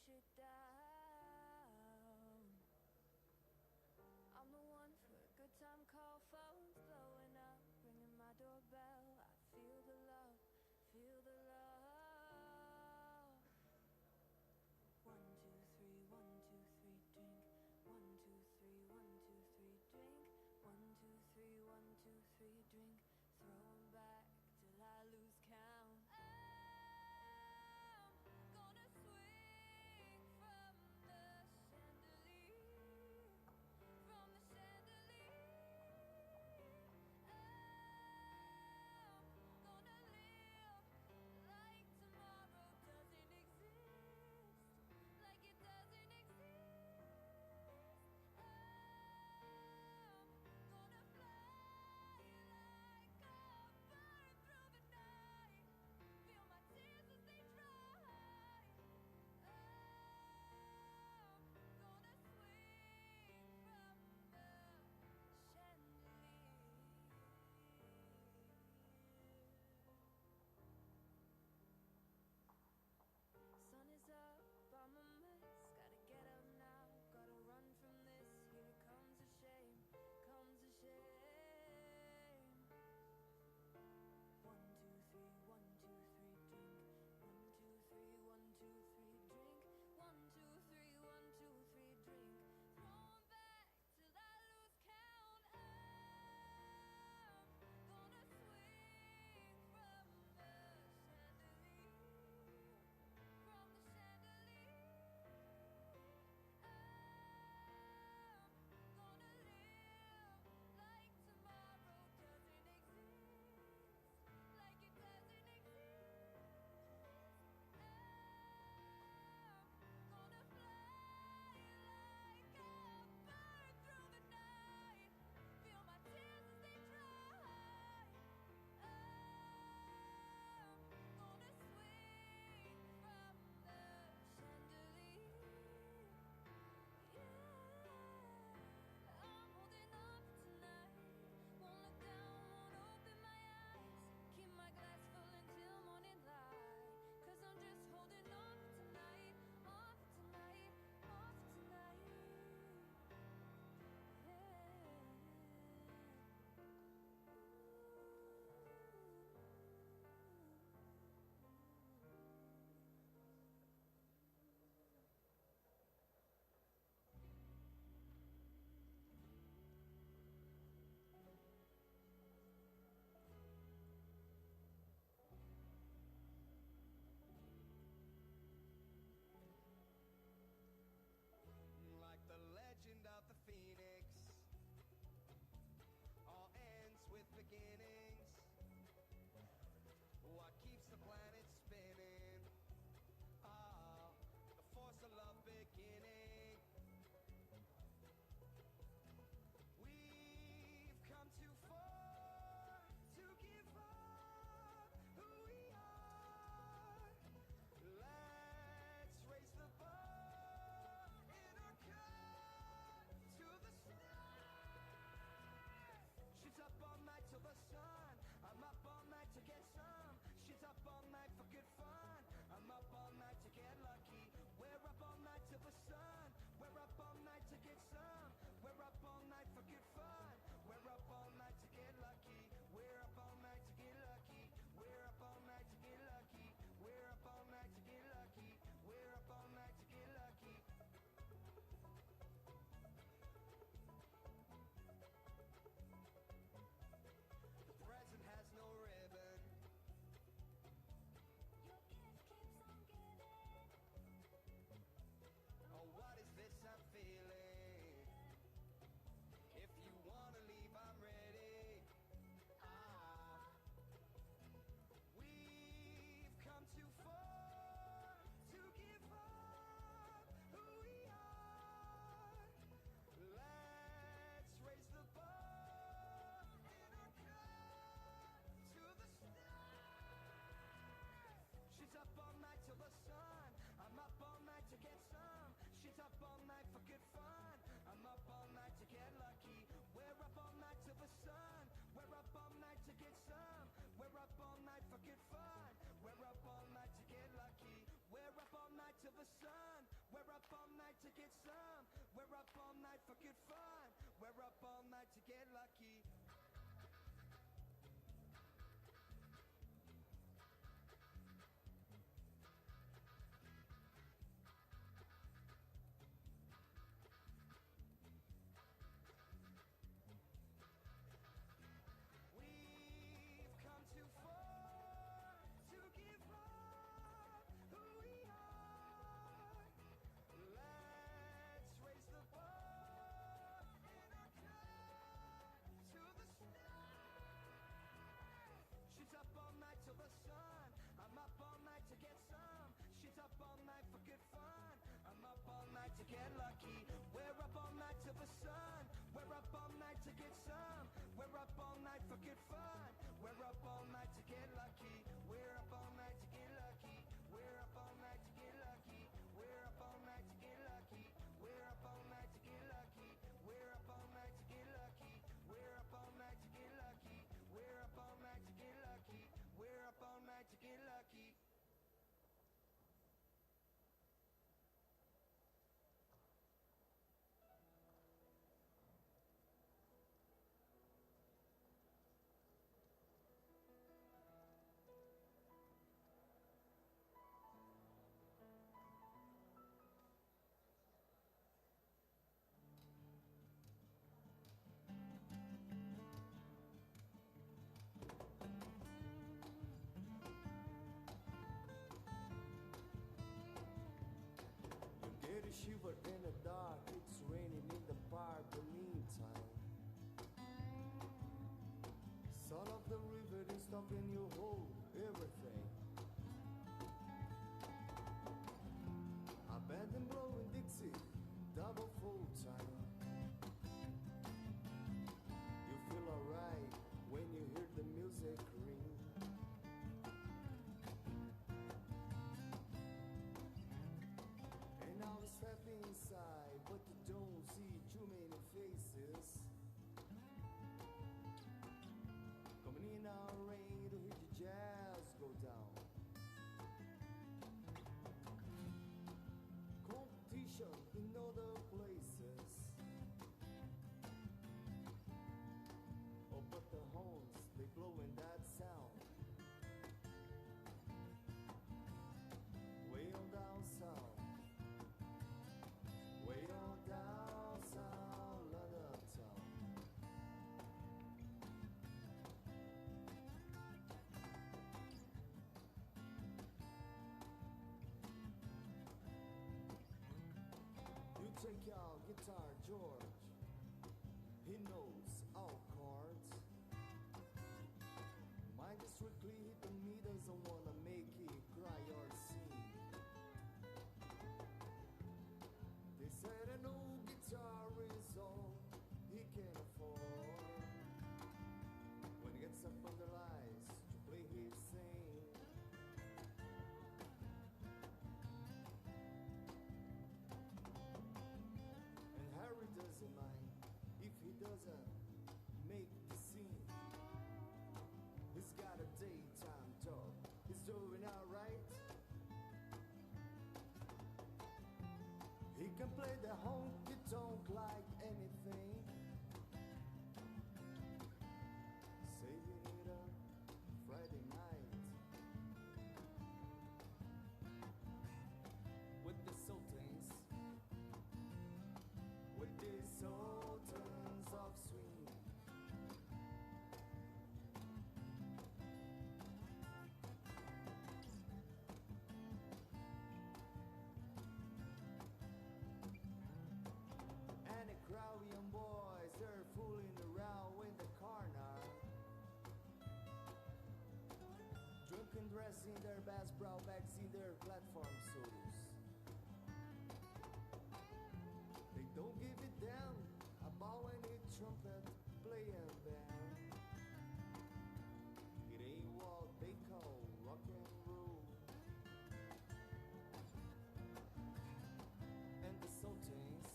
push it down. I'm the one for a good time call, phones blowing up, ringing my doorbell. I feel the love, feel the love. 1, 2, 3, 1, 2, 3, drink. 1, 2, 3, 1, 2, 3, drink. 1, 2, 3, 1, 2, 3, drink. Throwing back till I lose count. I'm gonna swing from the chandelier, from the chandelier. I'm gonna live like tomorrow doesn't exist, like it doesn't exist. I'm gonna fly like get some. We're up all night for good fun. We're up all night to get lucky. We've come too far to give up who we are. Let's raise the bar in our club to the stars. She's up all night till the sun. I'm up all night to get some. She's up all night for good fun. I'm up all night to get lucky. We're up all night till the sun. We're up all night to get some. We're up all night for good fun. We're up all night to get lucky. We're up all night to get lucky. We're up all night to get lucky. We're up all night to get lucky. We're up all night to get lucky. We're up all night to get lucky. We're up all night to get lucky. We're up all night to get lucky. We're up all night to get lucky. Get a shiver in the dark, it's raining in the park, the meantime. Son of the river is stopping you hold everything. A band and blowing Dixie, double full time. You feel alright when you hear the music ring. And now we step inside, but you don't see too many faces. Coming in our rain to hear the jazz go down. Competition in other places. Oh, but the horns, they blowing that sound. Way on down south. Way on down south, London town. You take your guitar, George. He knows all chords. Mine just strictly hit the me, doesn't wanna make it cry or sing. They said a new guitar is all he can afford. When he gets up on the lights to play his thing. And Harry doesn't mind if he doesn't make the scene. He's got a daytime job, he's doing alright. He can play the honky tonk like anything. Saving it up Friday night with the Sultans, with the Sultans of Swing. And the crowd young boys, they're fooling around in the corner. Drunken dressing their bass brow bags in their platform suits. They don't give a damn about any trumpet playing band. It ain't what they call rock and roll. And the Sultans,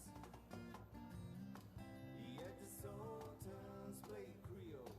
yeah, the Sultans play Creole.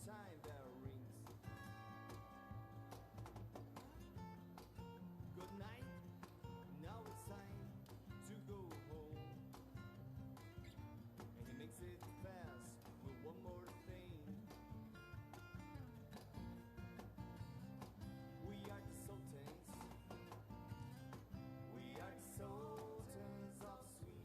time bell rings. Good night, now it's time to go home. And he makes it fast with one more thing. We are the sultans. We are the sultans of swing.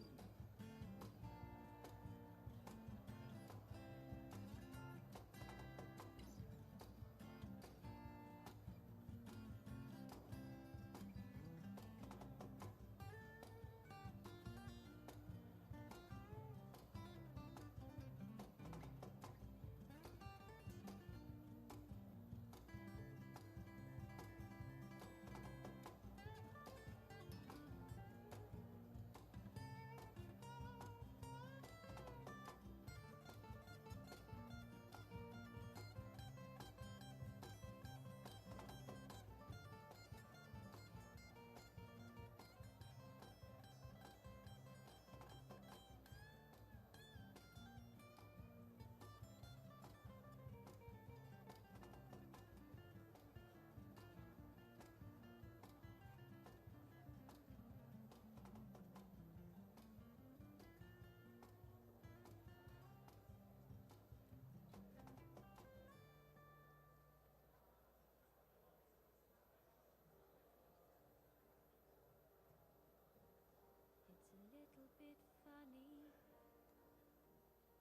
It's a little bit funny,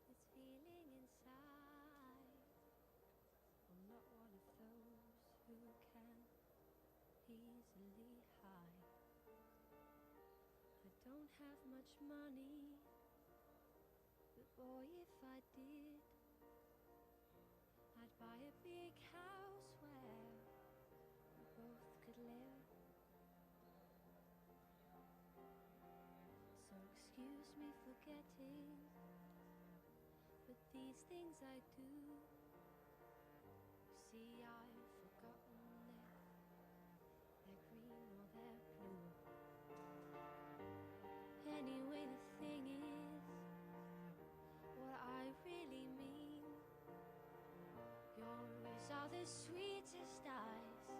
this feeling inside. I'm not one of those who can easily hide. I don't have much money, but boy, if I did, I'd buy a big house where we both could live. So excuse me for getting, but these things I do. You see, I've forgotten if they're green or they're blue. Anyway, the thing is, what I really mean, your eyes are the sweetest eyes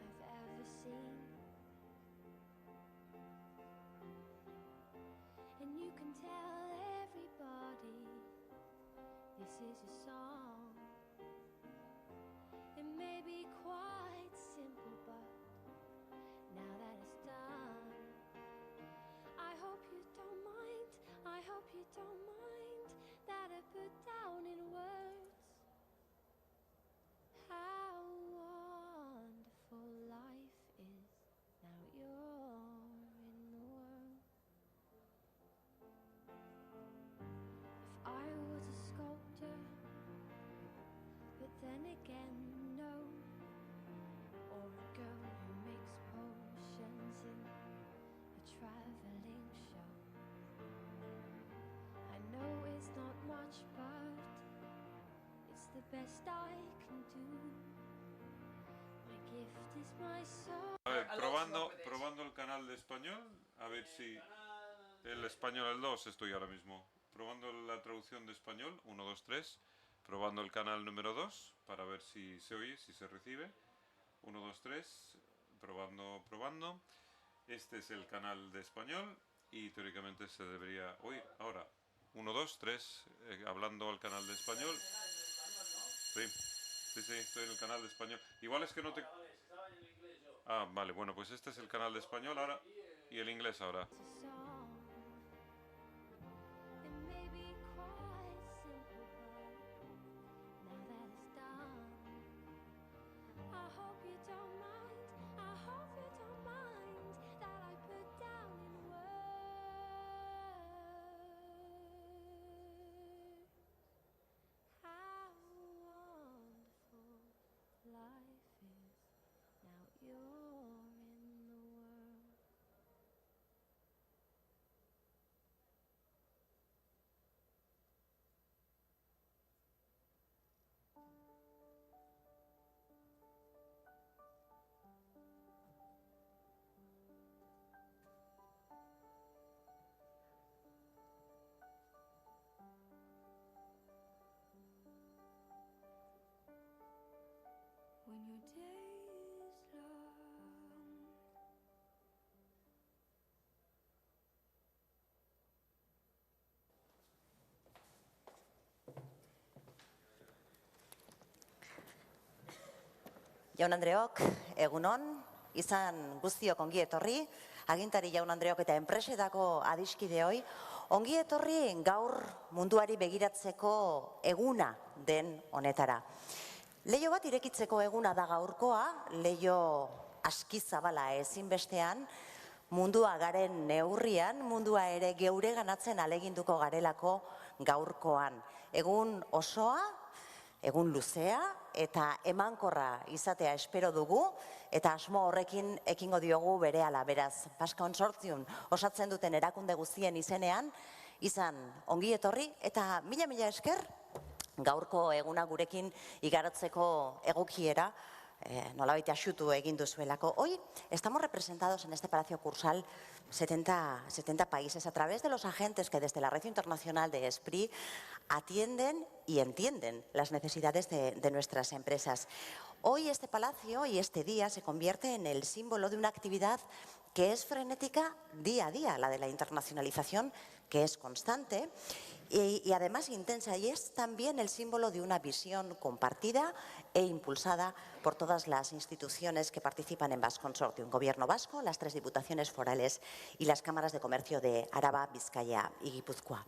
I've ever seen. And you can tell everybody this is a song. It may be quite simple, but now that it's done, I hope you don't mind, I hope you don't mind that I put down in words how wonderful life is now you're in the world. If I was a sculptor, but then again, no, or a girl who makes potions in a traveling show. I know it's not much, but it's the best I can do. My gift is my soul. A ver, probando el canal de español, a ver si... El español, el 2 estoy ahora mismo. Probando la traducción de español, 1, 2, 3. Probando el canal número 2, para ver si se oye, si se recibe. 1, 2, 3. Probando. Este es el canal de español y teóricamente se debería oír. Ahora, 1, 2, 3. Hablando al canal de español. Sí, estoy en el canal de español. Igual es que no te... Ah, vale, bueno, pues este es el canal de español ahora y el inglés ahora. day is long. Jaun-andreok, egunon, izan guztiok ongi etorri, agintari jaun-andreok eta enpresetako adiskideoi, ongi etorri gaur munduari begiratzeko eguna den honetara. Leiho bat irekitzeko eguna da gaurkoa, leiho aski zabala ezinbestean, mundua garen neurrian, mundua ere geure ganatzen aleginduko garelako gaurkoan. Egun osoa, egun luzea eta emankorra izatea espero dugu eta asmo horrekin ekingo diogu berehala. Beraz, Basque Consortium osatzen duten erakunde guztien izenean, izan ongi etorri eta mila esker gaurko eguna gurekin igarotzeko egokiera nolabait axutu egin duzuelako. Hoy estamos representados en este Palacio Cursal 70 países a través de los agentes que desde la Red Internacional de ESPRI atienden y entienden las necesidades de nuestras empresas. Hoy este palacio y este día se convierte en el símbolo de una actividad que es frenética día a día, la de la internacionalización, que es constante y además intensa, y es también el símbolo de una visión compartida e impulsada por todas las instituciones que participan en Basque Consortium, Gobierno vasco, las 3 diputaciones forales y las cámaras de comercio de Araba, Bizkaia y Gipuzkoa.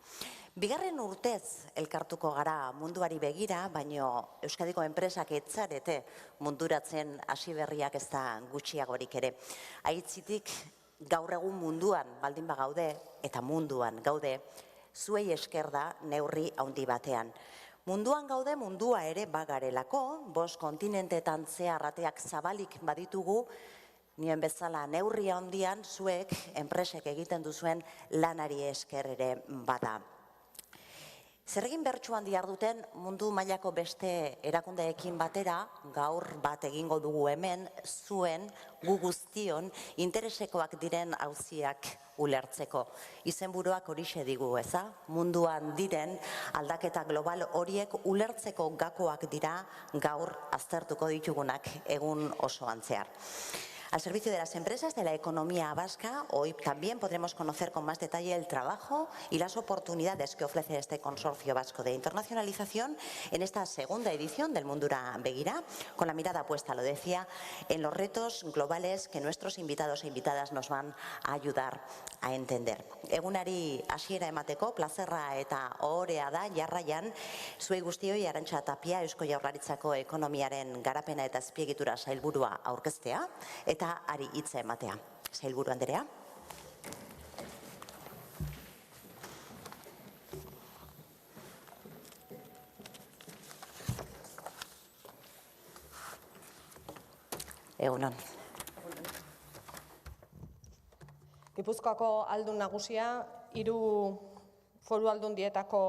Bigarren urtez elkartuko gara munduari begira, baino Euskadiko enpresak etzarete munduratzen hasi berriak ez da gutxiagorik ere. Aitzitik gaur egun munduan baldin bagaude eta munduan gaude, zuei esker da neurri handi batean. Munduan gaude, mundua ere bagarelako, 5 kontinentetan zeharrateak zabalik baditugu, nioen bezala neurri handian zuek enpresek egiten duzuen lanari esker ere bada. Zer egin bertsuan diharduten mundu mailako beste erakundeekin batera, gaur bat egingo dugu hemen, zuen, gu guztion, interesekoak diren auziak ulertzeko. Izenburuak horixe digu, eza? Munduan diren aldaketa global horiek ulertzeko gakoak dira gaur aztertuko ditugunak egun osoan zehar. Al servicio de las empresas de la economía vasca, hoy también podremos conocer con más detalle el trabajo y las oportunidades que ofrece este Consorcio Vasco de Internacionalización en esta segunda edición del Mundura Begira, con la mirada puesta, lo decía, en los retos globales que nuestros invitados e invitadas nos van a ayudar a entender. Egunari hasiera emateko, plazerra eta ohorea da jarraian, zuei guztioi Arantxa Tapia, Eusko Jaurlaritzako ekonomiaren garapena eta azpiegitura sailburua aurkeztea, eta ari hitza ematea. Sailburu Andrea. Egunon. Gipuzkoako aldun nagusia, 3 foru aldundietako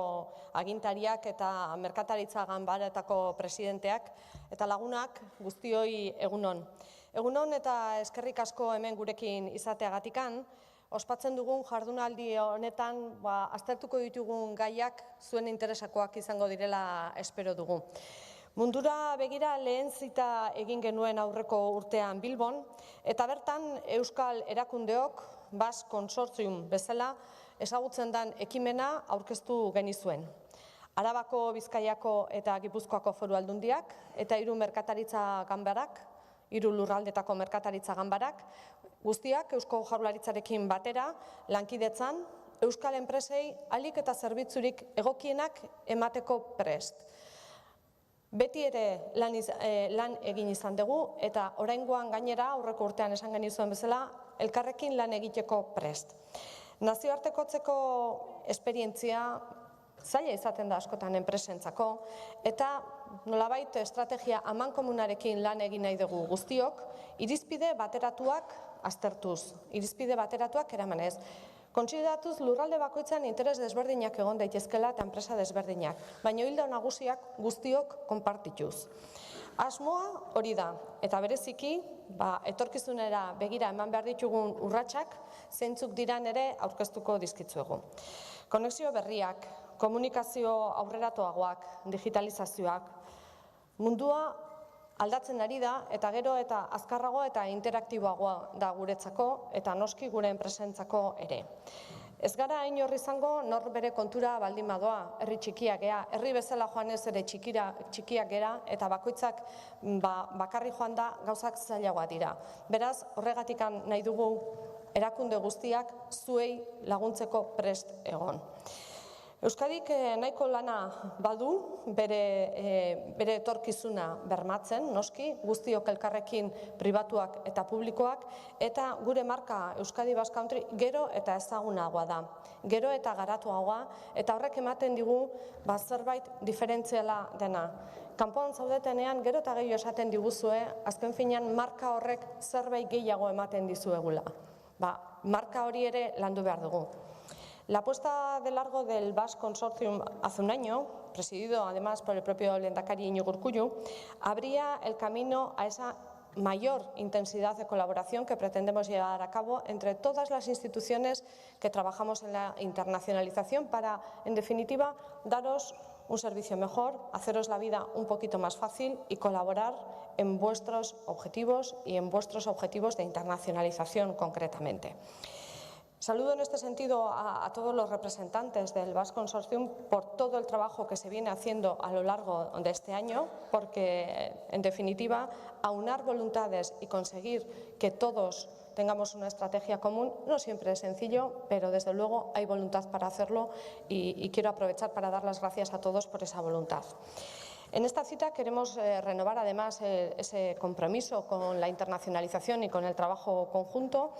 agintariak eta merkataritza ganbaretako presidenteak eta lagunak guztioi egunon. Egunon eta eskerrik asko hemen gurekin izateagatikan, ospatzen dugun jardunaldi honetan aztertuko ditugun gaiak zuen interesakoak izango direla espero dugu. Mundura begira lehen zita egin genuen aurreko urtean Bilbon, eta bertan Euskal Erakundeok, Basque Consortium bezala, ezagutzen den ekimena aurkeztu genizuen. Arabako, Bizkaiako eta Gipuzkoako foru aldundiak eta 3 merkataritza ganbarak, 3 lurraldetako merkataritza ganbarak, guztiak Eusko Jaurlaritzarekin batera lankidetzan euskal enpresei ahalik eta zerbitzurik egokienak emateko prest. Beti ere lan egin izan dugu eta oraingoan gainera aurreko urtean esan genizuen bezala elkarrekin lan egiteko prest. Nazioartekotzeko esperientzia zaila izaten da askotan enpresentzako eta nolabait estrategia amankomunarekin lan egin nahi dugu guztiok, irizpide bateratuak aztertuz, irizpide bateratuak eramanez. Kontsideratuz lurralde bakoitzan interes desberdinak egon daitezkela eta enpresa desberdinak, baina ildo nagusiak guztiok konpartituz. Asmoa hori da, eta bereziki, etorkizunera begira eman behar ditugun urratsak, zeintzuk diran ere aurkeztuko dizkitzuegu. Konexio berriak, komunikazio aurreratuagoak, digitalizazioak, mundua aldatzen ari da eta gero eta azkarragoa eta interaktiboagoa da guretzako eta noski gure enpresentzako ere. Ez gara inor izango nor bere kontura baldin badoa, herri txikiak gea, herri bezala joanez ere txikiak gera eta bakoitzak bakarri joan da gauzak zailagoa dira. Beraz, horregatik nahi dugu erakunde guztiak zuei laguntzeko prest egon. Euskadik nahiko lana badu bere etorkizuna bermatzen, noski, guztiok elkarrekin pribatuak eta publikoak, eta gure marka Euskadi Basque Country gero eta ezagunagoa da, gero eta garatuagoa, eta horrek ematen digu zerbait diferentziala dena. Kanpoan zaudetenean gero eta gehiago esaten diguzue, azken finean marka horrek zerbait gehiago ematen dizuegula. Marka hori ere landu behar dugu. La puesta de largo del Basque Consortium hace un año, presidido además por el propio lehendakari Iñigo Urkullu, abría el camino a esa mayor intensidad de colaboración que pretendemos llevar a cabo entre todas las instituciones que trabajamos en la internacionalización para, en definitiva, daros un servicio mejor, haceros la vida un poquito más fácil y colaborar en vuestros objetivos y en vuestros objetivos de internacionalización concretamente. Saludo en este sentido a todos los representantes del Basque Consortium por todo el trabajo que se viene haciendo a lo largo de este año, porque, en definitiva, aunar voluntades y conseguir que todos tengamos una estrategia común no siempre es sencillo, pero desde luego hay voluntad para hacerlo y quiero aprovechar para dar las gracias a todos por esa voluntad. En esta cita queremos renovar además ese compromiso con la internacionalización y con el trabajo conjunto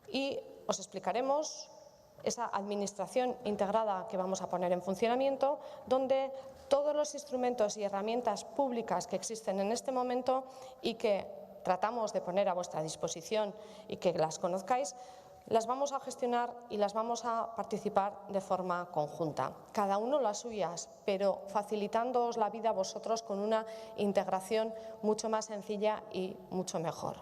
y os explicaremos esa administración integrada que vamos a poner en funcionamiento, donde todos los instrumentos y herramientas públicas que existen en este momento y que tratamos de poner a vuestra disposición y que las conozcáis, las vamos a gestionar y las vamos a participar de forma conjunta. Cada uno las suyas, pero facilitándoos la vida a vosotros con una integración mucho más sencilla y mucho mejor.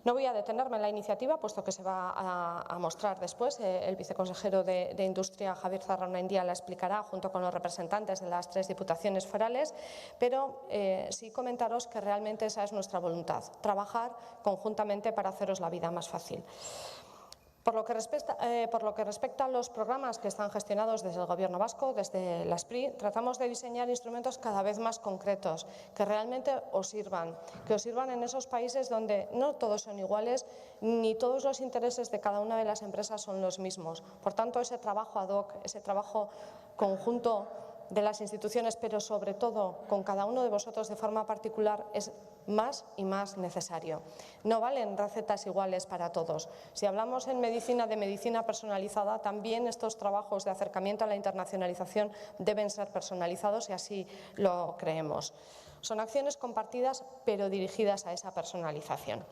No voy a detenerme en la iniciativa, puesto que se va a mostrar después. El viceconsejero de Industria, Javier Zarraonandia, la explicará junto con los representantes de las 3 diputaciones forales, pero sí comentaros que realmente esa es nuestra voluntad, trabajar conjuntamente para haceros la vida más fácil. Por lo que respecta a los programas que están gestionados desde el Gobierno vasco, desde la SPRI, tratamos de diseñar instrumentos cada vez más concretos, que realmente os sirvan, en esos países donde no todos son iguales, ni todos los intereses de cada una de las empresas son los mismos. Por tanto, ese trabajo ad hoc, ese trabajo conjunto de las instituciones, pero sobre todo con cada uno de vosotros de forma particular, es más y más necesario. No valen recetas iguales para todos. Si hablamos en medicina de medicina personalizada, también estos trabajos de acercamiento a la internacionalización deben ser personalizados y así lo creemos. Son acciones compartidas, pero dirigidas a esa personalización.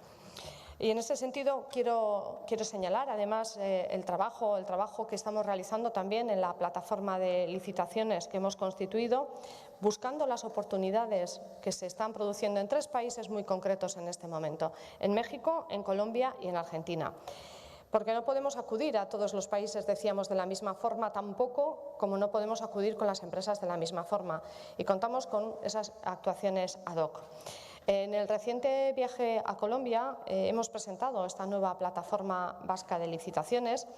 Y en ese sentido quiero señalar además el trabajo que estamos realizando también en la plataforma de licitaciones que hemos constituido, buscando las oportunidades que se están produciendo en 3 países muy concretos en este momento, en México, en Colombia y en Argentina. Porque no podemos acudir a todos los países, decíamos, de la misma forma, tampoco como no podemos acudir con las empresas de la misma forma. Y contamos con esas actuaciones ad hoc. En el reciente viaje a Colombia hemos presentado esta nueva plataforma vasca de licitaciones,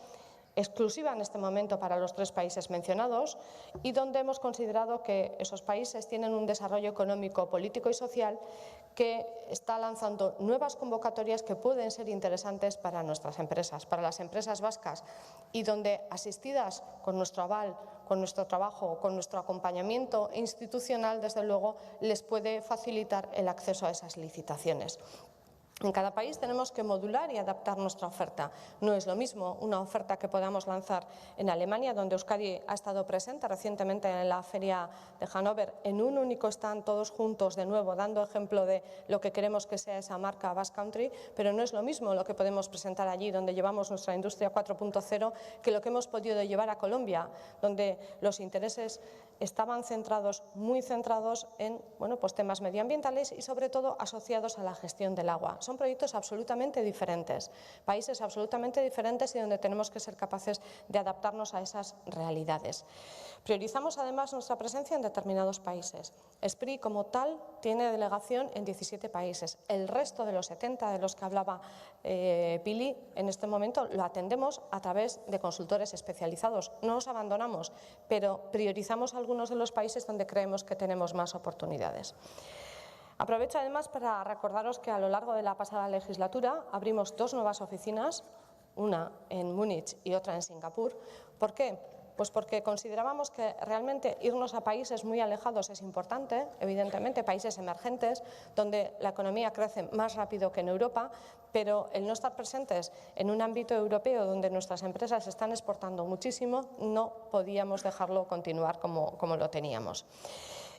exclusiva en este momento para los 3 países mencionados y donde hemos considerado que esos países tienen un desarrollo económico, político y social que está lanzando nuevas convocatorias que pueden ser interesantes para nuestras empresas, para las empresas vascas y donde, asistidas con nuestro aval, con nuestro trabajo, con nuestro acompañamiento institucional, desde luego, les puede facilitar el acceso a esas licitaciones. En cada país tenemos que modular y adaptar nuestra oferta. No es lo mismo una oferta que podamos lanzar en Alemania, donde Euskadi ha estado presente recientemente en la Feria de Hannover, en un único stand, todos juntos, de nuevo, dando ejemplo de lo que queremos que sea esa marca Basque Country, pero no es lo mismo lo que podemos presentar allí, donde llevamos nuestra industria 4.0, que lo que hemos podido llevar a Colombia, donde los intereses estaban centrados, muy centrados en temas medioambientales y sobre todo asociados a la gestión del agua. son proyectos absolutamente diferentes, países absolutamente diferentes y donde tenemos que ser capaces de adaptarnos a esas realidades. Priorizamos además nuestra presencia en determinados países. SPRI como tal tiene delegación en 17 países. El resto de los 70 de los que hablaba Pili en este momento lo atendemos a través de consultores especializados. No os abandonamos, pero priorizamos algunos de los países donde creemos que tenemos más oportunidades. Aprovecho además para recordaros que a lo largo de la pasada legislatura abrimos 2 nuevas oficinas, una en Múnich y otra en Singapur. ¿Por qué? Pues porque considerábamos que realmente irnos a países muy alejados es importante, evidentemente países emergentes, donde la economía crece más rápido que en Europa, pero el no estar presentes en un ámbito europeo donde nuestras empresas están exportando muchísimo, no podíamos dejarlo continuar como lo teníamos.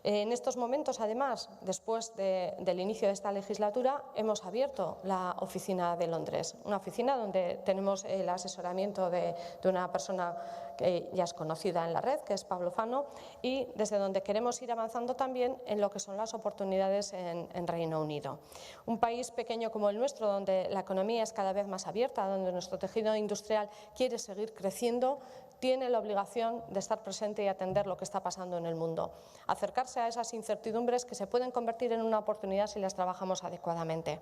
En estos momentos, además, después del inicio de esta legislatura, hemos abierto la oficina de Londres, una oficina donde tenemos el asesoramiento de una persona que ya es conocida en la red, que es Pablo Fano, y desde donde queremos ir avanzando también en lo que son las oportunidades en Reino Unido. Un país pequeño como el nuestro, donde la economía es cada vez más abierta, donde nuestro tejido industrial quiere seguir creciendo, tiene la obligación de estar presente y atender lo que está pasando en el mundo. Acercarse a esas incertidumbres que se pueden convertir en una oportunidad si las trabajamos adecuadamente.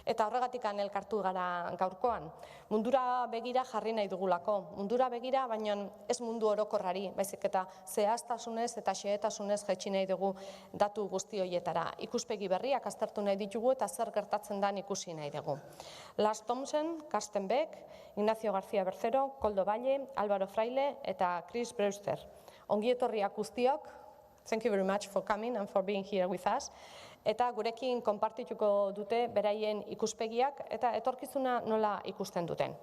Eta horregatik elkartu gara gaurkoan. Mundura begira jarri nahi dugulako. Mundura begira, baina ez mundu orokorrari, baizik eta zehaztasunez eta xehetasunez jaitsi nahi dugu datu guzti horietara. Ikuspegi berriak aztertu nahi ditugu eta zer gertatzen den ikusi nahi dugu. Lars Thomsen, Carsten Beck, Ignacio García Bercero, Koldo Valle, Álvaro Fraile eta Chris Brewster. Ongi etorriak guztiok. Thank you very much for coming and for being here with us. Eta gurekin konpartituko dute beraien ikuspegiak eta etorkizuna nola ikusten duten.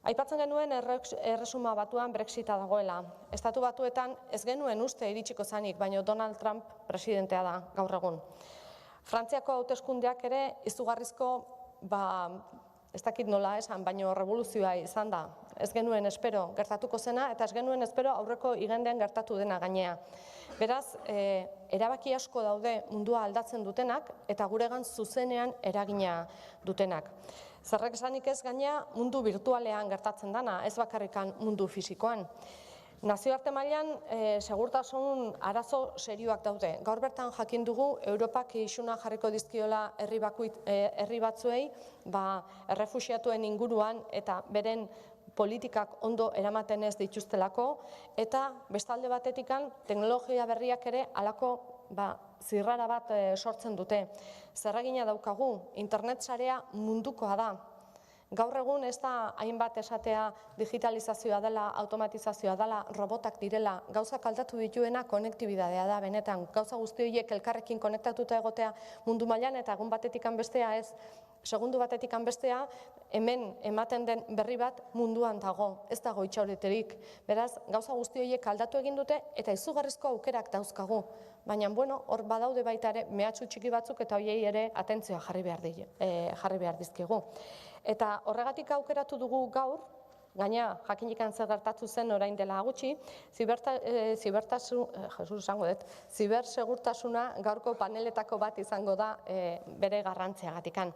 Aipatzen genuen erresuma batuan Brexita dagoela. Estatu batuetan ez genuen uste iritsiko zanik, baina Donald Trump presidentea da gaur egun. Frantziako hauteskundeak ere izugarrizko, ez dakit nola esan, baina revoluzioa izan da. Ez genuen espero gertatuko zena eta ez genuen espero aurreko igandean gertatu dena gainea. Beraz, erabaki asko daude mundua aldatzen dutenak eta guregan zuzenean eragina dutenak. Zerrek esanik ez gainea mundu virtualean gertatzen dana, ez bakarrikan mundu fisikoan. Nazioarte mailan segurtasun arazo serioak daude. Gaur bertan jakin dugu Europak isuna jarriko dizkiola herri batzuei errefuxiatuen inguruan eta beren politikak ondo eramaten ez dituztelako eta bestalde batetikan teknologia berriak ere halako zirrara bat sortzen dute. Zerragina daukagu, internet sarea mundukoa da. Gaur egun ez da hainbat esatea digitalizazioa dela, automatizazioa dela, robotak direla, gauzak aldatu dituena konektibidadea da, benetan. Gauza guzti horiek elkarrekin konektatuta egotea mundu mailan eta egun batetikan bestea ez, segundu batetikan bestea, hemen ematen den berri bat munduan dago, ez dago itxauriterik. Beraz, gauza guzti horiek aldatu egin dute eta izugarrizko aukerak dauzkagu. Baina, hor badaude baita ere mehatxu txiki batzuk eta horiei ere atentzioa jarri behar dizkigu. Eta horregatik aukeratu dugu gaur, gaina jakinikan zer gertatu zen orain dela gutxi, zibersegurtasuna gaurko paneletako bat izango da bere garrantziagatikan.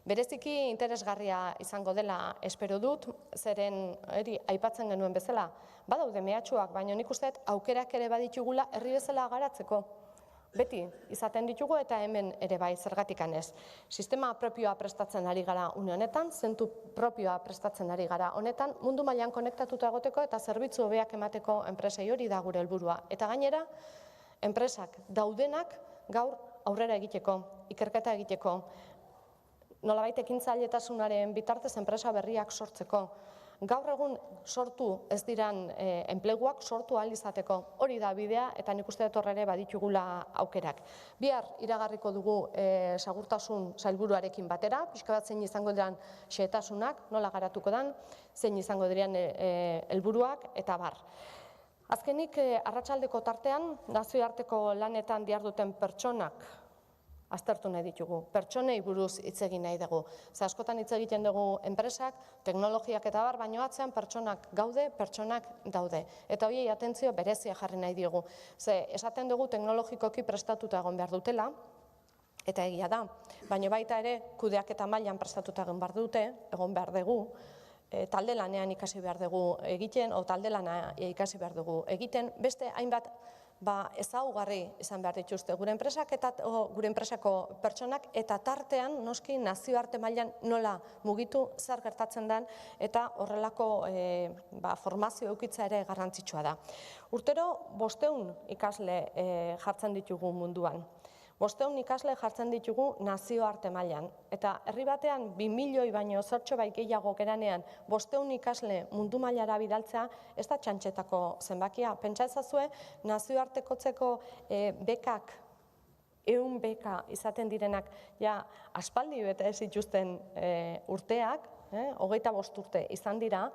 Bereziki interesgarria izango dela espero dut, zeren aipatzen genuen bezala, badaude mehatxuak, baina nik uste aukerak ere baditugula herri bezala garatzeko. Beti izaten ditugu eta hemen ere bai zergatikan ez. Sistema propioa prestatzen ari gara une honetan, zentu propioa prestatzen ari gara honetan, mundu mailan konektatuta egoteko eta zerbitzu hobeak emateko enpresei hori da gure helburua. Eta gainera, enpresak daudenak gaur aurrera egiteko, ikerketa egiteko, nolabait ekintzailetasunaren bitartez enpresa berriak sortzeko. Gaur egun sortu ez diran enpleguak sortu ahal izateko. Hori da bidea eta nik uste dut ere baditugula aukerak. Bihar iragarriko dugu segurtasun sailburuarekin batera, pixka bat zein izango diren xehetasunak, nola garatuko den, zein izango diren helburuak eta bar. Azkenik, arratsaldeko tartean, nazioarteko lanetan diharduten pertsonak aztertu nahi ditugu. Pertsonei buruz hitz egin nahi dugu. Ze askotan hitz egiten dugu enpresak, teknologiak eta bar, baino atzean pertsonak gaude, pertsonak daude. Eta horiei atentzio berezia jarri nahi diogu. Ze esaten dugu teknologikoki prestatuta egon behar dutela, Eta egia da, baina baita ere kudeaketa mailan prestatuta egon behar dugu, talde lanean ikasi behar dugu egiten, o talde lana ikasi behar dugu egiten, beste hainbat ezaugarri izan behar dituzte gure enpresak eta gure enpresako pertsonak, eta tartean noski nazioarte mailan nola mugitu zer gertatzen den, eta horrelako formazio eukitza ere garrantzitsua da. Urtero 500 ikasle jartzen ditugu munduan. 500 ikasle jartzen ditugu nazioarte mailan, eta herri batean 2 milioi baino zertxobait gehiago geranean 500 ikasle mundu mailara bidaltzea ez da txantxetako zenbakia. Pentsa ezazue nazioartekotzeko bekak, 100 beka izaten direnak aspaldi bete ez dituzten urteak, 25 urte izan dira,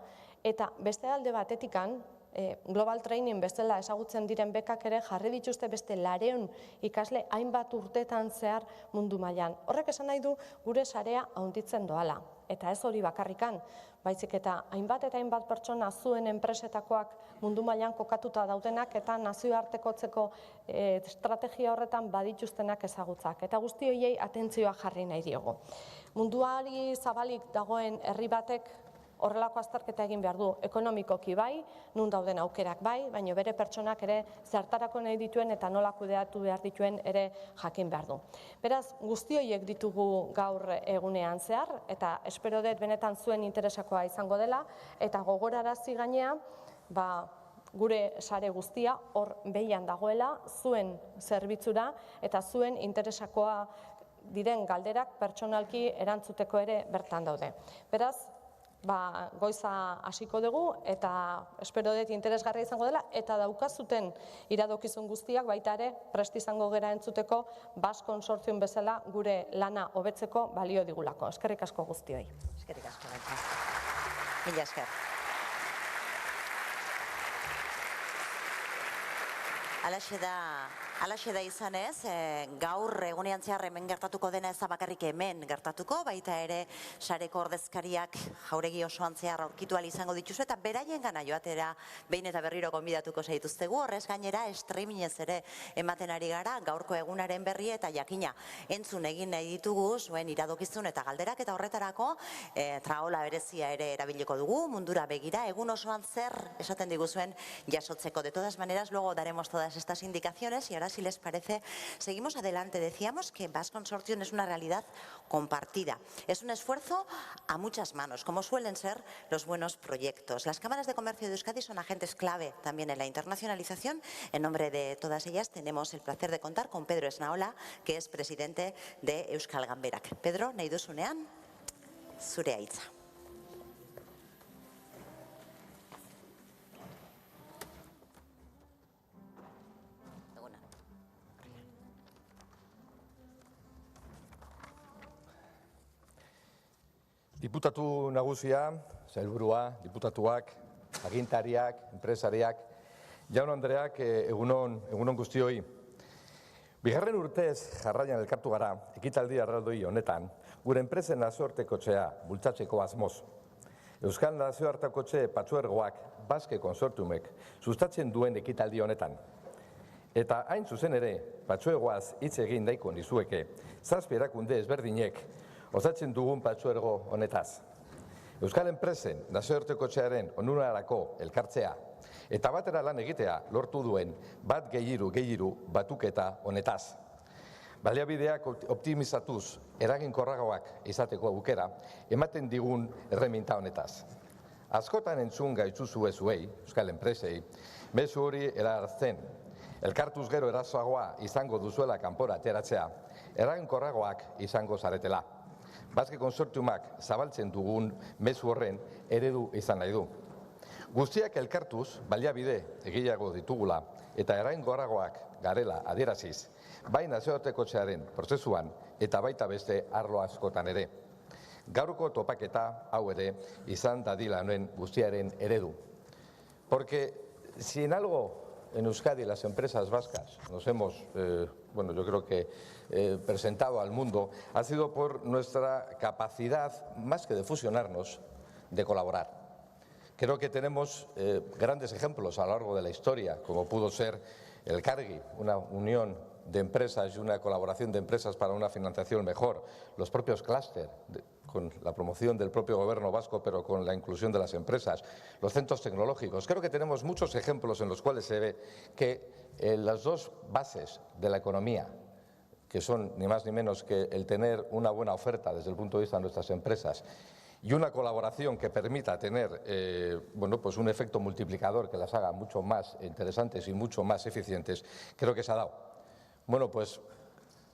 eta beste alde batetikan Global Training bezala ezagutzen diren bekak ere jarri dituzte beste 200 ikasle hainbat urtetan zehar mundu mailan. Horrek esan nahi du gure sarea handitzen doala. Eta ez hori bakarrikan, baizik eta hainbat pertsona zuen enpresetakoak mundu mailan kokatuta daudenak eta nazioartekotzeko estrategia horretan badituztenak ezagutzak. Eta guzti horiei atentzioa jarri nahi diogu. Munduari zabalik dagoen herri batek horrelako azterketa egin behar du, ekonomikoki bai, nun dauden aukerak bai, baina bere pertsonak ere zertarako nahi dituen eta nola kudeatu behar dituen ere jakin behar du. Beraz, guzti horiek ditugu gaur egunean zehar, eta espero dut benetan zuen interesakoa izango dela, eta gogorarazi gainea, gure sare guztia hor behian dagoela, zuen zerbitzura eta zuen interesakoa diren galderak pertsonalki erantzuteko ere bertan daude. Beraz, goiza hasiko dugu eta espero dut interesgarria izango dela, eta daukazuten iradokizun guztiak baita ere prest izango gera entzuteko Basque Consortium bezala gure lana hobetzeko balio digulako. Eskerrik asko guztioi. Eskerrik asko, baita. Mila esker. Alaxe da izanez, gaur egunean zehar hemen gertatuko dena ez da bakarrik hemen gertatuko, baita ere sareko ordezkariak jauregi osoan zehar aurkitu ahal izango dituzu, eta beraien gana joatera behin eta berriro gonbidatuko zaituztegu, horrez gainera streamingez ere ematen ari gara gaurko egunaren berri eta jakina entzun egin nahi ditugu zuen iradokizun eta galderak, eta horretarako traola berezia ere erabiliko dugu, mundura begira, egun osoan zer esaten diguzuen jasotzeko. De todas maneras, luego daremos todas estas indicaciones y ahora, si les parece, seguimos adelante. Decíamos que Basque Consortium es una realidad compartida. Es un esfuerzo a muchas manos, como suelen ser los buenos proyectos. Las cámaras de comercio de Euskadi son agentes clave también en la internacionalización. En nombre de todas ellas tenemos el placer de contar con Pedro Esnaola, que es presidente de Euskal Ganberak. Pedro, nahi duzunean, zurea hitza. Diputatu nagusia, sailburua, diputatuak, agintariak, enpresariak, jaun Andreak, egunon guztioi. Bigarren urtez jarraian elkartu gara, ekitaldi erraldoi honetan, gure enpresen nazioartekotxea bultzatzeko asmoz. Euskal Nazioartekotxe Patzuergoak, Basque Consortiumek, sustatzen duen ekitaldi honetan. Eta hain zuzen ere, Patzuergoaz hitz egin daiko nizueke, 7 erakunde ezberdinek, osatzen dugun patzuergo honetaz. Euskal enpresen nazioartekotxearen onurarako elkartzea eta batera lan egitea lortu duen bat gehiru batuketa honetaz. Baliabideak optimizatuz eraginkorragoak izateko aukera ematen digun erreminta honetaz. Askotan entzun gaitzuzue zuei, Euskal enpresei, mezu hori erarazten, elkartuz gero erazoagoa izango duzuela kanpora ateratzea, eraginkorragoak izango zaretela. Basque Consortiumak zabaltzen dugun mezu horren eredu izan nahi du. Guztiak elkartuz, baliabide egiago ditugula eta eraginkorragoak garela adieraziz, bai nazioartekotxearen prozesuan eta baita beste arlo askotan ere. Gaurko topaketa hau ere izan dadila honen guztiaren eredu. Porque si en algo en Euskadi las empresas vascas nos hemos, yo creo que presentado al mundo, ha sido por nuestra capacidad, más que de fusionarnos, de colaborar. Creo que tenemos grandes ejemplos a lo largo de la historia, como pudo ser el Cargi, una unión de empresas y una colaboración de empresas para una financiación mejor, los propios clúster, con la promoción del propio Gobierno vasco, pero con la inclusión de las empresas, los centros tecnológicos. Creo que tenemos muchos ejemplos en los cuales se ve que las dos bases de la economía, que son ni más ni menos que el tener una buena oferta desde el punto de vista de nuestras empresas y una colaboración que permita tener pues un efecto multiplicador que las haga mucho más interesantes y mucho más eficientes, creo que se ha dado. Bueno, pues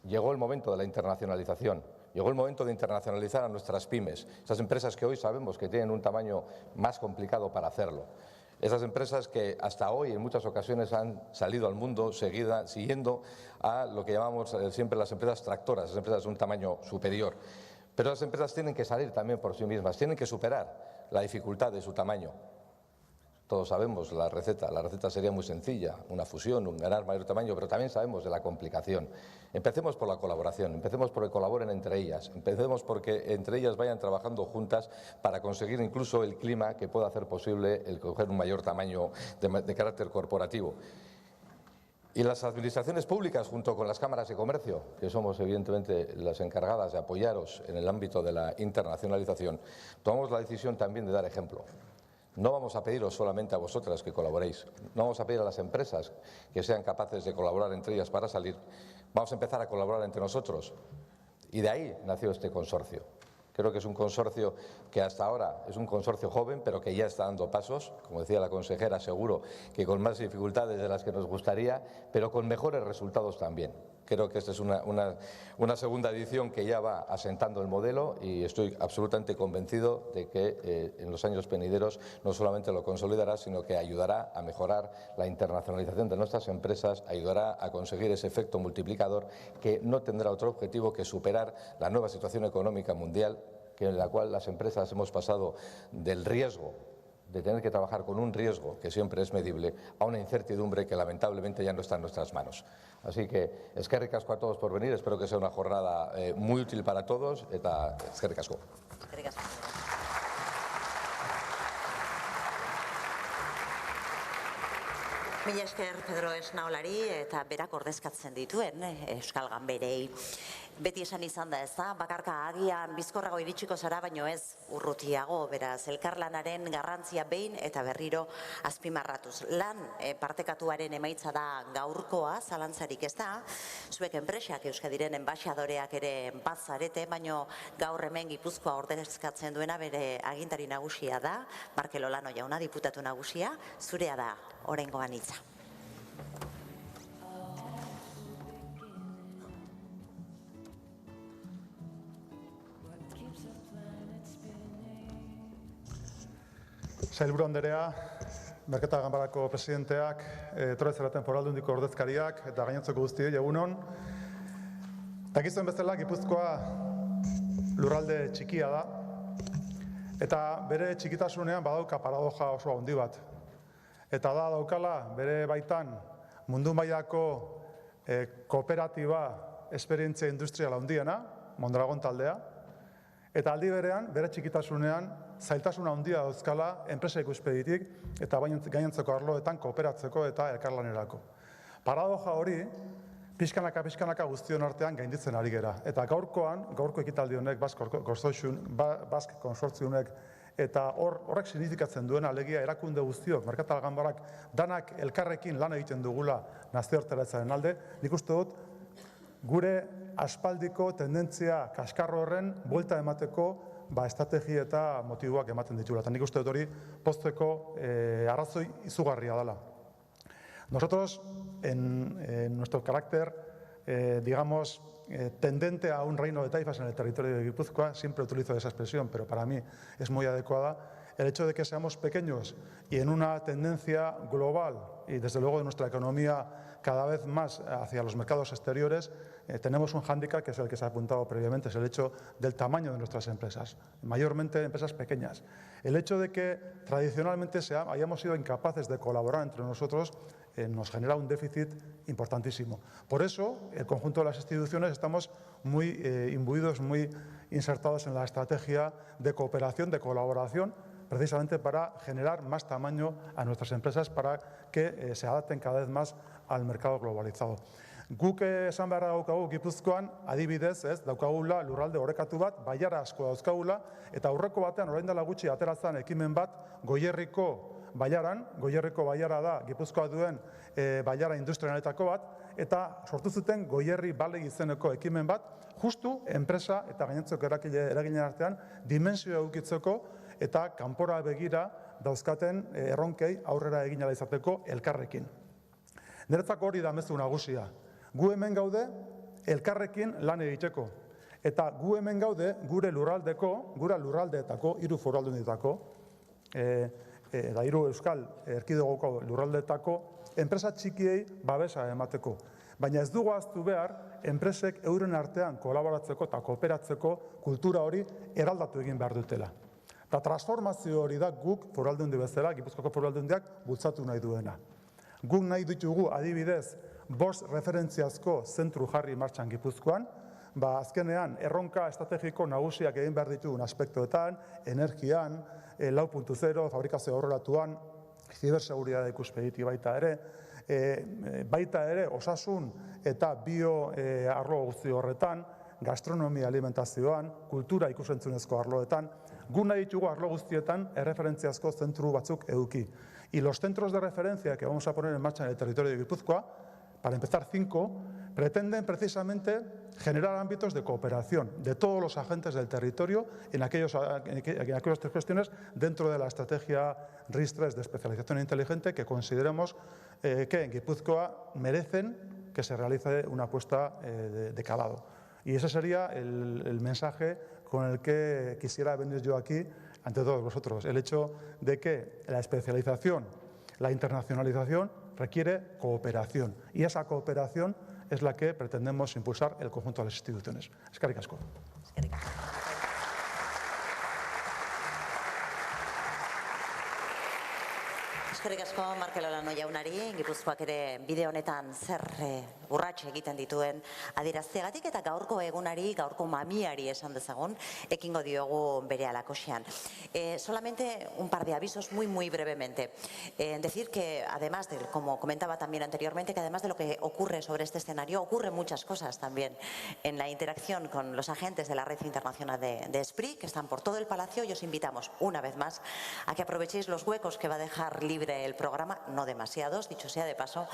llegó el momento de la internacionalización. Llegó el momento de internacionalizar a nuestras pymes, esas empresas que hoy sabemos que tienen un tamaño más complicado para hacerlo. Esas empresas que hasta hoy en muchas ocasiones han salido al mundo siguiendo a lo que llamamos siempre las empresas tractoras, las empresas de un tamaño superior. Pero las empresas tienen que salir también por sí mismas, tienen que superar la dificultad de su tamaño. Todos sabemos la receta sería muy sencilla, una fusión, un ganar mayor tamaño, pero también sabemos de la complicación. Empecemos por la colaboración, empecemos por que colaboren entre ellas, empecemos porque entre ellas vayan trabajando juntas para conseguir incluso el clima que pueda hacer posible el coger un mayor tamaño de carácter corporativo. Y las administraciones públicas, junto con las cámaras de comercio, que somos evidentemente las encargadas de apoyaros en el ámbito de la internacionalización, tomamos la decisión también de dar ejemplo. No vamos a pediros solamente a vosotras que colaboréis, no vamos a pedir a las empresas que sean capaces de colaborar entre ellas para salir, vamos a empezar a colaborar entre nosotros. Y de ahí nació este consorcio. Creo que es un consorcio que hasta ahora es un consorcio joven, pero que ya está dando pasos, como decía la consejera, seguro que con más dificultades de las que nos gustaría, pero con mejores resultados también. Creo que esta es una segunda edición que ya va asentando el modelo y estoy absolutamente convencido de que en los años venideros no solamente lo consolidará, sino que ayudará a mejorar la internacionalización de nuestras empresas, ayudará a conseguir ese efecto multiplicador que no tendrá otro objetivo que superar la nueva situación económica mundial, en la cual las empresas hemos pasado del riesgo de tener que trabajar con un riesgo que siempre es medible a una incertidumbre que lamentablemente ya no está en nuestras manos. Así que eskerrik asko a todos por venir, espero que sea una jornada muy útil para todos eta eskerrik asko. Eskerrik asko. Mila esker Pedro Esnaolari eta berak ordezkatzen dituen Euskal Ganberei. Beti esan izan da, ez da, bakarka agian bizkorrago iritsiko zara, baino ez urrutiago, beraz, elkarlanaren garrantzia behin eta berriro azpimarratuz. Lan partekatuaren emaitza da gaurkoa, zalantzarik ez da, zuek enpresak Euskadiren enbaxadoreak ere bazarete, baino gaur hemen Gipuzkoa ordezkatzen duena bere agintari nagusia da, Markel Olano jauna, diputatu nagusia, zurea da oraingoan hitza. Sailburu Anderea, Merketa Ganbarako presidenteak, etorri zareten Foru Aldundiko ordezkariak eta gainontzeko guztiei egunon. Dakizuen bezala Gipuzkoa lurralde txikia da eta bere txikitasunean badauka paradoja oso handi bat. Eta da daukala bere baitan mundu mailako kooperatiba esperientzia industrial handiena, Mondragon taldea, eta aldi berean bere txikitasunean zailtasuna handia dauzkala enpresa ikuspeditik eta gainontzeko arloetan kooperatzeko eta elkarlanerako. Paradoja hori pixkanaka guztion artean gainditzen ari gera. Eta gaurko ekitaldi honek, Basque Konsortzionek, eta horrek signifikatzen duena alegia erakunde guztiok, Merkatal Ganbarak danak elkarrekin lan egiten dugula nazioarteratzaren alde, nik uste dut gure aspaldiko tendentzia kaskarro horren buelta emateko estrategia eta motiboak ematen ditugula. Eta nik uste dut hori pozteko arrazoi izugarria dela. Nosotros, en nuestro carácter, digamos, tendente a un reino de taifas en el territorio de Guipúzcoa, siempre utilizo esa expresión, pero para mí es muy adecuada, el hecho de que seamos pequeños y en una tendencia global y desde luego de nuestra economía cada vez más hacia los mercados exteriores, tenemos un hándicap que es el que se ha apuntado previamente, es el hecho del tamaño de nuestras empresas, mayormente empresas pequeñas. El hecho de que tradicionalmente hayamos sido incapaces de colaborar entre nosotros nos genera un déficit importantísimo. Por eso, el conjunto de las instituciones estamos muy imbuidos, muy insertados en la estrategia de cooperación, de colaboración, precisamente para generar más tamaño a nuestras empresas para que se adapten cada vez más al mercado globalizado. Guk esan beharra daukagu Gipuzkoan, adibidez, daukagula lurralde orekatu bat, bailara asko dauzkagula, eta aurreko batean orain dela gutxi ateratzen ekimen bat Goierriko bailaran, Goierriko bailara da Gipuzkoa duen bailara industrialetako bat, eta sortu zuten Goierri Balegi izeneko ekimen bat, justu enpresa eta gainontzeko eraginen artean dimensioa edukitzeko eta kanpora begira dauzkaten erronkei aurrera egin ahal izateko elkarrekin. Niretzako hori da mezu nagusia. Gu hemen gaude elkarrekin lan egiteko. Eta gu hemen gaude gure lurraldeetako, 3 foru aldundietako, eta 3 Euskal Erkidegoko lurraldeetako enpresa txikiei babesa emateko. Baina ez dugu ahaztu behar, enpresek euren artean kolaboratzeko eta kooperatzeko kultura hori eraldatu egin behar dutela. Eta transformazio hori da guk foru aldundi bezala, Gipuzkoako foru aldundiak bultzatu nahi duena. Guk nahi ditugu adibidez 5 referentziazko zentru jarri martxan Gipuzkoan, azkenean erronka estrategiko nagusiak egin behar ditugun aspektoetan, energian, 4.0, fabrikazio aurreratuan, ziberseguridade ikuspegitik baita ere osasun eta bio arlo guzti horretan, gastronomia alimentazioan, kultura ikusentzunezko arloetan, gu nahi ditugu arlo guztietan erreferentziazko zentru batzuk eduki. Y los centros de referencia que vamos a poner en marcha en el territorio de Guipúzcoa, para empezar 5, pretenden precisamente generar ámbitos de cooperación de todos los agentes del territorio en aquellas cuestiones dentro de la estrategia RIS3 de especialización inteligente que consideremos que en Guipúzcoa merecen que se realice una apuesta de calado. Y ese sería el mensaje con el que quisiera venir yo aquí ante todos vosotros. El hecho de que la especialización, la internacionalización requiere cooperación. Y esa cooperación es la que pretendemos impulsar el conjunto de las instituciones. Eskerrik asko. Eskerrik asko Markel Olano jaunari, Gipuzkoak ere bide honetan zer urrats egiten dituen adierazteagatik eta gaurko egunari, gaurko mamiari esan dezagun, ekingo diogu bere alakoxean. Solamente un par de avisos muy brevemente. Decir que además de, como comentaba también anteriormente, que además de lo que ocurre sobre este escenario, ocurren muchas cosas también en la interacción con los agentes de la Red Internacional de ESPRI, que están por todo el Palacio, y os invitamos una vez más a que aprovechéis los huecos que va a dejar libre el programa, no demasiados, dicho sea de paso,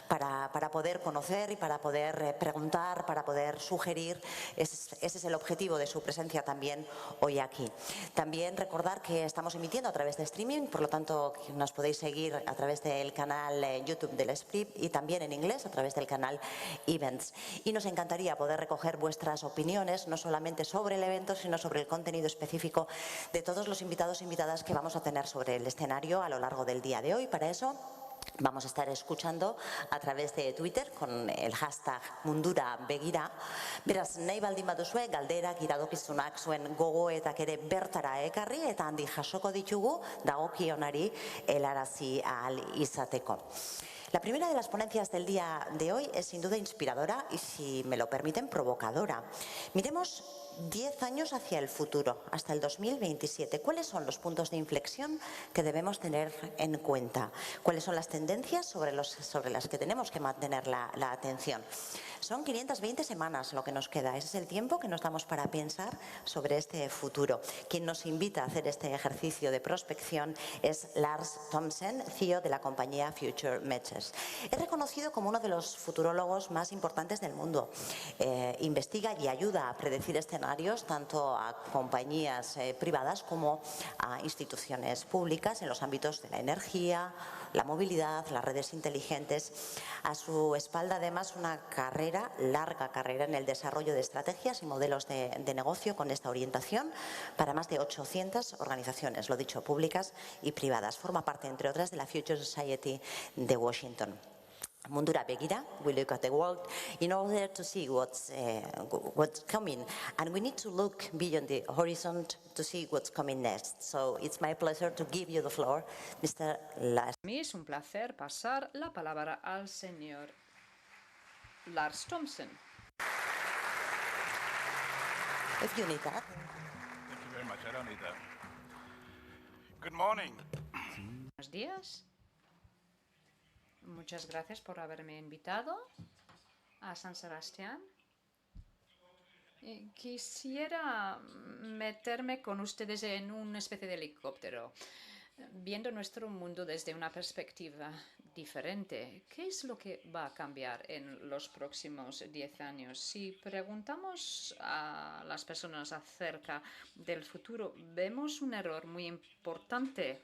para poder conocer y para poder preguntar, para poder sugerir. Ese es el objetivo de su presencia también hoy aquí. También recordar que estamos emitiendo a través de streaming, por lo tanto nos podéis seguir a través del canal YouTube del ESPRI y también en inglés a través del canal Events. Y nos encantaría poder recoger vuestras opiniones, no solamente sobre el evento, sino sobre el contenido específico de todos los invitados e invitadas que vamos a tener sobre el escenario a lo largo del día de hoy. Para eso vamos a estar escuchando a través de Twitter con el hashtag Mundura Begira. Beraz, nahi baldin baduzue, galderak, iradokizunak, zuen gogoetak ere bertara ekarri eta handi jasoko ditugu dagokionari helarazi ahal izateko. La primera de las ponencias del día de hoy es sin duda inspiradora y, si me lo permiten, provocadora. Miremos 10 años hacia el futuro, hasta el 2027. ¿Cuáles son los puntos de inflexión que debemos tener en cuenta? ¿Cuáles son las tendencias sobre las que tenemos que mantener la atención? Son 520 semanas lo que nos queda. Ese es el tiempo que nos damos para pensar sobre este futuro. Quien nos invita a hacer este ejercicio de prospección es Lars Thomsen, CEO de la compañía Future Matches. Es reconocido como uno de los futurólogos más importantes del mundo. Investiga y ayuda a predecir escenarios tanto a compañías privadas como a instituciones públicas en los ámbitos de la energía, la movilidad, las redes inteligentes. A su espalda, además, una larga carrera en el desarrollo de estrategias y modelos de negocio con esta orientación para más de 800 organizaciones, lo dicho, públicas y privadas. Forma parte, entre otras, de la Future Society de Washington. Mundura Begira, we look at the world in order to see what's coming, and we need to look beyond the horizon to see what's coming next. So it's my pleasure to give you the floor, Mr. Lars. Para mí es un placer pasar la palabra al señor Lars Thomsen. If you need that. Thank you very much. I don't need that. Good morning. Buenos días. Muchas gracias por haberme invitado. a San Sebastián. Quisiera meterme con ustedes en una especie de helicóptero, viendo nuestro mundo desde una perspectiva diferente. ¿Qué es lo que va a cambiar en los próximos 10 años? Si preguntamos a las personas acerca del futuro, vemos un error muy importante.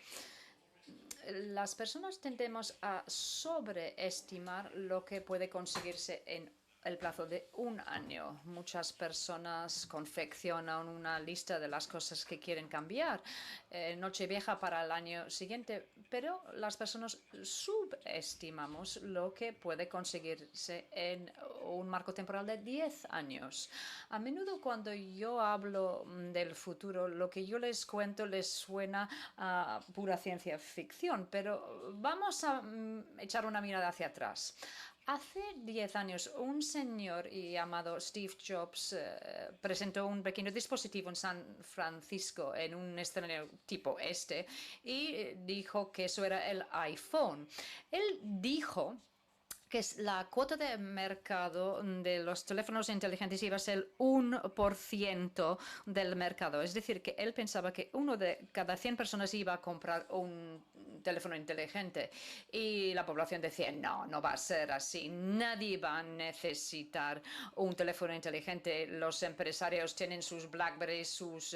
Las personas tendemos a sobreestimar lo que puede conseguirse en el plazo de un año. Muchas personas confeccionan una lista de las cosas que quieren cambiar, Nochevieja para el año siguiente, pero las personas subestimamos lo que puede conseguirse en un marco temporal de 10 años. A menudo cuando yo hablo del futuro, lo que yo les cuento les suena a pura ciencia ficción, pero vamos a echar una mirada hacia atrás. Hace 10 años, un señor llamado Steve Jobs presentó un pequeño dispositivo en San Francisco, en un escenario tipo este, y dijo que eso era el iPhone. Él dijo que la cuota de mercado de los teléfonos inteligentes iba a ser el 1% del mercado. Es decir, que él pensaba que uno de cada 100 personas iba a comprar un teléfono inteligente. Y la población decía, no va a ser así. Nadie va a necesitar un teléfono inteligente. Los empresarios tienen sus BlackBerry, sus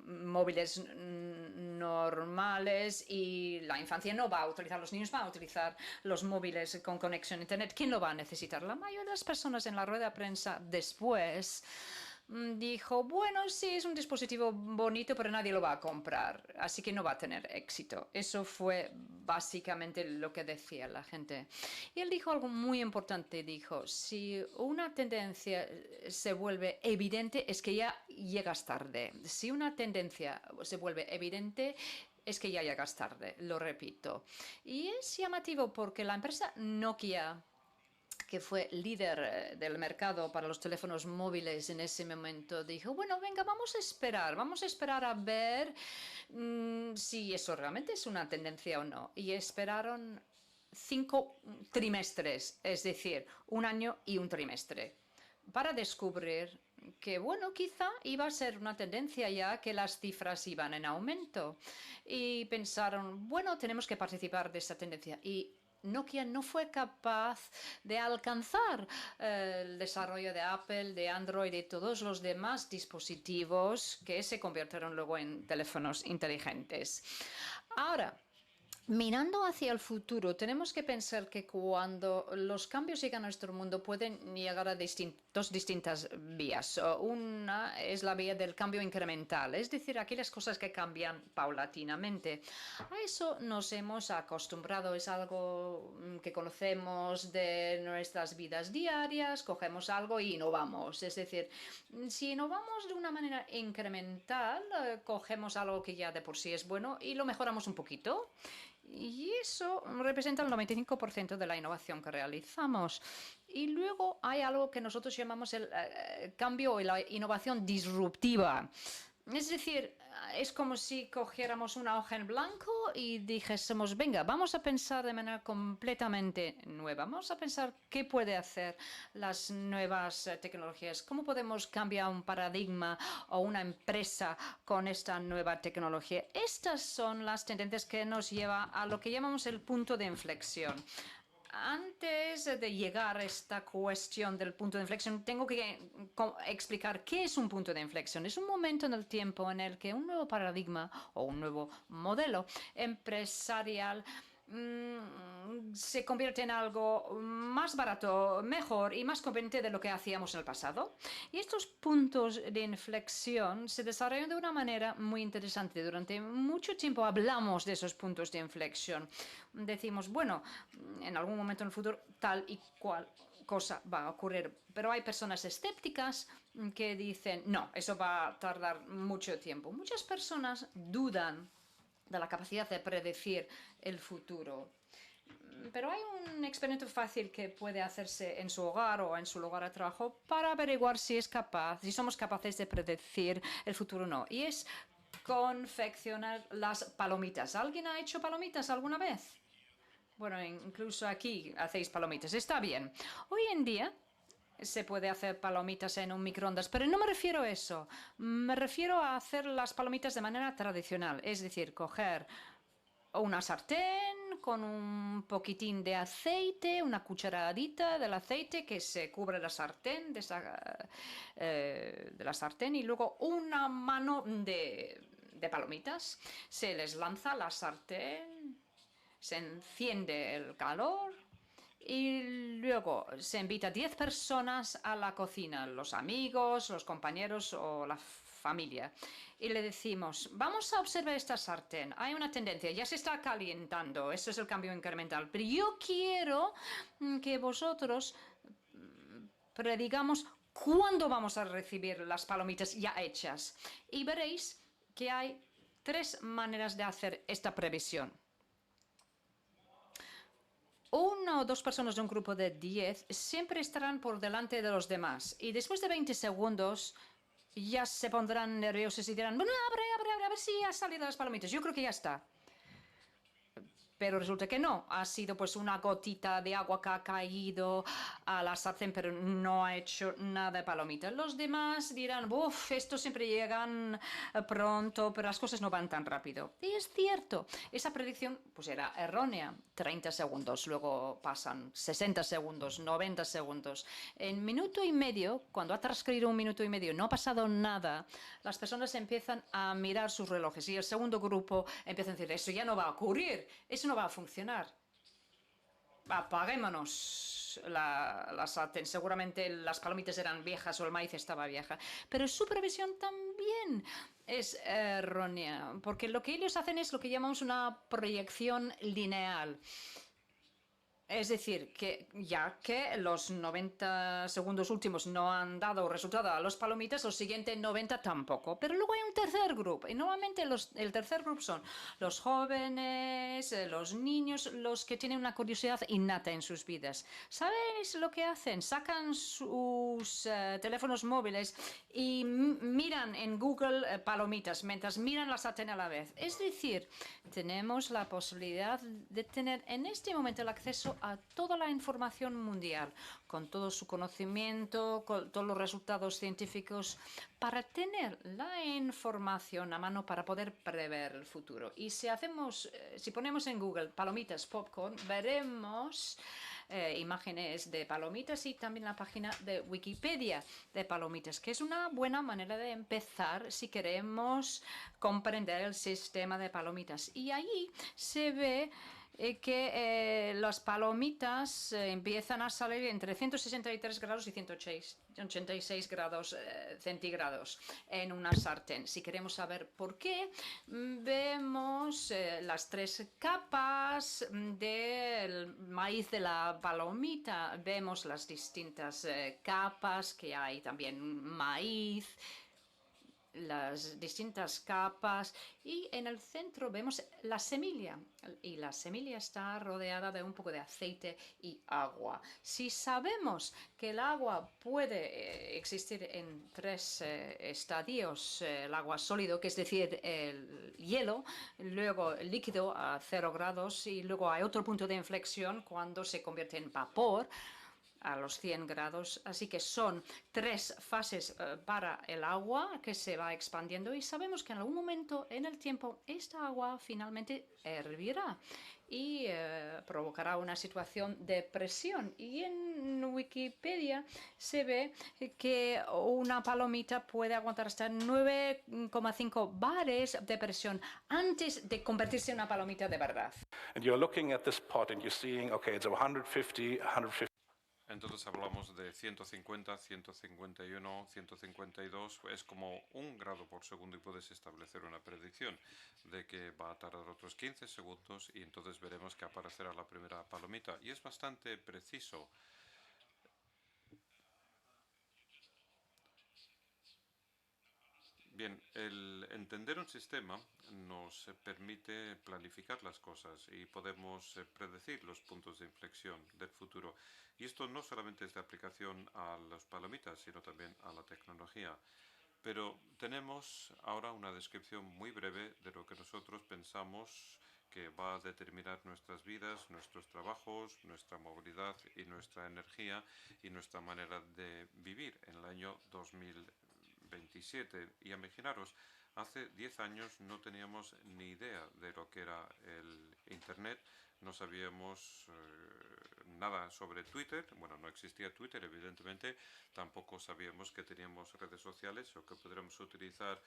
móviles normales y la infancia no va a utilizar, los niños van a utilizar los móviles con conexión a Internet. ¿Quién lo va a necesitar? La mayoría de las personas en la rueda de prensa después dijo, bueno, sí, es un dispositivo bonito, pero nadie lo va a comprar, así que no va a tener éxito. Eso fue básicamente lo que decía la gente. Y él dijo algo muy importante, dijo, si una tendencia se vuelve evidente, es que ya llegas tarde. Si una tendencia se vuelve evidente, es que ya llegas tarde, lo repito. Y es llamativo porque la empresa Nokia, que fue líder del mercado para los teléfonos móviles en ese momento, dijo, bueno, venga, vamos a esperar a ver si eso realmente es una tendencia o no. Y esperaron 5 trimestres, es decir, un año y un trimestre, para descubrir que, bueno, quizá iba a ser una tendencia ya que las cifras iban en aumento. Y pensaron, bueno, tenemos que participar de esta tendencia. Y Nokia no fue capaz de alcanzar el desarrollo de Apple, de Android y de todos los demás dispositivos que se convirtieron luego en teléfonos inteligentes. Ahora, mirando hacia el futuro, tenemos que pensar que cuando los cambios llegan a nuestro mundo pueden llegar a dos distintas vías. Una es la vía del cambio incremental, es decir, aquellas cosas que cambian paulatinamente. A eso nos hemos acostumbrado, es algo que conocemos de nuestras vidas diarias, cogemos algo y innovamos. Es decir, si innovamos de una manera incremental, cogemos algo que ya de por sí es bueno y lo mejoramos un poquito. Y eso representa el 95% de la innovación que realizamos. Y luego hay algo que nosotros llamamos el cambio y la innovación disruptiva. Es decir, es como si cogiéramos una hoja en blanco y dijésemos, venga, vamos a pensar de manera completamente nueva. Vamos a pensar qué puede hacer las nuevas tecnologías, cómo podemos cambiar un paradigma o una empresa con esta nueva tecnología. Estas son las tendencias que nos llevan a lo que llamamos el punto de inflexión. Antes de llegar a esta cuestión del punto de inflexión, tengo que explicar qué es un punto de inflexión. Es un momento en el tiempo en el que un nuevo paradigma o un nuevo modelo empresarial se convierte en algo más barato, mejor y más conveniente de lo que hacíamos en el pasado. Y estos puntos de inflexión se desarrollan de una manera muy interesante. Durante mucho tiempo hablamos de esos puntos de inflexión. Decimos, bueno, en algún momento en el futuro tal y cual cosa va a ocurrir. Pero hay personas escépticas que dicen, no, eso va a tardar mucho tiempo. Muchas personas dudan de la capacidad de predecir el futuro. Pero hay un experimento fácil que puede hacerse en su hogar o en su lugar de trabajo para averiguar si somos capaces de predecir el futuro o no. Y es confeccionar las palomitas. ¿Alguien ha hecho palomitas alguna vez? Bueno, incluso aquí hacéis palomitas. Está bien. Hoy en día se puede hacer palomitas en un microondas, pero no me refiero a eso. Me refiero a hacer las palomitas de manera tradicional, es decir, coger una sartén con un poquitín de aceite, una cucharadita del aceite que se cubre la sartén de la sartén y luego una mano de palomitas. Se les lanza a la sartén, se enciende el calor y luego se invita a 10 personas a la cocina, los amigos, los compañeros o la familia. Y le decimos, vamos a observar esta sartén. Hay una tendencia, ya se está calentando. Eso es el cambio incremental. Pero yo quiero que vosotros predigamos cuándo vamos a recibir las palomitas ya hechas. Y veréis que hay 3 maneras de hacer esta previsión. 1 o 2 personas de un grupo de 10 siempre estarán por delante de los demás y después de 20 segundos ya se pondrán nerviosos y dirán, bueno, abre, a ver si ha salido las palomitas. Yo creo que ya está. Pero resulta que no, ha sido pues una gotita de agua que ha caído a la sartén, pero no ha hecho nada de palomita. Los demás dirán, uff, estos siempre llegan pronto, pero las cosas no van tan rápido. Y es cierto, esa predicción pues era errónea. 30 segundos, luego pasan 60 segundos, 90 segundos. En minuto y medio, cuando ha transcurrido un minuto y medio, no ha pasado nada, las personas empiezan a mirar sus relojes y el segundo grupo empieza a decir, eso ya no va a ocurrir, eso no va a funcionar. Apaguémonos la sartén. Seguramente las palomitas eran viejas o el maíz estaba vieja. Pero su previsión también es errónea, porque lo que ellos hacen es lo que llamamos una proyección lineal. Es decir, que ya que los 90 segundos últimos no han dado resultado a los palomitas, los siguientes 90 tampoco. Pero luego hay un tercer grupo, y normalmente el tercer grupo son los jóvenes, los niños, los que tienen una curiosidad innata en sus vidas. ¿Sabéis lo que hacen? Sacan sus teléfonos móviles y miran en Google palomitas, mientras miran la sartén a la vez. Es decir, tenemos la posibilidad de tener en este momento el acceso a toda la información mundial, con todo su conocimiento, con todos los resultados científicos, para tener la información a mano para poder prever el futuro. Y si ponemos en Google palomitas, popcorn, veremos imágenes de palomitas y también la página de Wikipedia de palomitas, que es una buena manera de empezar si queremos comprender el sistema de palomitas. Y ahí se ve que las palomitas empiezan a salir entre 163 grados y 186 grados centígrados en una sartén. Si queremos saber por qué, vemos las 3 capas del maíz de la palomita. Vemos las distintas capas que hay, también maíz, las distintas capas y en el centro vemos la semilla y la semilla está rodeada de un poco de aceite y agua. Si sabemos que el agua puede existir en 3 estadios, el agua sólido, que es decir, el hielo, luego el líquido a 0 grados y luego hay otro punto de inflexión cuando se convierte en vapor a los 100 grados. Así que son 3 fases para el agua que se va expandiendo y sabemos que en algún momento en el tiempo esta agua finalmente hervirá y provocará una situación de presión. Y en Wikipedia se ve que una palomita puede aguantar hasta 9,5 bares de presión antes de convertirse en una palomita de verdad. And you're looking at this pot and you're seeing, okay, it's 150. Entonces hablamos de 150, 151, 152, es como 1 grado por segundo y puedes establecer una predicción de que va a tardar otros 15 segundos y entonces veremos que aparecerá la primera palomita. Y es bastante preciso. Bien, el entender un sistema nos permite planificar las cosas y podemos predecir los puntos de inflexión del futuro. Y esto no solamente es de aplicación a las palomitas, sino también a la tecnología. Pero tenemos ahora una descripción muy breve de lo que nosotros pensamos que va a determinar nuestras vidas, nuestros trabajos, nuestra movilidad y nuestra energía y nuestra manera de vivir en el año 2027. Y imaginaros, hace 10 años no teníamos ni idea de lo que era el Internet, no sabíamos nada sobre Twitter, bueno, no existía Twitter evidentemente, tampoco sabíamos que teníamos redes sociales o que podríamos utilizar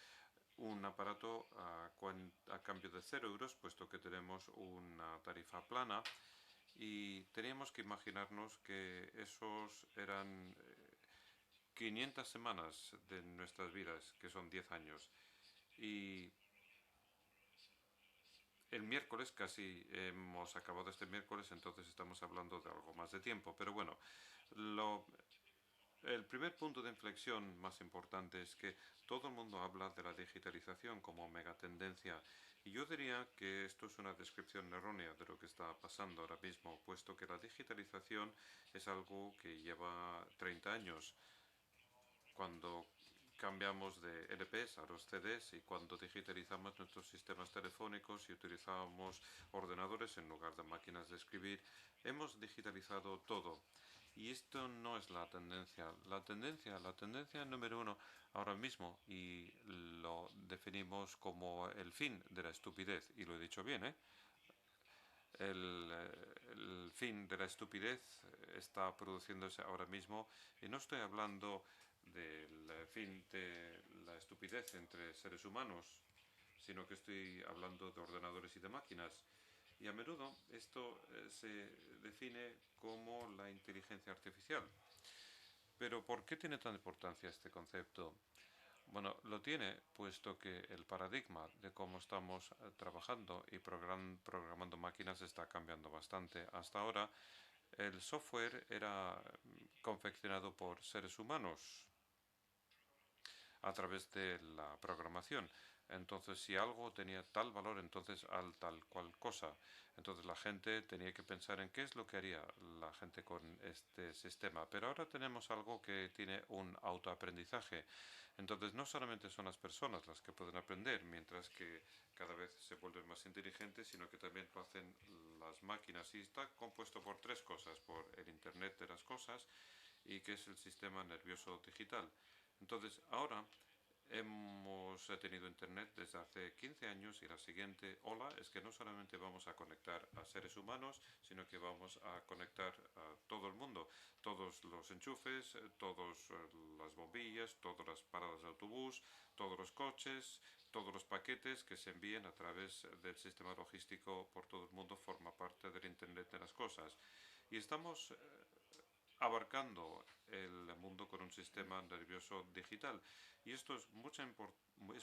un aparato a cambio de 0 euros, puesto que tenemos una tarifa plana, y teníamos que imaginarnos que esos eran 500 semanas de nuestras vidas, que son 10 años. Y el miércoles casi hemos acabado este miércoles, entonces estamos hablando de algo más de tiempo. Pero bueno, el primer punto de inflexión más importante es que todo el mundo habla de la digitalización como megatendencia. Y yo diría que esto es una descripción errónea de lo que está pasando ahora mismo, puesto que la digitalización es algo que lleva 30 años. Cuando cambiamos de LPs a los CDs y cuando digitalizamos nuestros sistemas telefónicos y utilizamos ordenadores en lugar de máquinas de escribir, hemos digitalizado todo. Y esto no es la tendencia. La tendencia número uno ahora mismo, y lo definimos como el fin de la estupidez, y lo he dicho bien, el fin de la estupidez está produciéndose ahora mismo, y no estoy hablando del fin de la estupidez entre seres humanos, sino que estoy hablando de ordenadores y de máquinas. Y a menudo esto se define como la inteligencia artificial. Pero ¿por qué tiene tanta importancia este concepto? Bueno, lo tiene puesto que el paradigma de cómo estamos trabajando y programando máquinas está cambiando bastante. Hasta ahora el software era confeccionado por seres humanos a través de la programación. Entonces, si algo tenía tal valor, entonces tal cual cosa. Entonces la gente tenía que pensar en qué es lo que haría la gente con este sistema. Pero ahora tenemos algo que tiene un autoaprendizaje. Entonces no solamente son las personas las que pueden aprender, mientras que cada vez se vuelven más inteligentes, sino que también lo hacen las máquinas. Y está compuesto por 3 cosas, por el Internet de las cosas, y que es el sistema nervioso digital. Entonces, ahora hemos tenido Internet desde hace 15 años y la siguiente ola es que no solamente vamos a conectar a seres humanos, sino que vamos a conectar a todo el mundo. Todos los enchufes, todas las bombillas, todas las paradas de autobús, todos los coches, todos los paquetes que se envíen a través del sistema logístico por todo el mundo forma parte del Internet de las cosas. Y estamos abarcando el mundo con un sistema nervioso digital. Y esto es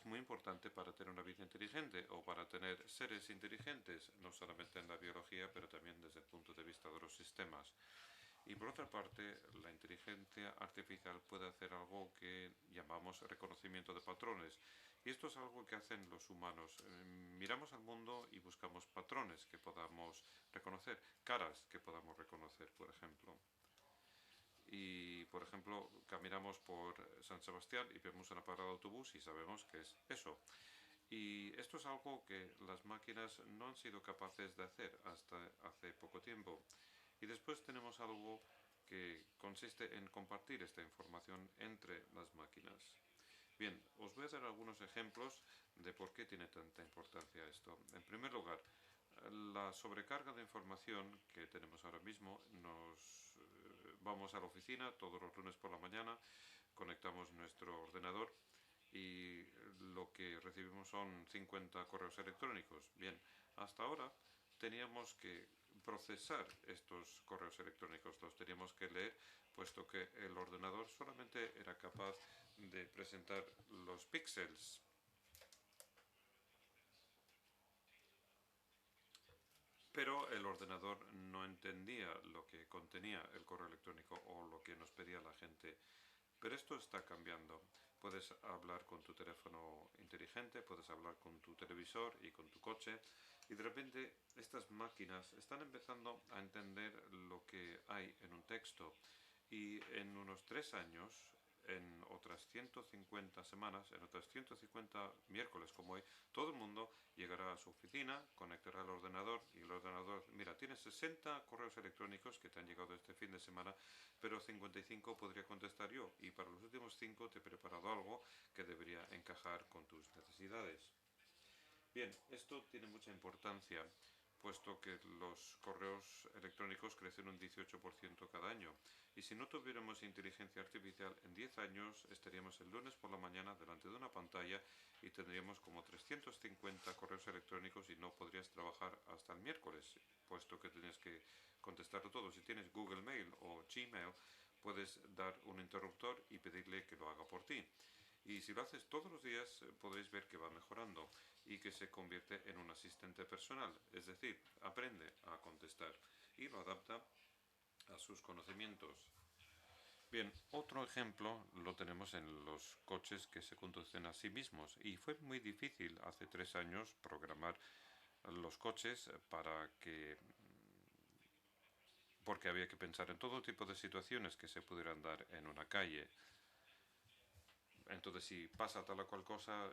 muy importante para tener una vida inteligente o para tener seres inteligentes, no solamente en la biología, pero también desde el punto de vista de los sistemas. Y por otra parte, la inteligencia artificial puede hacer algo que llamamos reconocimiento de patrones. Y esto es algo que hacen los humanos. Miramos al mundo y buscamos patrones que podamos reconocer, caras que podamos reconocer, por ejemplo. Y, por ejemplo, caminamos por San Sebastián y vemos una parada de autobús y sabemos que es eso. Y esto es algo que las máquinas no han sido capaces de hacer hasta hace poco tiempo. Y después tenemos algo que consiste en compartir esta información entre las máquinas. Bien, os voy a dar algunos ejemplos de por qué tiene tanta importancia esto. En primer lugar, la sobrecarga de información que tenemos ahora mismo. Vamos a la oficina todos los lunes por la mañana, conectamos nuestro ordenador y lo que recibimos son 50 correos electrónicos. Bien, hasta ahora teníamos que procesar estos correos electrónicos, los teníamos que leer, puesto que el ordenador solamente era capaz de presentar los píxeles. Pero el ordenador no entendía lo que contenía el correo electrónico o lo que nos pedía la gente. Pero esto está cambiando. Puedes hablar con tu teléfono inteligente, puedes hablar con tu televisor y con tu coche, y de repente estas máquinas están empezando a entender lo que hay en un texto. Y en unos 3 años en otras 150 semanas, en otras 150 miércoles como hoy, todo el mundo llegará a su oficina, conectará el ordenador y el ordenador, mira, tienes 60 correos electrónicos que te han llegado este fin de semana, pero 55 podría contestar yo y para los últimos 5 te he preparado algo que debería encajar con tus necesidades. Bien, esto tiene mucha importancia, puesto que los correos electrónicos crecen un 18% cada año. Y si no tuviéramos inteligencia artificial, en 10 años estaríamos el lunes por la mañana delante de una pantalla y tendríamos como 350 correos electrónicos y no podrías trabajar hasta el miércoles, puesto que tienes que contestar todo. Si tienes Google Mail o Gmail, puedes dar un interruptor y pedirle que lo haga por ti. Y si lo haces todos los días, podréis ver que va mejorando y que se convierte en un asistente personal, es decir, aprende a contestar y lo adapta a sus conocimientos. Bien, otro ejemplo lo tenemos en los coches que se conducen a sí mismos y fue muy difícil hace 3 años programar los coches porque había que pensar en todo tipo de situaciones que se pudieran dar en una calle. Entonces, si pasa tal o cual cosa,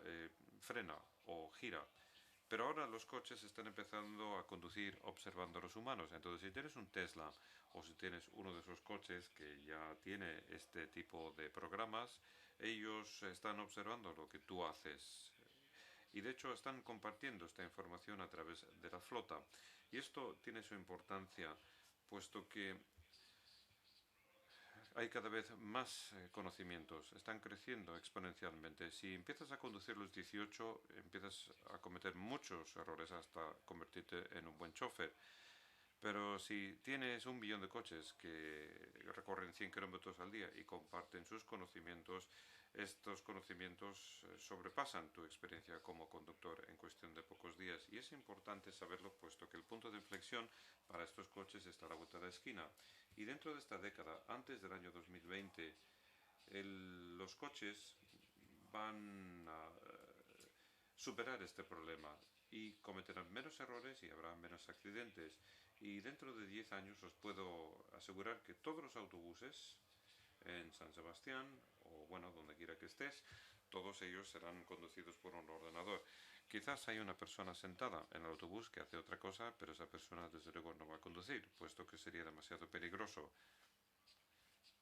frena o gira. Pero ahora los coches están empezando a conducir observando a los humanos. Entonces, si tienes un Tesla o si tienes uno de esos coches que ya tiene este tipo de programas, ellos están observando lo que tú haces. Y de hecho están compartiendo esta información a través de la flota. Y esto tiene su importancia, puesto que hay cada vez más conocimientos, están creciendo exponencialmente. Si empiezas a conducir los 18, empiezas a cometer muchos errores hasta convertirte en un buen chofer. Pero si tienes 1 millón de coches que recorren 100 kilómetros al día y comparten sus conocimientos, estos conocimientos sobrepasan tu experiencia como conductor en cuestión de pocos días. Y es importante saberlo, puesto que el punto de inflexión para estos coches está a la vuelta de la esquina. Y dentro de esta década, antes del año 2020, los coches van a superar este problema y cometerán menos errores y habrá menos accidentes. Y dentro de 10 años os puedo asegurar que todos los autobuses en San Sebastián o bueno, donde quiera que estés, todos ellos serán conducidos por un ordenador. Quizás hay una persona sentada en el autobús que hace otra cosa, pero esa persona desde luego no va a conducir, puesto que sería demasiado peligroso.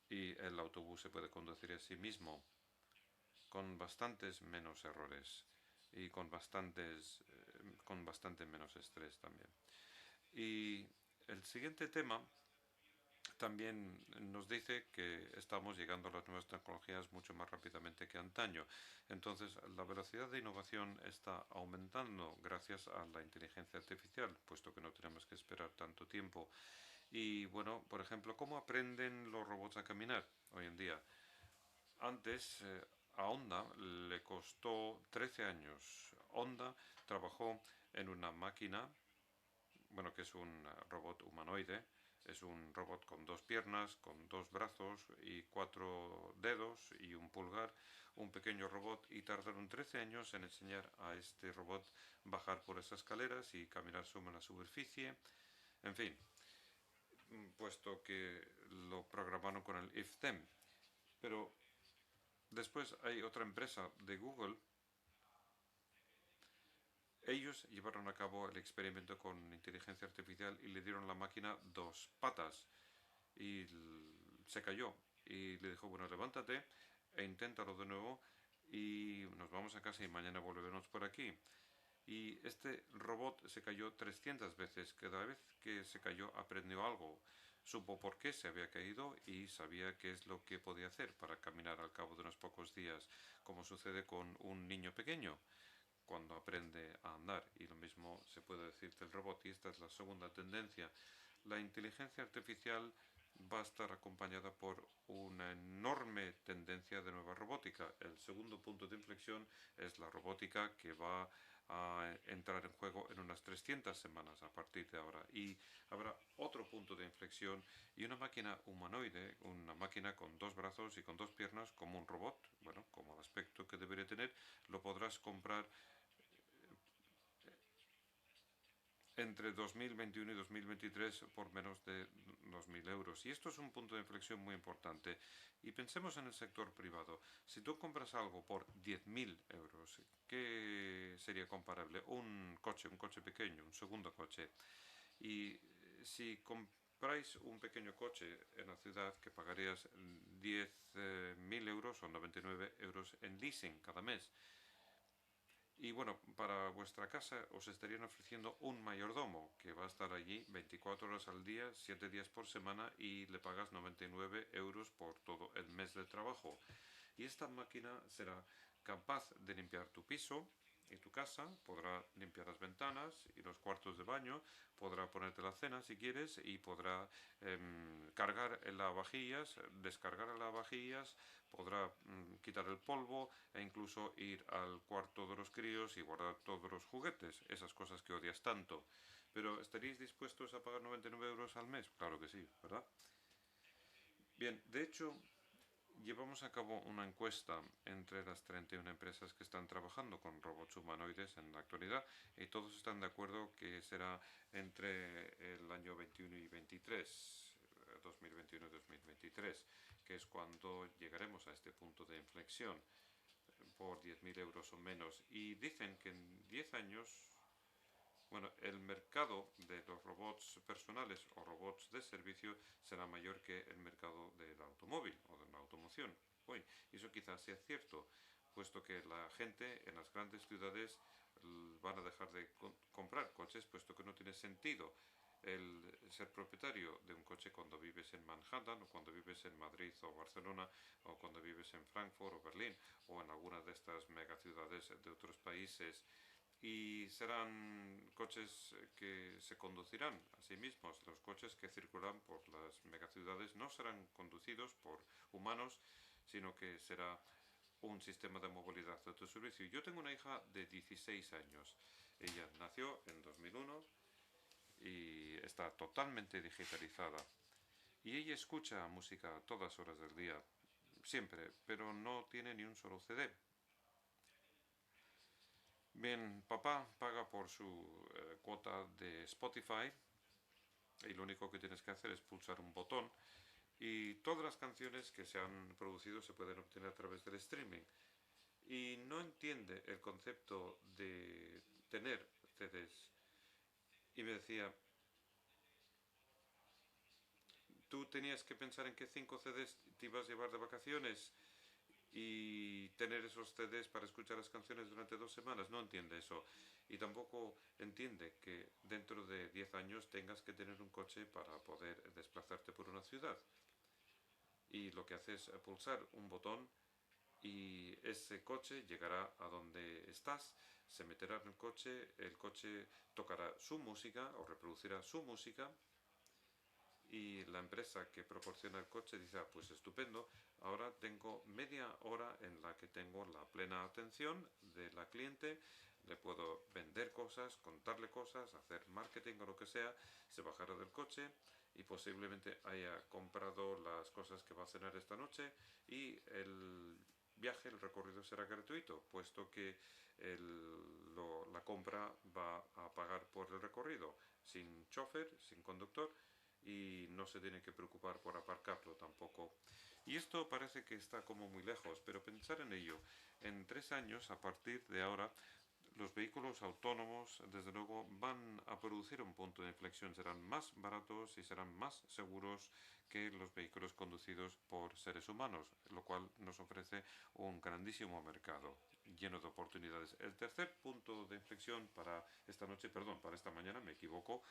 Y el autobús se puede conducir a sí mismo con bastantes menos errores y con bastante menos estrés también. Y el siguiente tema también nos dice que estamos llegando a las nuevas tecnologías mucho más rápidamente que antaño. Entonces, la velocidad de innovación está aumentando gracias a la inteligencia artificial, puesto que no tenemos que esperar tanto tiempo. Y bueno, por ejemplo, ¿cómo aprenden los robots a caminar hoy en día? Antes, a Honda le costó 13 años. Honda trabajó en una máquina, bueno, que es un robot humanoide. Es un robot con 2 piernas, con 2 brazos y 4 dedos y un pulgar, un pequeño robot, y tardaron 13 años en enseñar a este robot bajar por esas escaleras y caminar sobre la superficie. En fin, puesto que lo programaron con el if-then. Pero después hay otra empresa de Google. Ellos llevaron a cabo el experimento con inteligencia artificial y le dieron a la máquina 2 patas y se cayó. Y le dijo, bueno, levántate e inténtalo de nuevo y nos vamos a casa y mañana volveremos por aquí. Y este robot se cayó 300 veces. Cada vez que se cayó aprendió algo. Supo por qué se había caído y sabía qué es lo que podía hacer para caminar al cabo de unos pocos días, como sucede con un niño pequeño cuando aprende a andar. Y lo mismo se puede decir del robot. Y esta es la segunda tendencia. La inteligencia artificial va a estar acompañada por una enorme tendencia de nueva robótica. El segundo punto de inflexión es la robótica, que va a entrar en juego en unas 300 semanas a partir de ahora. Y habrá otro punto de inflexión y una máquina humanoide, una máquina con 2 brazos y con 2 piernas, como un robot, bueno, como el aspecto que debería tener, lo podrás comprar entre 2021 y 2023 por menos de 2.000 euros. Y esto es un punto de inflexión muy importante. Y pensemos en el sector privado. Si tú compras algo por 10.000 euros, ¿qué sería comparable? Un coche pequeño, un segundo coche. Y si compráis un pequeño coche en la ciudad, que pagarías 10.000 euros o 99 euros en leasing cada mes. Y bueno, para vuestra casa os estarían ofreciendo un mayordomo que va a estar allí 24 horas al día, 7 días por semana y le pagas 99 euros por todo el mes de trabajo. Y esta máquina será capaz de limpiar tu piso y tu casa, podrá limpiar las ventanas y los cuartos de baño, podrá ponerte la cena si quieres y podrá cargar el lavavajillas, descargar el lavavajillas, podrá quitar el polvo e incluso ir al cuarto de los críos y guardar todos los juguetes, esas cosas que odias tanto. Pero ¿estaríais dispuestos a pagar 99 euros al mes? Claro que sí, ¿verdad? Bien, de hecho, llevamos a cabo una encuesta entre las 31 empresas que están trabajando con robots humanoides en la actualidad y todos están de acuerdo que será entre el año 21 y 23, 2021 y 2023, que es cuando llegaremos a este punto de inflexión por 10.000 euros o menos. Y dicen que en 10 años, bueno, el mercado de los robots personales o robots de servicio será mayor que el mercado del automóvil o de la automoción. Uy, eso quizás sea cierto, puesto que la gente en las grandes ciudades van a dejar de comprar coches, puesto que no tiene sentido el ser propietario de un coche cuando vives en Manhattan o cuando vives en Madrid o Barcelona o cuando vives en Frankfurt o Berlín o en alguna de estas megaciudades de otros países. Y serán coches que se conducirán a sí mismos. Los coches que circulan por las megaciudades no serán conducidos por humanos, sino que será un sistema de movilidad de autoservicio. Yo tengo una hija de 16 años. Ella nació en 2001 y está totalmente digitalizada. Y ella escucha música a todas horas del día, siempre, pero no tiene ni un solo CD. Bien, papá paga por su cuota de Spotify y lo único que tienes que hacer es pulsar un botón y todas las canciones que se han producido se pueden obtener a través del streaming. Y no entiende el concepto de tener CDs. Y me decía, tú tenías que pensar en qué 5 CDs te ibas a llevar de vacaciones y tener esos CDs para escuchar las canciones durante 2 semanas. No entiende eso. Y tampoco entiende que dentro de 10 años tengas que tener un coche para poder desplazarte por una ciudad. Y lo que hace es pulsar un botón y ese coche llegará a donde estás, se meterá en el coche tocará su música o reproducirá su música y la empresa que proporciona el coche dice, ah, pues estupendo, ahora tengo media hora en la que tengo la plena atención de la cliente, le puedo vender cosas, contarle cosas, hacer marketing o lo que sea, se bajará del coche y posiblemente haya comprado las cosas que va a cenar esta noche y el viaje, el recorrido será gratuito, puesto que la compra va a pagar por el recorrido, sin chofer, sin conductor, y no se tiene que preocupar por aparcarlo tampoco. Y esto parece que está como muy lejos, pero pensar en ello, en 3 años, a partir de ahora, los vehículos autónomos, desde luego, van a producir un punto de inflexión, serán más baratos y serán más seguros que los vehículos conducidos por seres humanos, lo cual nos ofrece un grandísimo mercado lleno de oportunidades. El tercer punto de inflexión para esta noche, perdón, para esta mañana, me equivoco.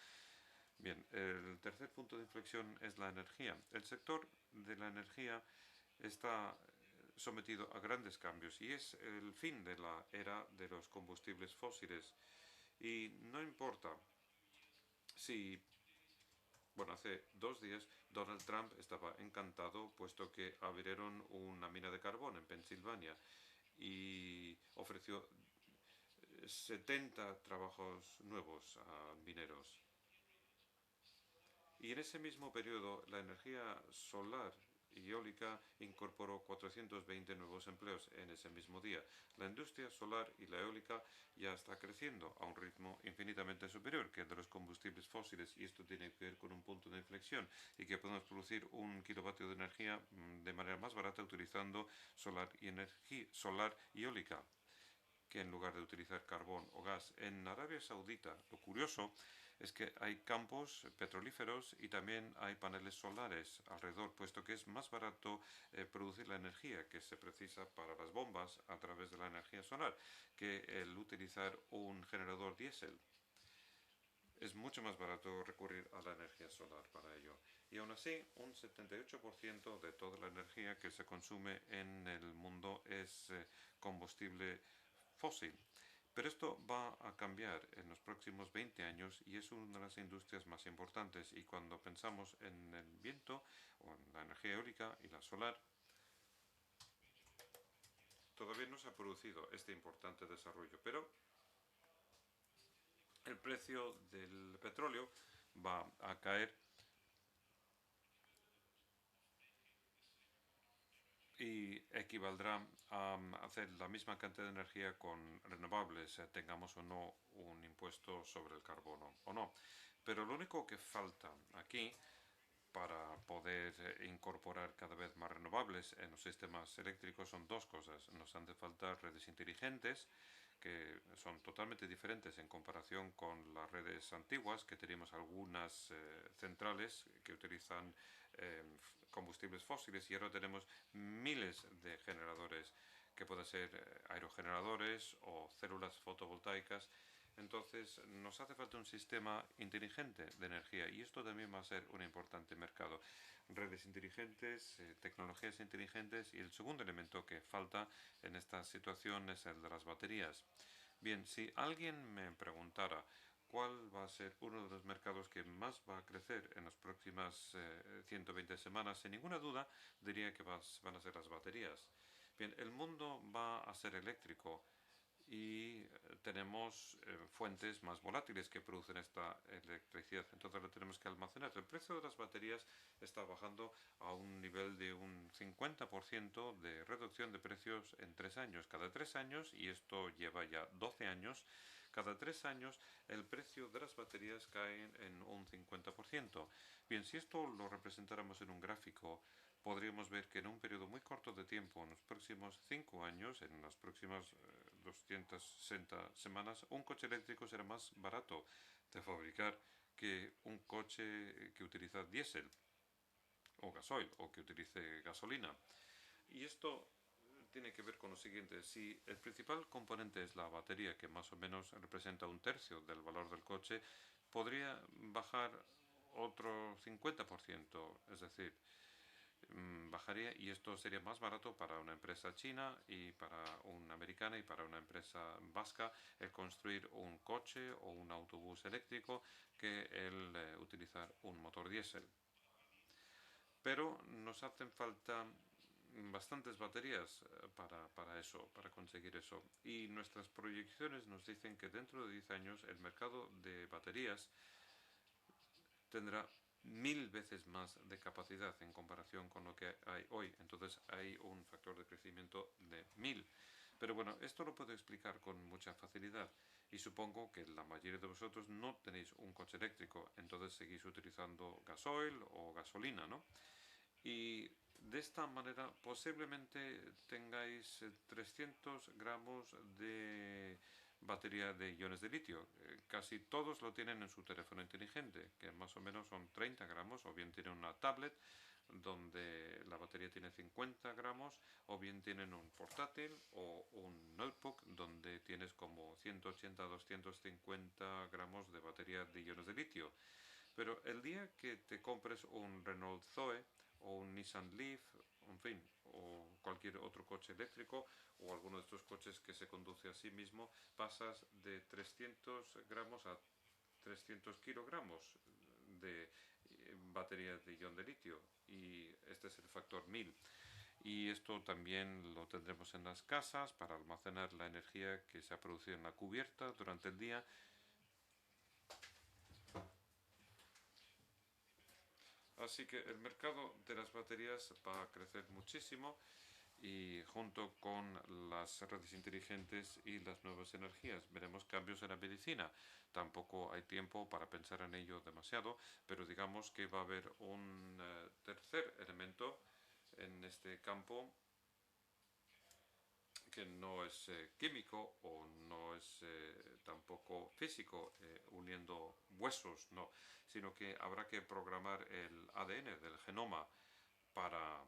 Bien, el tercer punto de inflexión es la energía. El sector de la energía está sometido a grandes cambios y es el fin de la era de los combustibles fósiles. Y no importa si, bueno, hace 2 días Donald Trump estaba encantado puesto que abrieron una mina de carbón en Pensilvania y ofreció 70 trabajos nuevos a mineros. Y en ese mismo periodo la energía solar y eólica incorporó 420 nuevos empleos en ese mismo día. La industria solar y la eólica ya está creciendo a un ritmo infinitamente superior que el de los combustibles fósiles, y esto tiene que ver con un punto de inflexión y que podemos producir 1 kilovatio de energía de manera más barata utilizando solar y eólica, que en lugar de utilizar carbón o gas. En Arabia Saudita, lo curioso es que hay campos petrolíferos y también hay paneles solares alrededor, puesto que es más barato producir la energía que se precisa para las bombas a través de la energía solar que el utilizar un generador diésel. Es mucho más barato recurrir a la energía solar para ello. Y aún así, un 78% de toda la energía que se consume en el mundo es combustible fósil. Pero esto va a cambiar en los próximos 20 años y es una de las industrias más importantes. Y cuando pensamos en el viento o en la energía eólica y la solar, todavía no se ha producido este importante desarrollo. Pero el precio del petróleo va a caer y equivaldrá a hacer la misma cantidad de energía con renovables, tengamos o no un impuesto sobre el carbono o no. Pero lo único que falta aquí para poder incorporar cada vez más renovables en los sistemas eléctricos son dos cosas. Nos han de faltar redes inteligentes, que son totalmente diferentes en comparación con las redes antiguas, que teníamos algunas centrales que utilizan combustibles fósiles y ahora tenemos miles de generadores que pueden ser aerogeneradores o células fotovoltaicas. Entonces nos hace falta un sistema inteligente de energía y esto también va a ser un importante mercado. Redes inteligentes, tecnologías inteligentes, y el segundo elemento que falta en esta situación es el de las baterías. Bien, si alguien me preguntara cuál va a ser uno de los mercados que más va a crecer en las próximas 120 semanas, sin ninguna duda diría que van a ser las baterías. Bien, el mundo va a ser eléctrico y tenemos fuentes más volátiles que producen esta electricidad, entonces la tenemos que almacenar. El precio de las baterías está bajando a un nivel de un 50% de reducción de precios en 3 años. Cada 3 años, y esto lleva ya 12 años, cada 3 años el precio de las baterías cae en un 50%. Bien, si esto lo representáramos en un gráfico, podríamos ver que en un periodo muy corto de tiempo, en los próximos 5 años, en las próximas 260 semanas, un coche eléctrico será más barato de fabricar que un coche que utiliza diésel o gasoil o que utilice gasolina. Y esto tiene que ver con lo siguiente: si el principal componente es la batería, que más o menos representa un tercio del valor del coche, podría bajar otro 50%, es decir, bajaría, y esto sería más barato para una empresa china y para una americana y para una empresa vasca el construir un coche o un autobús eléctrico que el utilizar un motor diésel. Pero nos hacen falta bastantes baterías para eso, para conseguir eso. Y nuestras proyecciones nos dicen que dentro de 10 años el mercado de baterías tendrá 1000 veces más de capacidad en comparación con lo que hay hoy. Entonces hay un factor de crecimiento de 1000. Pero bueno, esto lo puedo explicar con mucha facilidad y supongo que la mayoría de vosotros no tenéis un coche eléctrico, entonces seguís utilizando gasoil o gasolina, ¿no? Y de esta manera posiblemente tengáis 300 gramos de batería de iones de litio. Casi todos lo tienen en su teléfono inteligente, que más o menos son 30 gramos, o bien tienen una tablet donde la batería tiene 50 gramos, o bien tienen un portátil o un notebook donde tienes como 180-250 gramos de batería de iones de litio. Pero el día que te compres un Renault Zoe o un Nissan Leaf, en fin, o cualquier otro coche eléctrico o alguno de estos coches que se conduce a sí mismo, pasas de 300 gramos a 300 kilogramos de batería de ion de litio, y este es el factor 1000. Y esto también lo tendremos en las casas para almacenar la energía que se ha producido en la cubierta durante el día. Así que el mercado de las baterías va a crecer muchísimo y junto con las redes inteligentes y las nuevas energías veremos cambios en la medicina. Tampoco hay tiempo para pensar en ello demasiado, pero digamos que va a haber un tercer elemento en este campo que no es químico o no es tampoco físico, uniendo huesos, no, sino que habrá que programar el ADN del genoma para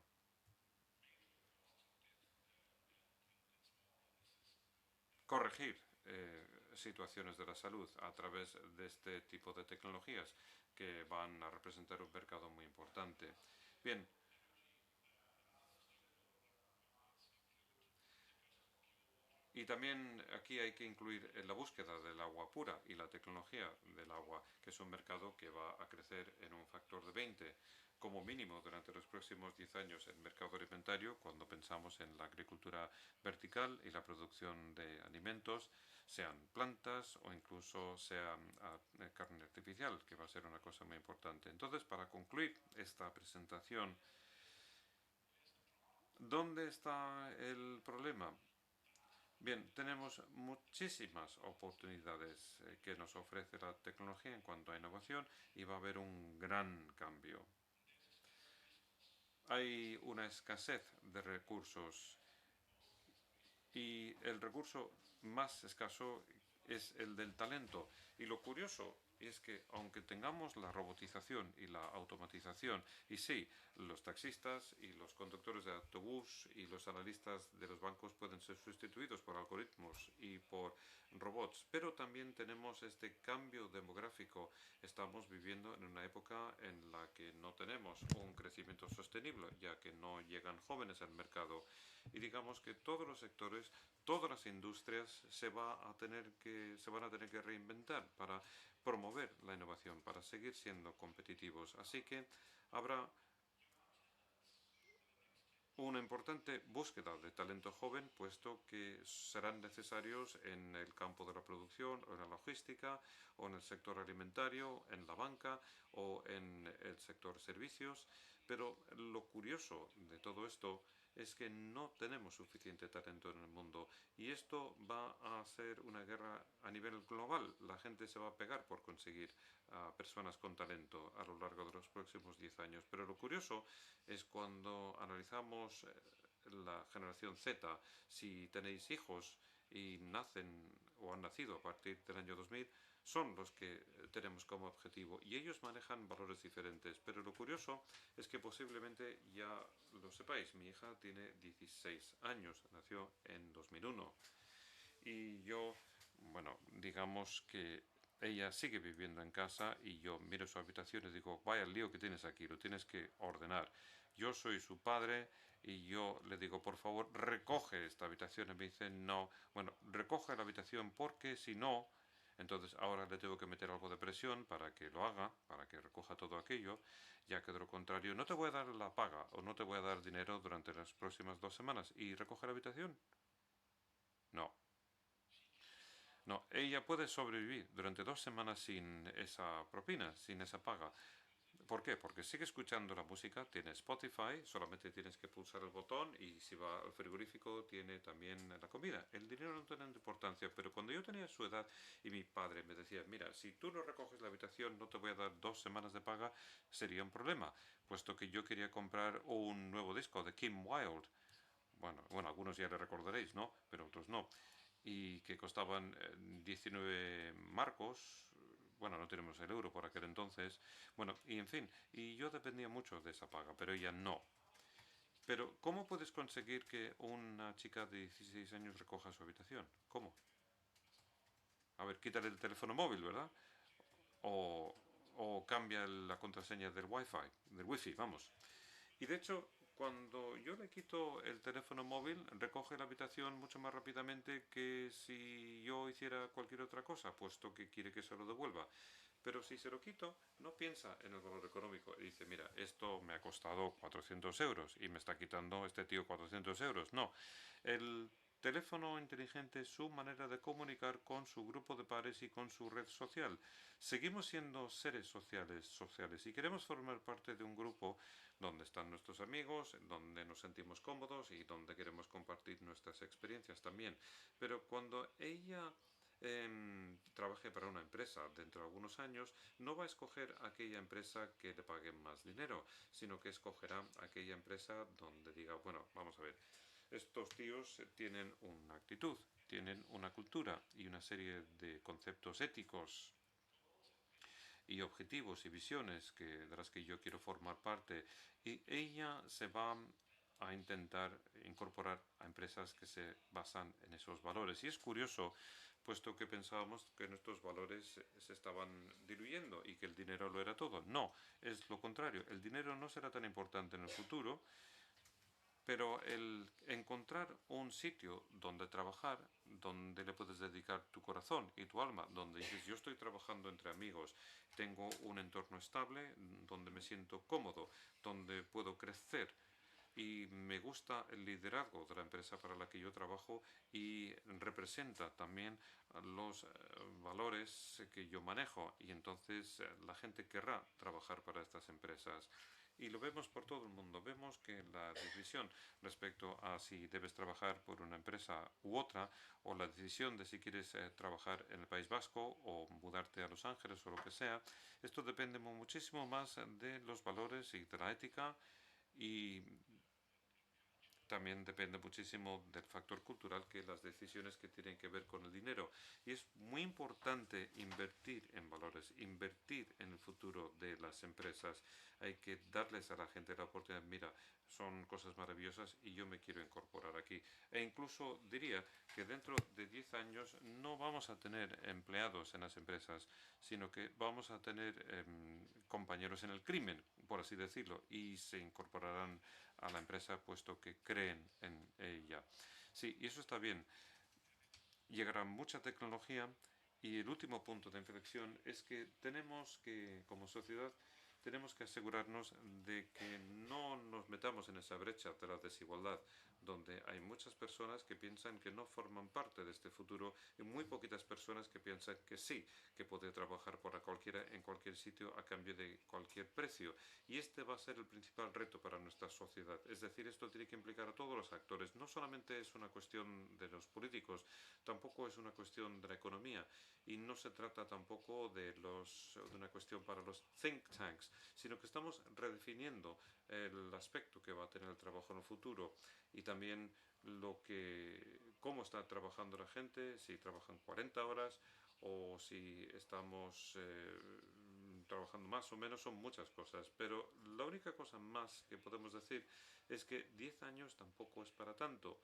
corregir situaciones de la salud a través de este tipo de tecnologías que van a representar un mercado muy importante. Bien, y también aquí hay que incluir la búsqueda del agua pura y la tecnología del agua, que es un mercado que va a crecer en un factor de 20 como mínimo durante los próximos 10 años en el mercado alimentario, cuando pensamos en la agricultura vertical y la producción de alimentos, sean plantas o incluso sean carne artificial, que va a ser una cosa muy importante. Entonces, para concluir esta presentación, ¿dónde está el problema? Bien, tenemos muchísimas oportunidades que nos ofrece la tecnología en cuanto a innovación y va a haber un gran cambio. Hay una escasez de recursos y el recurso más escaso es el del talento. Y lo curioso es que aunque tengamos la robotización y la automatización, y sí, los taxistas y los conductores de autobús y los analistas de los bancos pueden ser sustituidos por algoritmos y por robots, pero también tenemos este cambio demográfico. Estamos viviendo en una época en la que no tenemos un crecimiento sostenible, ya que no llegan jóvenes al mercado. Y digamos que todos los sectores, todas las industrias se van a tener que reinventar para promover la innovación, para seguir siendo competitivos. Así que habrá una importante búsqueda de talento joven, puesto que serán necesarios en el campo de la producción, o en la logística, o en el sector alimentario, en la banca, o en el sector servicios. Pero lo curioso de todo esto es que no tenemos suficiente talento en el mundo y esto va a ser una guerra a nivel global. La gente se va a pegar por conseguir a personas con talento a lo largo de los próximos 10 años. Pero lo curioso es cuando analizamos la generación Z, si tenéis hijos y nacen o han nacido a partir del año 2000, son los que tenemos como objetivo y ellos manejan valores diferentes, pero lo curioso es que posiblemente ya lo sepáis, mi hija tiene 16 años, nació en 2001 y yo, bueno, digamos que ella sigue viviendo en casa y yo miro su habitación y digo, vaya el lío que tienes aquí, lo tienes que ordenar. Yo soy su padre y yo le digo, por favor, recoge esta habitación. Y me dice, no, bueno, recoge la habitación porque si no, entonces ahora le tengo que meter algo de presión para que lo haga, para que recoja todo aquello, ya que de lo contrario no te voy a dar la paga o no te voy a dar dinero durante las próximas 2 semanas. ¿Y recoge la habitación? No. No, ella puede sobrevivir durante 2 semanas sin esa propina, sin esa paga. ¿Por qué? Porque sigue escuchando la música, tiene Spotify, solamente tienes que pulsar el botón y si va al frigorífico tiene también la comida. El dinero no tiene importancia, pero cuando yo tenía su edad y mi padre me decía, mira, si tú no recoges la habitación no te voy a dar 2 semanas de paga, sería un problema, puesto que yo quería comprar un nuevo disco de Kim Wilde. Bueno, algunos ya le recordaréis, ¿no? Pero otros no. Y que costaban 19 marcos, bueno, no tenemos el euro por aquel entonces, bueno, y en fin, y yo dependía mucho de esa paga, pero ella no. Pero, ¿cómo puedes conseguir que una chica de 16 años recoja su habitación? ¿Cómo? A ver, quítale el teléfono móvil, ¿verdad? O, o cambia la contraseña del wifi, vamos. Y de hecho, cuando yo le quito el teléfono móvil, recoge la habitación mucho más rápidamente que si yo hiciera cualquier otra cosa, puesto que quiere que se lo devuelva. Pero si se lo quito, no piensa en el valor económico y dice, mira, esto me ha costado 400 euros y me está quitando este tío 400 euros. No, el teléfono inteligente es su manera de comunicar con su grupo de pares y con su red social. Seguimos siendo seres sociales y queremos formar parte de un grupo donde están nuestros amigos, donde nos sentimos cómodos y donde queremos compartir nuestras experiencias también. Pero cuando ella trabaje para una empresa dentro de algunos años, no va a escoger aquella empresa que le pague más dinero, sino que escogerá aquella empresa donde diga, bueno, vamos a ver, estos tíos tienen una actitud, tienen una cultura y una serie de conceptos éticos y objetivos y visiones de las que yo quiero formar parte, y ella se va a intentar incorporar a empresas que se basan en esos valores. Y es curioso, puesto que pensábamos que nuestros valores se estaban diluyendo y que el dinero lo era todo. No, es lo contrario. El dinero no será tan importante en el futuro, pero el encontrar un sitio donde trabajar, donde le puedes dedicar tu corazón y tu alma, donde dices, yo estoy trabajando entre amigos, tengo un entorno estable, donde me siento cómodo, donde puedo crecer y me gusta el liderazgo de la empresa para la que yo trabajo y representa también los valores que yo manejo, y entonces la gente querrá trabajar para estas empresas. Y lo vemos por todo el mundo. Vemos que la decisión respecto a si debes trabajar por una empresa u otra, o la decisión de si quieres trabajar en el País Vasco o mudarte a Los Ángeles o lo que sea, esto depende muchísimo más de los valores y de la ética, y también depende muchísimo del factor cultural que las decisiones que tienen que ver con el dinero. Y es muy importante invertir en valores, invertir en el futuro de las empresas. Hay que darles a la gente la oportunidad, mira, son cosas maravillosas y yo me quiero incorporar aquí. E incluso diría que dentro de 10 años no vamos a tener empleados en las empresas, sino que vamos a tener compañeros en el crimen, por así decirlo, y se incorporarán a la empresa puesto que creen en ella. Sí, y eso está bien. Llegará mucha tecnología, y el último punto de inflexión es que tenemos que, como sociedad, tenemos que asegurarnos de que no nos metamos en esa brecha de la desigualdad, donde hay muchas personas que piensan que no forman parte de este futuro y muy poquitas personas que piensan que sí, que puede trabajar para cualquiera en cualquier sitio a cambio de cualquier precio. Y este va a ser el principal reto para nuestra sociedad. Es decir, esto tiene que implicar a todos los actores. No solamente es una cuestión de los políticos, tampoco es una cuestión de la economía, y no se trata tampoco de una cuestión para los think tanks, sino que estamos redefiniendo el aspecto que va a tener el trabajo en el futuro, y también cómo está trabajando la gente, si trabajan 40 horas o si estamos trabajando más o menos, son muchas cosas. Pero la única cosa más que podemos decir es que 10 años tampoco es para tanto.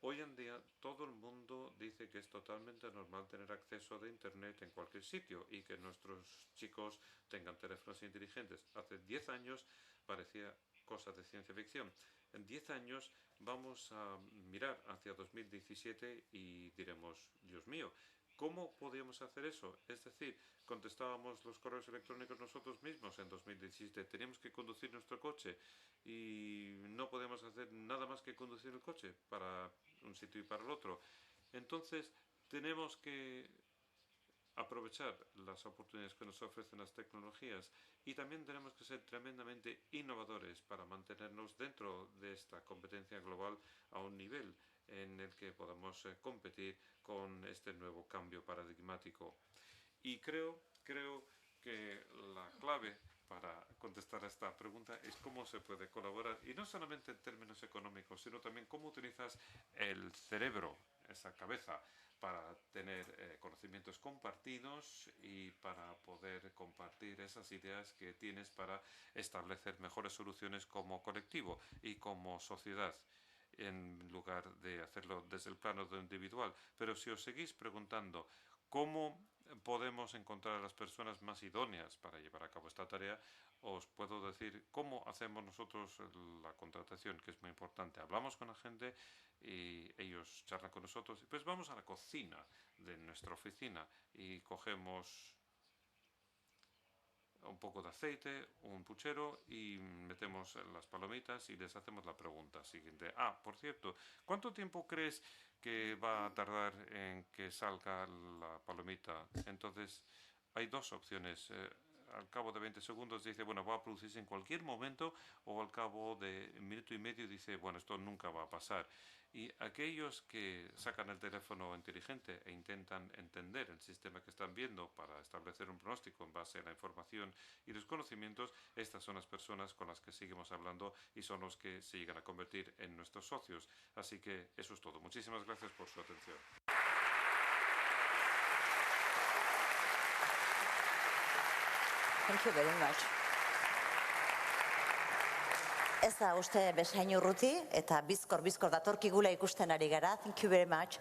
Hoy en día todo el mundo dice que es totalmente normal tener acceso a Internet en cualquier sitio y que nuestros chicos tengan teléfonos inteligentes. Hace 10 años parecía cosa de ciencia ficción. En 10 años vamos a mirar hacia 2017 y diremos, Dios mío, ¿cómo podíamos hacer eso? Es decir, contestábamos los correos electrónicos nosotros mismos en 2017. Teníamos que conducir nuestro coche y no podemos hacer nada más que conducir el coche para un sitio y para el otro. Entonces, tenemos que aprovechar las oportunidades que nos ofrecen las tecnologías, y también tenemos que ser tremendamente innovadores para mantenernos dentro de esta competencia global a un nivel en el que podamos competir con este nuevo cambio paradigmático. Y creo que la clave para contestar a esta pregunta es cómo se puede colaborar, y no solamente en términos económicos, sino también cómo utilizas el cerebro, esa cabeza, para tener conocimientos compartidos y para poder compartir esas ideas que tienes para establecer mejores soluciones como colectivo y como sociedad, en lugar de hacerlo desde el plano de lo individual. Pero si os seguís preguntando cómo podemos encontrar a las personas más idóneas para llevar a cabo esta tarea, os puedo decir cómo hacemos nosotros la contratación, que es muy importante. Hablamos con la gente y ellos charlan con nosotros, y pues vamos a la cocina de nuestra oficina y cogemos un poco de aceite, un puchero, y metemos las palomitas y les hacemos la pregunta siguiente. Por cierto, ¿cuánto tiempo crees que va a tardar en que salga la palomita. Entonces, hay dos opciones. Al cabo de 20 segundos dice, bueno, va a producirse en cualquier momento, o al cabo de 1 minuto y medio dice, bueno, esto nunca va a pasar. Y aquellos que sacan el teléfono inteligente e intentan entender el sistema que están viendo para establecer un pronóstico en base a la información y los conocimientos, estas son las personas con las que seguimos hablando y son los que se llegan a convertir en nuestros socios. Así que eso es todo. Muchísimas gracias por su atención. Thank you very much. Ez da uste bezain urruti, eta bizkor datorkigula ikusten ari gara. Thank you very much.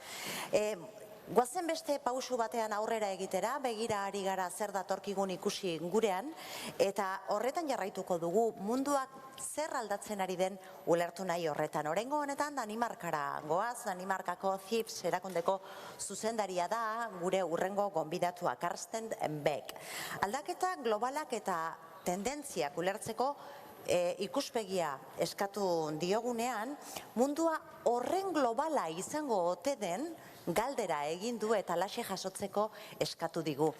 Guazen beste pausu batean aurrera egitera, begira ari gara zer datorkigun ikusi gurean, eta horretan jarraituko dugu munduak zer aldatzen ari den ulertu nahi horretan. Oraingo honetan Danimarkara goaz, Danimarkako CIPS erakundeko zuzendaria da gure hurrengo gonbidatua, Carsten Beck. Aldaketa globalak eta tendentziak ulertzeko ikuspegia eskatu diogunean, mundua horren globala izango ote den galdera egin du eta laxe jasotzeko eskatu digu.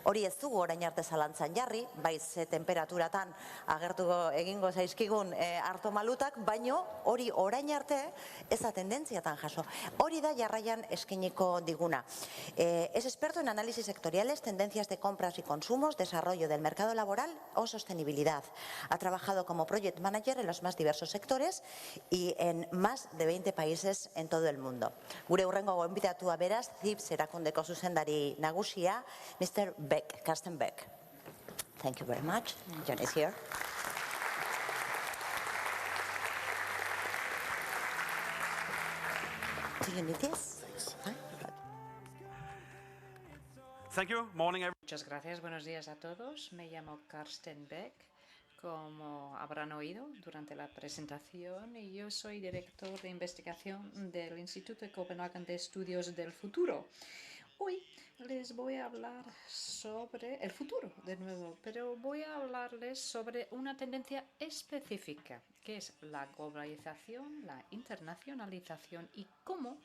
Hori ez dugu orain arte zalantzan jarri, bai ze temperaturatan agertuko egingo zaizkigun harto malutak, baino hori orain arte ez da tendentziatan jaso. Hori da jarraian eskeniko diguna. Es experto en análisis sectoriales, tendencias de compras y consumos, desarrollo del mercado laboral o sostenibilidad. Ha trabajado como project manager en los más diversos sectores y en más de 20 países en todo el mundo. Gure hurrengo gonbidatua beraz, CIPS erakundeko zuzendari nagusia, Mr. Beck, Carsten Beck. Thank you very much. John is here. Do you need this? Thank you. Morning, everyone. Muchas gracias. Buenos días a todos. Me llamo Carsten Beck, como habrán oído durante la presentación, y yo soy director de investigación del Instituto de Copenhague de Estudios del Futuro. Hoy les voy a hablar sobre el futuro, de nuevo, pero voy a hablarles sobre una tendencia específica, que es la globalización, la internacionalización y cómo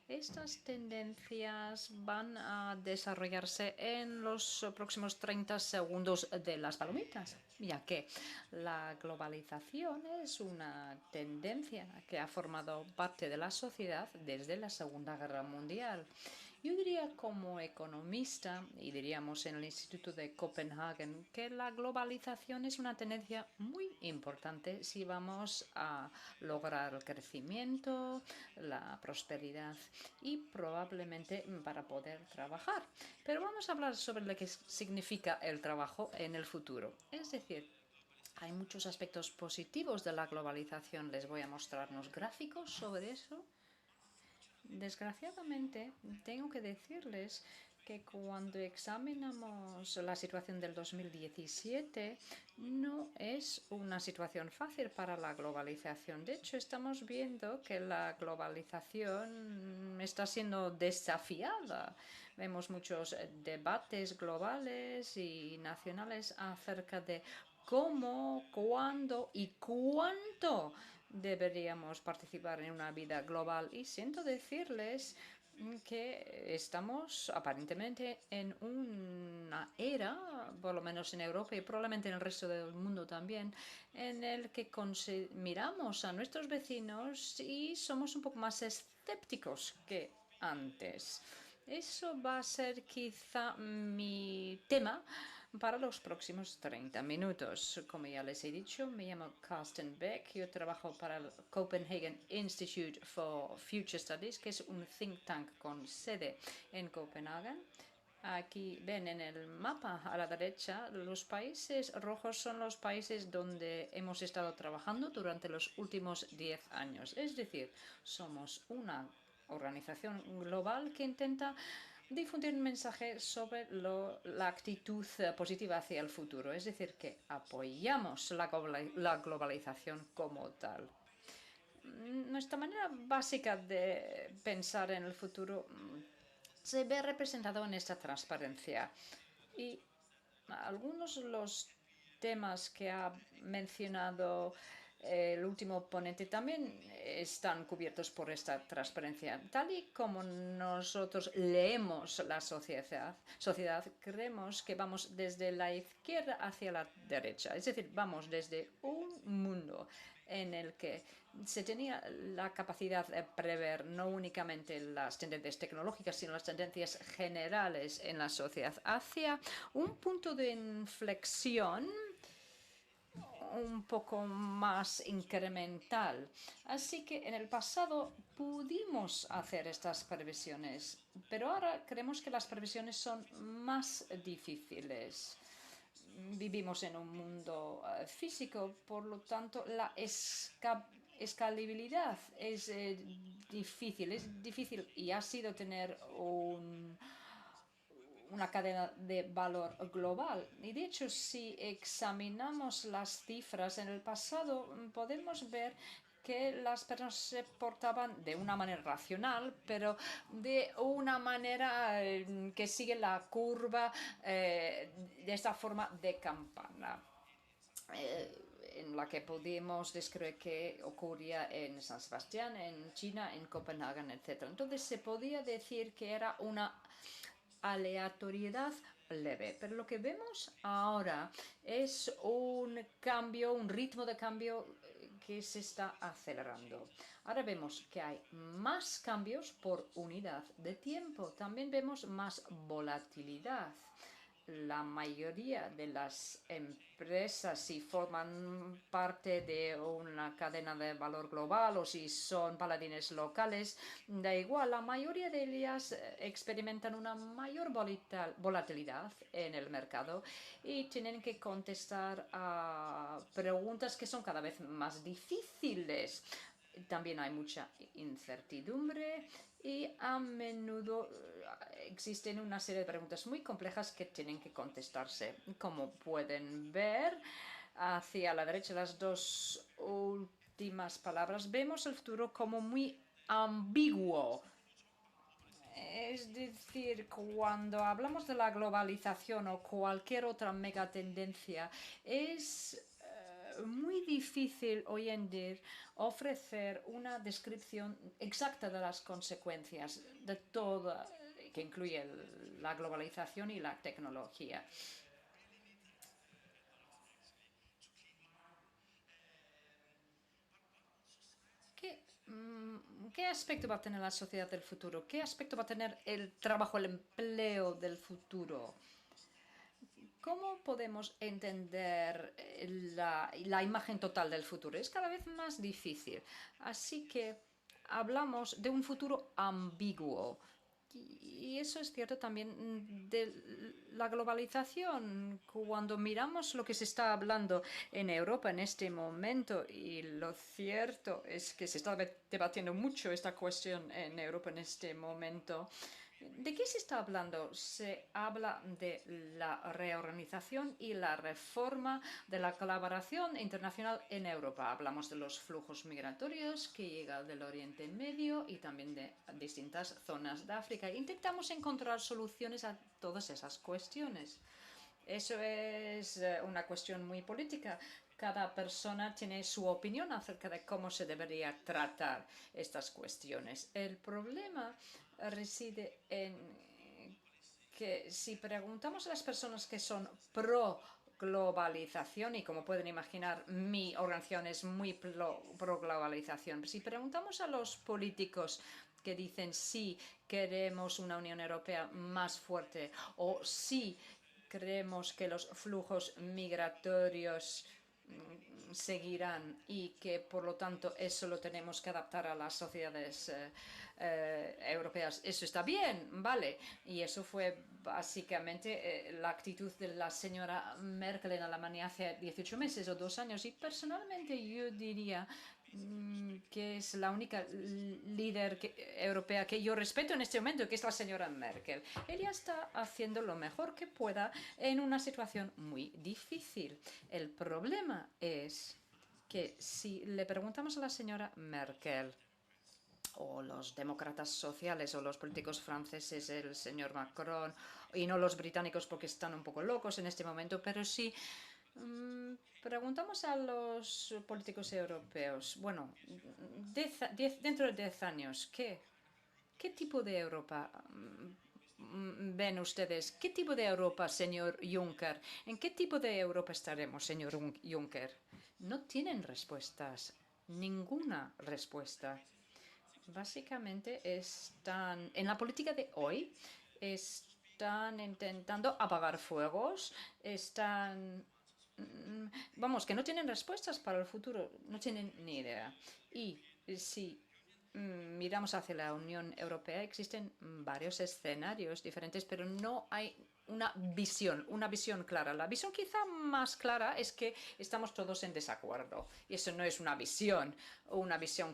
estas tendencias van a desarrollarse en los próximos 30 segundos de las palomitas, ya que la globalización es una tendencia que ha formado parte de la sociedad desde la Segunda Guerra Mundial. Yo diría como economista, y diríamos en el Instituto de Copenhague, que la globalización es una tendencia muy importante si vamos a lograr el crecimiento, la prosperidad y probablemente para poder trabajar. Pero vamos a hablar sobre lo que significa el trabajo en el futuro. Es decir, hay muchos aspectos positivos de la globalización. Les voy a mostrar unos gráficos sobre eso. Desgraciadamente, tengo que decirles que cuando examinamos la situación del 2017, no es una situación fácil para la globalización. De hecho, estamos viendo que la globalización está siendo desafiada. Vemos muchos debates globales y nacionales acerca de cómo, cuándo y cuánto deberíamos participar en una vida global. Y siento decirles que estamos aparentemente en una era, por lo menos en Europa y probablemente en el resto del mundo también, en el que miramos a nuestros vecinos y somos un poco más escépticos que antes. Eso va a ser quizá mi tema para los próximos 30 minutos. Como ya les he dicho, me llamo Carsten Beck. Yo trabajo para el Copenhagen Institute for Future Studies, que es un think tank con sede en Copenhague. Aquí ven en el mapa a la derecha, los países rojos son los países donde hemos estado trabajando durante los últimos 10 años. Es decir, somos una organización global que intenta difundir un mensaje sobre la actitud positiva hacia el futuro. Es decir, que apoyamos la globalización como tal. Nuestra manera básica de pensar en el futuro se ve representado en esta transparencia. Y algunos de los temas que ha mencionado el último ponente también están cubiertos por esta transparencia. Tal y como nosotros leemos la sociedad, creemos que vamos desde la izquierda hacia la derecha. Es decir, vamos desde un mundo en el que se tenía la capacidad de prever no únicamente las tendencias tecnológicas, sino las tendencias generales en la sociedad, hacia un punto de inflexión un poco más incremental. Así que en el pasado pudimos hacer estas previsiones, pero ahora creemos que las previsiones son más difíciles. Vivimos en un mundo físico, por lo tanto la escalabilidad es difícil y ha sido tener una cadena de valor global. Y de hecho, si examinamos las cifras en el pasado, podemos ver que las personas se portaban de una manera racional, pero de una manera que sigue la curva de esta forma de campana. En la que pudimos describir que ocurría en San Sebastián, en China, en Copenhague, etc. Entonces se podía decir que era una aleatoriedad leve, pero lo que vemos ahora es un cambio, un ritmo de cambio que se está acelerando. Ahora vemos que hay más cambios por unidad de tiempo, también vemos más volatilidad. La mayoría de las empresas, si forman parte de una cadena de valor global o si son paladines locales, da igual, la mayoría de ellas experimentan una mayor volatilidad en el mercado y tienen que contestar a preguntas que son cada vez más difíciles. También hay mucha incertidumbre y a menudo existen una serie de preguntas muy complejas que tienen que contestarse. Como pueden ver, hacia la derecha, las dos últimas palabras, vemos el futuro como muy ambiguo. Es decir, cuando hablamos de la globalización o cualquier otra megatendencia, es muy difícil hoy en día ofrecer una descripción exacta de las consecuencias de todo, que incluye la globalización y la tecnología. ¿Qué aspecto va a tener la sociedad del futuro? ¿Qué aspecto va a tener el trabajo, el empleo del futuro? ¿Cómo podemos entender la imagen total del futuro? Es cada vez más difícil. Así que hablamos de un futuro ambiguo. Y eso es cierto también de la globalización. Cuando miramos lo que se está hablando en Europa en este momento, y lo cierto es que se está debatiendo mucho esta cuestión en Europa en este momento, ¿de qué se está hablando? Se habla de la reorganización y la reforma de la colaboración internacional en Europa. Hablamos de los flujos migratorios que llegan del Oriente Medio y también de distintas zonas de África. Intentamos encontrar soluciones a todas esas cuestiones. Eso es una cuestión muy política. Cada persona tiene su opinión acerca de cómo se debería tratar estas cuestiones. El problema reside en que si preguntamos a las personas que son pro globalización, y como pueden imaginar, mi organización es muy pro globalización, si preguntamos a los políticos que dicen sí, queremos una Unión Europea más fuerte, o sí, creemos que los flujos migratorios seguirán y que por lo tanto eso lo tenemos que adaptar a las sociedades europeas. Eso está bien, vale. Y eso fue básicamente la actitud de la señora Merkel en Alemania hace 18 meses o 2 años. Y personalmente yo diría que es la única líder europea que yo respeto en este momento, que es la señora Merkel. Ella está haciendo lo mejor que pueda en una situación muy difícil. El problema es que si le preguntamos a la señora Merkel o los demócratas sociales o los políticos franceses, el señor Macron, y no los británicos porque están un poco locos en este momento, pero sí Preguntamos a los políticos europeos, bueno, dentro de 10 años, ¿qué tipo de Europa ven ustedes? ¿Qué tipo de Europa, señor Juncker? ¿En qué tipo de Europa estaremos, señor Juncker? No tienen respuestas, ninguna respuesta. Básicamente están, en la política de hoy, están intentando apagar fuegos, vamos, que no tienen respuestas para el futuro, no tienen ni idea. Y si miramos hacia la Unión Europea, existen varios escenarios diferentes, pero no hay una visión clara. La visión quizá más clara es que estamos todos en desacuerdo y eso no es una visión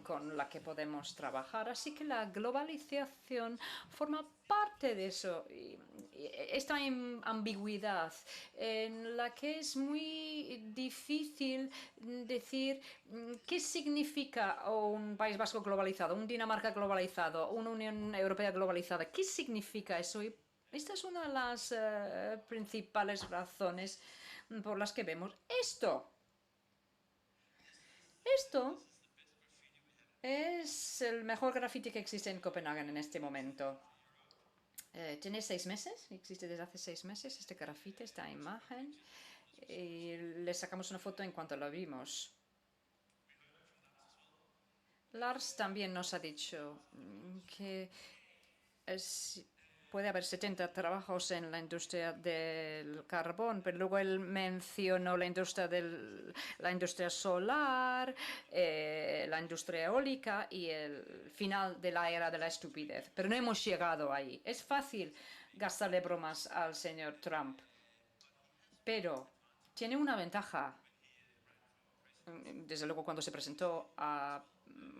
con la que podemos trabajar. Así que la globalización forma parte de eso. Y esta ambigüedad en la que es muy difícil decir qué significa un País Vasco globalizado, un Dinamarca globalizado, una Unión Europea globalizada. ¿Qué significa eso? Y esta es una de las principales razones por las que vemos esto. Esto es el mejor graffiti que existe en Copenhague en este momento. Tiene 6 meses, existe desde hace 6 meses este graffiti, esta imagen. Y le sacamos una foto en cuanto lo vimos. Lars también nos ha dicho que puede haber 70 trabajos en la industria del carbón, pero luego él mencionó la industria solar, la industria eólica y el final de la era de la estupidez. Pero no hemos llegado ahí. Es fácil gastarle bromas al señor Trump, pero tiene una ventaja. Desde luego, cuando se presentó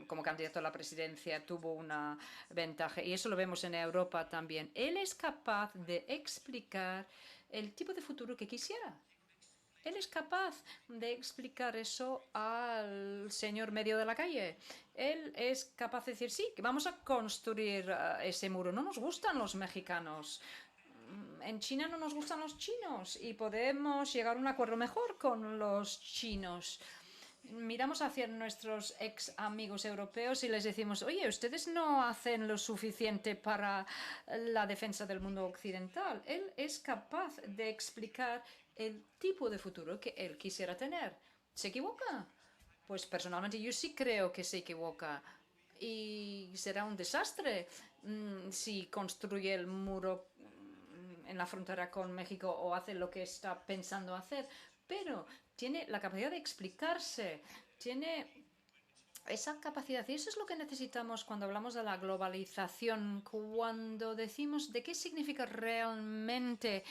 como candidato a la presidencia, tuvo una ventaja. Y eso lo vemos en Europa también. Él es capaz de explicar el tipo de futuro que quisiera. Él es capaz de explicar eso al señor medio de la calle. Él es capaz de decir, sí, que vamos a construir ese muro. No nos gustan los mexicanos. En China no nos gustan los chinos y podemos llegar a un acuerdo mejor con los chinos. Miramos hacia nuestros ex amigos europeos y les decimos, oye, ustedes no hacen lo suficiente para la defensa del mundo occidental. Él es capaz de explicar el tipo de futuro que él quisiera tener. ¿Se equivoca? Pues personalmente yo sí creo que se equivoca. Y será un desastre si construye el muro en la frontera con México o hace lo que está pensando hacer. Pero tiene la capacidad de explicarse, tiene esa capacidad. Y eso es lo que necesitamos cuando hablamos de la globalización, cuando decimos de qué significa realmente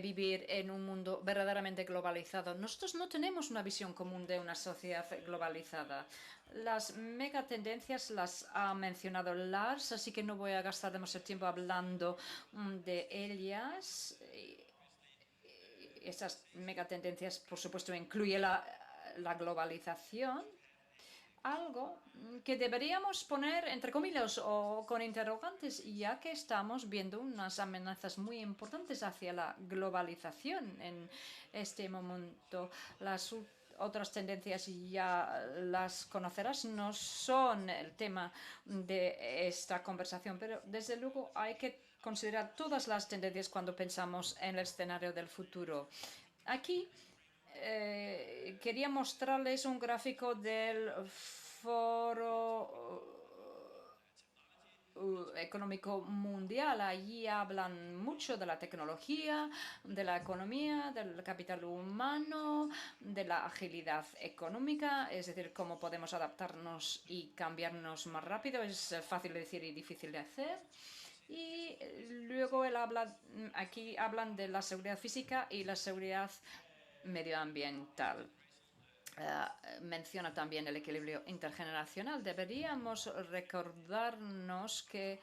vivir en un mundo verdaderamente globalizado. Nosotros no tenemos una visión común de una sociedad globalizada. Las megatendencias las ha mencionado Lars, así que no voy a gastar demasiado tiempo hablando de ellas. Esas megatendencias, por supuesto, incluye la globalización, algo que deberíamos poner entre comillas o con interrogantes, ya que estamos viendo unas amenazas muy importantes hacia la globalización en este momento. Las otras tendencias ya las conocerás, no son el tema de esta conversación, pero desde luego hay que considerar todas las tendencias cuando pensamos en el escenario del futuro. Aquí quería mostrarles un gráfico del Foro Económico Mundial. Allí hablan mucho de la tecnología, de la economía, del capital humano, de la agilidad económica, es decir, cómo podemos adaptarnos y cambiarnos más rápido. Es fácil de decir y difícil de hacer. Y luego aquí hablan de la seguridad física y la seguridad medioambiental. Menciona también el equilibrio intergeneracional. Deberíamos recordarnos que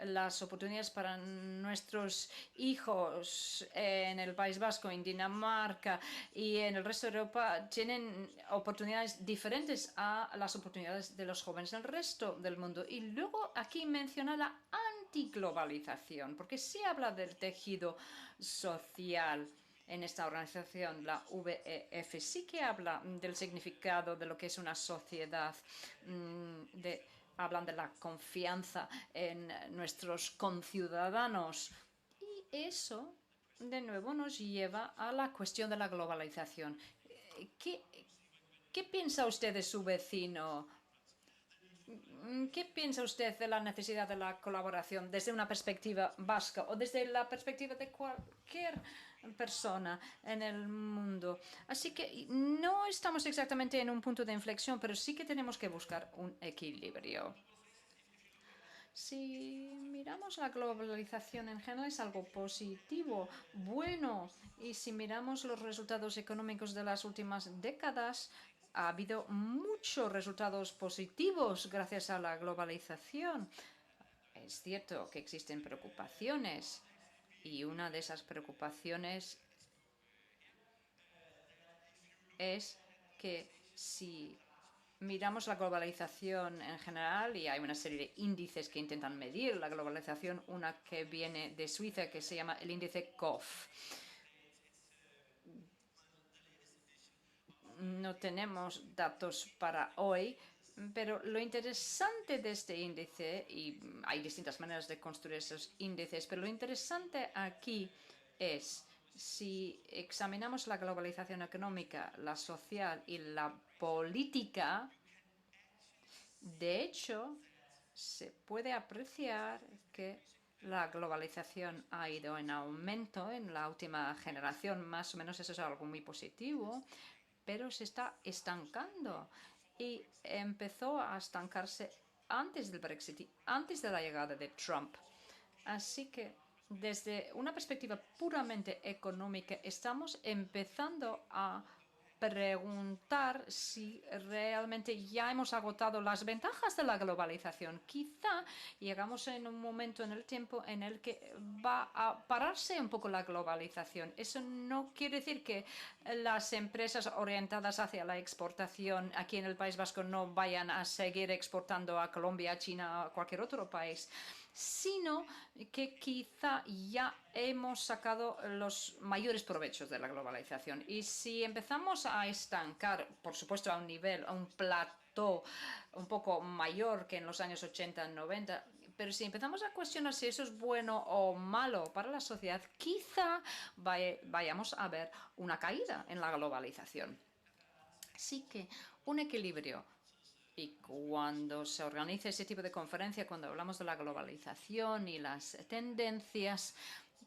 las oportunidades para nuestros hijos en el País Vasco, en Dinamarca y en el resto de Europa tienen oportunidades diferentes a las oportunidades de los jóvenes del resto del mundo. Y luego aquí menciona la antiglobalización, porque se habla del tejido social en esta organización, la WEF, sí que habla del significado de lo que es una sociedad, hablan de la confianza en nuestros conciudadanos. Y eso, de nuevo, nos lleva a la cuestión de la globalización. ¿Qué piensa usted de su vecino? ¿Qué piensa usted de la necesidad de la colaboración desde una perspectiva vasca o desde la perspectiva de cualquier persona en el mundo? Así que no estamos exactamente en un punto de inflexión, pero sí que tenemos que buscar un equilibrio. Si miramos la globalización en general es algo positivo, bueno, y si miramos los resultados económicos de las últimas décadas, ha habido muchos resultados positivos gracias a la globalización. Es cierto que existen preocupaciones y una de esas preocupaciones es que si miramos la globalización en general, y hay una serie de índices que intentan medir la globalización, una que viene de Suiza que se llama el índice COF. No tenemos datos para hoy, pero lo interesante de este índice, y hay distintas maneras de construir esos índices, pero lo interesante aquí es si examinamos la globalización económica, la social y la política, de hecho, se puede apreciar que la globalización ha ido en aumento en la última generación, más o menos eso es algo muy positivo, pero se está estancando y empezó a estancarse antes del Brexit y antes de la llegada de Trump. Así que desde una perspectiva puramente económica estamos empezando a preguntar si realmente ya hemos agotado las ventajas de la globalización. Quizá llegamos en un momento en el tiempo en el que va a pararse un poco la globalización. Eso no quiere decir que las empresas orientadas hacia la exportación aquí en el País Vasco no vayan a seguir exportando a Colombia, a China, a cualquier otro país, sino que quizá ya hemos sacado los mayores provechos de la globalización. Y si empezamos a estancar, por supuesto, a un nivel, a un plató un poco mayor que en los años 80, 90, pero si empezamos a cuestionar si eso es bueno o malo para la sociedad, quizá vayamos a ver una caída en la globalización. Así que un equilibrio. Y cuando se organiza ese tipo de conferencia, cuando hablamos de la globalización y las tendencias,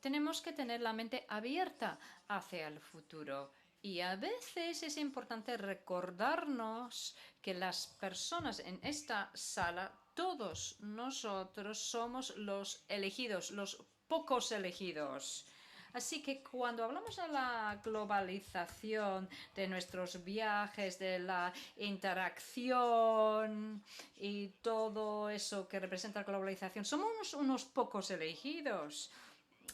tenemos que tener la mente abierta hacia el futuro. Y a veces es importante recordarnos que las personas en esta sala, todos nosotros somos los elegidos, los pocos elegidos. Así que cuando hablamos de la globalización, de nuestros viajes, de la interacción y todo eso que representa la globalización, somos unos pocos elegidos.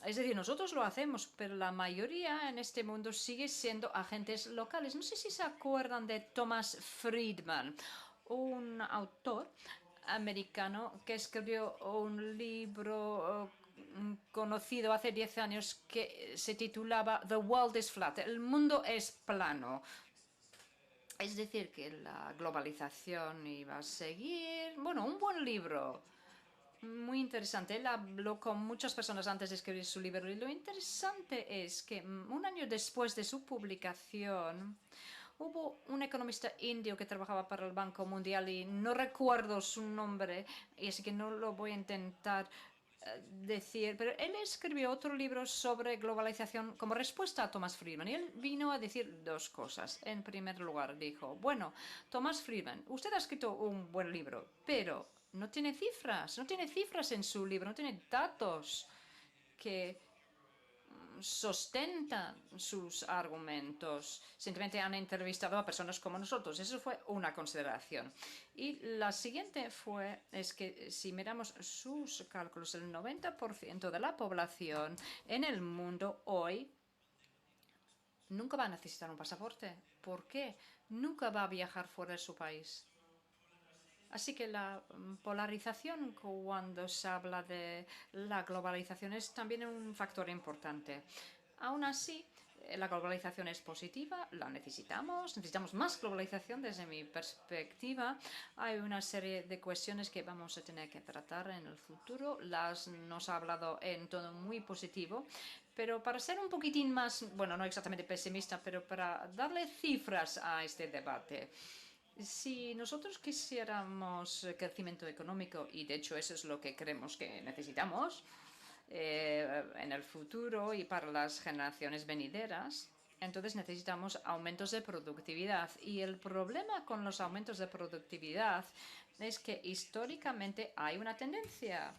Es decir, nosotros lo hacemos, pero la mayoría en este mundo sigue siendo agentes locales. No sé si se acuerdan de Thomas Friedman, un autor americano que escribió un libro conocido hace 10 años que se titulaba The World is Flat, el mundo es plano. Es decir, que la globalización iba a seguir. Bueno, un buen libro, muy interesante. Él habló con muchas personas antes de escribir su libro y lo interesante es que un año después de su publicación hubo un economista indio que trabajaba para el Banco Mundial y no recuerdo su nombre, y así que no lo voy a intentar decir, pero él escribió otro libro sobre globalización como respuesta a Thomas Friedman y él vino a decir dos cosas. En primer lugar, dijo, bueno, Thomas Friedman, usted ha escrito un buen libro, pero no tiene cifras en su libro, no tiene datos que sostentan sus argumentos. Simplemente han entrevistado a personas como nosotros. Eso fue una consideración. Y la siguiente es que si miramos sus cálculos, el 90% de la población en el mundo hoy nunca va a necesitar un pasaporte. ¿Por qué? Nunca va a viajar fuera de su país. Así que la polarización cuando se habla de la globalización es también un factor importante. Aún así, la globalización es positiva, la necesitamos más globalización desde mi perspectiva. Hay una serie de cuestiones que vamos a tener que tratar en el futuro. Nos ha hablado en tono muy positivo, pero para ser un poquitín más, bueno, no exactamente pesimista, pero para darle cifras a este debate. Si nosotros quisiéramos crecimiento económico, y de hecho eso es lo que creemos que necesitamos, en el futuro y para las generaciones venideras, entonces necesitamos aumentos de productividad. Y el problema con los aumentos de productividad es que históricamente hay una tendencia.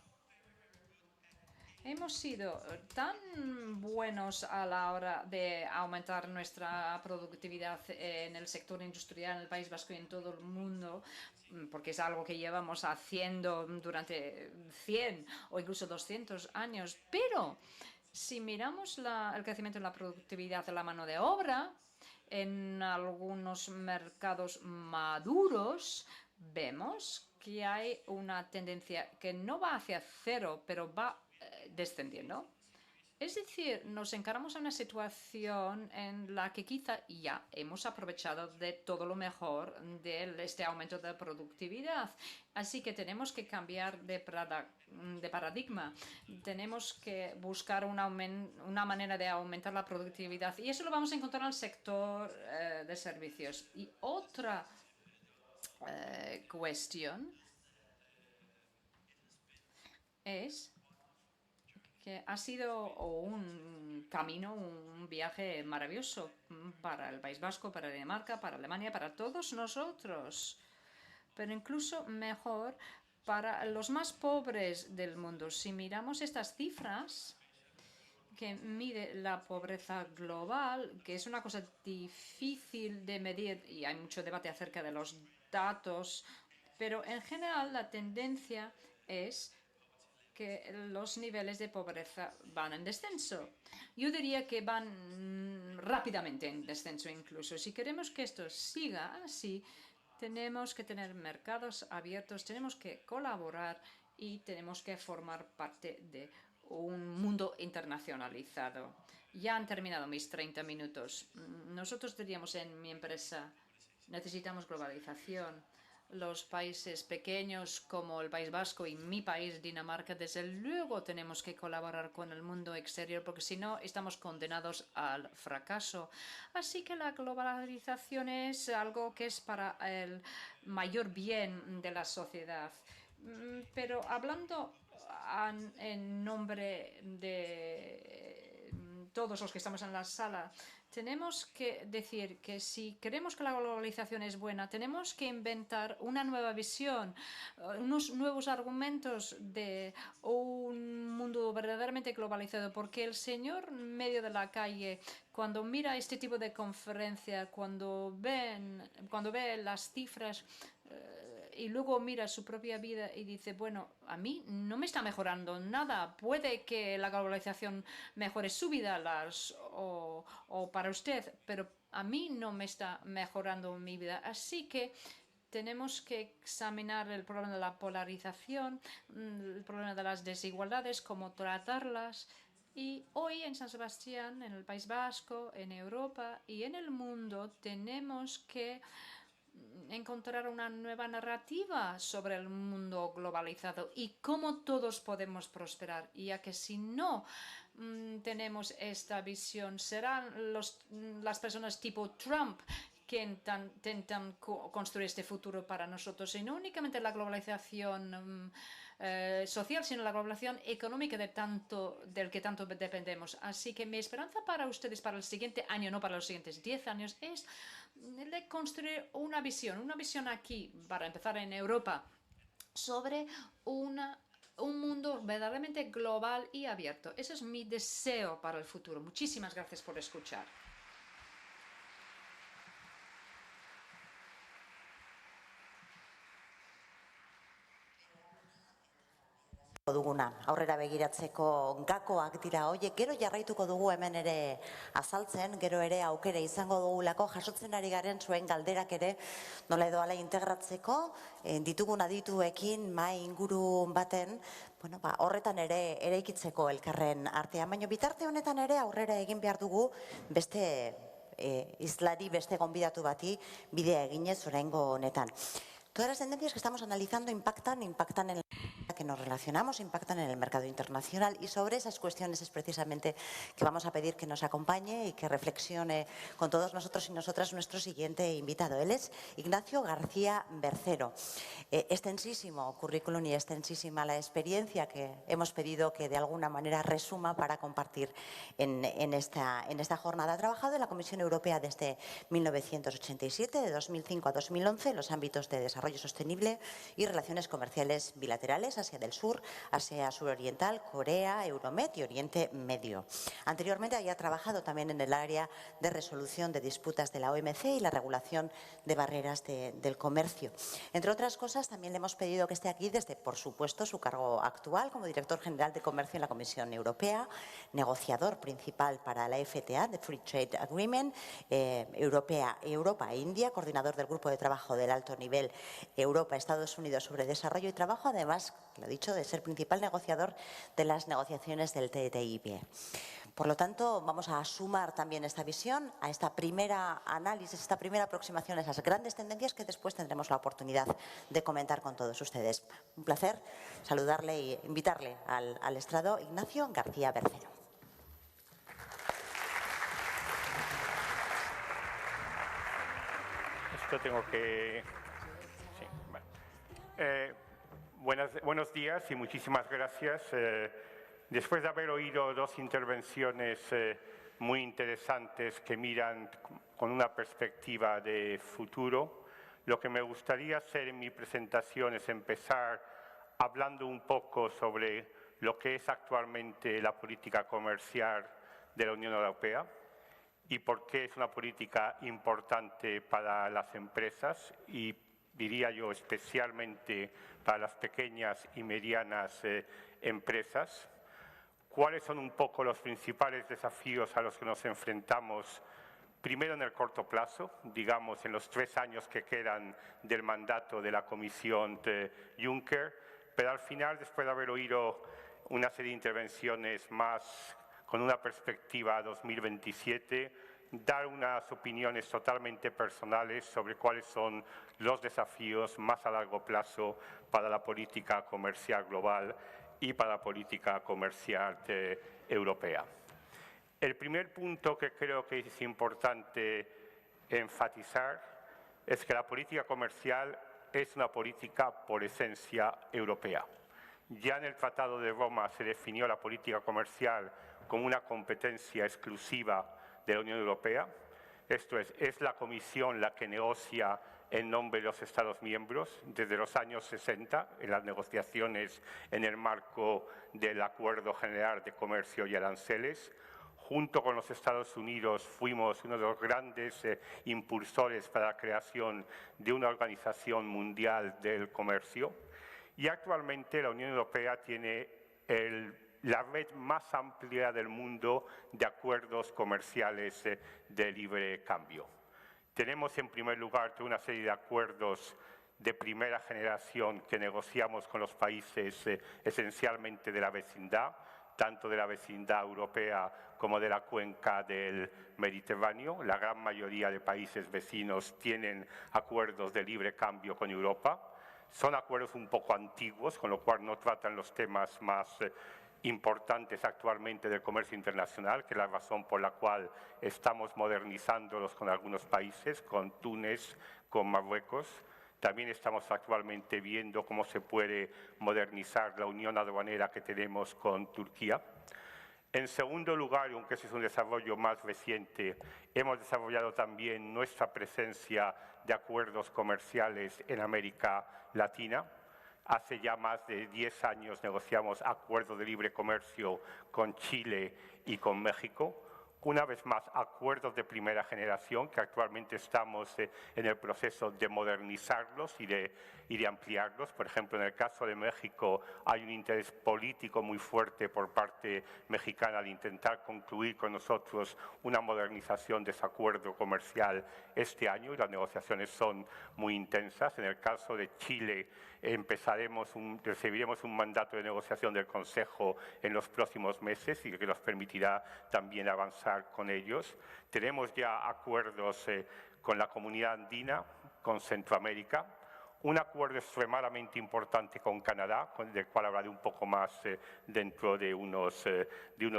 Hemos sido tan buenos a la hora de aumentar nuestra productividad en el sector industrial en el País Vasco y en todo el mundo, porque es algo que llevamos haciendo durante 100 o incluso 200 años. Pero si miramos el crecimiento en la productividad de la mano de obra, en algunos mercados maduros, vemos que hay una tendencia que no va hacia cero, pero va descendiendo. Es decir, nos encaramos a una situación en la que quizá ya hemos aprovechado de todo lo mejor de este aumento de productividad. Así que tenemos que cambiar de paradigma. Tenemos que buscar una manera de aumentar la productividad. Y eso lo vamos a encontrar en el sector de servicios. Y otra cuestión es que ha sido un camino, un viaje maravilloso para el País Vasco, para Dinamarca, para Alemania, para todos nosotros, pero incluso mejor para los más pobres del mundo. Si miramos estas cifras que mide la pobreza global, que es una cosa difícil de medir y hay mucho debate acerca de los datos, pero en general la tendencia es que los niveles de pobreza van en descenso. Yo diría que van rápidamente en descenso incluso. Si queremos que esto siga así, tenemos que tener mercados abiertos, tenemos que colaborar y tenemos que formar parte de un mundo internacionalizado. Ya han terminado mis 30 minutos. Nosotros diríamos en mi empresa, necesitamos globalización. Los países pequeños como el País Vasco y mi país, Dinamarca, desde luego tenemos que colaborar con el mundo exterior porque si no estamos condenados al fracaso. Así que la globalización es algo que es para el mayor bien de la sociedad. Pero hablando en nombre de todos los que estamos en la sala, tenemos que decir que si queremos que la globalización es buena, tenemos que inventar una nueva visión, unos nuevos argumentos de un mundo verdaderamente globalizado, porque el señor medio de la calle, cuando mira este tipo de conferencia, cuando ve las cifras y luego mira su propia vida y dice, bueno, a mí no me está mejorando nada. Puede que la globalización mejore su vida o para usted, pero a mí no me está mejorando mi vida. Así que tenemos que examinar el problema de la polarización, el problema de las desigualdades, cómo tratarlas. Y hoy en San Sebastián, en el País Vasco, en Europa y en el mundo, tenemos que encontrar una nueva narrativa sobre el mundo globalizado y cómo todos podemos prosperar, ya que si no tenemos esta visión, serán las personas tipo Trump que intentan construir este futuro para nosotros, y no únicamente la globalización social, sino la globalización económica del que tanto dependemos. Así que mi esperanza para ustedes para el siguiente año, no para los siguientes 10 años, es de construir una visión aquí, para empezar en Europa, sobre un mundo verdaderamente global y abierto. Ese es mi deseo para el futuro. Muchísimas gracias por escuchar. Duguna, aurrera begiratzeko gakoak dira horiek, gero jarraituko dugu hemen ere azaltzen, gero ere aukera izango dugulako jasotzen ari garen zuen galderak ere nola edo ala integratzeko ditugun adituekin mai inguru baten, bueno, horretan ere eraikitzeko elkarren artean, baina bitarte honetan ere aurrera egin behar dugu beste islari, beste gonbidatu bati bidea eginez oraingo honetan. Todas las tendencias que estamos analizando impactan en la que nos relacionamos, impactan en el mercado internacional, y sobre esas cuestiones es precisamente que vamos a pedir que nos acompañe y que reflexione con todos nosotros y nosotras nuestro siguiente invitado. Él es Ignacio García Bercero. Extensísimo currículum y extensísima la experiencia que hemos pedido que de alguna manera resuma para compartir en esta jornada. Ha trabajado en la Comisión Europea desde 1987, de 2005 a 2011, en los ámbitos de desarrollo sostenible y relaciones comerciales bilaterales, Asia del Sur, Asia Suroriental, Corea, Euromed y Oriente Medio. Anteriormente había trabajado también en el área de resolución de disputas de la OMC y la regulación de barreras del comercio. Entre otras cosas, también le hemos pedido que esté aquí desde, por supuesto, su cargo actual como director general de comercio en la Comisión Europea, negociador principal para la FTA, the Free Trade Agreement, Europa e India, coordinador del grupo de trabajo del alto nivel Europa, Estados Unidos sobre desarrollo y trabajo, además, lo he dicho, de ser principal negociador de las negociaciones del TTIP. Por lo tanto, vamos a sumar también esta visión a esta primera análisis, esta primera aproximación a esas grandes tendencias que después tendremos la oportunidad de comentar con todos ustedes. Un placer saludarle e invitarle al estrado Ignacio García Bercero. Esto tengo que... Sí, vale. Buenos días y muchísimas gracias. Después de haber oído dos intervenciones muy interesantes que miran con una perspectiva de futuro, lo que me gustaría hacer en mi presentación es empezar hablando un poco sobre lo que es actualmente la política comercial de la Unión Europea y por qué es una política importante para las empresas y, diría yo, especialmente para las pequeñas y medianas empresas. ¿Cuáles son un poco los principales desafíos a los que nos enfrentamos? Primero en el corto plazo, digamos en los 3 años que quedan del mandato de la Comisión de Juncker, pero al final, después de haber oído una serie de intervenciones más con una perspectiva 2027, dar unas opiniones totalmente personales sobre cuáles son los desafíos más a largo plazo para la política comercial global y para la política comercial europea. El primer punto que creo que es importante enfatizar es que la política comercial es una política por esencia europea. Ya en el Tratado de Roma se definió la política comercial como una competencia exclusiva de la Unión Europea. Esto es la Comisión la que negocia en nombre de los Estados miembros desde los años 60 en las negociaciones en el marco del Acuerdo General de Comercio y Aranceles. Junto con los Estados Unidos fuimos uno de los grandes impulsores para la creación de una Organización Mundial del Comercio. Y actualmente la Unión Europea tiene la red más amplia del mundo de acuerdos comerciales de libre cambio. Tenemos en primer lugar toda una serie de acuerdos de primera generación que negociamos con los países esencialmente de la vecindad, tanto de la vecindad europea como de la cuenca del Mediterráneo. La gran mayoría de países vecinos tienen acuerdos de libre cambio con Europa. Son acuerdos un poco antiguos, con lo cual no tratan los temas más importantes actualmente del comercio internacional, que es la razón por la cual estamos modernizándolos con algunos países, con Túnez, con Marruecos. También estamos actualmente viendo cómo se puede modernizar la unión aduanera que tenemos con Turquía. En segundo lugar, aunque ese es un desarrollo más reciente, hemos desarrollado también nuestra presencia de acuerdos comerciales en América Latina. Hace ya más de 10 años negociamos acuerdos de libre comercio con Chile y con México, una vez más, acuerdos de primera generación que actualmente estamos en el proceso de modernizarlos y de ampliarlos. Por ejemplo, en el caso de México hay un interés político muy fuerte por parte mexicana de intentar concluir con nosotros una modernización de ese acuerdo comercial este año y las negociaciones son muy intensas. En el caso de Chile recibiremos un mandato de negociación del Consejo en los próximos meses y que nos permitirá también avanzar con ellos. Tenemos ya acuerdos con la Comunidad Andina, con Centroamérica, un acuerdo extremadamente importante con Canadá, del cual hablaré un poco más dentro de unos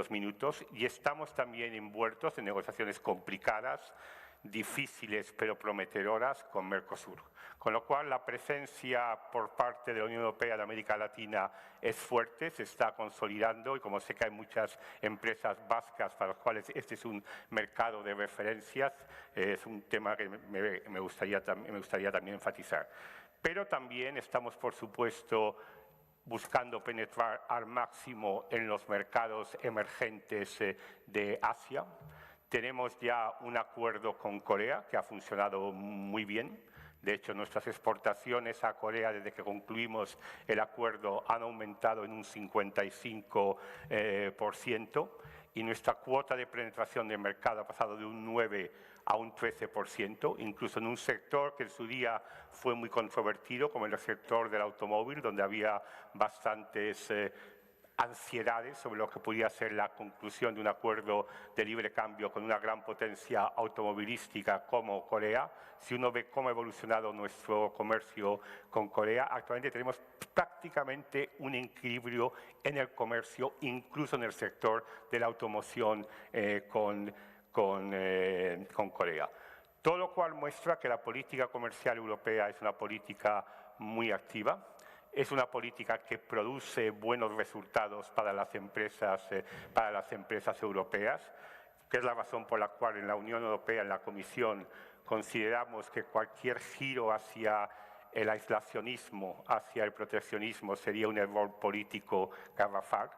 minutos, y estamos también envueltos en negociaciones complicadas, difíciles pero prometedoras con Mercosur. Con lo cual la presencia por parte de la Unión Europea de América Latina es fuerte, se está consolidando y como sé que hay muchas empresas vascas para las cuales este es un mercado de referencias, es un tema que me gustaría también enfatizar. Pero también estamos, por supuesto, buscando penetrar al máximo en los mercados emergentes de Asia. Tenemos ya un acuerdo con Corea que ha funcionado muy bien. De hecho, nuestras exportaciones a Corea desde que concluimos el acuerdo han aumentado en un 55% y nuestra cuota de penetración del mercado ha pasado de un 9 a un 13%, incluso en un sector que en su día fue muy controvertido, como el sector del automóvil, donde había bastantes ansiedades sobre lo que podía ser la conclusión de un acuerdo de libre cambio con una gran potencia automovilística como Corea. Si uno ve cómo ha evolucionado nuestro comercio con Corea, actualmente tenemos prácticamente un equilibrio en el comercio, incluso en el sector de la automoción con Corea. Todo lo cual muestra que la política comercial europea es una política muy activa. Es una política que produce buenos resultados para las empresas europeas, que es la razón por la cual en la Unión Europea, en la Comisión, consideramos que cualquier giro hacia el aislacionismo, hacia el proteccionismo, sería un error político garrafal.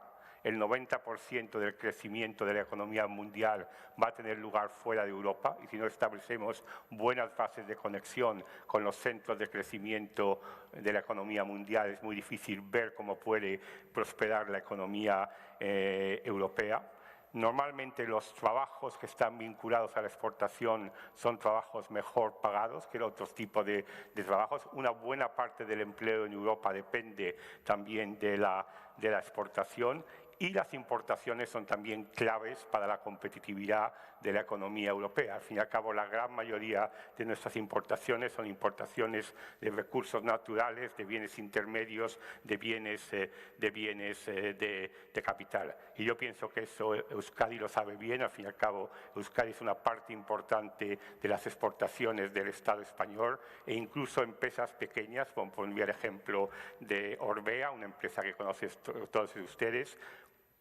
El 90% del crecimiento de la economía mundial va a tener lugar fuera de Europa y si no establecemos buenas bases de conexión con los centros de crecimiento de la economía mundial es muy difícil ver cómo puede prosperar la economía europea. Normalmente los trabajos que están vinculados a la exportación son trabajos mejor pagados que otros tipos de trabajos. Una buena parte del empleo en Europa depende también de la exportación y las importaciones son también claves para la competitividad de la economía europea. Al fin y al cabo, la gran mayoría de nuestras importaciones son importaciones de recursos naturales, de bienes intermedios, de bienes de capital. Y yo pienso que eso Euskadi lo sabe bien. Al fin y al cabo, Euskadi es una parte importante de las exportaciones del Estado español e incluso empresas pequeñas, como por el ejemplo de Orbea, una empresa que conocen todos ustedes,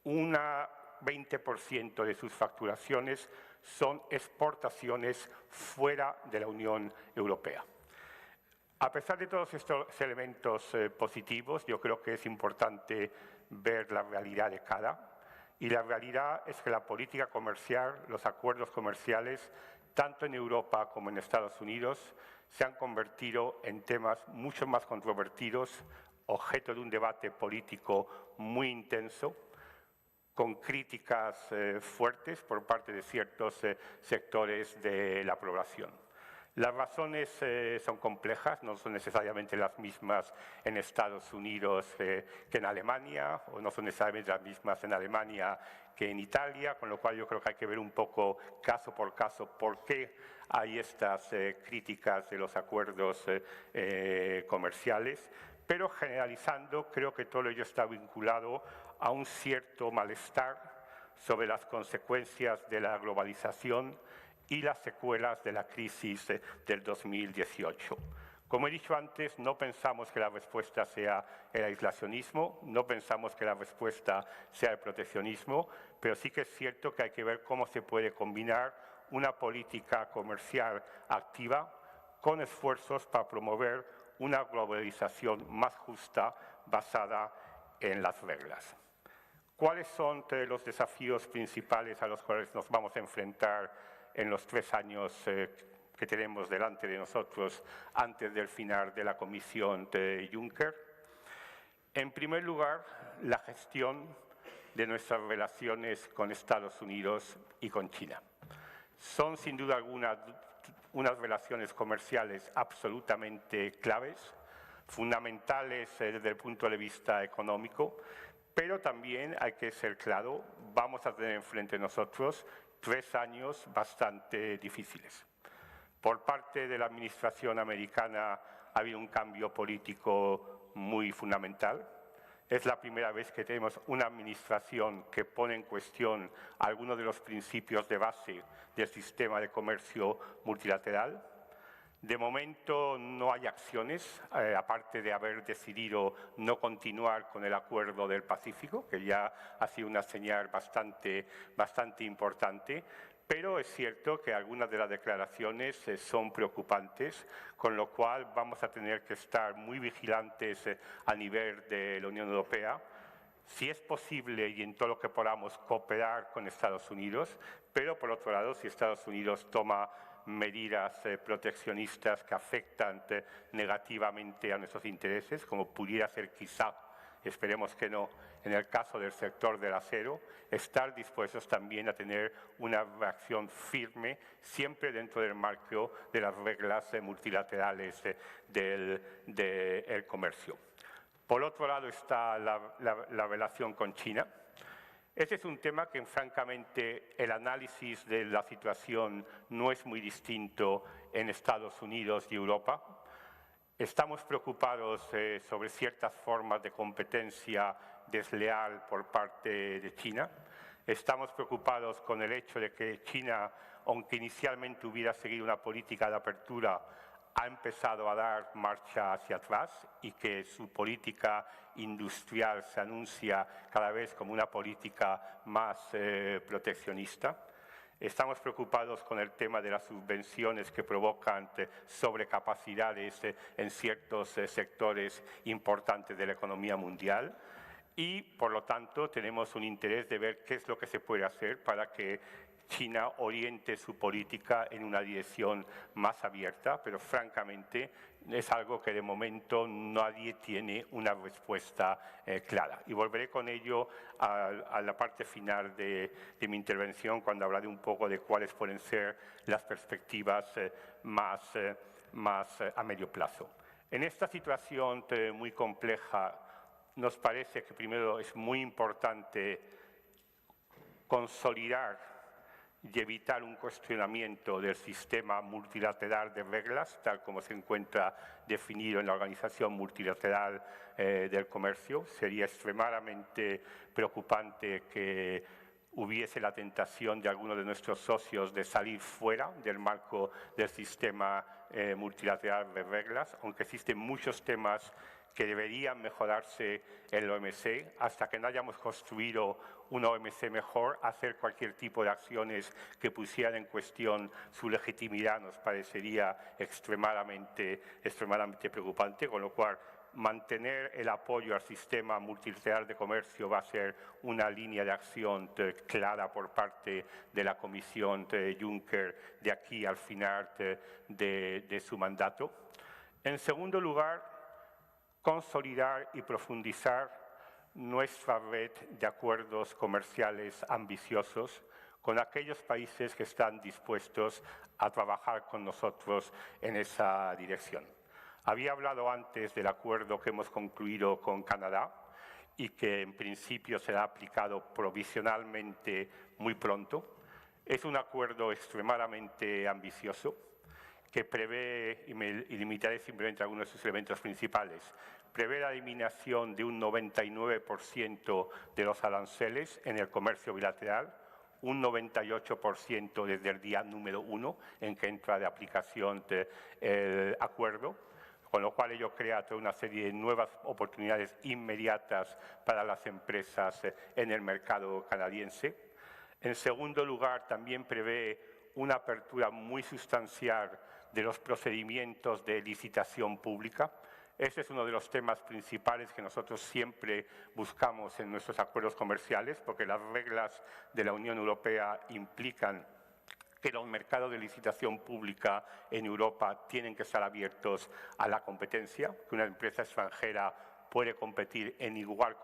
un 20% de sus facturaciones son exportaciones fuera de la Unión Europea. A pesar de todos estos elementos positivos, yo creo que es importante ver la realidad de cada. Y la realidad es que la política comercial, los acuerdos comerciales, tanto en Europa como en Estados Unidos, se han convertido en temas mucho más controvertidos, objeto de un debate político muy intenso, con críticas fuertes por parte de ciertos sectores de la población. Las razones son complejas, no son necesariamente las mismas en Estados Unidos que en Alemania, o no son necesariamente las mismas en Alemania que en Italia, con lo cual yo creo que hay que ver un poco caso por caso por qué hay estas críticas de los acuerdos comerciales. Pero generalizando, creo que todo ello está vinculado a un cierto malestar sobre las consecuencias de la globalización y las secuelas de la crisis del 2018. Como he dicho antes, no pensamos que la respuesta sea el aislacionismo, no pensamos que la respuesta sea el proteccionismo, pero sí que es cierto que hay que ver cómo se puede combinar una política comercial activa con esfuerzos para promover una globalización más justa basada en las reglas. ¿Cuáles son los desafíos principales a los cuales nos vamos a enfrentar en los 3 años que tenemos delante de nosotros antes del final de la Comisión de Juncker? En primer lugar, la gestión de nuestras relaciones con Estados Unidos y con China. Son sin duda alguna unas relaciones comerciales absolutamente claves, fundamentales desde el punto de vista económico, pero también hay que ser claro, vamos a tener enfrente de nosotros 3 años bastante difíciles. Por parte de la administración americana ha habido un cambio político muy fundamental. Es la primera vez que tenemos una administración que pone en cuestión algunos de los principios de base del sistema de comercio multilateral. De momento no hay acciones, aparte de haber decidido no continuar con el Acuerdo del Pacífico, que ya ha sido una señal bastante importante. Pero es cierto que algunas de las declaraciones son preocupantes, con lo cual vamos a tener que estar muy vigilantes a nivel de la Unión Europea, si es posible y en todo lo que podamos cooperar con Estados Unidos, pero por otro lado, si Estados Unidos toma medidas proteccionistas que afectan negativamente a nuestros intereses, como pudiera ser quizá, esperemos que no, en el caso del sector del acero, estar dispuestos también a tener una reacción firme, siempre dentro del marco de las reglas multilaterales del comercio. Por otro lado está la relación con China. Este es un tema que, francamente, el análisis de la situación no es muy distinto en Estados Unidos y Europa. Estamos preocupados sobre ciertas formas de competencia desleal por parte de China. Estamos preocupados con el hecho de que China, aunque inicialmente hubiera seguido una política de apertura, ha empezado a dar marcha hacia atrás y que su política industrial se anuncia cada vez como una política más proteccionista. Estamos preocupados con el tema de las subvenciones que provocan sobrecapacidades en ciertos sectores importantes de la economía mundial y, por lo tanto, tenemos un interés de ver qué es lo que se puede hacer para que China oriente su política en una dirección más abierta, pero francamente es algo que de momento nadie tiene una respuesta clara. Y volveré con ello a la parte final de mi intervención, cuando hablaré un poco de cuáles pueden ser las perspectivas más a medio plazo. En esta situación muy compleja, nos parece que primero es muy importante consolidar y evitar un cuestionamiento del sistema multilateral de reglas, tal como se encuentra definido en la Organización Multilateral del Comercio. Sería extremadamente preocupante que hubiese la tentación de algunos de nuestros socios de salir fuera del marco del sistema multilateral de reglas, aunque existen muchos temas que deberían mejorarse en el OMC. Hasta que no hayamos construido una OMC mejor, hacer cualquier tipo de acciones que pusieran en cuestión su legitimidad nos parecería extremadamente preocupante, con lo cual mantener el apoyo al sistema multilateral de comercio va a ser una línea de acción clara por parte de la Comisión de Juncker de aquí al final de su mandato. En segundo lugar, consolidar y profundizar nuestra red de acuerdos comerciales ambiciosos con aquellos países que están dispuestos a trabajar con nosotros en esa dirección. Había hablado antes del acuerdo que hemos concluido con Canadá y que en principio será aplicado provisionalmente muy pronto. Es un acuerdo extremadamente ambicioso que prevé, y me limitaré simplemente a algunos de sus elementos principales, prevé la eliminación de un 99% de los aranceles en el comercio bilateral, un 98% desde el día número 1 en que entra de aplicación el acuerdo, con lo cual ello crea toda una serie de nuevas oportunidades inmediatas para las empresas en el mercado canadiense. En segundo lugar, también prevé una apertura muy sustancial de los procedimientos de licitación pública. Ese es uno de los temas principales que nosotros siempre buscamos en nuestros acuerdos comerciales, porque las reglas de la Unión Europea implican que los mercados de licitación pública en Europa tienen que estar abiertos a la competencia, que una empresa extranjera puede competir en iguales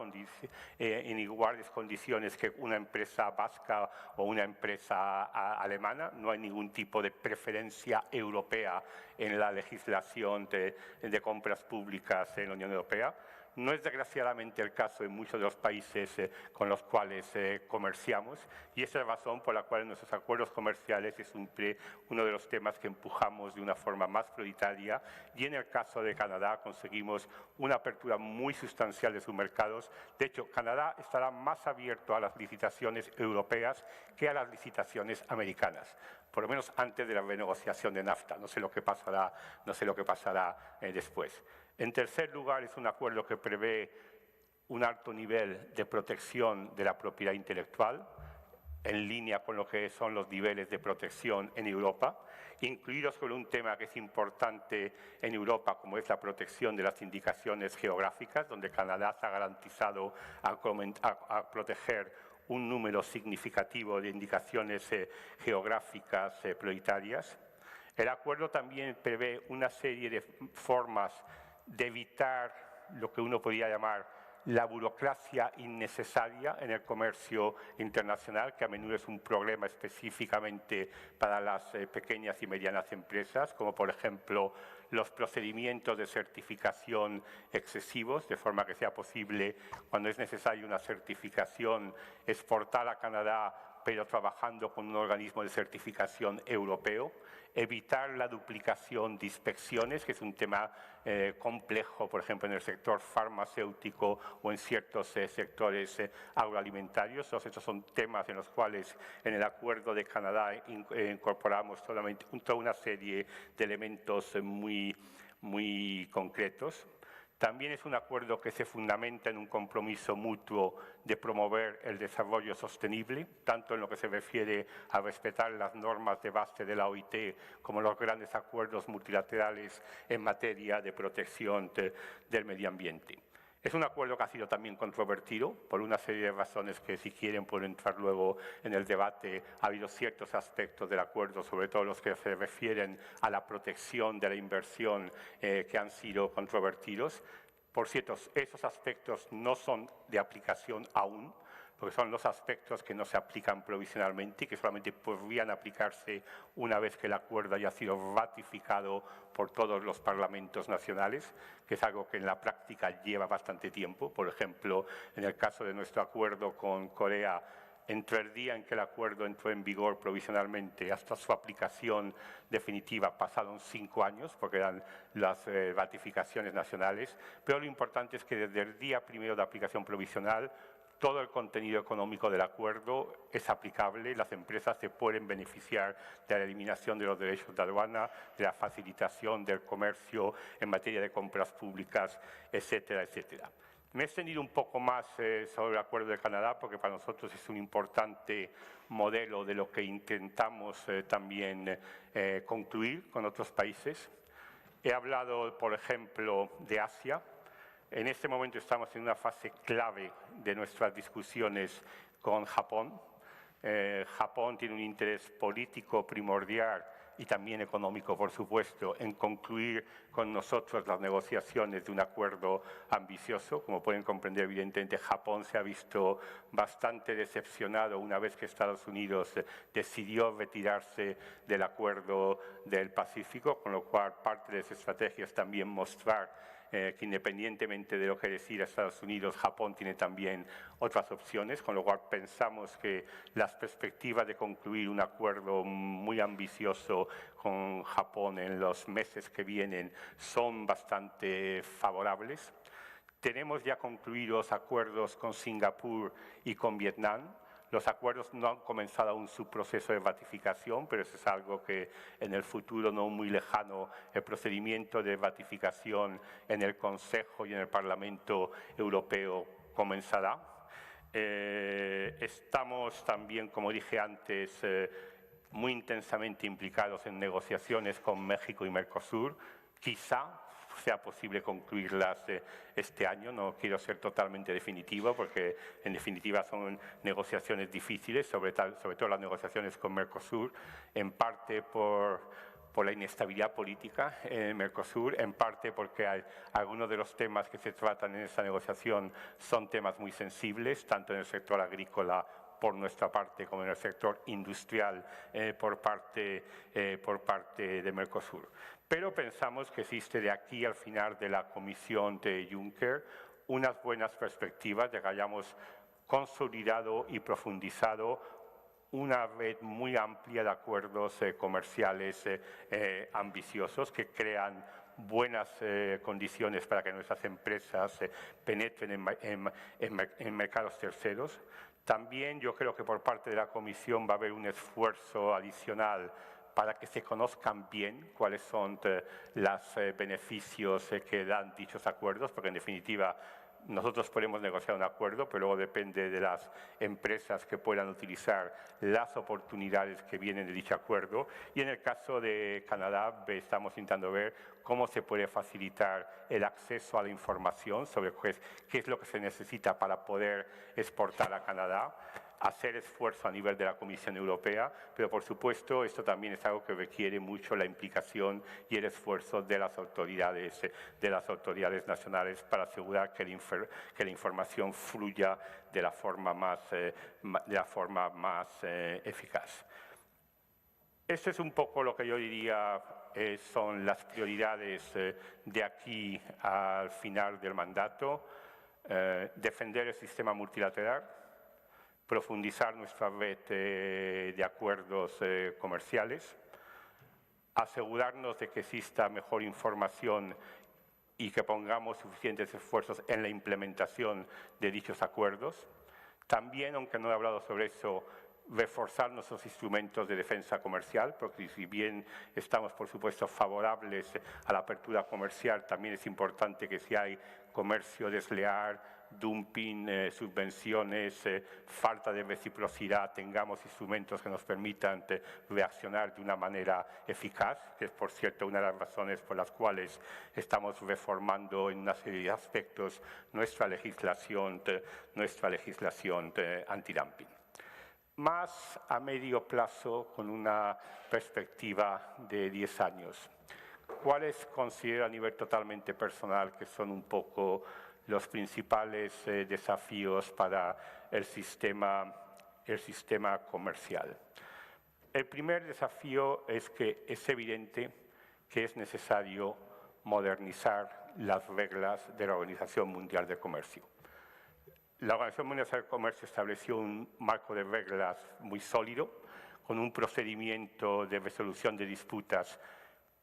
condiciones que una empresa vasca o una empresa alemana. No hay ningún tipo de preferencia europea en la legislación de compras públicas en la Unión Europea. No es desgraciadamente el caso en muchos de los países con los cuales comerciamos, y esa es la razón por la cual en nuestros acuerdos comerciales es uno de los temas que empujamos de una forma más prioritaria, y en el caso de Canadá conseguimos una apertura muy sustancial de sus mercados. De hecho, Canadá estará más abierto a las licitaciones europeas que a las licitaciones americanas, por lo menos antes de la renegociación de NAFTA. No sé lo que pasará después. En tercer lugar, es un acuerdo que prevé un alto nivel de protección de la propiedad intelectual, en línea con lo que son los niveles de protección en Europa, incluidos con un tema que es importante en Europa, como es la protección de las indicaciones geográficas, donde Canadá se ha garantizado a proteger un número significativo de indicaciones geográficas prioritarias. El acuerdo también prevé una serie de formas de evitar lo que uno podría llamar la burocracia innecesaria en el comercio internacional, que a menudo es un problema específicamente para las pequeñas y medianas empresas, como por ejemplo los procedimientos de certificación excesivos, de forma que sea posible, cuando es necesaria una certificación, exportar a Canadá, pero trabajando con un organismo de certificación europeo. Evitar la duplicación de inspecciones, que es un tema complejo, por ejemplo, en el sector farmacéutico o en ciertos sectores agroalimentarios. Todos estos son temas en los cuales en el Acuerdo de Canadá incorporamos toda una serie de elementos muy concretos. También es un acuerdo que se fundamenta en un compromiso mutuo de promover el desarrollo sostenible, tanto en lo que se refiere a respetar las normas de base de la OIT como los grandes acuerdos multilaterales en materia de protección del medio ambiente. Es un acuerdo que ha sido también controvertido por una serie de razones que, si quieren, pueden entrar luego en el debate. Ha habido ciertos aspectos del acuerdo, sobre todo los que se refieren a la protección de la inversión, que han sido controvertidos. Por cierto, esos aspectos no son de aplicación aún, porque son los aspectos que no se aplican provisionalmente y que solamente podrían aplicarse una vez que el acuerdo haya sido ratificado por todos los parlamentos nacionales, que es algo que en la práctica lleva bastante tiempo. Por ejemplo, en el caso de nuestro acuerdo con Corea, entre el día en que el acuerdo entró en vigor provisionalmente hasta su aplicación definitiva pasaron 5 años, porque eran las ratificaciones nacionales, pero lo importante es que desde el día primero de aplicación provisional todo el contenido económico del acuerdo es aplicable, las empresas se pueden beneficiar de la eliminación de los derechos de aduana, de la facilitación del comercio en materia de compras públicas, etcétera, etcétera. Me he extendido un poco más sobre el Acuerdo de Canadá, porque para nosotros es un importante modelo de lo que intentamos también concluir con otros países. He hablado, por ejemplo, de Asia. En este momento estamos en una fase clave de nuestras discusiones con Japón. Japón tiene un interés político primordial y también económico, por supuesto, en concluir con nosotros las negociaciones de un acuerdo ambicioso. Como pueden comprender, evidentemente, Japón se ha visto bastante decepcionado una vez que Estados Unidos decidió retirarse del Acuerdo del Pacífico, con lo cual parte de su estrategia es también mostrar que independientemente de lo que decida Estados Unidos, Japón tiene también otras opciones, con lo cual pensamos que las perspectivas de concluir un acuerdo muy ambicioso con Japón en los meses que vienen son bastante favorables. Tenemos ya concluidos acuerdos con Singapur y con Vietnam. Los acuerdos no han comenzado aún su proceso de ratificación, pero eso es algo que en el futuro no muy lejano, el procedimiento de ratificación en el Consejo y en el Parlamento Europeo comenzará. Estamos también, como dije antes, muy intensamente implicados en negociaciones con México y Mercosur. Quizá sea posible concluirlas este año. No quiero ser totalmente definitivo porque en definitiva son negociaciones difíciles, sobre todo las negociaciones con Mercosur, en parte por la inestabilidad política en Mercosur, en parte porque algunos de los temas que se tratan en esta negociación son temas muy sensibles, tanto en el sector agrícola por nuestra parte como en el sector industrial por parte de Mercosur. Pero pensamos que existe de aquí al final de la comisión de Juncker unas buenas perspectivas de que hayamos consolidado y profundizado una red muy amplia de acuerdos comerciales ambiciosos que crean buenas condiciones para que nuestras empresas penetren en mercados terceros. También yo creo que por parte de la Comisión va a haber un esfuerzo adicional para que se conozcan bien cuáles son los beneficios que dan dichos acuerdos, porque en definitiva nosotros podemos negociar un acuerdo, pero luego depende de las empresas que puedan utilizar las oportunidades que vienen de dicho acuerdo. Y en el caso de Canadá estamos intentando ver cómo se puede facilitar el acceso a la información sobre qué es lo que se necesita para poder exportar a Canadá, hacer esfuerzo a nivel de la Comisión Europea, pero por supuesto esto también es algo que requiere mucho la implicación y el esfuerzo de las autoridades nacionales para asegurar que la información fluya de la forma más eficaz. Esto es un poco lo que yo diría son las prioridades de aquí al final del mandato. Defender el sistema multilateral, profundizar nuestra red de acuerdos comerciales, asegurarnos de que exista mejor información y que pongamos suficientes esfuerzos en la implementación de dichos acuerdos. También, aunque no he hablado sobre eso, reforzar nuestros instrumentos de defensa comercial, porque si bien estamos, por supuesto, favorables a la apertura comercial, también es importante que si hay comercio desleal, dumping, subvenciones, falta de reciprocidad, tengamos instrumentos que nos permitan reaccionar de una manera eficaz, que es, por cierto, una de las razones por las cuales estamos reformando en una serie de aspectos nuestra legislación antidumping. Más a medio plazo, con una perspectiva de 10 años. ¿Cuáles considero a nivel totalmente personal que son un poco los principales desafíos para el sistema comercial? El primer desafío es que es evidente que es necesario modernizar las reglas de la Organización Mundial de Comercio. La Organización Mundial de Comercio estableció un marco de reglas muy sólido, con un procedimiento de resolución de disputas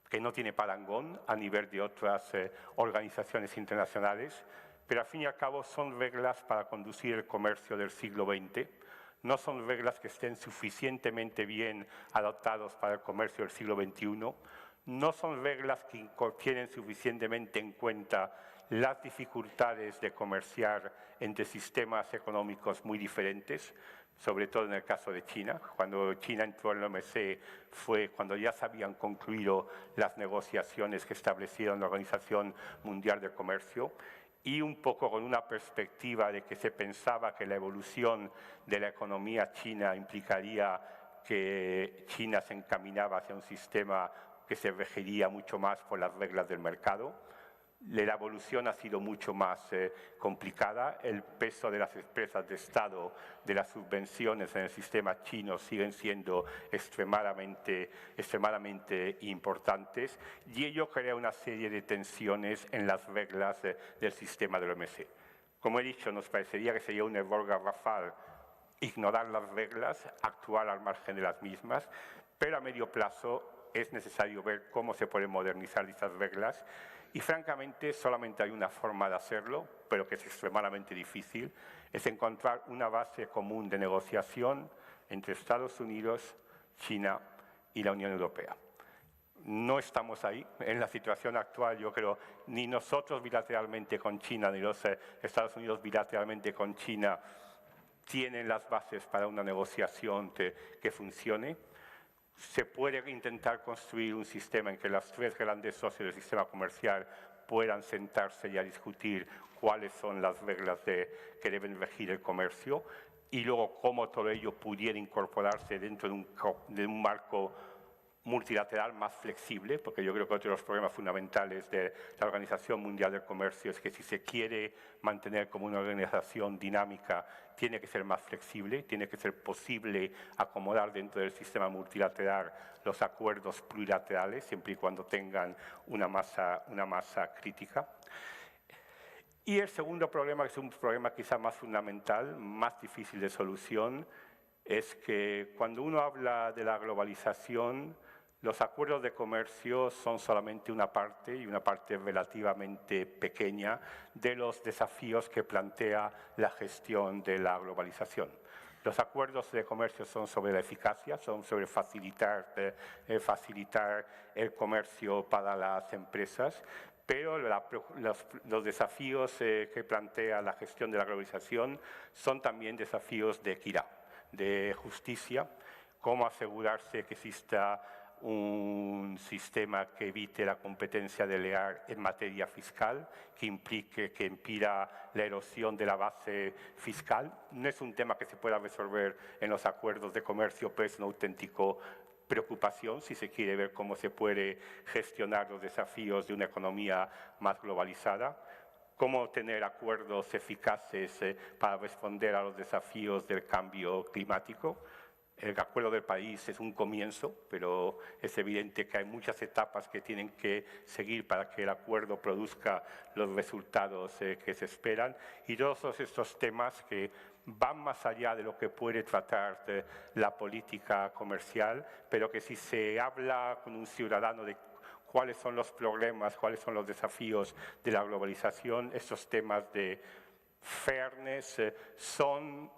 que no tiene parangón a nivel de otras organizaciones internacionales, pero al fin y al cabo son reglas para conducir el comercio del siglo XX, no son reglas que estén suficientemente bien adaptadas para el comercio del siglo XXI, no son reglas que tienen suficientemente en cuenta las dificultades de comerciar entre sistemas económicos muy diferentes, sobre todo en el caso de China. Cuando China entró en la OMC fue cuando ya se habían concluido las negociaciones que establecieron la Organización Mundial de Comercio, y un poco con una perspectiva de que se pensaba que la evolución de la economía china implicaría que China se encaminaba hacia un sistema que se regiría mucho más por las reglas del mercado. La evolución ha sido mucho más complicada. El peso de las empresas de Estado, de las subvenciones en el sistema chino siguen siendo extremadamente importantes, y ello crea una serie de tensiones en las reglas del sistema del OMC. Como he dicho, nos parecería que sería un error garrafal ignorar las reglas, actuar al margen de las mismas, pero a medio plazo es necesario ver cómo se pueden modernizar estas reglas. Y francamente solamente hay una forma de hacerlo, pero que es extremadamente difícil, es encontrar una base común de negociación entre Estados Unidos, China y la Unión Europea. No estamos ahí. En la situación actual, yo creo, ni nosotros bilateralmente con China, ni los Estados Unidos bilateralmente con China tienen las bases para una negociación que funcione. Se puede intentar construir un sistema en que los tres grandes socios del sistema comercial puedan sentarse y a discutir cuáles son las reglas que deben regir el comercio y luego cómo todo ello pudiera incorporarse dentro de un marco multilateral más flexible, porque yo creo que otro de los problemas fundamentales de la Organización Mundial del Comercio es que si se quiere mantener como una organización dinámica, tiene que ser más flexible, tiene que ser posible acomodar dentro del sistema multilateral los acuerdos plurilaterales, siempre y cuando tengan una masa crítica. Y el segundo problema, que es un problema quizá más fundamental, más difícil de solución, es que cuando uno habla de la globalización, los acuerdos de comercio son solamente una parte, y una parte relativamente pequeña, de los desafíos que plantea la gestión de la globalización. Los acuerdos de comercio son sobre la eficacia, son sobre facilitar el comercio para las empresas, pero los desafíos que plantea la gestión de la globalización son también desafíos de equidad, de justicia, cómo asegurarse que exista un sistema que evite la competencia desleal en materia fiscal, que impida la erosión de la base fiscal. No es un tema que se pueda resolver en los acuerdos de comercio, pero es una auténtica preocupación si se quiere ver cómo se puede gestionar los desafíos de una economía más globalizada, cómo tener acuerdos eficaces para responder a los desafíos del cambio climático. El Acuerdo de París es un comienzo, pero es evidente que hay muchas etapas que tienen que seguir para que el acuerdo produzca los resultados que se esperan. Y todos estos temas que van más allá de lo que puede tratar la política comercial, pero que si se habla con un ciudadano de cuáles son los problemas, cuáles son los desafíos de la globalización, estos temas de fairness son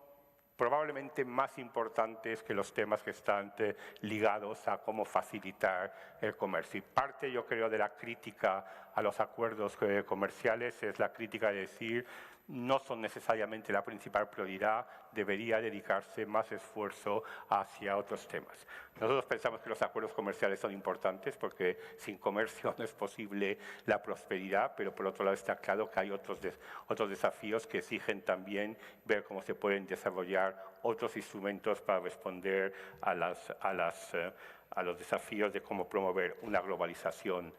probablemente más importantes que los temas que están ligados a cómo facilitar el comercio. Y parte, yo creo, de la crítica a los acuerdos comerciales es la crítica de decir no son necesariamente la principal prioridad, debería dedicarse más esfuerzo hacia otros temas. Nosotros pensamos que los acuerdos comerciales son importantes porque sin comercio no es posible la prosperidad, pero por otro lado está claro que hay otros desafíos que exigen también ver cómo se pueden desarrollar otros instrumentos para responder a los desafíos de cómo promover una globalización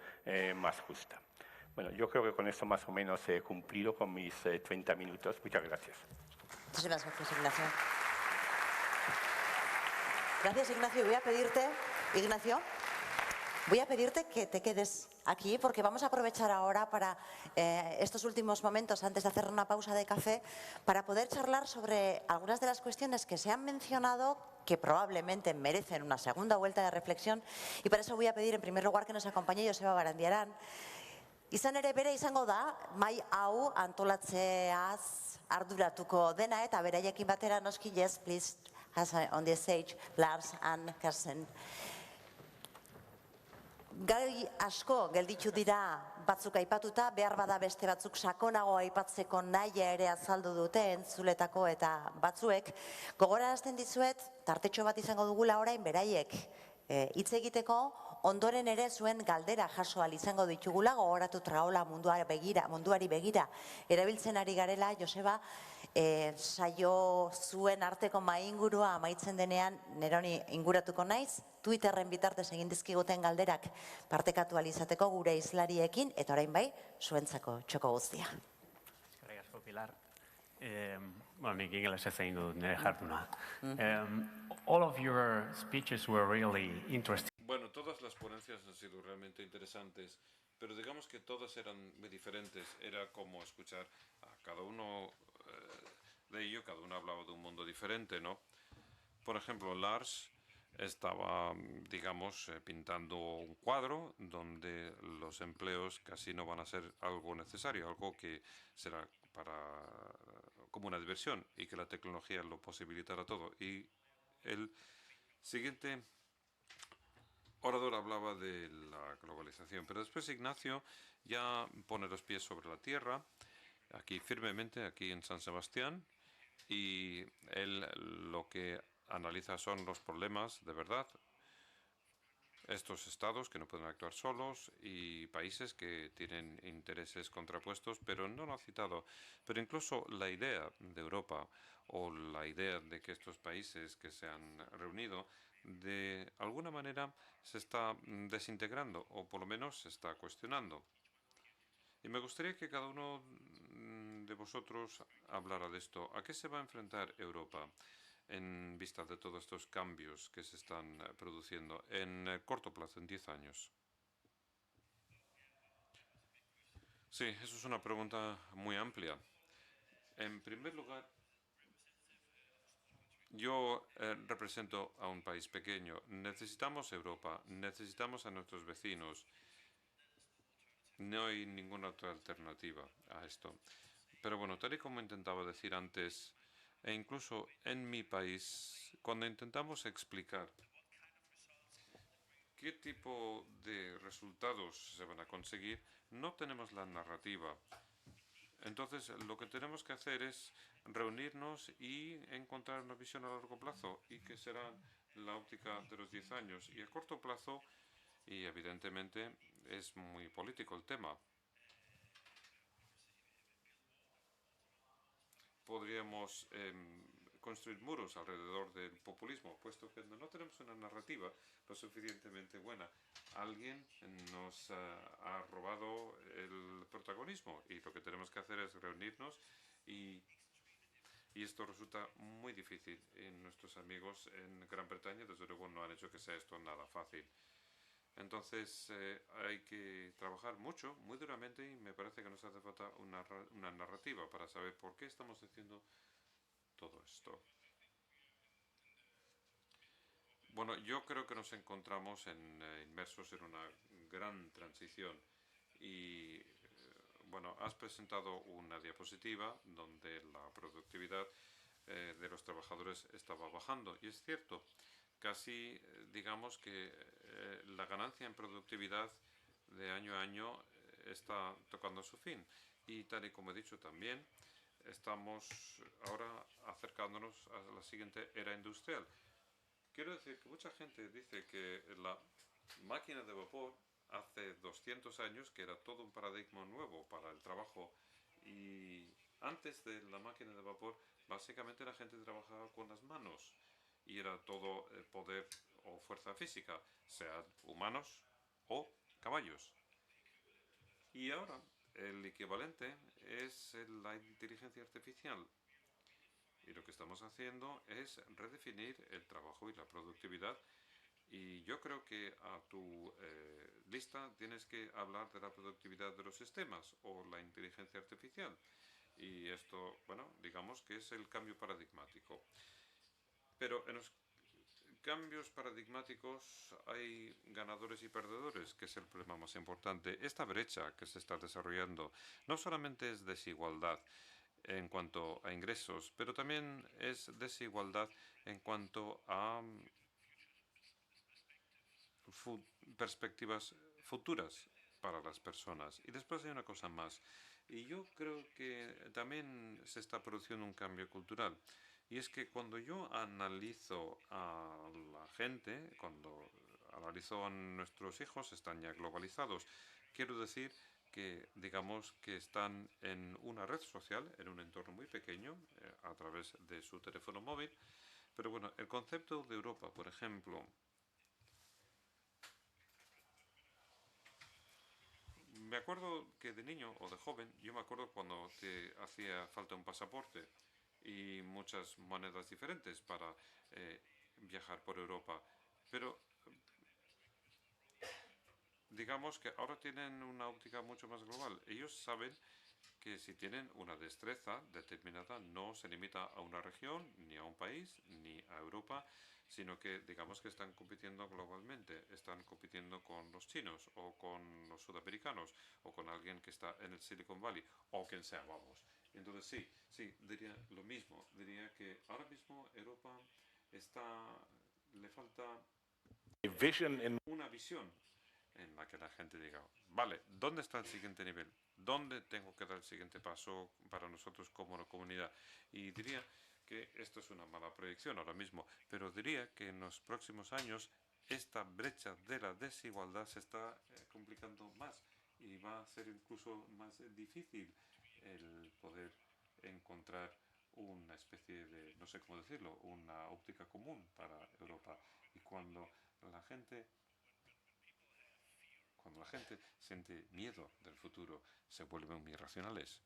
más justa. Bueno, yo creo que con eso más o menos he cumplido con mis 30 minutos. Muchas gracias. Muchísimas gracias, Ignacio. Gracias, Ignacio. Voy a pedirte que te quedes aquí porque vamos a aprovechar ahora para estos últimos momentos, antes de hacer una pausa de café, para poder charlar sobre algunas de las cuestiones que se han mencionado que probablemente merecen una segunda vuelta de reflexión, y para eso voy a pedir en primer lugar que nos acompañe Joseba Barandiaran. Izan ere bere izango da, mai hau antolatzeaz arduratuko dena, eta beraiekin batera noski, yes, please, on the stage, Lars and Carsten. Gai asko gelditu dira batzuk aipatuta, behar bada beste batzuk sakonago aipatzeko nahia ere azaldu dute entzuletako eta batzuek. Gogorarazten dizuet, tartetxo bat izango dugula orain beraiek hitz egiteko, ondoren ere zuen galdera jaso ahal izango ditugula, gogoratu Traola munduari begira erabiltzen ari garela. Joseba, saio zuen arteko maingurua amaitzen denean neroni inguratuko naiz, Twitterren bitartez egin dizkiguten galderak partekatu ahal izateko gure hizlariekin, eta orain bai, zuentzako txoko guztia. Eskerrik asko, Pilar. Bueno, nik ingelesez egin dut nire jarduna. All of your speeches were really interesting. Bueno, todas las ponencias han sido realmente interesantes, pero digamos que todas eran muy diferentes. Era como escuchar a cada uno de ellos, cada uno hablaba de un mundo diferente, ¿no? Por ejemplo, Lars estaba, digamos, pintando un cuadro donde los empleos casi no van a ser algo necesario, algo que será como una diversión y que la tecnología lo posibilitará todo. Y el siguiente orador hablaba de la globalización, pero después Ignacio ya pone los pies sobre la tierra, aquí firmemente, aquí en San Sebastián, y él lo que analiza son los problemas de verdad, estos estados que no pueden actuar solos y países que tienen intereses contrapuestos, pero no lo ha citado. Pero incluso la idea de Europa o la idea de que estos países que se han reunido de alguna manera se está desintegrando o por lo menos se está cuestionando. Y me gustaría que cada uno de vosotros hablara de esto. ¿A qué se va a enfrentar Europa en vista de todos estos cambios que se están produciendo en el corto plazo, en 10 años? Sí, eso es una pregunta muy amplia. En primer lugar, yo represento a un país pequeño. Necesitamos Europa, necesitamos a nuestros vecinos. No hay ninguna otra alternativa a esto. Pero bueno, tal y como intentaba decir antes, e incluso en mi país, cuando intentamos explicar qué tipo de resultados se van a conseguir, no tenemos la narrativa. Entonces, lo que tenemos que hacer es reunirnos y encontrar una visión a largo plazo, y que será la óptica de los 10 años. Y a corto plazo, y evidentemente es muy político el tema, podríamos construir muros alrededor del populismo, puesto que no tenemos una narrativa lo suficientemente buena. Alguien nos ha robado el protagonismo y lo que tenemos que hacer es reunirnos y esto resulta muy difícil. Y nuestros amigos en Gran Bretaña, desde luego, no han hecho que sea esto nada fácil. Entonces hay que trabajar mucho, muy duramente, y me parece que nos hace falta una narrativa para saber por qué estamos haciendo todo esto. Bueno, yo creo que nos encontramos inmersos en una gran transición y bueno, has presentado una diapositiva donde la productividad de los trabajadores estaba bajando, y es cierto, casi digamos que la ganancia en productividad de año a año está tocando su fin, y tal y como he dicho también, estamos ahora acercándonos a la siguiente era industrial. Quiero decir que mucha gente dice que la máquina de vapor hace 200 años que era todo un paradigma nuevo para el trabajo, y antes de la máquina de vapor básicamente la gente trabajaba con las manos y era todo poder o fuerza física, sean humanos o caballos. Y ahora el equivalente es la inteligencia artificial. Y lo que estamos haciendo es redefinir el trabajo y la productividad. Y yo creo que a tu lista tienes que hablar de la productividad de los sistemas o la inteligencia artificial. Y esto, bueno, digamos que es el cambio paradigmático. Pero en los cambios paradigmáticos hay ganadores y perdedores, que es el problema más importante. Esta brecha que se está desarrollando no solamente es desigualdad en cuanto a ingresos, pero también es desigualdad en cuanto a perspectivas futuras para las personas. Y después hay una cosa más, y yo creo que también se está produciendo un cambio cultural, y es que cuando yo analizo a la gente, cuando analizo a nuestros hijos, están ya globalizados. Quiero decir que digamos que están en una red social, en un entorno muy pequeño, a través de su teléfono móvil. Pero bueno, el concepto de Europa, por ejemplo, me acuerdo que de niño o de joven, yo me acuerdo cuando te hacía falta un pasaporte y muchas monedas diferentes para viajar por Europa. Pero digamos que ahora tienen una óptica mucho más global. Ellos saben que si tienen una destreza determinada, no se limita a una región, ni a un país, ni a Europa, sino que digamos que están compitiendo globalmente, están compitiendo con los chinos o con los sudamericanos o con alguien que está en el Silicon Valley o quien sea, vamos. Entonces sí, diría lo mismo, diría que ahora mismo Europa le falta una visión en la que la gente diga, vale, ¿dónde está el siguiente nivel? ¿Dónde tengo que dar el siguiente paso para nosotros como una comunidad? Y diría que esto es una mala proyección ahora mismo, pero diría que en los próximos años esta brecha de la desigualdad se está complicando más y va a ser incluso más difícil el poder encontrar una especie de, no sé cómo decirlo, una óptica común para Europa. Y cuando la gente siente miedo del futuro, se vuelven muy irracionales.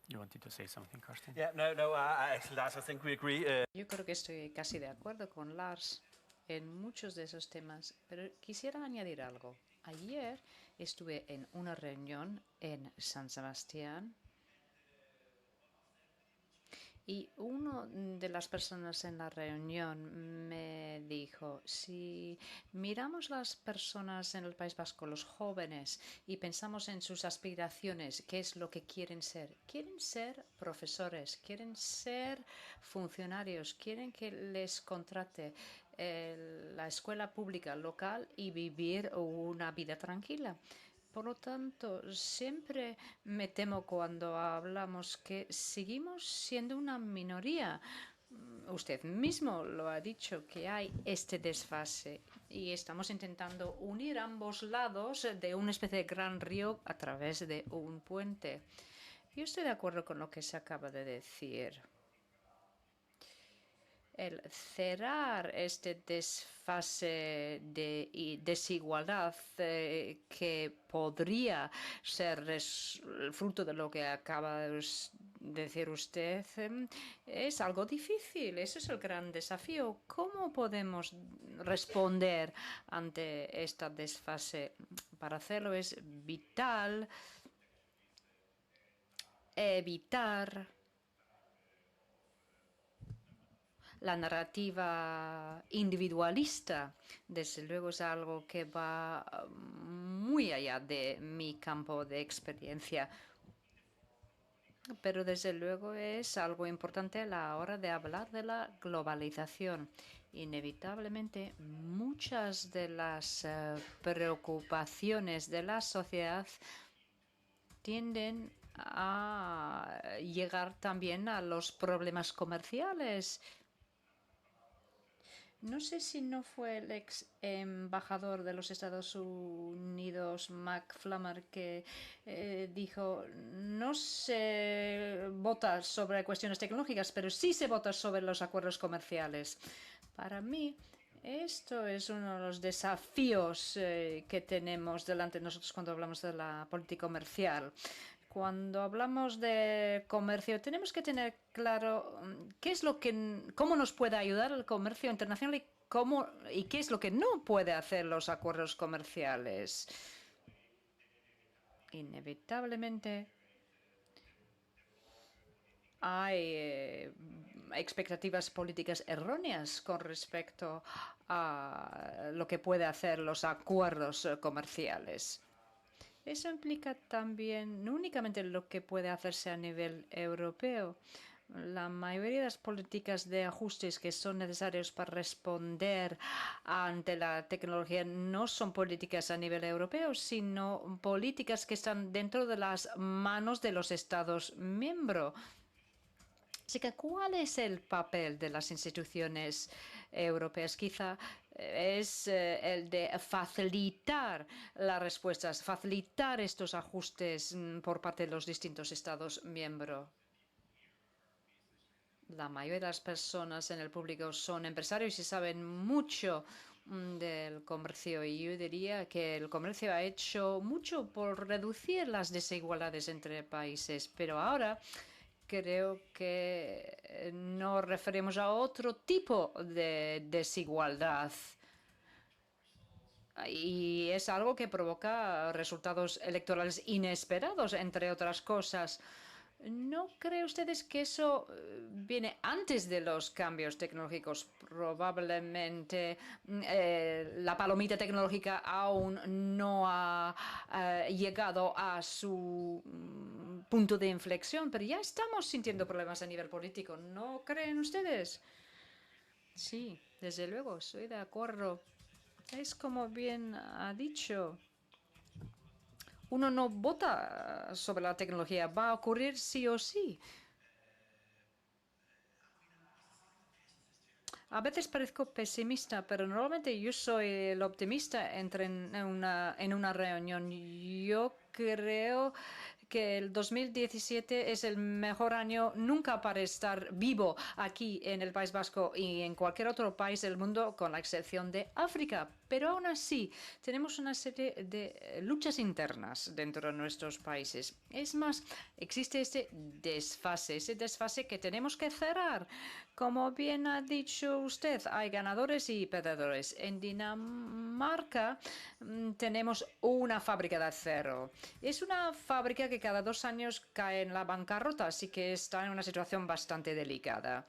You wanted to say something, Karsten? Yeah, Lars, I think we agree. Yo creo que estoy casi de acuerdo con Lars en muchos de esos temas, pero quisiera añadir algo. Ayer estuve en una reunión en San Sebastián y una de las personas en la reunión me dijo, si miramos las personas en el País Vasco, los jóvenes, y pensamos en sus aspiraciones, ¿qué es lo que quieren ser? Quieren ser profesores, quieren ser funcionarios, quieren que les contrate la escuela pública local y vivir una vida tranquila. Por lo tanto, siempre me temo cuando hablamos que seguimos siendo una minoría. Usted mismo lo ha dicho, que hay este desfase y estamos intentando unir ambos lados de una especie de gran río a través de un puente. Yo estoy de acuerdo con lo que se acaba de decir. El cerrar este desfase de desigualdad que podría ser fruto de lo que acaba de decir usted es algo difícil. Ese es el gran desafío. ¿Cómo podemos responder ante esta desfase? Para hacerlo es vital evitar la narrativa individualista. Desde luego es algo que va muy allá de mi campo de experiencia. Pero desde luego es algo importante a la hora de hablar de la globalización. Inevitablemente, muchas de las preocupaciones de la sociedad tienden a llegar también a los problemas comerciales. No sé si no fue el ex embajador de los Estados Unidos, Mac Flammer, que dijo no se vota sobre cuestiones tecnológicas, pero sí se vota sobre los acuerdos comerciales. Para mí, esto es uno de los desafíos que tenemos delante de nosotros cuando hablamos de la política comercial. Cuando hablamos de comercio, tenemos que tener claro cómo nos puede ayudar el comercio internacional y qué es lo que no puede hacer los acuerdos comerciales. Inevitablemente hay expectativas políticas erróneas con respecto a lo que puede hacer los acuerdos comerciales. Eso implica también no únicamente lo que puede hacerse a nivel europeo. La mayoría de las políticas de ajustes que son necesarios para responder ante la tecnología no son políticas a nivel europeo, sino políticas que están dentro de las manos de los Estados miembros. Así que, ¿cuál es el papel de las instituciones europeas? Quizá es el de facilitar las respuestas, facilitar estos ajustes por parte de los distintos Estados miembros. La mayoría de las personas en el público son empresarios y saben mucho del comercio, y yo diría que el comercio ha hecho mucho por reducir las desigualdades entre países, pero ahora creo que nos referimos a otro tipo de desigualdad. Y es algo que provoca resultados electorales inesperados, entre otras cosas. ¿No creen ustedes que eso viene antes de los cambios tecnológicos? Probablemente la palomita tecnológica aún no ha llegado a su punto de inflexión, pero ya estamos sintiendo problemas a nivel político. ¿No creen ustedes? Sí, desde luego, estoy de acuerdo. Es como bien ha dicho. Uno no vota sobre la tecnología, va a ocurrir sí o sí. A veces parezco pesimista, pero normalmente yo soy el optimista en una reunión. Yo creo que el 2017 es el mejor año nunca para estar vivo aquí en el País Vasco y en cualquier otro país del mundo, con la excepción de África. Pero aún así, tenemos una serie de luchas internas dentro de nuestros países. Es más, existe ese desfase que tenemos que cerrar. Como bien ha dicho usted, hay ganadores y perdedores. En Dinamarca tenemos una fábrica de acero. Es una fábrica que cada 2 años cae en la bancarrota, así que está en una situación bastante delicada.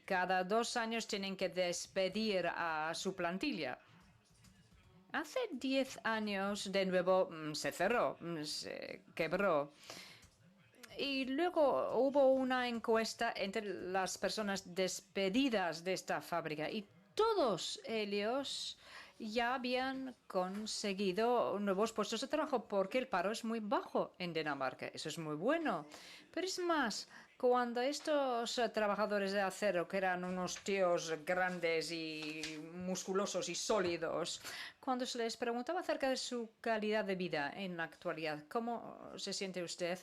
Cada 2 años tienen que despedir a su plantilla. Hace 10 años, de nuevo, se cerró, se quebró. Y luego hubo una encuesta entre las personas despedidas de esta fábrica y todos ellos ya habían conseguido nuevos puestos de trabajo porque el paro es muy bajo en Dinamarca. Eso es muy bueno. Pero es más, cuando estos trabajadores de acero, que eran unos tíos grandes y musculosos y sólidos, cuando se les preguntaba acerca de su calidad de vida en la actualidad, ¿cómo se siente usted?,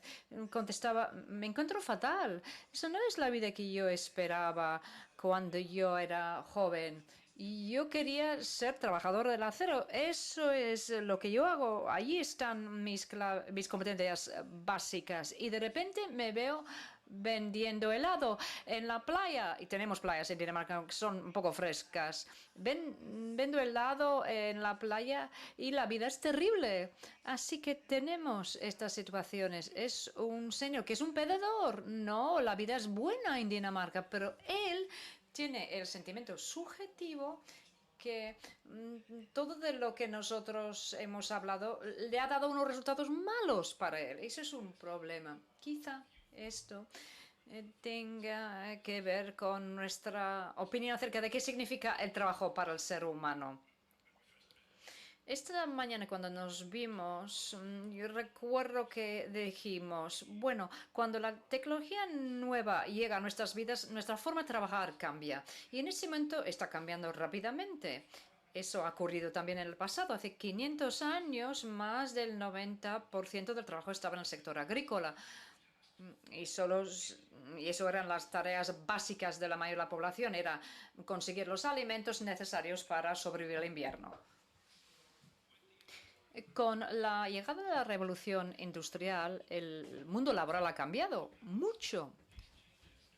contestaba: me encuentro fatal. Eso no es la vida que yo esperaba cuando yo era joven. Y yo quería ser trabajador del acero. Eso es lo que yo hago. Allí están mis competencias básicas. Y de repente me veo vendiendo helado en la playa. Y tenemos playas en Dinamarca que son un poco frescas. Vendo helado en la playa y la vida es terrible. Así que tenemos estas situaciones. Es un señor que es un perdedor. No, la vida es buena en Dinamarca, pero él tiene el sentimiento subjetivo que todo de lo que nosotros hemos hablado le ha dado unos resultados malos para él. Eso es un problema. Quizá esto tenga que ver con nuestra opinión acerca de qué significa el trabajo para el ser humano. Esta mañana cuando nos vimos, yo recuerdo que dijimos, bueno, cuando la tecnología nueva llega a nuestras vidas, nuestra forma de trabajar cambia. Y en ese momento está cambiando rápidamente. Eso ha ocurrido también en el pasado. Hace 500 años, más del 90% del trabajo estaba en el sector agrícola. Y eso eran las tareas básicas de la mayoría de la población, era conseguir los alimentos necesarios para sobrevivir al invierno. Con la llegada de la revolución industrial, el mundo laboral ha cambiado mucho.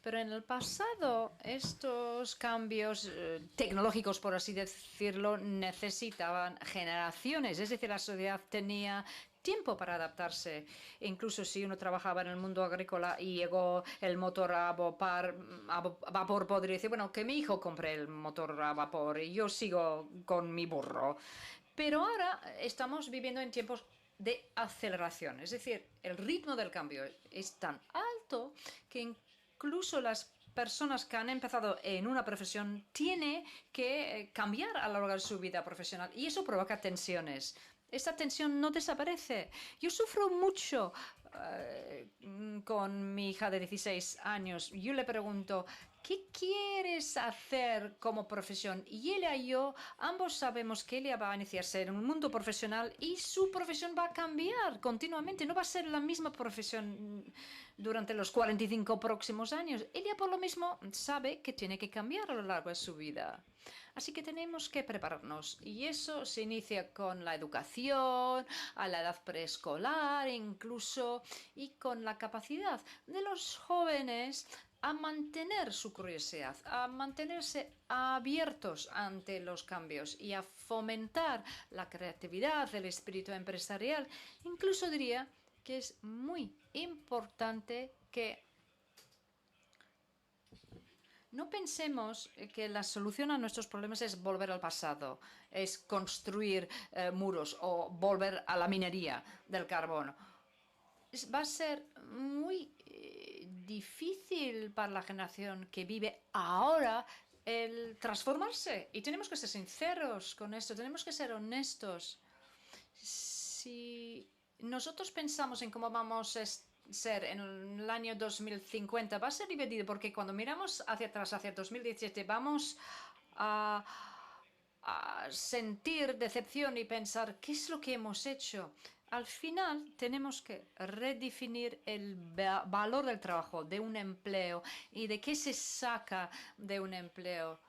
Pero en el pasado, estos cambios tecnológicos, por así decirlo, necesitaban generaciones. Es decir, la sociedad tenía tiempo para adaptarse. Incluso si uno trabajaba en el mundo agrícola y llegó el motor a vapor, podría decir, bueno, que mi hijo compre el motor a vapor y yo sigo con mi burro. Pero ahora estamos viviendo en tiempos de aceleración. Es decir, el ritmo del cambio es tan alto que incluso las personas que han empezado en una profesión tienen que cambiar a lo largo de su vida profesional y eso provoca tensiones. Esta tensión no desaparece. Yo sufro mucho con mi hija de 16 años. Yo le pregunto, ¿qué quieres hacer como profesión? Y ella y yo ambos sabemos que ella va a iniciarse en un mundo profesional y su profesión va a cambiar continuamente. No va a ser la misma profesión durante los 45 próximos años. Ella por lo mismo sabe que tiene que cambiar a lo largo de su vida. Así que tenemos que prepararnos y eso se inicia con la educación, a la edad preescolar incluso, y con la capacidad de los jóvenes a mantener su curiosidad, a mantenerse abiertos ante los cambios y a fomentar la creatividad, el espíritu empresarial. Incluso diría que es muy importante que no pensemos que la solución a nuestros problemas es volver al pasado, es construir muros o volver a la minería del carbón. Va a ser muy difícil para la generación que vive ahora el transformarse. Y tenemos que ser sinceros con esto, tenemos que ser honestos. Si nosotros pensamos en cómo vamos a ser en el año 2050 va a ser divertido porque cuando miramos hacia atrás, hacia 2017, vamos a sentir decepción y pensar ¿qué es lo que hemos hecho? Al final tenemos que redefinir el valor del trabajo, de un empleo y de qué se saca de un empleo.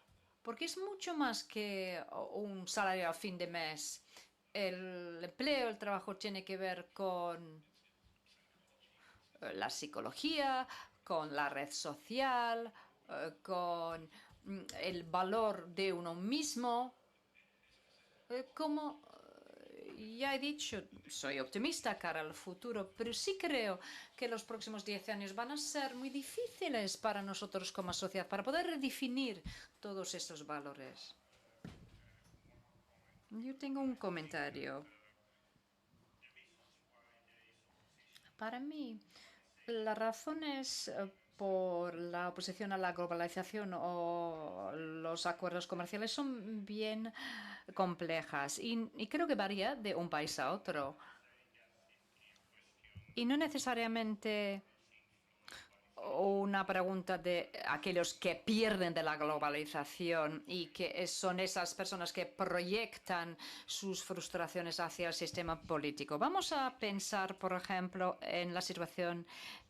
Porque es mucho más que un salario a fin de mes. El empleo, el trabajo tiene que ver con la psicología, con la red social, con el valor de uno mismo. Como ya he dicho, soy optimista cara al futuro, pero sí creo que los próximos 10 años van a ser muy difíciles para nosotros como sociedad, para poder redefinir todos estos valores. Yo tengo un comentario. Para mí, las razones por la oposición a la globalización o los acuerdos comerciales son bien complejas y creo que varía de un país a otro. Y no necesariamente una pregunta de aquellos que pierden de la globalización y que son esas personas que proyectan sus frustraciones hacia el sistema político. Vamos a pensar, por ejemplo, en la situación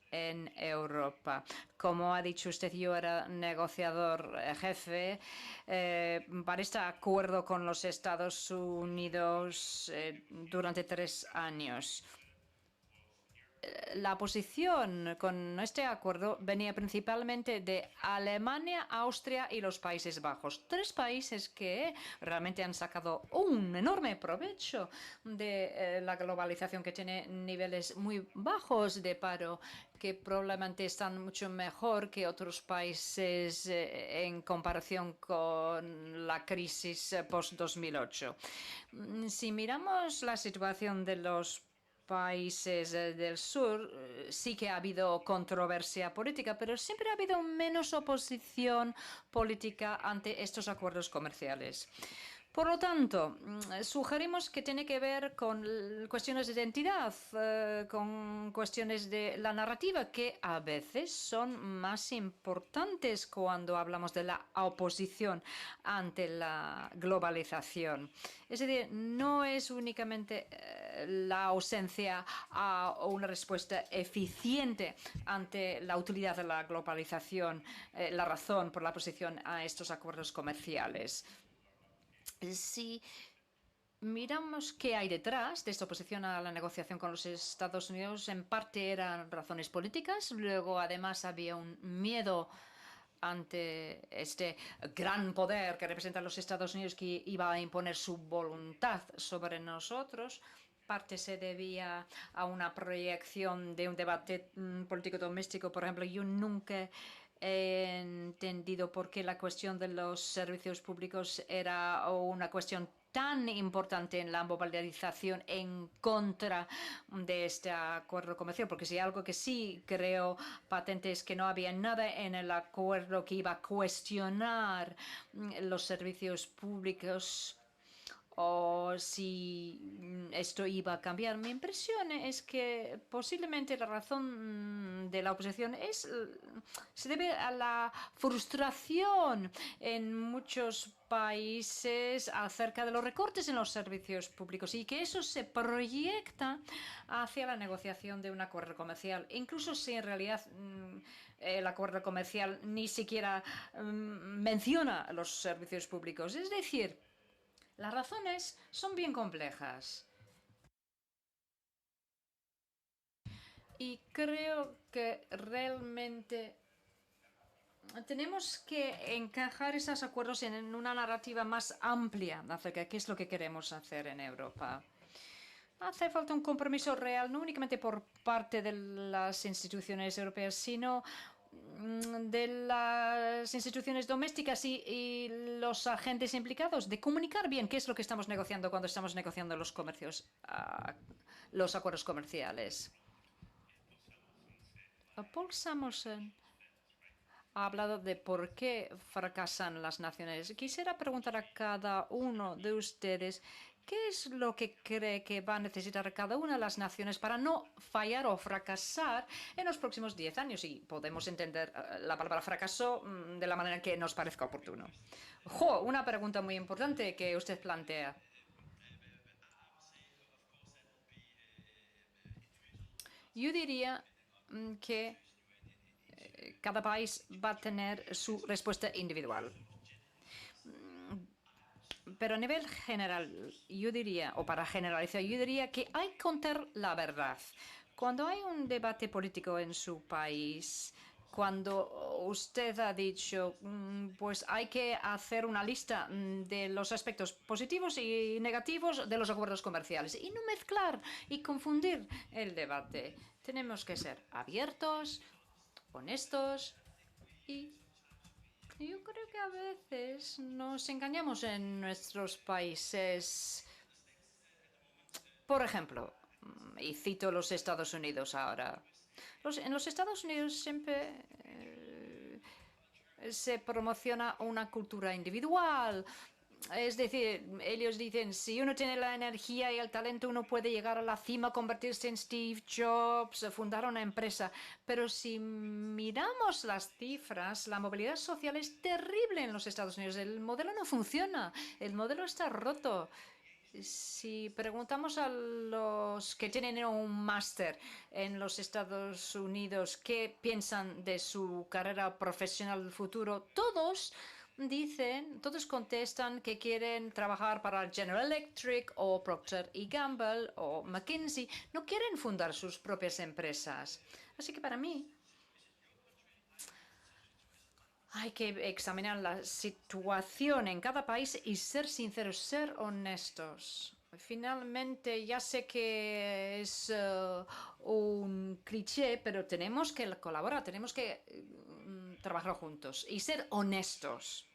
en Europa. Como ha dicho usted, yo era negociador jefe para este acuerdo con los Estados Unidos durante 3 años. La posición con este acuerdo venía principalmente de Alemania, Austria y los Países Bajos. 3 países que realmente han sacado un enorme provecho de la globalización, que tiene niveles muy bajos de paro, que probablemente están mucho mejor que otros países en comparación con la crisis post-2008. Si miramos la situación de los países del sur, sí que ha habido controversia política, pero siempre ha habido menos oposición política ante estos acuerdos comerciales. Por lo tanto, sugerimos que tiene que ver con cuestiones de identidad, con cuestiones de la narrativa, que a veces son más importantes cuando hablamos de la oposición ante la globalización. Es decir, no es únicamente la ausencia a una respuesta eficiente ante la utilidad de la globalización, la razón por la oposición a estos acuerdos comerciales. Si miramos qué hay detrás de esta oposición a la negociación con los Estados Unidos, en parte eran razones políticas, luego además había un miedo ante este gran poder que representa a los Estados Unidos, que iba a imponer su voluntad sobre nosotros. Parte se debía a una proyección de un debate político doméstico. Por ejemplo, yo nunca he entendido por qué la cuestión de los servicios públicos era una cuestión tan importante en la globalización en contra de este acuerdo comercial, porque si algo que sí creo patente es que no había nada en el acuerdo que iba a cuestionar los servicios públicos o si esto iba a cambiar. Mi impresión es que posiblemente la razón de la oposición se debe a la frustración en muchos países acerca de los recortes en los servicios públicos y que eso se proyecta hacia la negociación de un acuerdo comercial, incluso si en realidad el acuerdo comercial ni siquiera menciona los servicios públicos. Es decir, las razones son bien complejas. Y creo que realmente tenemos que encajar esos acuerdos en una narrativa más amplia acerca de qué es lo que queremos hacer en Europa. Hace falta un compromiso real, no únicamente por parte de las instituciones europeas, sino de las instituciones domésticas y los agentes implicados, de comunicar bien qué es lo que estamos negociando cuando estamos negociando los acuerdos comerciales. Paul Samuelson ha hablado de por qué fracasan las naciones. Quisiera preguntar a cada uno de ustedes ¿Qué es lo que cree que va a necesitar cada una de las naciones para no fallar o fracasar en los próximos 10 años? Y podemos entender la palabra fracaso de la manera que nos parezca oportuno. Una pregunta muy importante que usted plantea. Yo diría que cada país va a tener su respuesta individual. Pero a nivel general, yo diría, o para generalizar, yo diría que hay que contar la verdad. Cuando hay un debate político en su país, cuando usted ha dicho, pues hay que hacer una lista de los aspectos positivos y negativos de los acuerdos comerciales y no mezclar y confundir el debate. Tenemos que ser abiertos, honestos y yo creo que a veces nos engañamos en nuestros países. Por ejemplo, y cito los Estados Unidos ahora. En los Estados Unidos siempre se promociona una cultura individual. Es decir, ellos dicen, si uno tiene la energía y el talento, uno puede llegar a la cima, convertirse en Steve Jobs, fundar una empresa. Pero si miramos las cifras, la movilidad social es terrible en los Estados Unidos. El modelo no funciona, el modelo está roto. Si preguntamos a los que tienen un máster en los Estados Unidos qué piensan de su carrera profesional del futuro, todos contestan que quieren trabajar para General Electric o Procter & Gamble o McKinsey. No quieren fundar sus propias empresas. Así que para mí hay que examinar la situación en cada país y ser sinceros, ser honestos. Finalmente, ya sé que es un cliché, pero tenemos que colaborar, tenemos que trabajar juntos y ser honestos.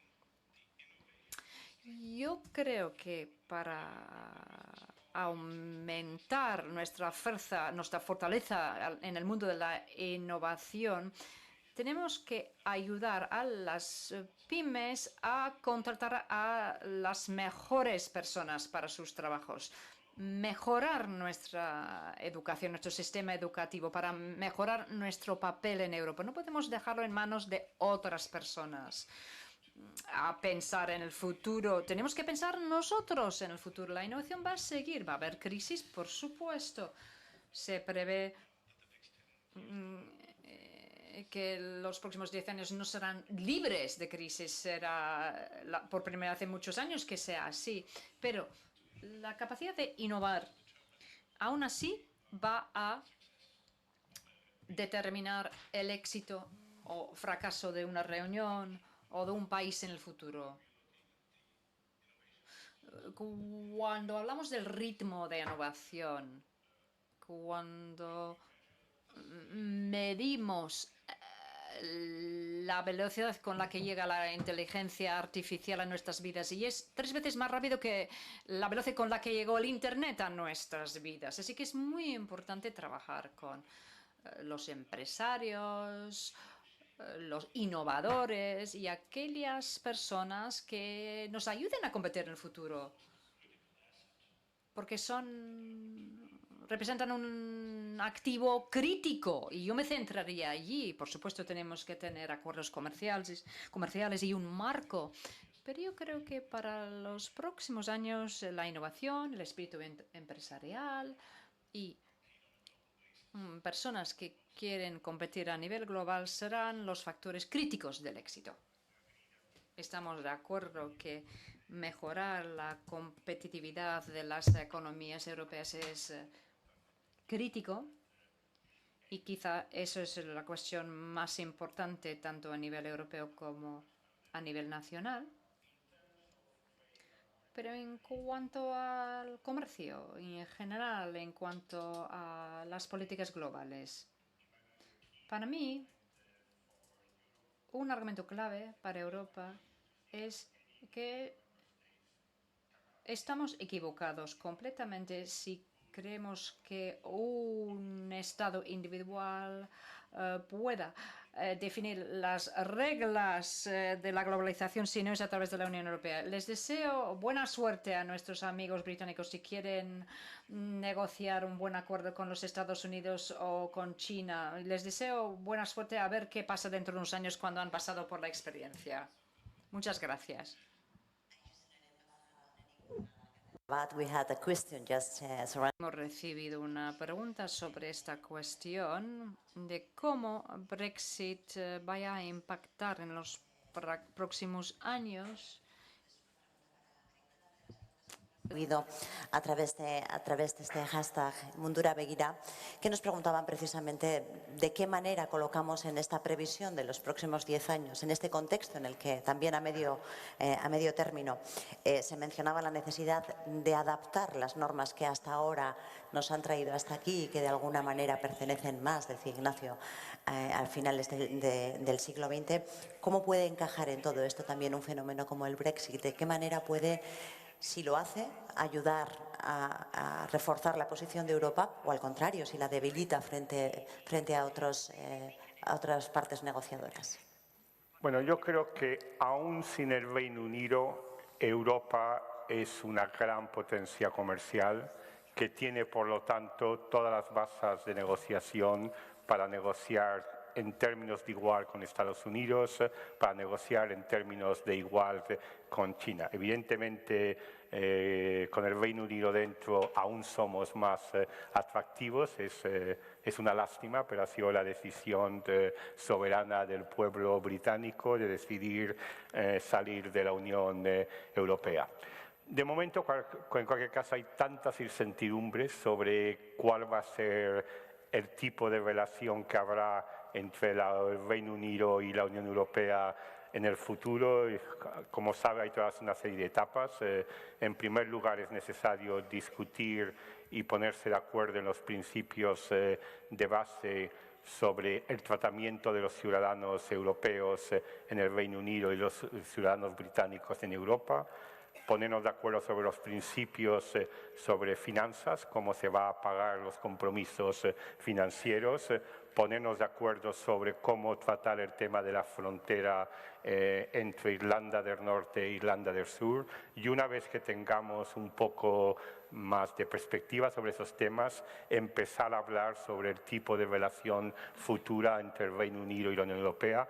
Yo creo que para aumentar nuestra fuerza, nuestra fortaleza en el mundo de la innovación, tenemos que ayudar a las pymes a contratar a las mejores personas para sus trabajos, mejorar nuestra educación, nuestro sistema educativo, para mejorar nuestro papel en Europa. No podemos dejarlo en manos de otras personas. A pensar en el futuro. Tenemos que pensar nosotros en el futuro. La innovación va a seguir. Va a haber crisis, por supuesto. Se prevé que los próximos 10 años no serán libres de crisis. Será por primera vez en muchos años que sea así. Pero la capacidad de innovar, aún así, va a determinar el éxito o fracaso de una reunión o de un país en el futuro. Cuando hablamos del ritmo de innovación, cuando medimos la velocidad con la que llega la inteligencia artificial a nuestras vidas y es 3 veces más rápido que la velocidad con la que llegó el Internet a nuestras vidas. Así que es muy importante trabajar con los empresarios, los innovadores y aquellas personas que nos ayuden a competir en el futuro, porque representan un activo crítico y yo me centraría allí. Por supuesto, tenemos que tener acuerdos comerciales y un marco, pero yo creo que para los próximos años la innovación, el espíritu empresarial y personas que quieren competir a nivel global serán los factores críticos del éxito. Estamos de acuerdo que mejorar la competitividad de las economías europeas es crítico y quizá eso es la cuestión más importante tanto a nivel europeo como a nivel nacional. Pero en cuanto al comercio y en general en cuanto a las políticas globales, para mí un argumento clave para Europa es que estamos equivocados completamente si creemos que un Estado individual pueda definir las reglas de la globalización si no es a través de la Unión Europea. Les deseo buena suerte a nuestros amigos británicos si quieren negociar un buen acuerdo con los Estados Unidos o con China. Les deseo buena suerte a ver qué pasa dentro de unos años cuando han pasado por la experiencia. Muchas gracias. Hemos recibido una pregunta sobre esta cuestión de cómo Brexit vaya a impactar en los próximos años. A través de este hashtag Mundura Begira, que nos preguntaban precisamente de qué manera colocamos en esta previsión de los próximos 10 años, en este contexto en el que también a medio término se mencionaba la necesidad de adaptar las normas que hasta ahora nos han traído hasta aquí y que de alguna manera pertenecen más, decía Ignacio, al finales del siglo XX. ¿Cómo puede encajar en todo esto también un fenómeno como el Brexit? ¿De qué manera puede, si lo hace, ayudar a reforzar la posición de Europa o, al contrario, si la debilita frente a otras partes negociadoras? Bueno, yo creo que aún sin el Reino Unido, Europa es una gran potencia comercial que tiene, por lo tanto, todas las bases de negociación para negociar en términos de igual con Estados Unidos, para negociar en términos de igual con China. Evidentemente, con el Reino Unido dentro aún somos más atractivos, es una lástima, pero ha sido la decisión soberana del pueblo británico de decidir salir de la Unión Europea. De momento, en cualquier caso, hay tantas incertidumbres sobre cuál va a ser el tipo de relación que habrá entre el Reino Unido y la Unión Europea en el futuro. Como sabe, hay toda una serie de etapas. En primer lugar, es necesario discutir y ponerse de acuerdo en los principios de base sobre el tratamiento de los ciudadanos europeos en el Reino Unido y los ciudadanos británicos en Europa. Ponernos de acuerdo sobre los principios sobre finanzas, cómo se va a pagar los compromisos financieros, ponernos de acuerdo sobre cómo tratar el tema de la frontera entre Irlanda del Norte e Irlanda del Sur, y una vez que tengamos un poco más de perspectiva sobre esos temas, empezar a hablar sobre el tipo de relación futura entre el Reino Unido y la Unión Europea,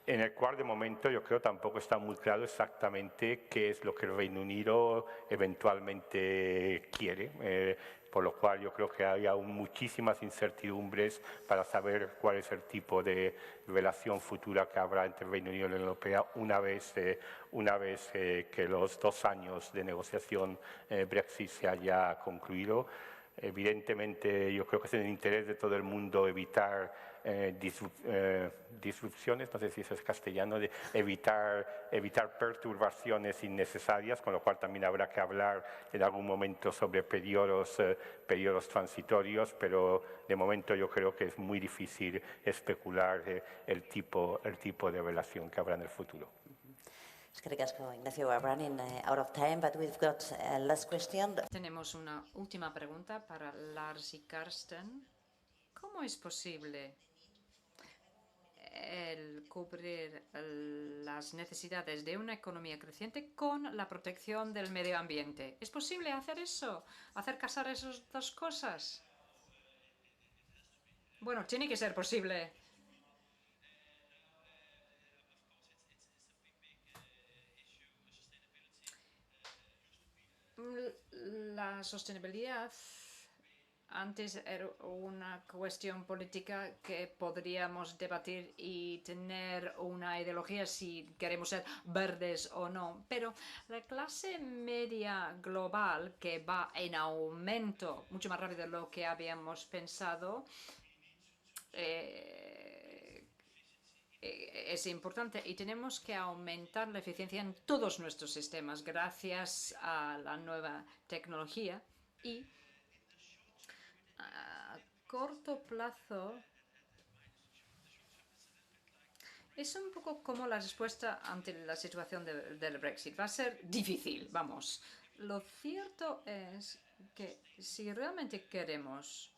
en el cual de momento yo creo tampoco está muy claro exactamente qué es lo que el Reino Unido eventualmente quiere, por lo cual yo creo que hay aún muchísimas incertidumbres para saber cuál es el tipo de relación futura que habrá entre el Reino Unido y la Unión Europea una vez que los 2 años de negociación Brexit se haya concluido. Evidentemente, yo creo que es en el interés de todo el mundo evitar disrupciones, no sé si eso es castellano, de evitar perturbaciones innecesarias, con lo cual también habrá que hablar en algún momento sobre periodos transitorios, pero de momento yo creo que es muy difícil especular el tipo de relación que habrá en el futuro. Ignacio, we're running out of time, but we've got a last question. Tenemos una última pregunta para Lars y Carsten. ¿Cómo es posible el cubrir las necesidades de una economía creciente con la protección del medio ambiente? ¿Es posible hacer eso? ¿Hacer casar esas dos cosas? Bueno, tiene que ser posible. La sostenibilidad antes era una cuestión política que podríamos debatir y tener una ideología si queremos ser verdes o no, pero la clase media global, que va en aumento mucho más rápido de lo que habíamos pensado, es importante y tenemos que aumentar la eficiencia en todos nuestros sistemas gracias a la nueva tecnología y a corto plazo es un poco como la respuesta ante la situación del Brexit. Va a ser difícil, vamos. Lo cierto es que si realmente queremos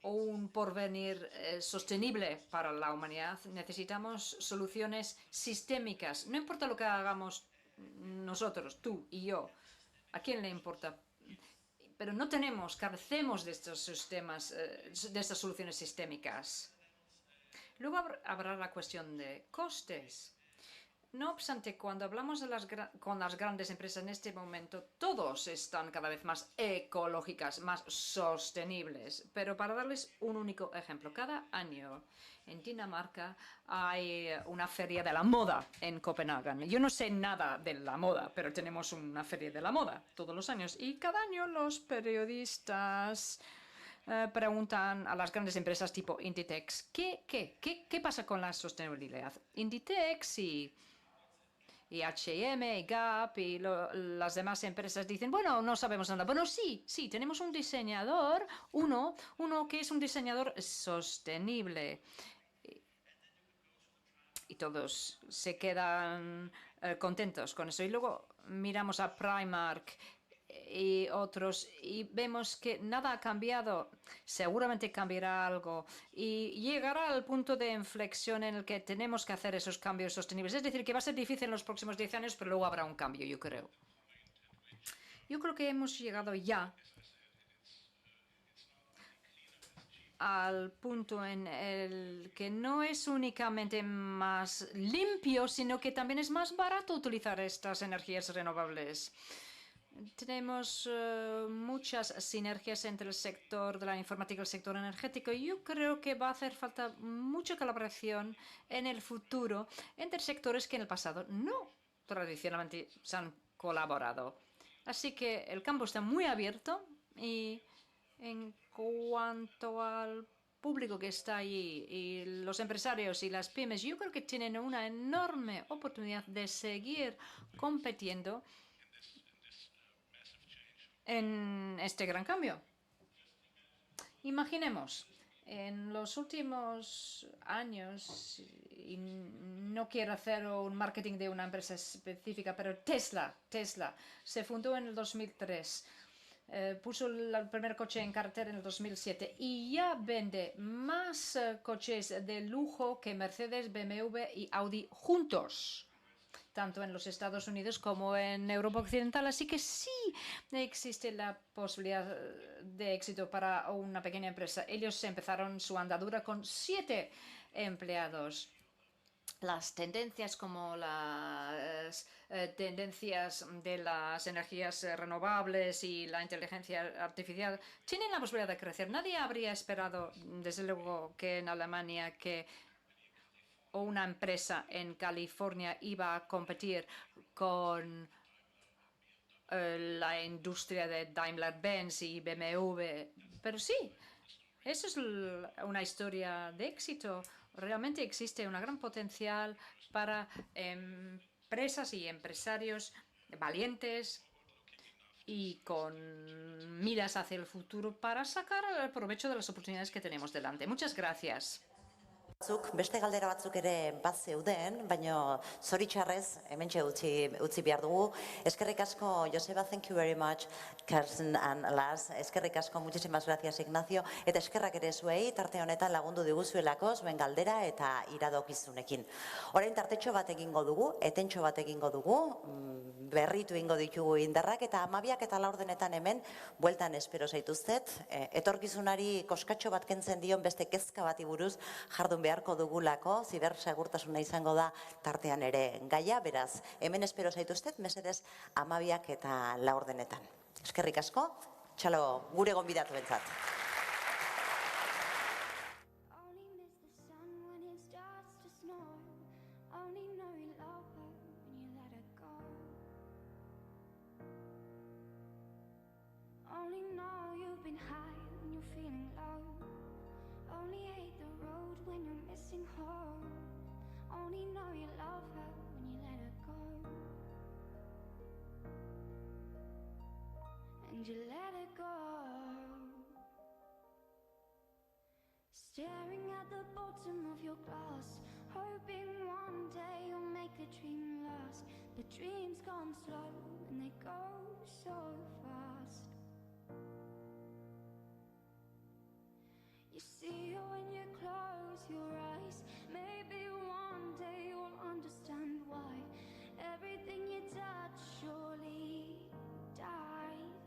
un porvenir sostenible para la humanidad, necesitamos soluciones sistémicas. No importa lo que hagamos nosotros, tú y yo, ¿a quién le importa? Pero no carecemos de estos sistemas, de estas soluciones sistémicas. Luego habrá la cuestión de costes. No obstante, cuando hablamos con las grandes empresas en este momento, todos están cada vez más ecológicas, más sostenibles. Pero para darles un único ejemplo, cada año en Dinamarca hay una feria de la moda en Copenhague. Yo no sé nada de la moda, pero tenemos una feria de la moda todos los años. Y cada año los periodistas preguntan a las grandes empresas tipo Inditex, ¿qué pasa con la sostenibilidad? Inditex y H&M, y Gap y las demás empresas dicen, bueno, no sabemos nada. Bueno, sí, tenemos un diseñador, uno que es un diseñador sostenible. Y todos se quedan contentos con eso. Y luego miramos a Primark y otros y vemos que nada ha cambiado. Seguramente cambiará algo y llegará al punto de inflexión en el que tenemos que hacer esos cambios sostenibles. Es decir, que va a ser difícil en los próximos 10 años, pero luego habrá un cambio, yo creo. Yo creo que hemos llegado ya al punto en el que no es únicamente más limpio, sino que también es más barato utilizar estas energías renovables. Tenemos muchas sinergias entre el sector de la informática y el sector energético. Y yo creo que va a hacer falta mucha colaboración en el futuro entre sectores que en el pasado no tradicionalmente se han colaborado. Así que el campo está muy abierto y en cuanto al público que está allí y los empresarios y las pymes, yo creo que tienen una enorme oportunidad de seguir compitiendo en este gran cambio. Imaginemos, en los últimos años, y no quiero hacer un marketing de una empresa específica, pero Tesla se fundó en el 2003. Puso el primer coche en carretera en el 2007 y ya vende más coches de lujo que Mercedes, BMW y Audi juntos, tanto en los Estados Unidos como en Europa Occidental. Así que sí existe la posibilidad de éxito para una pequeña empresa. Ellos empezaron su andadura con 7 empleados. Las tendencias como las tendencias de las energías renovables y la inteligencia artificial tienen la posibilidad de crecer. Nadie habría esperado, desde luego, que en Alemania una empresa en California iba a competir con la industria de Daimler-Benz y BMW. Pero sí, eso es una historia de éxito. Realmente existe un gran potencial para empresas y empresarios valientes y con miras hacia el futuro para sacar provecho de las oportunidades que tenemos delante. Muchas gracias. Beste galdera batzuk ere bat zeuden, baina zoritxarrez hementxe utzi behar dugu. Eskerrik asko, Joseba, thank you very much. Carson and Lars, eskerrik asko, muchísimas gracias, Ignacio. Eta eskerrak ere zuei, tarte honetan lagundu diguzuelako, zuen galdera eta iradokizunekin. Orain tartetxo bat egingo dugu, etentxo bat egingo dugu, berritu egingo ditugu indarrak, eta 12 eta 4 hemen, bueltan espero zaituztet, etorkizunari koskatxo bat kentzen dion beste kezka bati buruz jardun beharko dugulako, zibersegurtasuna izango da tartean ere gaia, beraz, hemen espero zaituztet, mesedez 12 eta 4. Eskerrik asko, txalo gure gonbidatu bentzat. Only know you love her when you let her go. And you let her go. Staring at the bottom of your glass, hoping one day you'll make the dream last. but dreams gone slow and they go so fast. You see when you close your eyes, maybe one day you'll understand why everything you touch surely dies.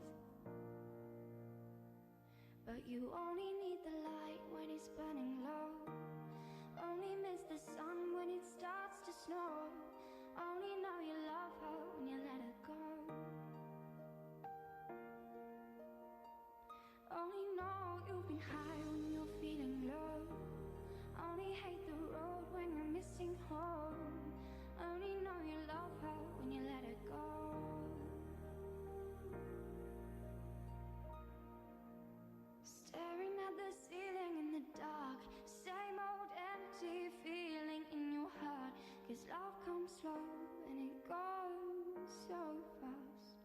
But you only need the light when it's burning low, only miss the sun when it starts to snow, only know you love her when you let her go, only know you've been high when you're feeling low, only hate the road when you're missing home, only know you love her when you let her go. Staring at the ceiling in the dark, same old empty feeling in your heart, 'cause love comes slow and it goes so fast.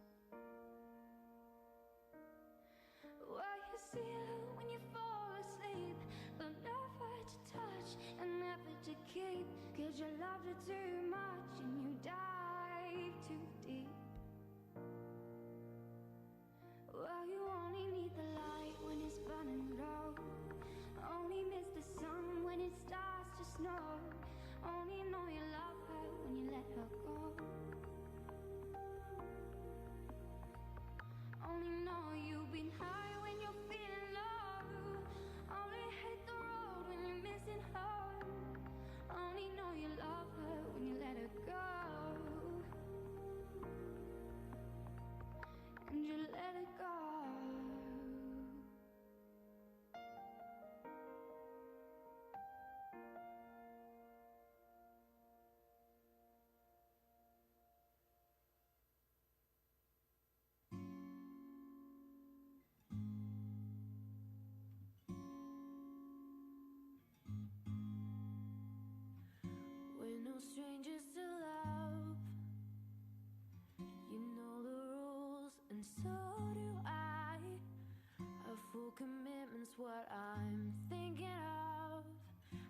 Well, you see her when you fall asleep, but never to touch and never to keep, 'cause you loved her too much and you dive too deep. Well, you only need the light when it's burning low, only miss the sun when it starts to snow, only know you love her when you let her go, only know you've been high when you're feeling low, only hate the road when you're missing home, only know you love her when you let her go, and you let her go. We're no strangers to love, you know the rules and so do I. A full commitment's what I'm thinking of,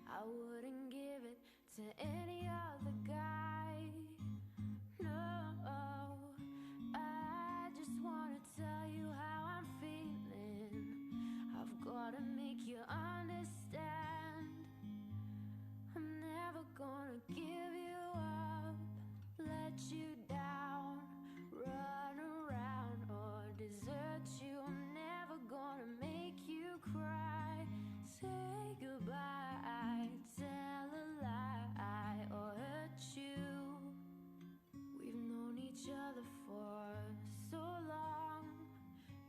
I wouldn't give it to any other guy. No, I just wanna tell you how I'm feeling, I've gotta make you understand. I'm never gonna give you up, let you down, run around or desert you. I'm never gonna make you cry, say goodbye, tell a lie or hurt you. We've known each other for so long,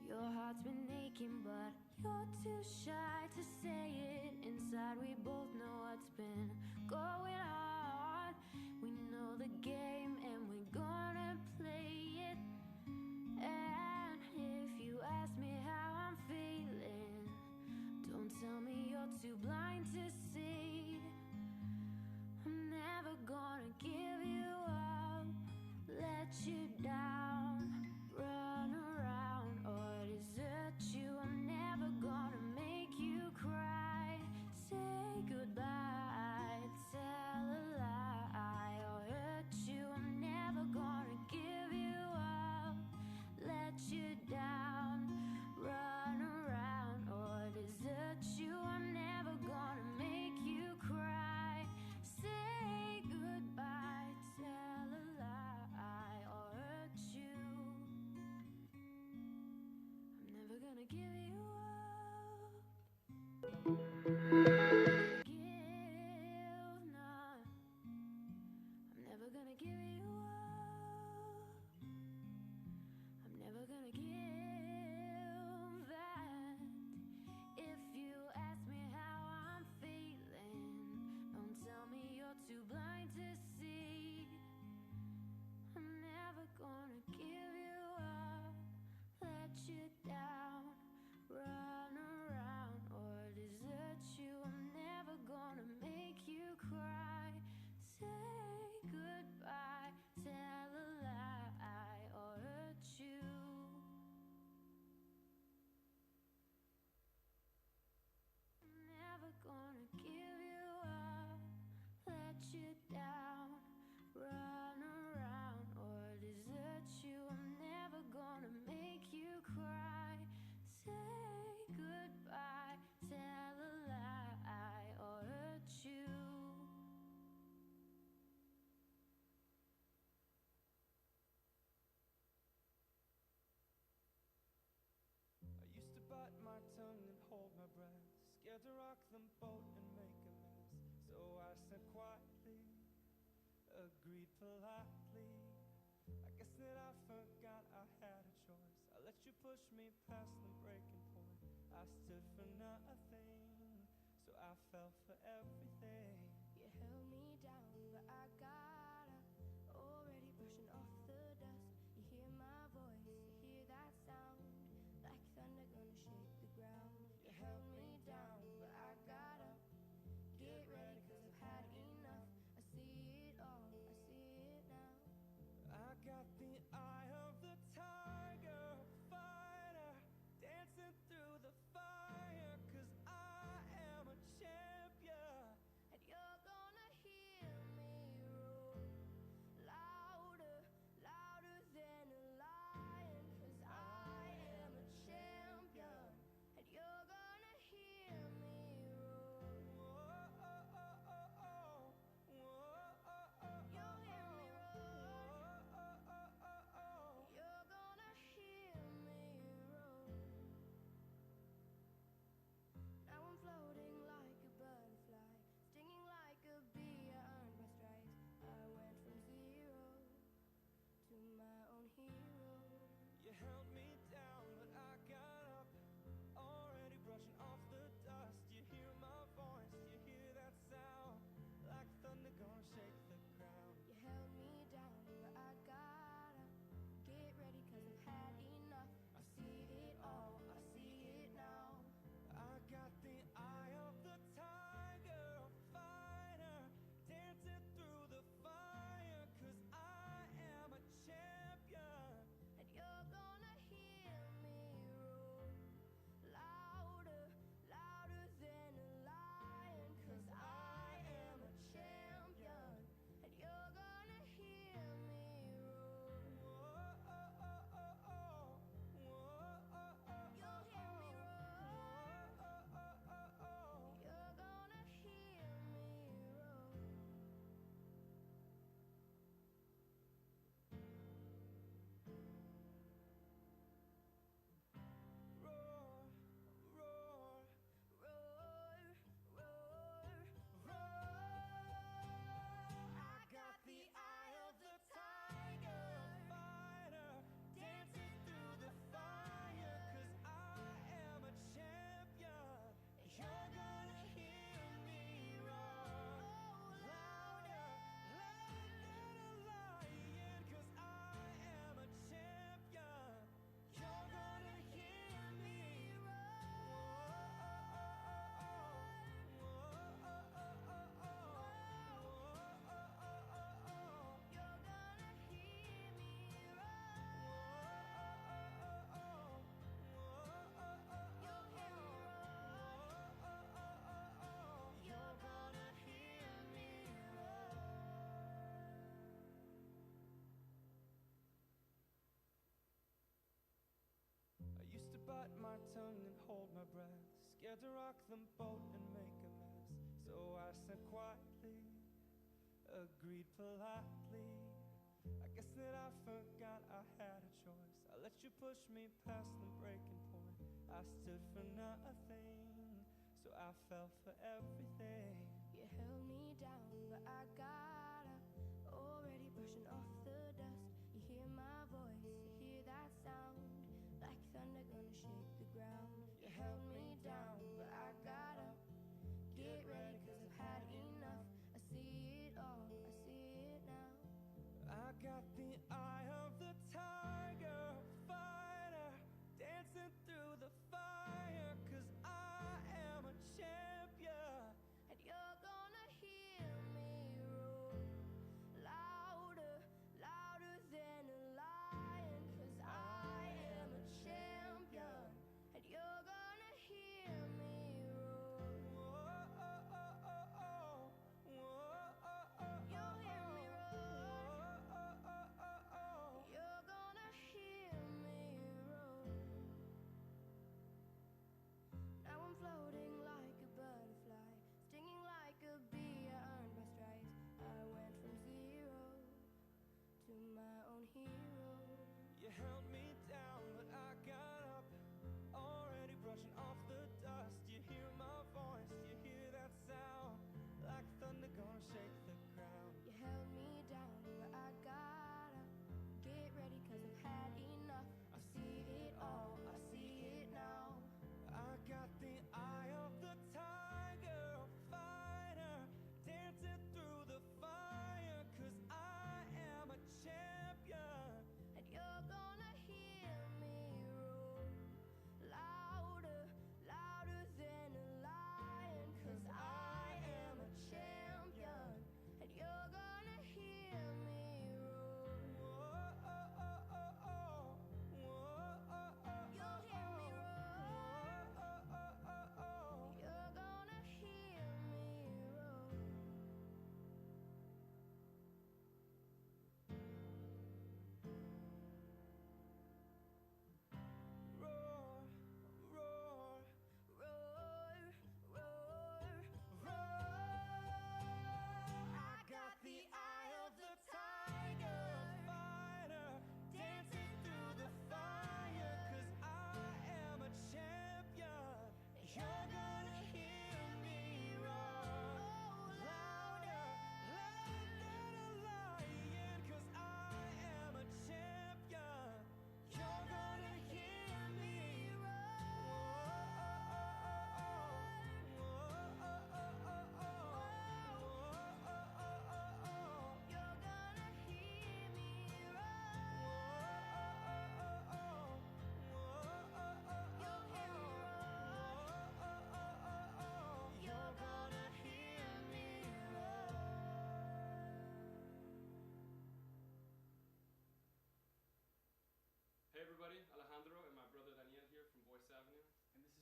your heart's been aching but you're too shy to say it. Inside we both know what's been going on, we know the game and we're gonna play it. And if you ask me how I'm feeling, don't tell me you're too blind to see. I'm never gonna give you up, let you down, run around or desert you. I'm never gonna make you cry, say goodbye, tell a lie or hurt you. I'm never gonna give you up, let you down, run around or desert you. I'm never gonna make you cry, say goodbye, tell a lie or hurt you. I'm never gonna give you up, give none. I'm never gonna give you up, I'm never gonna give that. If you ask me how I'm feeling, don't tell me you're too blind to see. I'm never gonna give you up, let you down, run around or desert you. I'm never gonna make you cry, say goodbye, tell a lie or hurt you. I'm never gonna give you up, let you down, run around politely. I guess that I forgot I had a choice. I let you push me past the breaking point. I stood for nothing, so I fell for everything. You held me down, but I got up, already brushing off the dust. You hear my voice, you hear that sound, like thunder gonna shake the ground. You held me down, but I got up. Get ready, 'cause I've had enough. I see it all, I see it now. I got the eye of the tiger, fighter, dancing through the fire, 'cause I am a champion. And you're gonna hear me roar, louder, louder than a lion, 'cause I am a champion. And you're gonna hear me roar. Whoa, oh, oh, oh, oh. Whoa, oh, oh, You'll hear me roar. oh, oh, oh, oh. You're gonna hear me roar. Now I'm floating like a butterfly, stinging like a bee. I earned my stripes. I went from zero to my own hero. You held me down, but I got up, already brushing off the dust. You hear my voice, you hear that sound, like thunder gonna shake the ground. You held me down, but I got up. Get ready, 'cause I've had enough. I see it all, I see it now. I got the eye of the tiger, fighter, dancing through the fire, 'cause I am a champion. And you're gonna hear me roar, louder, louder than a lion, 'cause I am a champion. And you're gonna hear me roar. Whoa, oh, oh, oh, oh. Whoa, oh, oh, You'll hear me roar. oh, oh, oh, oh. You're gonna hear me roar. Roar, roar, Roar, roar, roar. I got the eye of the tiger, Fighter, dancing through the fire, 'cause I am a champion. You're gonna hear me roar, louder, louder than a lion, 'cause I am a champion. You're gonna hear me you're gonna hear me You'll hear me You're gonna hear me I used to bite my tongue and hold my breath, scared to rock the boat and make a mess. So I said quietly, agreed politely. I guess that I forgot I had a choice. I let you push me past the breaking point. I stood for nothing, so I fell for everything. You held me down, but I got up, already brushing off the dust. You hear my voice, you hear that sound, like thunder gonna shake the ground. You held me down, but I got up. Get ready, 'cause I've had enough. I see it all, I see it now. I got the eye of the tiger, fighter, dancing through the fire, 'cause I am a champion. And you're gonna hear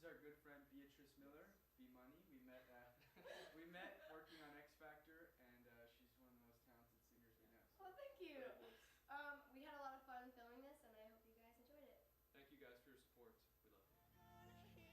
our good friend Beatrice Miller, B-Money. We met we met working on X Factor, and she's one of the most talented singers we know. So Well, thank you. We had a lot of fun filming this, and I hope you guys enjoyed it. thank you guys for your support. We love you.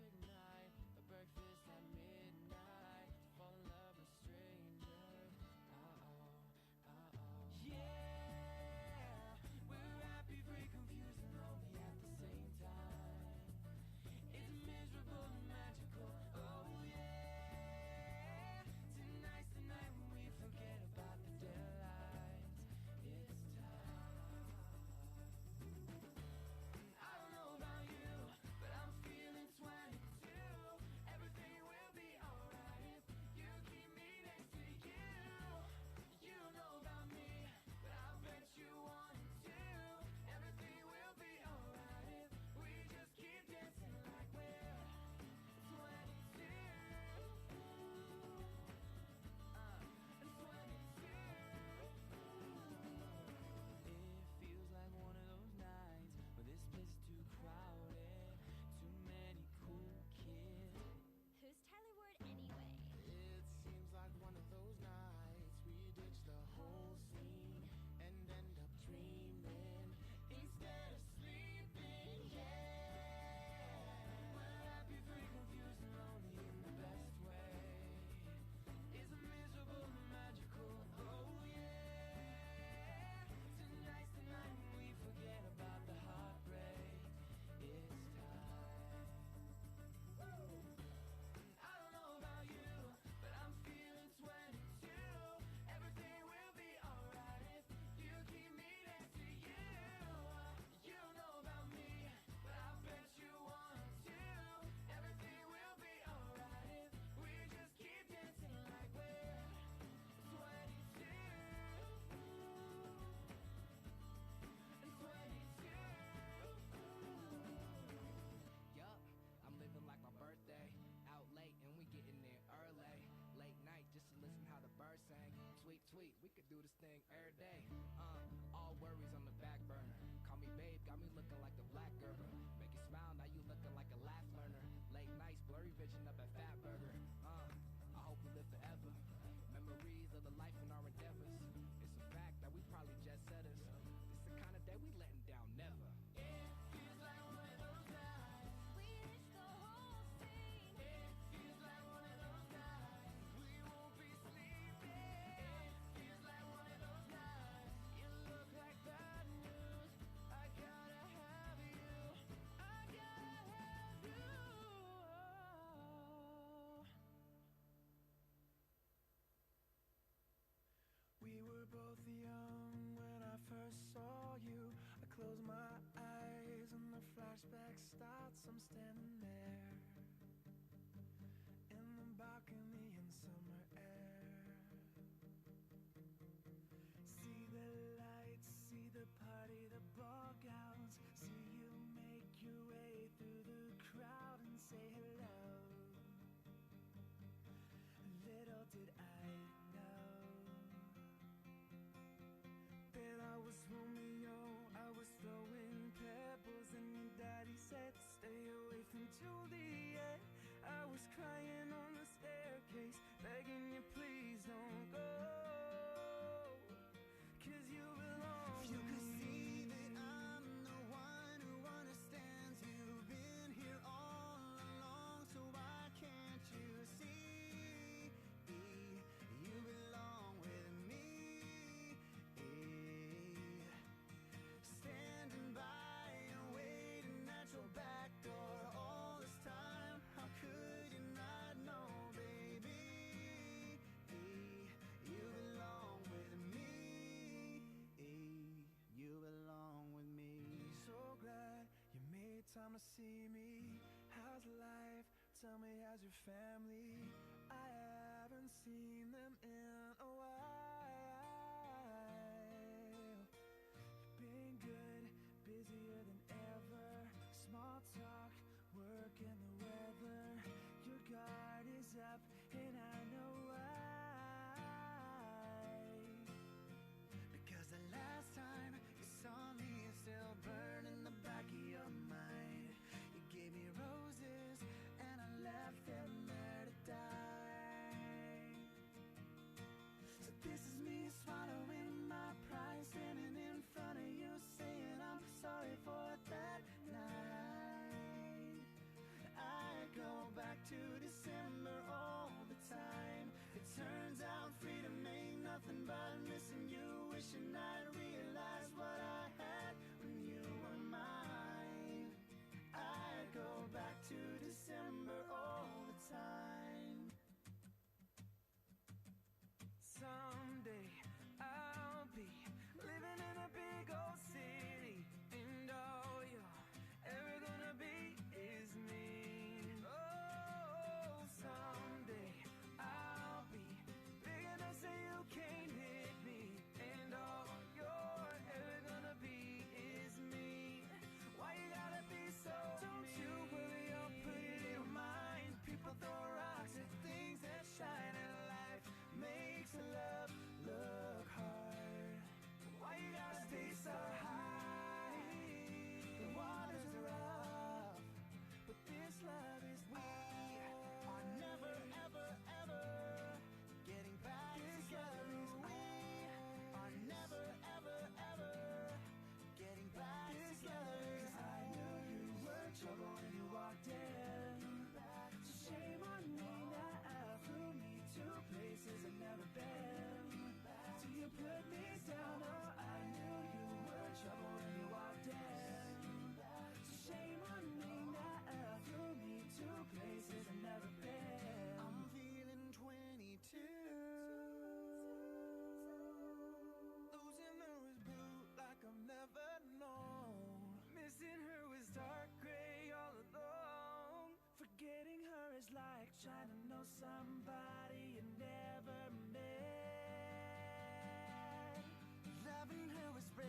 ignite a breakfast at midnight to fall in love with strangers. Yeah, we're happy, free, confused, and lonely at the same time. It's miserable and magical. Oh yeah, tonight's the night when we forget about the deadlines. It's time. I don't know about you, but I'm feeling 22. Everything will be alright if you keep me next to you. You don't know about me, but I bet you want to. Everything will be alright if we just keep dancing like we're 22. And 22. It feels like one of those nights where this place is too crowded, too many cool kids. Who's Tyler Ward anyway? It seems like one of those nights we ditch the whole scene and end up dreaming instead of sleeping. Yeah, we're happy, free, confused, and lonely in the best way. It's miserable and magical. Oh yeah, tonight's the night when we forget about the heartbreak. It's time. I don't know about you, but I'm feeling 22. Everything will be alright if you keep me next to you. You don't know about me, but I bet you want to. Everything will be alright if we just keep dancing like we're 22. And 22. Yup, I'm living like my birthday. Out late and we getting there early. Late night just to listen how the birds sing. Tweet, tweet, we could do this thing every day. All worries on the back burner. Call me babe, got me looking like the black Gerber. Make you smile, now you looking like a laugh learner. Late nights, blurry vision up at Fatburger. I hope we live forever. Memories of the life in our endeavors. It's a fact that we probably jet setters. This the kind of day we letting down never. It feels like one of those nights. We ditched the whole scene. It feels like one of those nights. We won't be sleeping. It feels like one of those nights. You look like bad news. I gotta have you. I gotta have you. We were both young when I first saw you. I close my eyes and the flashback starts. I'm standing there in the balcony in summer air. See the lights, see the party, the ball gowns. See you make your way through the crowd and say hello. Little did I know that I was Romeo. I was throwing pebbles and your daddy said stay away from Juliet. I was crying on the staircase, begging you please don't go, 'cause you belong. If you could see that I'm the one who understands. You've been here all along, so why can't you see? You belong with me. Standing by and waiting at your back door all this time. How could you not know, baby? You belong with me. You belong with me. So glad you made time to see me. How's life? Tell me, how's your family? I haven't seen them in a while. Been good, busier than ever. Small talk, work and the weather. Your guard is up and I know why. Because the last time you saw me, it's still burned in the back of your mind. You gave me roses and I left them there to die. So this is me swallowing my pride, standing in front of you, saying I'm sorry for that night. I go trying to know somebody you never met. Loving her was red,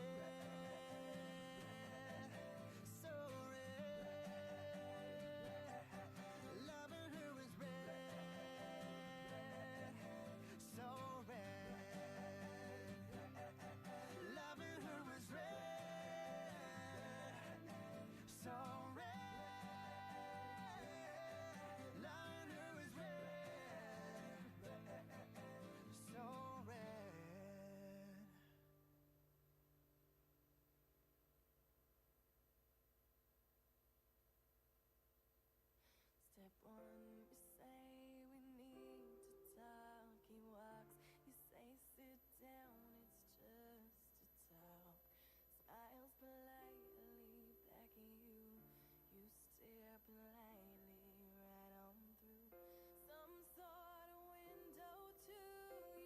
so red. Loving her was red, so red. Loving her was red, so red. Loving her was red, so red. Step one, you say we need to talk. He walks, you say sit down, it's just to talk. Smiles politely back at you, you stare politely right on through some sort of window to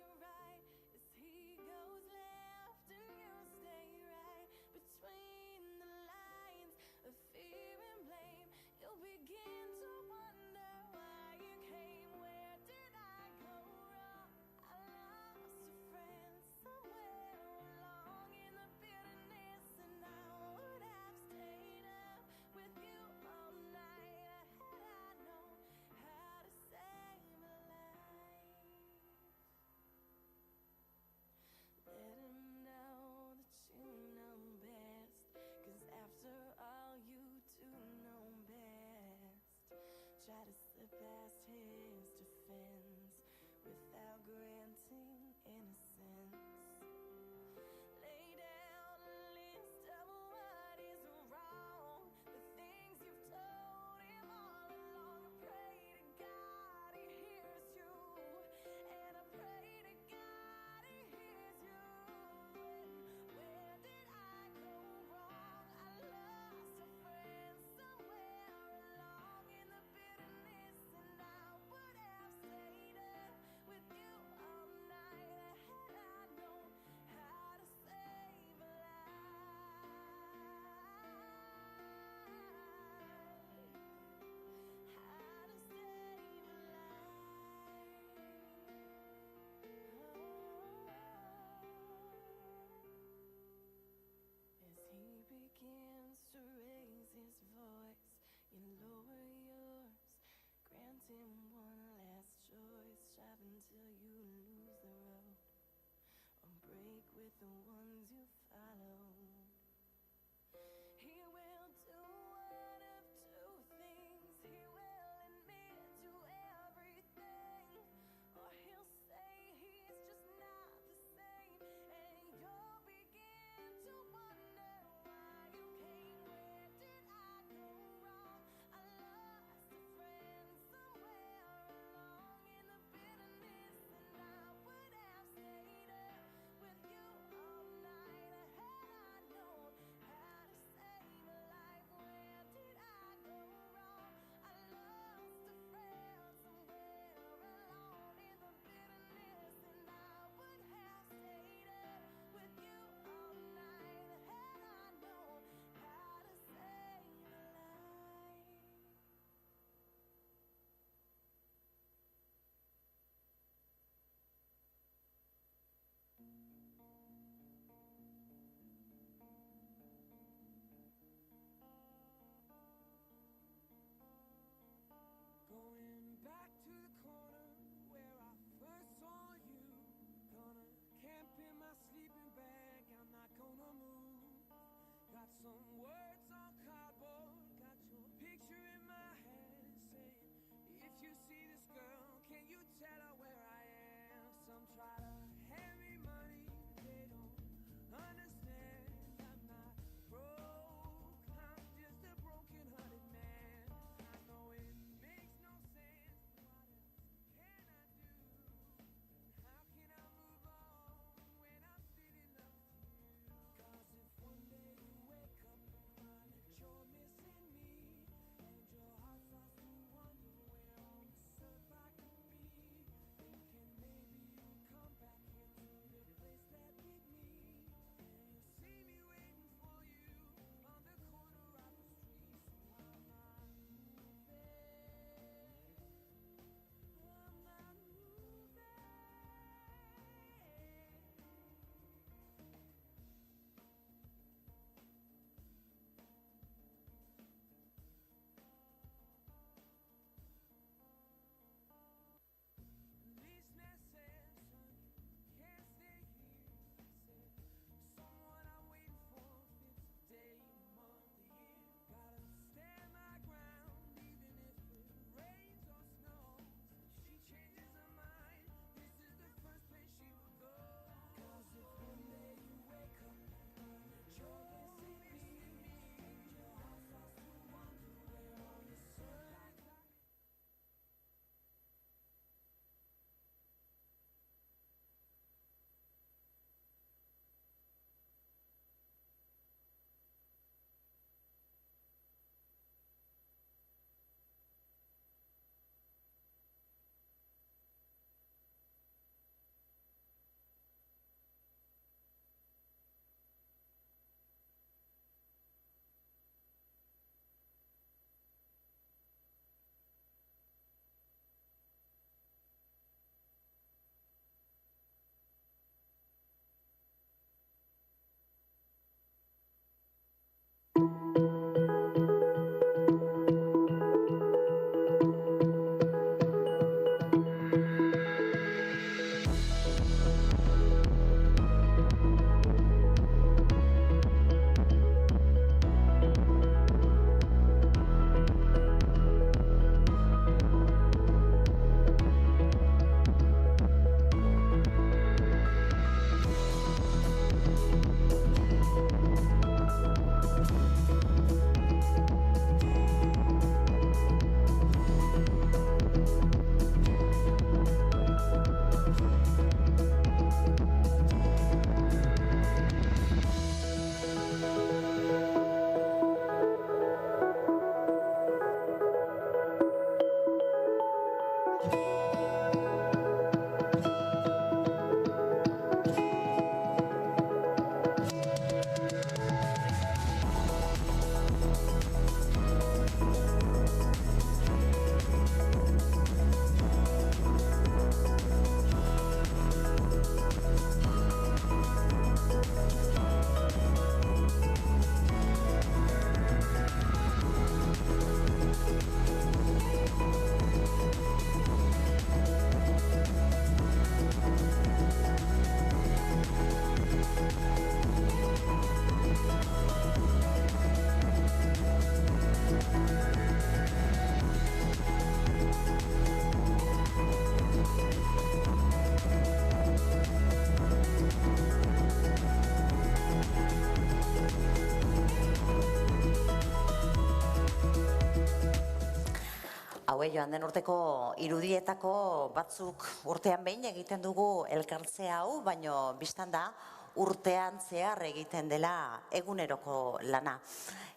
your right. As he goes left and you stay right between the lines of fear and blame. You'll begin to wonder why you came. Where did I go wrong? I lost a friend somewhere along in the bitterness, and I would have stayed up with you all night had I known how to save a life. Let him know that you know best, 'cause after all you do know best. Try to slip past his defense without granting innocence. Lay down a list of what is wrong, the things you've told him all along. I pray to God he hears you, and I pray to God he hears you. Where did I go wrong? I lost a friend somewhere along in the bitterness, and I would have stayed up with you all night had I known how to save a life. How to save a life. As he begins to raise his voice, you lower yours. Grant him one last choice. Strive until you lose the road, or break with the ones you followed. He will do one of two things. He will admit to everything, or he'll say he's just not the same, and you'll begin to wonder why you came. Where did I go wrong? I lost a friend somewhere along in the bitterness, and I would have stayed up with you all night had I known how to save a life. Where did I go wrong? I lost a friend somewhere alone in the bitterness, and I would have stayed up with you all night had I known how to save a life. Going back to the corner where I first saw you. Gonna camp in my sleeping bag, I'm not gonna move. Got some words on cardboard, got your picture in my head saying, if you see this girl, can you tell her where I am? Some try to hand me money, but they don't understand. I'm not broke, I'm just a broken-hearted man. I know it makes no sense, but what else can I do? How can I move on when I'm still in love with you? 'Cause if one day you wake up and joan den urteko irudietako batzuk urtean behin egiten dugu elkartze hau, baino bistan da urtean zehar egiten dela eguneroko lana.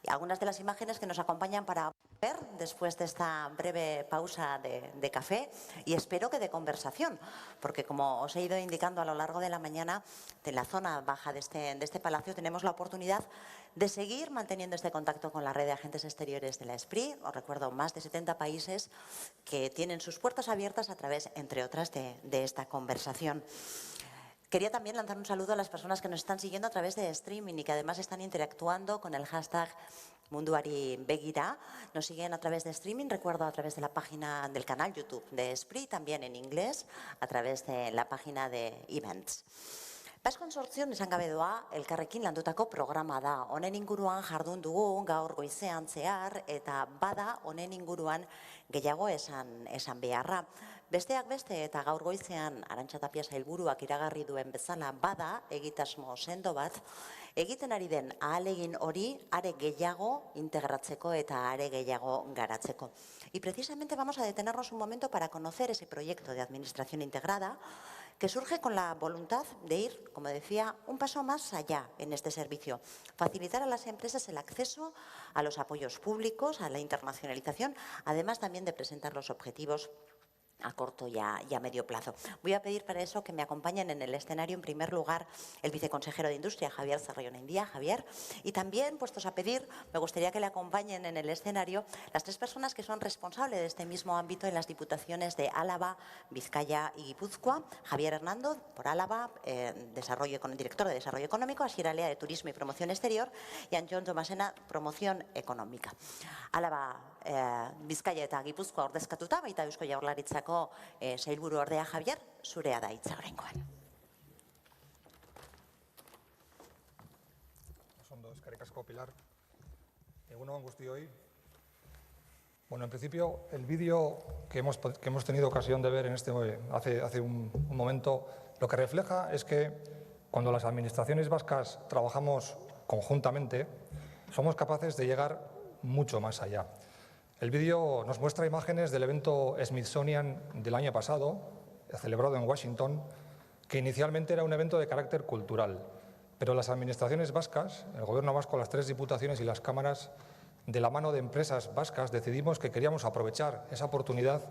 Algunas de las imágenes que nos acompañan para ver después de esta breve pausa de café y espero que de conversación, porque como os he ido indicando a lo largo de la mañana, en la zona baja de este palacio tenemos la oportunidad de seguir manteniendo este contacto con la red de agentes exteriores de la ESPRI. Os recuerdo, más de 70 países que tienen sus puertas abiertas a través, entre otras, de esta conversación. Quería también lanzar un saludo a las personas que nos están siguiendo a través de streaming y que además están interactuando con el hashtag Munduari Begira. Nos siguen a través de streaming, recuerdo, a través de la página del canal YouTube de ESPRI, también en inglés, a través de la página de Events. Basque Consortium esan gabe doa, elkarrekin landutako programa da. Honen inguruan jardun dugu gaur goizean zehar eta bada honen inguruan gehiago esan beharra. Besteak beste eta gaur goizean Arantxa Tapia sailburuak iragarri duen bezala bada egitasmo sendo bat, egiten ari den ahalegin hori are gehiago integratzeko eta are gehiago garatzeko. Y precisamente vamos a detenernos un momento para conocer ese proyecto de administración integrada que surge con la voluntad de ir, como decía, un paso más allá en este servicio. Facilitar a las empresas el acceso a los apoyos públicos, a la internacionalización, además también de presentar los objetivos a corto y a medio plazo. Voy a pedir para eso que me acompañen en el escenario, en primer lugar, el viceconsejero de Industria, Javier Sarraionandia. Javier. Y también, puestos a pedir, me gustaría que le acompañen en el escenario las tres personas que son responsables de este mismo ámbito en las diputaciones de Álava, Vizcaya y Guipúzcoa. Javier Hernando, por Álava, director de Desarrollo Económico, Asier Alea, de Turismo y Promoción Exterior, y Antxon Tomasena, Promoción Económica. Álava, Bizkaia eta Gipuzkoa ordezkatuta, baita Eusko Jaurlaritzako sailburu ordea. Javier, zurea da hitza oraingoan. Ondo, eskerrik asko, Pilar. Egun on guztioi. Bueno, en principio, el vídeo que hemos tenido ocasión de ver hace un momento, lo que refleja es que cuando las administraciones vascas trabajamos conjuntamente, somos capaces de llegar mucho más allá. El vídeo nos muestra imágenes del evento Smithsonian del año pasado, celebrado en Washington, que inicialmente era un evento de carácter cultural, pero las administraciones vascas, el Gobierno vasco, las tres diputaciones y las cámaras, de la mano de empresas vascas, decidimos que queríamos aprovechar esa oportunidad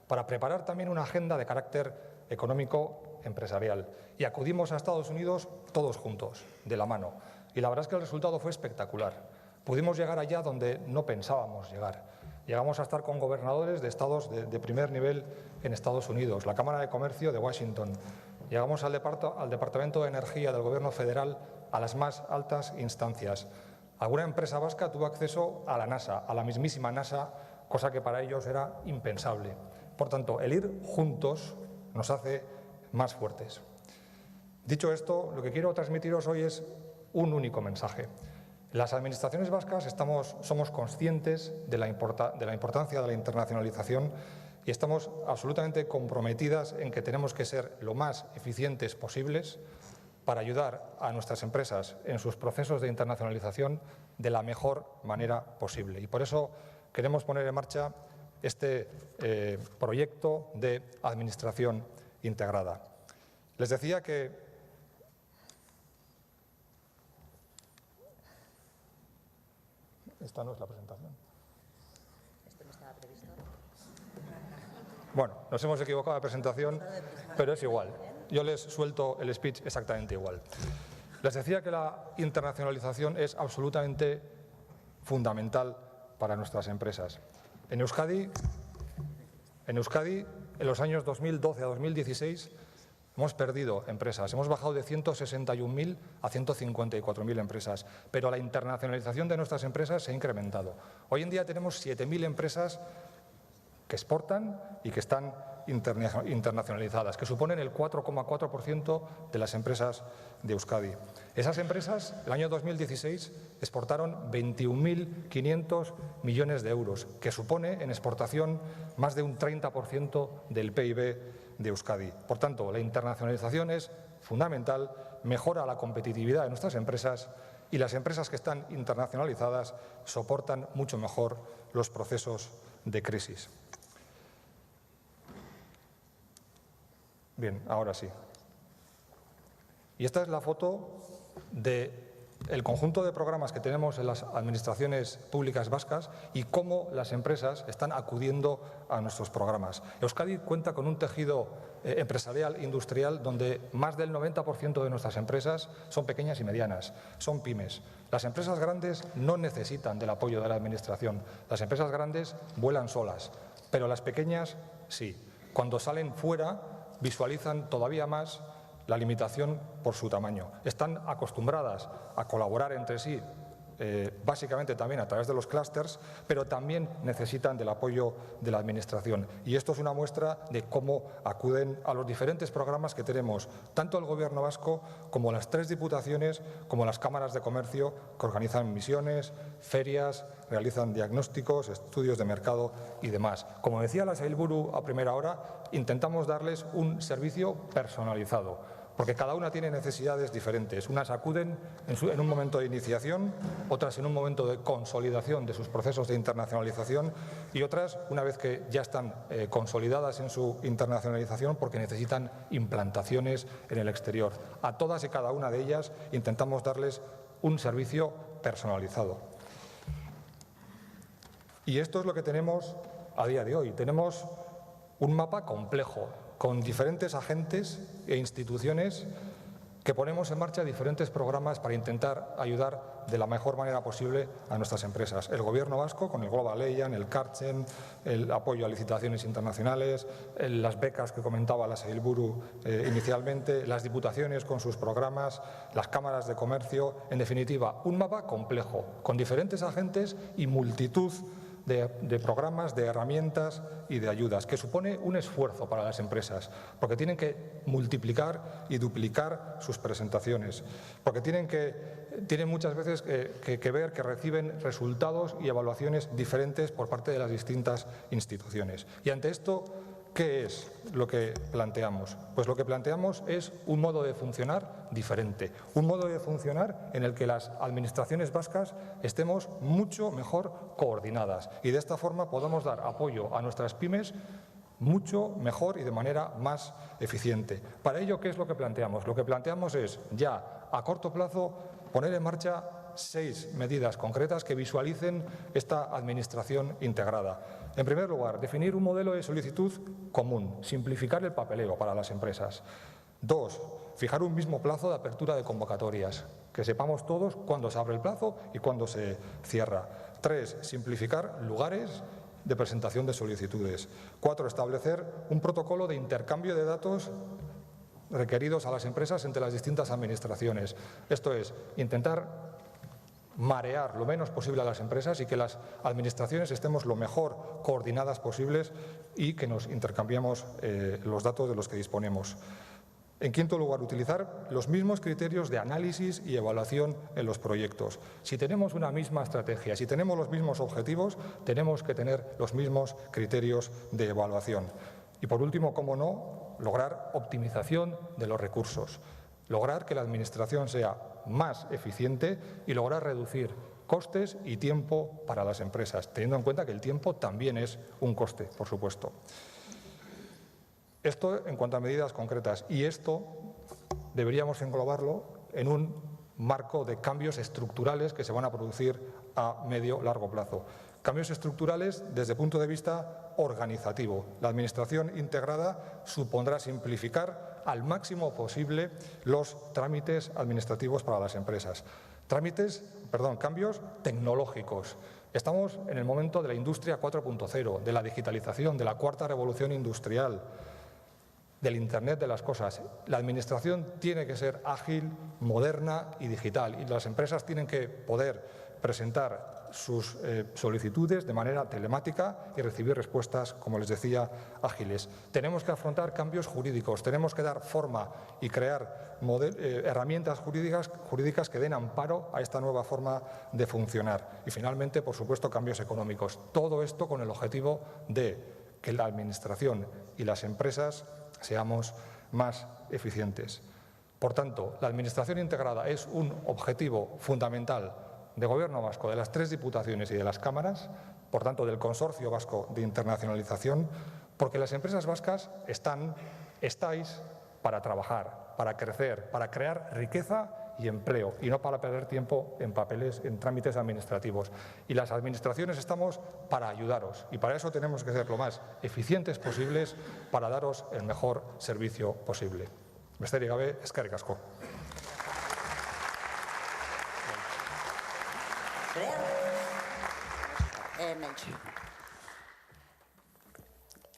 para preparar también una agenda de carácter económico empresarial. Y acudimos a Estados Unidos todos juntos, de la mano. Y la verdad es que el resultado fue espectacular. Pudimos llegar allá donde no pensábamos llegar. Llegamos a estar con gobernadores de estados de primer nivel en Estados Unidos, la Cámara de Comercio de Washington. Llegamos al Departamento de Energía del Gobierno Federal, a las más altas instancias. Alguna empresa vasca tuvo acceso a la NASA, a la mismísima NASA, cosa que para ellos era impensable. Por tanto, el ir juntos nos hace más fuertes. Dicho esto, lo que quiero transmitiros hoy es un único mensaje. Las administraciones vascas somos conscientes de la importancia de la internacionalización y estamos absolutamente comprometidas en que tenemos que ser lo más eficientes posibles para ayudar a nuestras empresas en sus procesos de internacionalización de la mejor manera posible. Y por eso queremos poner en marcha este proyecto de administración integrada. Les decía que esta no es la presentación. Esto no estaba previsto. Bueno, nos hemos equivocado de presentación, pero es igual. Yo les suelto el speech exactamente igual. Les decía que la internacionalización es absolutamente fundamental para nuestras empresas. En Euskadi, en los años 2012 a 2016, hemos perdido empresas, hemos bajado de 161.000 a 154.000 empresas, pero la internacionalización de nuestras empresas se ha incrementado. Hoy en día tenemos 7.000 empresas que exportan y que están internacionalizadas, que suponen el 4,4% de las empresas de Euskadi. Esas empresas, el año 2016, exportaron 21.500 millones de euros, que supone en exportación más de un 30% del PIB de Euskadi. Por tanto, la internacionalización es fundamental, mejora la competitividad de nuestras empresas y las empresas que están internacionalizadas soportan mucho mejor los procesos de crisis. Bien, ahora sí. Y esta es la foto del conjunto de programas que tenemos en las administraciones públicas vascas y cómo las empresas están acudiendo a nuestros programas. Euskadi cuenta con un tejido empresarial, industrial, donde más del 90% de nuestras empresas son pequeñas y medianas, son pymes. Las empresas grandes no necesitan del apoyo de la Administración. Las empresas grandes vuelan solas, pero las pequeñas sí. Cuando salen fuera, visualizan todavía más la limitación por su tamaño. Están acostumbradas a colaborar entre sí, básicamente también a través de los clústeres, pero también necesitan del apoyo de la Administración. Y esto es una muestra de cómo acuden a los diferentes programas que tenemos, tanto el Gobierno vasco como las 3 diputaciones, como las cámaras de comercio, que organizan misiones, ferias, realizan diagnósticos, estudios de mercado y demás. Como decía la Sailburu a primera hora, intentamos darles un servicio personalizado, porque cada una tiene necesidades diferentes. Unas acuden en un momento de iniciación, otras en un momento de consolidación de sus procesos de internacionalización y otras una vez que ya están consolidadas en su internacionalización porque necesitan implantaciones en el exterior. A todas y cada una de ellas intentamos darles un servicio personalizado. Y esto es lo que tenemos a día de hoy. Tenemos un mapa complejo, con diferentes agentes e instituciones que ponemos en marcha diferentes programas para intentar ayudar de la mejor manera posible a nuestras empresas. El Gobierno vasco con el Global EIAN, el Kartzen, el apoyo a licitaciones internacionales, las becas que comentaba la Sailburu inicialmente, las diputaciones con sus programas, las cámaras de comercio, en definitiva, un mapa complejo, con diferentes agentes y multitud de programas, de herramientas y de ayudas, que supone un esfuerzo para las empresas, porque tienen que multiplicar y duplicar sus presentaciones, porque tienen muchas veces que ver que reciben resultados y evaluaciones diferentes por parte de las distintas instituciones. Y ante esto, ¿qué es lo que planteamos? Pues lo que planteamos es un modo de funcionar diferente, un modo de funcionar en el que las administraciones vascas estemos mucho mejor coordinadas y de esta forma podamos dar apoyo a nuestras pymes mucho mejor y de manera más eficiente. Para ello, ¿qué es lo que planteamos? Lo que planteamos es ya a corto plazo poner en marcha 6 medidas concretas que visualicen esta administración integrada. En primer lugar, definir un modelo de solicitud común, simplificar el papeleo para las empresas. 2, fijar un mismo plazo de apertura de convocatorias, que sepamos todos cuándo se abre el plazo y cuándo se cierra. 3, simplificar lugares de presentación de solicitudes. 4, establecer un protocolo de intercambio de datos requeridos a las empresas entre las distintas administraciones. Esto es, intentar marear lo menos posible a las empresas y que las administraciones estemos lo mejor coordinadas posibles y que nos intercambiemos los datos de los que disponemos. En quinto lugar, utilizar los mismos criterios de análisis y evaluación en los proyectos. Si tenemos una misma estrategia, si tenemos los mismos objetivos, tenemos que tener los mismos criterios de evaluación. Y por último, cómo no, lograr optimización de los recursos. Lograr que la administración sea más eficiente y lograr reducir costes y tiempo para las empresas, teniendo en cuenta que el tiempo también es un coste, por supuesto. Esto en cuanto a medidas concretas, y esto deberíamos englobarlo en un marco de cambios estructurales que se van a producir a medio-largo plazo. Cambios estructurales desde el punto de vista organizativo. La administración integrada supondrá simplificar al máximo posible los trámites administrativos para las empresas. Cambios tecnológicos. Estamos en el momento de la industria 4.0, de la digitalización, de la cuarta revolución industrial, del Internet de las cosas. La administración tiene que ser ágil, moderna y digital, y las empresas tienen que poder presentar sus solicitudes de manera telemática y recibir respuestas, como les decía, ágiles. Tenemos que afrontar cambios jurídicos, tenemos que dar forma y crear herramientas jurídicas que den amparo a esta nueva forma de funcionar. Y finalmente, por supuesto, cambios económicos. Todo esto con el objetivo de que la administración y las empresas seamos más eficientes. Por tanto, la administración integrada es un objetivo fundamental de Gobierno vasco, de las 3 diputaciones y de las cámaras, por tanto del Consorcio Vasco de Internacionalización, porque las empresas vascas están Estáis para trabajar, para crecer, para crear riqueza y empleo, y no para perder tiempo en papeles, en trámites administrativos. Y las administraciones estamos para ayudaros, y para eso tenemos que ser lo más eficientes posibles para daros el mejor servicio posible. Besterik gabe, eskerrik asko.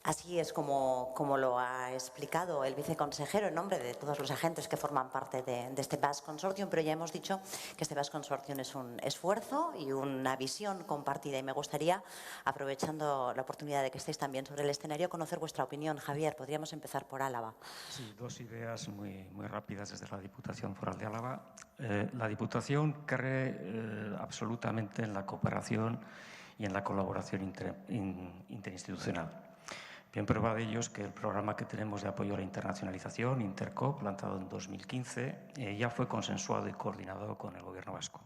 Así es como lo ha explicado el viceconsejero en nombre de todos los agentes que forman parte de este Basque Consortium, pero ya hemos dicho que este Basque Consortium es un esfuerzo y una visión compartida, y me gustaría, aprovechando la oportunidad de que estéis también sobre el escenario, conocer vuestra opinión. Javier, podríamos empezar por Álava. Sí, dos ideas muy rápidas desde la Diputación Foral de Álava. La Diputación cree absolutamente en la cooperación y en la colaboración interinstitucional. Bien prueba de ello es que el programa que tenemos de apoyo a la internacionalización, Intercop, lanzado en 2015, ya fue consensuado y coordinado con el Gobierno vasco.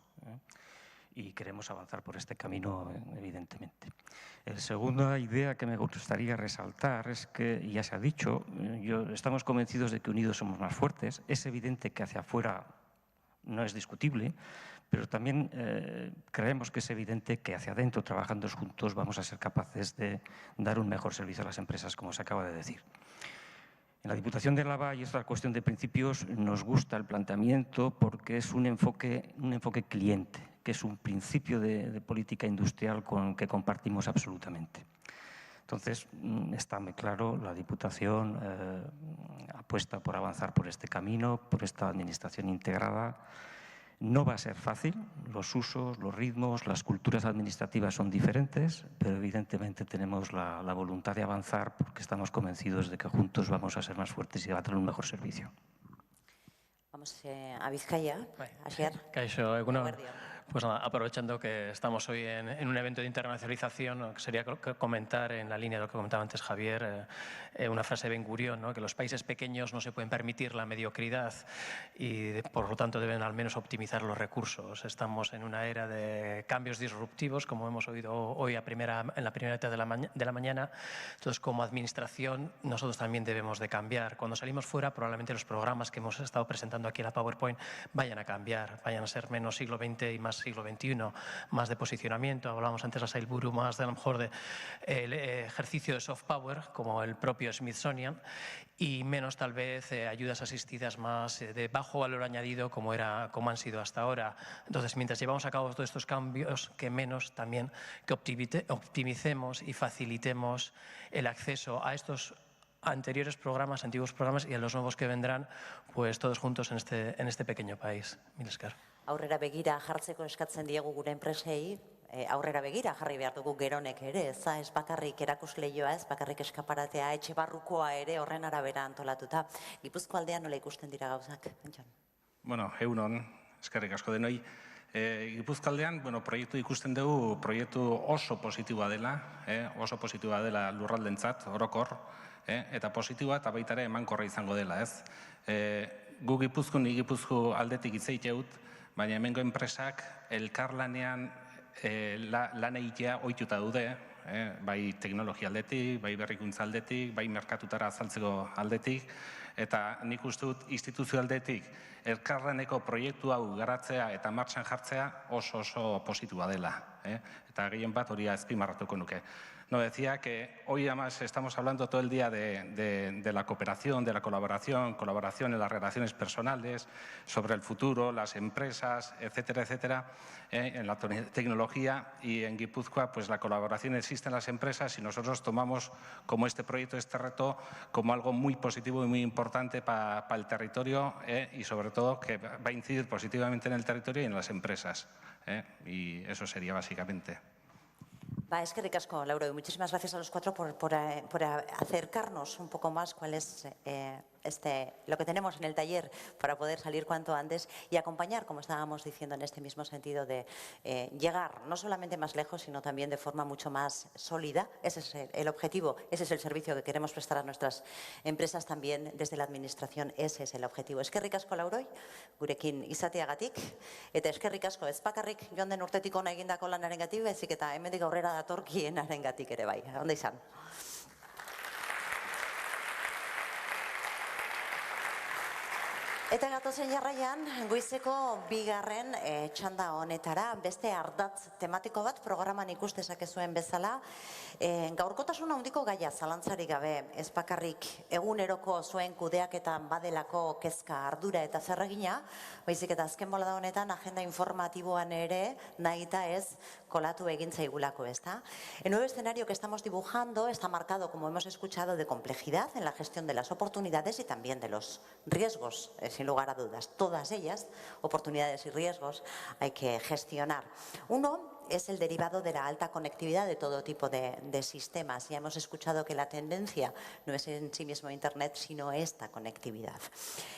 Y queremos avanzar por este camino, evidentemente. La segunda idea que me gustaría resaltar es que, ya se ha dicho, estamos convencidos de que unidos somos más fuertes. Es evidente que hacia afuera no es discutible, pero también creemos que es evidente que hacia adentro, trabajando juntos, vamos a ser capaces de dar un mejor servicio a las empresas, como se acaba de decir. En la Diputación de Álava, y esta cuestión de principios, nos gusta el planteamiento porque es un enfoque cliente, que es un principio de política industrial que compartimos absolutamente. Entonces, está muy claro, la Diputación apuesta por avanzar por este camino, por esta administración integrada. No va a ser fácil, los usos, los ritmos, las culturas administrativas son diferentes, pero evidentemente tenemos la voluntad de avanzar porque estamos convencidos de que juntos vamos a ser más fuertes y va a tener un mejor servicio. Vamos a Vizcaya. Asier. Kaixo, egunon. Pues nada, aprovechando que estamos hoy en un evento de internacionalización, quería comentar en la línea de lo que comentaba antes Javier, una frase de Ben Gurión, ¿no? Que los países pequeños no se pueden permitir la mediocridad y por lo tanto deben al menos optimizar los recursos. Estamos en una era de cambios disruptivos, como hemos oído hoy en la primera mitad de la mañana. Entonces, como administración, nosotros también debemos de cambiar. Cuando salimos fuera, probablemente los programas que hemos estado presentando aquí en la PowerPoint vayan a cambiar, vayan a ser menos siglo XX y más siglo XXI, más de posicionamiento. Hablábamos antes a Sailburu más de a lo mejor de el ejercicio de soft power, como el propio Smithsonian, y menos tal vez ayudas asistidas más de bajo valor añadido como han sido hasta ahora. Entonces, mientras llevamos a cabo todos estos cambios, que menos también que optimicemos y facilitemos el acceso a estos anteriores programas, antiguos programas y a los nuevos que vendrán, pues todos juntos en este pequeño país. Mil esker. Aurrera begira jartzeko eskatzen diegu gure enpresei, aurrera begira jarri behar dugu geronek ere, ez bakarrik erakusleioa, ez bakarrik eskaparatea, etxe barrukoa ere horren arabera antolatuta. Gipuzko aldean nola ikusten dira gauzak? Bueno, egunon, eskerrik asko denoi. Gipuzko aldean, proiektu ikusten dugu, proiektu oso positiboa dela lurraldentzat, orokor, eta positiboa eta baita ere emankorra izango dela, ez? Gu Gipuzko aldetik hitz egiteut, baina hemengo enpresak elkarlanean lan egitea ohituta daude, bai teknologia aldetik, bai berrikuntza aldetik, bai merkatutara azaltzeko aldetik, eta nik uste dut instituzio aldetik elkarlaneko proiektu hau garatzea eta martxan jartzea oso positiboa dela. Eta gehien bat hori azpimarratuko nuke. No, decía que hoy además estamos hablando todo el día de la cooperación, de la colaboración en las relaciones personales, sobre el futuro, las empresas, etcétera, etcétera, en la tecnología, y en Guipúzcoa pues la colaboración existe en las empresas y nosotros tomamos como este proyecto, este reto, como algo muy positivo y muy importante para el territorio y sobre todo que va a incidir positivamente en el territorio y en las empresas. Y eso sería básicamente. Eskerrik asko, Lauro, y muchísimas gracias a los cuatro por acercarnos un poco más cuál es lo que tenemos en el taller para poder salir cuanto antes y acompañar, como estábamos diciendo, en este mismo sentido de llegar no solamente más lejos, sino también de forma mucho más sólida. Ese es el objetivo, ese es el servicio que queremos prestar a nuestras empresas también desde la administración. Ese es el objetivo. Eskerrik asko, Lauroi, gurekin izateagatik, eta eskerrik asko ez bakarrik joan den urtetik ona egindako lanarengatik, baizik eta hemendik aurrera datorkienarengatik ere bai. Ondo izan. Eta gatozen jarraian, goizeko bigarren txanda honetara, beste ardatz tematiko bat programan ikustezakezuen bezala, gaurkotasun handiko gaia zalantzarik gabe, ez bakarrik eguneroko zuen kudeaketan badelako kezka ardura eta zerregina, baizik eta azken bolada honetan agenda informatiboan ere nahita ez kolatu egin zaigulako, ¿está? El nuevo escenario que estamos dibujando está marcado, como hemos escuchado, de complejidad en la gestión de las oportunidades y también de los riesgos, sin lugar a dudas. Todas ellas, oportunidades y riesgos, hay que gestionar. Uno es el derivado de la alta conectividad de todo tipo de sistemas. Ya hemos escuchado que la tendencia no es en sí mismo Internet, sino esta conectividad.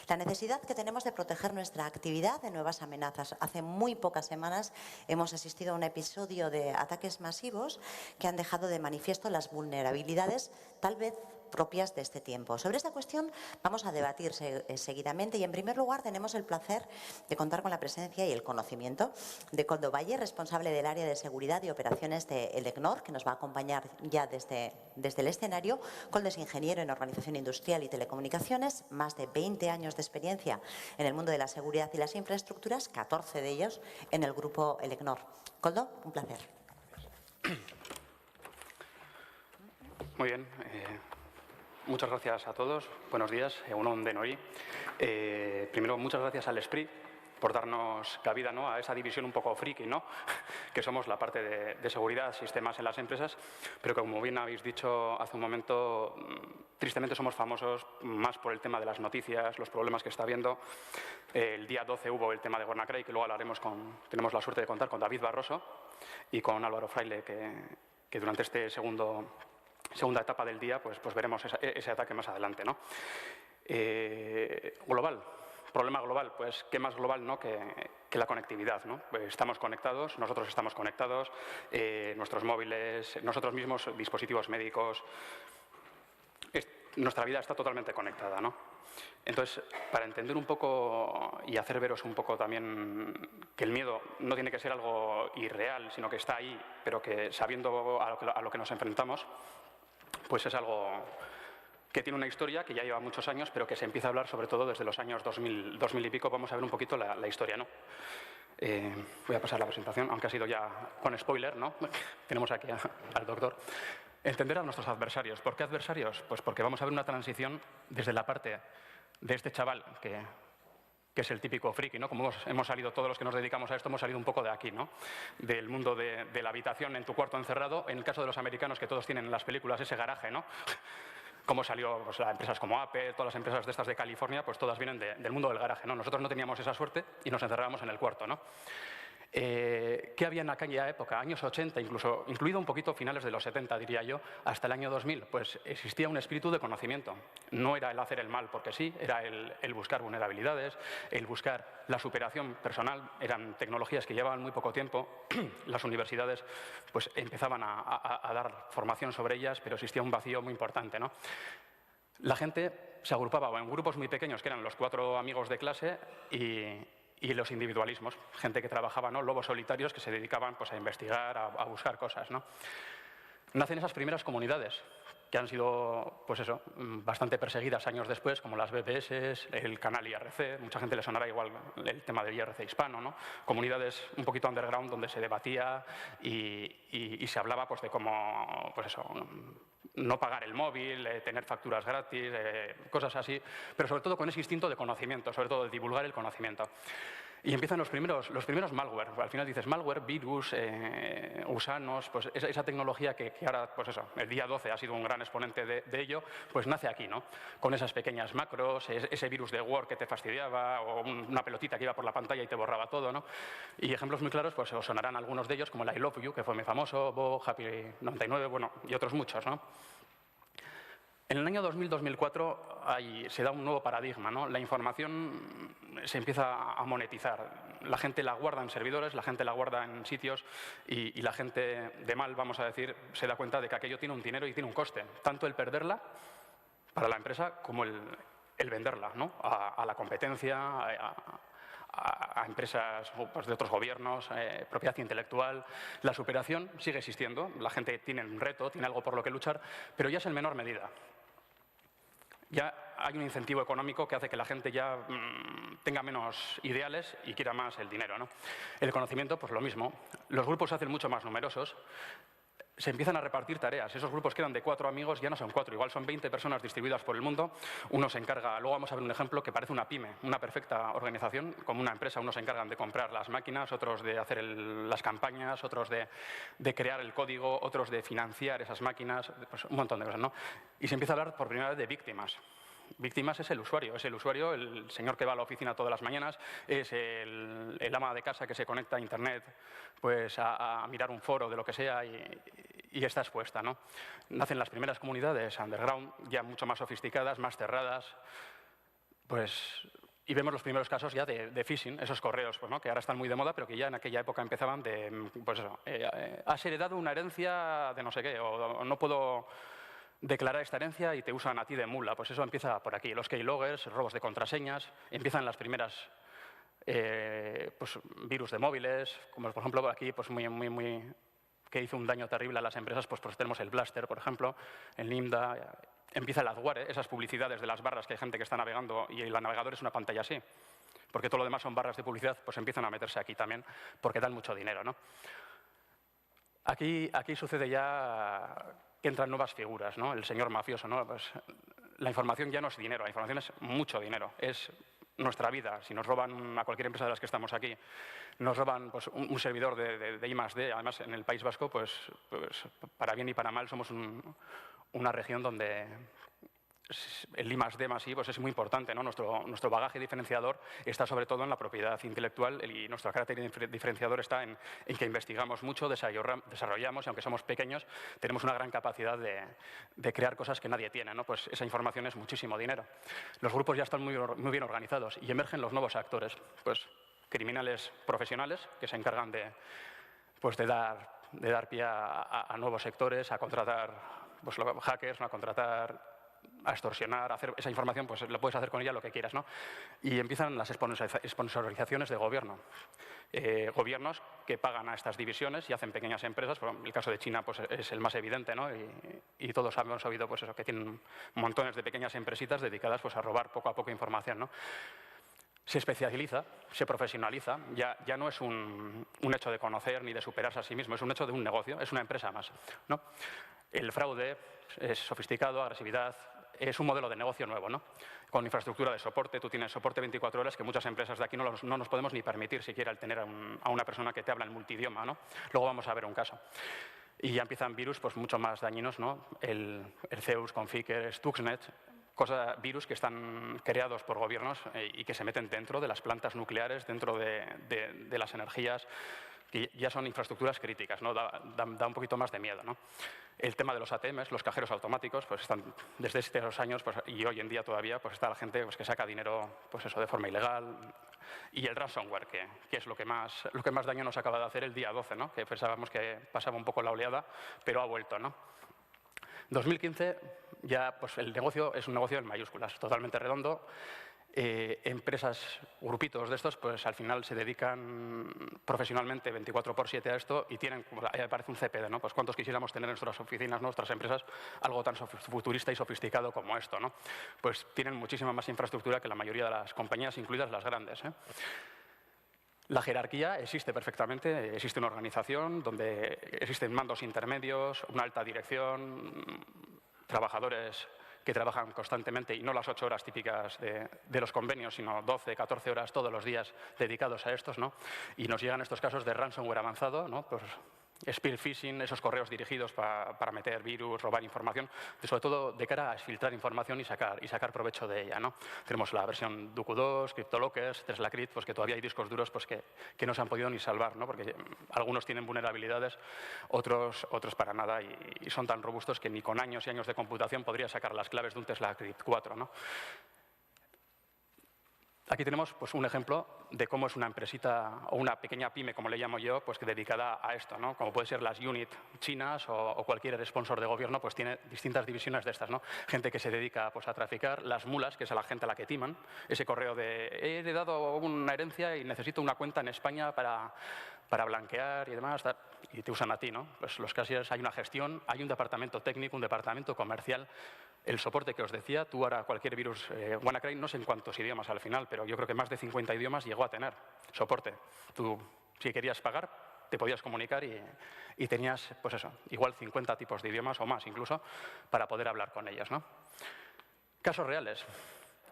La necesidad que tenemos de proteger nuestra actividad de nuevas amenazas. Hace muy pocas semanas hemos asistido a un episodio de ataques masivos que han dejado de manifiesto las vulnerabilidades, tal vez propias de este tiempo. Sobre esta cuestión vamos a debatir seguidamente y en primer lugar tenemos el placer de contar con la presencia y el conocimiento de Koldo Valle, responsable del área de seguridad y operaciones de Elecnor, que nos va a acompañar ya desde el escenario. Koldo es ingeniero en organización industrial y telecomunicaciones, más de 20 años de experiencia en el mundo de la seguridad y las infraestructuras, 14 de ellos en el grupo Elecnor. Koldo, un placer. Muy bien. Muchas gracias a todos. Buenos días. Egun on denoi. Primero, muchas gracias al Esprit por darnos cabida, ¿no?, a esa división un poco friki, ¿no?, que somos la parte de seguridad, sistemas en las empresas, pero que, como bien habéis dicho hace un momento, tristemente somos famosos más por el tema de las noticias, los problemas que está habiendo. El día 12 hubo el tema de WannaCry, que luego hablaremos tenemos la suerte de contar con David Barroso y con Álvaro Fraile, que durante este segunda etapa del día, pues veremos ese ataque más adelante, ¿no? Global, problema global, pues qué más global, ¿no?, que la conectividad, ¿no? Pues estamos conectados, nosotros estamos conectados, nuestros móviles, nosotros mismos, dispositivos médicos, nuestra vida está totalmente conectada, ¿no? Entonces, para entender un poco y hacer veros un poco también que el miedo no tiene que ser algo irreal, sino que está ahí, pero que sabiendo a lo que nos enfrentamos, pues es algo que tiene una historia que ya lleva muchos años, pero que se empieza a hablar sobre todo desde los años 2000 y pico. Vamos a ver un poquito la historia, ¿no? Voy a pasar la presentación, aunque ha sido ya con spoiler, ¿no? Tenemos aquí al doctor. Entender a nuestros adversarios. ¿Por qué adversarios? Pues porque vamos a ver una transición desde la parte de este chaval que es el típico friki, ¿no? Como hemos salido todos los que nos dedicamos a esto, hemos salido un poco de aquí, ¿no? Del mundo de la habitación en tu cuarto encerrado. En el caso de los americanos, que todos tienen en las películas ese garaje, ¿no? Cómo salió, pues, las empresas como Apple, todas las empresas de estas de California, pues todas vienen del mundo del garaje, ¿no? Nosotros no teníamos esa suerte y nos encerrábamos en el cuarto, ¿no? ¿Qué había en aquella época? Años 80, incluido un poquito finales de los 70, diría yo, hasta el año 2000, pues existía un espíritu de conocimiento. No era el hacer el mal porque sí, era el buscar vulnerabilidades, el buscar la superación personal. Eran tecnologías que llevaban muy poco tiempo. Las universidades pues empezaban a dar formación sobre ellas, pero existía un vacío muy importante, ¿no? La gente se agrupaba en grupos muy pequeños, que eran los 4 amigos de clase, y los individualismos, gente que trabajaba, ¿no?, lobos solitarios que se dedicaban pues a investigar, a buscar cosas, ¿no? Nacen esas primeras comunidades que han sido, pues eso, bastante perseguidas años después, como las BBS, el canal IRC. Mucha gente le sonará igual el tema del IRC hispano, ¿no? Comunidades un poquito underground donde se debatía y se hablaba pues de cómo, pues eso, no pagar el móvil, tener facturas gratis, cosas así, pero sobre todo con ese instinto de conocimiento, sobre todo de divulgar el conocimiento. Y empiezan los primeros malware. Al final dices malware, virus, gusanos, pues esa tecnología que ahora, pues eso, el día 12 ha sido un gran exponente de ello, pues nace aquí, ¿no? Con esas pequeñas macros, ese virus de Word que te fastidiaba, o una pelotita que iba por la pantalla y te borraba todo, ¿no? Y ejemplos muy claros, pues os sonarán algunos de ellos, como el I Love You, que fue muy famoso, Bo, Happy 99, bueno, y otros muchos, ¿no? En el año 2000-2004 se da un nuevo paradigma, ¿no? La información se empieza a monetizar. La gente la guarda en servidores, la gente la guarda en sitios y la gente de mal, vamos a decir, se da cuenta de que aquello tiene un dinero y tiene un coste. Tanto el perderla para la empresa como el venderla, ¿no?, a la competencia, a empresas pues, de otros gobiernos, propiedad intelectual. La superación sigue existiendo, la gente tiene un reto, tiene algo por lo que luchar, pero ya es en menor medida. Ya hay un incentivo económico que hace que la gente ya tenga menos ideales y quiera más el dinero, ¿no? El conocimiento, pues lo mismo. Los grupos se hacen mucho más numerosos. Se empiezan a repartir tareas. Esos grupos que eran de 4 amigos ya no son 4, igual son 20 personas distribuidas por el mundo. Uno se encarga, luego vamos a ver un ejemplo que parece una pyme, una perfecta organización, como una empresa. Unos se encargan de comprar las máquinas, otros de hacer las campañas, otros de crear el código, otros de financiar esas máquinas, pues un montón de cosas, ¿no? Y se empieza a hablar por primera vez de víctimas. Víctimas es el usuario, el señor que va a la oficina todas las mañanas, es el ama de casa que se conecta a internet pues a mirar un foro de lo que sea y está expuesta, ¿no? Nacen las primeras comunidades underground, ya mucho más sofisticadas, más cerradas, pues, y vemos los primeros casos ya de phishing, esos correos, pues, ¿no? Que ahora están muy de moda, pero que ya en aquella época empezaban de, pues eso, has heredado una herencia de no sé qué, o no puedo declarar esta herencia y te usan a ti de mula. Pues eso empieza por aquí. Los keyloggers, robos de contraseñas, empiezan las primeras pues, virus de móviles, como por ejemplo aquí pues que hizo un daño terrible a las empresas, pues tenemos el Blaster, por ejemplo, el Nimda. Empieza el adware, esas publicidades de las barras que hay gente que está navegando y el navegador es una pantalla así, porque todo lo demás son barras de publicidad, pues empiezan a meterse aquí también porque dan mucho dinero, ¿no? Aquí sucede ya que entran nuevas figuras, ¿no? El señor mafioso, ¿no? Pues la información ya no es dinero, la información es mucho dinero, es nuestra vida. Si nos roban a cualquier empresa de las que estamos aquí, nos roban pues, un servidor de I+D, además en el País Vasco, pues para bien y para mal somos una región donde el I+D más I pues es muy importante, ¿no? Nuestro bagaje diferenciador está sobre todo en la propiedad intelectual y nuestro carácter diferenciador está en que investigamos mucho, desarrollamos y aunque somos pequeños tenemos una gran capacidad de crear cosas que nadie tiene, ¿no? Pues esa información es muchísimo dinero. Los grupos ya están muy bien organizados y emergen los nuevos actores, pues criminales profesionales que se encargan de dar pie a nuevos sectores, a contratar pues, hackers, a contratar, a extorsionar, a hacer esa información, pues lo puedes hacer con ella lo que quieras, ¿no? Y empiezan las sponsorizaciones de gobierno. Gobiernos que pagan a estas divisiones y hacen pequeñas empresas. Por el caso de China pues, es el más evidente, ¿no? Y todos hemos oído pues, eso, que tienen montones de pequeñas empresitas dedicadas pues, a robar poco a poco información, ¿no? Se especializa, se profesionaliza, ya no es un hecho de conocer ni de superarse a sí mismo, es un hecho de un negocio, es una empresa más, ¿no? El fraude es sofisticado, agresividad, es un modelo de negocio nuevo, ¿no? Con infraestructura de soporte, tú tienes soporte 24 horas que muchas empresas de aquí no nos podemos ni permitir siquiera el tener a una persona que te habla en multidioma, ¿no? Luego vamos a ver un caso. Y ya empiezan virus pues, mucho más dañinos, ¿no? El Zeus, Conficker, Stuxnet, virus que están creados por gobiernos y que se meten dentro de las plantas nucleares, dentro de las energías, que ya son infraestructuras críticas, ¿no? Da un poquito más de miedo, ¿no? El tema de los ATMs, los cajeros automáticos, pues están desde estos años pues, y hoy en día todavía pues está la gente pues, que saca dinero pues eso, de forma ilegal. Y el ransomware, que es lo que más daño nos acaba de hacer el día 12, ¿no? Que pensábamos que pasaba un poco la oleada, pero ha vuelto, ¿no? 2015 ya pues el negocio es un negocio en mayúsculas, totalmente redondo. Empresas, grupitos de estos, pues al final se dedican profesionalmente 24/7 a esto y tienen, como parece un CPD, ¿no? Pues cuántos quisiéramos tener en nuestras oficinas, nuestras empresas, algo tan futurista y sofisticado como esto, ¿no? Pues tienen muchísima más infraestructura que la mayoría de las compañías, incluidas las grandes, ¿eh? La jerarquía existe perfectamente, existe una organización donde existen mandos intermedios, una alta dirección, trabajadores que trabajan constantemente y no las 8 horas típicas de los convenios, sino 12, 14 horas todos los días dedicados a estos, ¿no? Y nos llegan estos casos de ransomware avanzado, ¿no? Pues spear phishing, esos correos dirigidos para meter virus, robar información, sobre todo de cara a filtrar información y sacar provecho de ella, ¿no? Tenemos la versión Duku2, CryptoLockers, TeslaCrypt, pues que todavía hay discos duros pues que no se han podido ni salvar, ¿no? Porque algunos tienen vulnerabilidades, otros para nada, y son tan robustos que ni con años y años de computación podría sacar las claves de un TeslaCrypt 4, ¿no? Aquí tenemos pues, un ejemplo de cómo es una empresita o una pequeña pyme, como le llamo yo, pues dedicada a esto, ¿no? Como puede ser las unit chinas o cualquier sponsor de gobierno, pues tiene distintas divisiones de estas, ¿no? Gente que se dedica pues, a traficar, las mulas, que es a la gente a la que timan, ese correo de he heredado una herencia y necesito una cuenta en España para para blanquear y demás, y te usan a ti, ¿no? Pues los casiers, hay una gestión, hay un departamento técnico, un departamento comercial, el soporte que os decía, tú ahora cualquier virus, WannaCry no sé en cuántos idiomas al final, pero yo creo que más de 50 idiomas llegó a tener soporte. Tú, si querías pagar, te podías comunicar y tenías, pues eso, igual 50 tipos de idiomas o más incluso, para poder hablar con ellas, ¿no? Casos reales.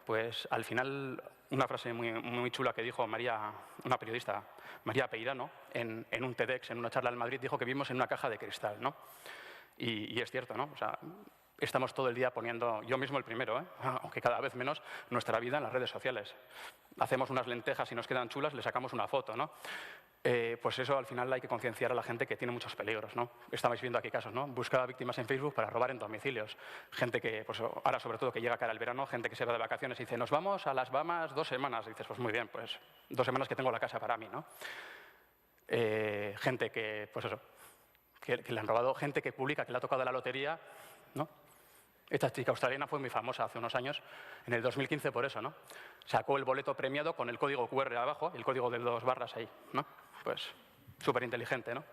Pues al final, una frase muy chula que dijo María, una periodista, María Peirano, en un TEDx, en una charla en Madrid, dijo que vivimos en una caja de cristal, ¿no? Y es cierto, ¿no? O sea, estamos todo el día poniendo, yo mismo el primero, aunque cada vez menos, nuestra vida en las redes sociales. Hacemos unas lentejas y nos quedan chulas, le sacamos una foto, ¿no? Pues eso al final hay que concienciar a la gente que tiene muchos peligros, ¿no? Estabais viendo aquí casos, ¿no? Buscar víctimas en Facebook para robar en domicilios. Gente que, pues ahora sobre todo que llega cara al verano, gente que se va de vacaciones y dice, nos vamos a las Bahamas 2 semanas. Y dices, pues muy bien, pues 2 semanas que tengo la casa para mí, ¿no? Gente que, pues eso, que le han robado, gente que publica que le ha tocado la lotería, ¿no? Esta chica australiana fue muy famosa hace unos años, en el 2015 por eso, ¿no? Sacó el boleto premiado con el código QR abajo, el código de 2 barras ahí, ¿no? Pues súper inteligente, ¿no?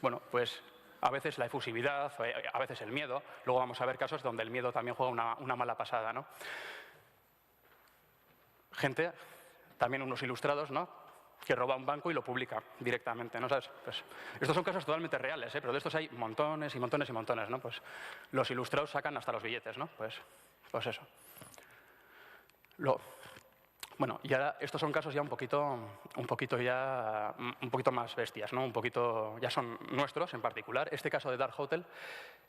Bueno, pues a veces la efusividad, a veces el miedo, luego vamos a ver casos donde el miedo también juega una mala pasada, ¿no? Gente, también unos ilustrados, ¿no?, que roba un banco y lo publica directamente, ¿no? ¿Sabes? Pues, estos son casos totalmente reales, pero de estos hay montones y montones y montones, ¿no? Pues los ilustrados sacan hasta los billetes, ¿no? Pues eso. Bueno, y ahora estos son casos ya un poquito más bestias, ¿no? Un poquito, ya son nuestros en particular. Este caso de Dark Hotel,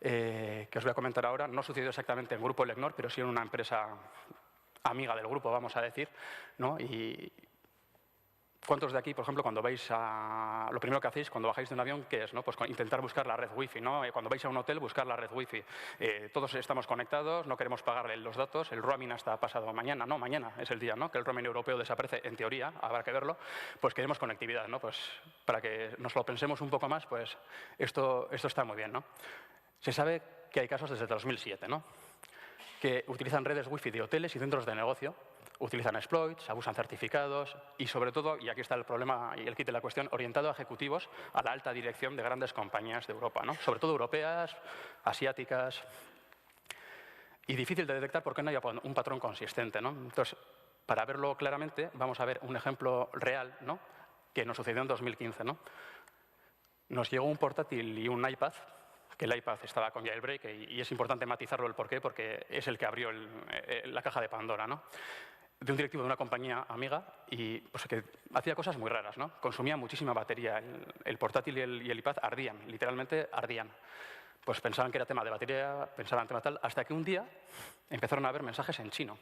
que os voy a comentar ahora, no sucedió exactamente en Grupo Lecnor, pero sí en una empresa amiga del grupo, vamos a decir, ¿no? Y ¿cuántos de aquí, por ejemplo, cuando vais a... Lo primero que hacéis cuando bajáis de un avión, ¿qué es? ¿No? Pues intentar buscar la red wifi, ¿no? Cuando vais a un hotel, buscar la red wifi. Todos estamos conectados, no queremos pagarle los datos, el roaming hasta pasado mañana, no, mañana es el día, ¿no? Que el roaming europeo desaparece, en teoría, habrá que verlo, pues queremos conectividad, ¿no? Pues para que nos lo pensemos un poco más, pues esto está muy bien, ¿no? Se sabe que hay casos desde 2007, ¿no?, que utilizan redes wifi de hoteles y centros de negocio, utilizan exploits, abusan certificados y sobre todo, y aquí está el problema y el kit de la cuestión, orientado a ejecutivos, a la alta dirección de grandes compañías de Europa, ¿no? Sobre todo europeas, asiáticas, y difícil de detectar porque no hay un patrón consistente, ¿no? Entonces, para verlo claramente, vamos a ver un ejemplo real, ¿no?, que nos sucedió en 2015, ¿no? Nos llegó un portátil y un iPad, que el iPad estaba con jailbreak, y es importante matizarlo el porqué, porque es el que abrió la caja de Pandora, ¿no?, de un directivo de una compañía amiga, y pues, que hacía cosas muy raras, ¿no? Consumía muchísima batería. El portátil y el iPad ardían, literalmente ardían. Pues pensaban que era tema de batería, pensaban tema tal, hasta que un día empezaron a ver mensajes en chino.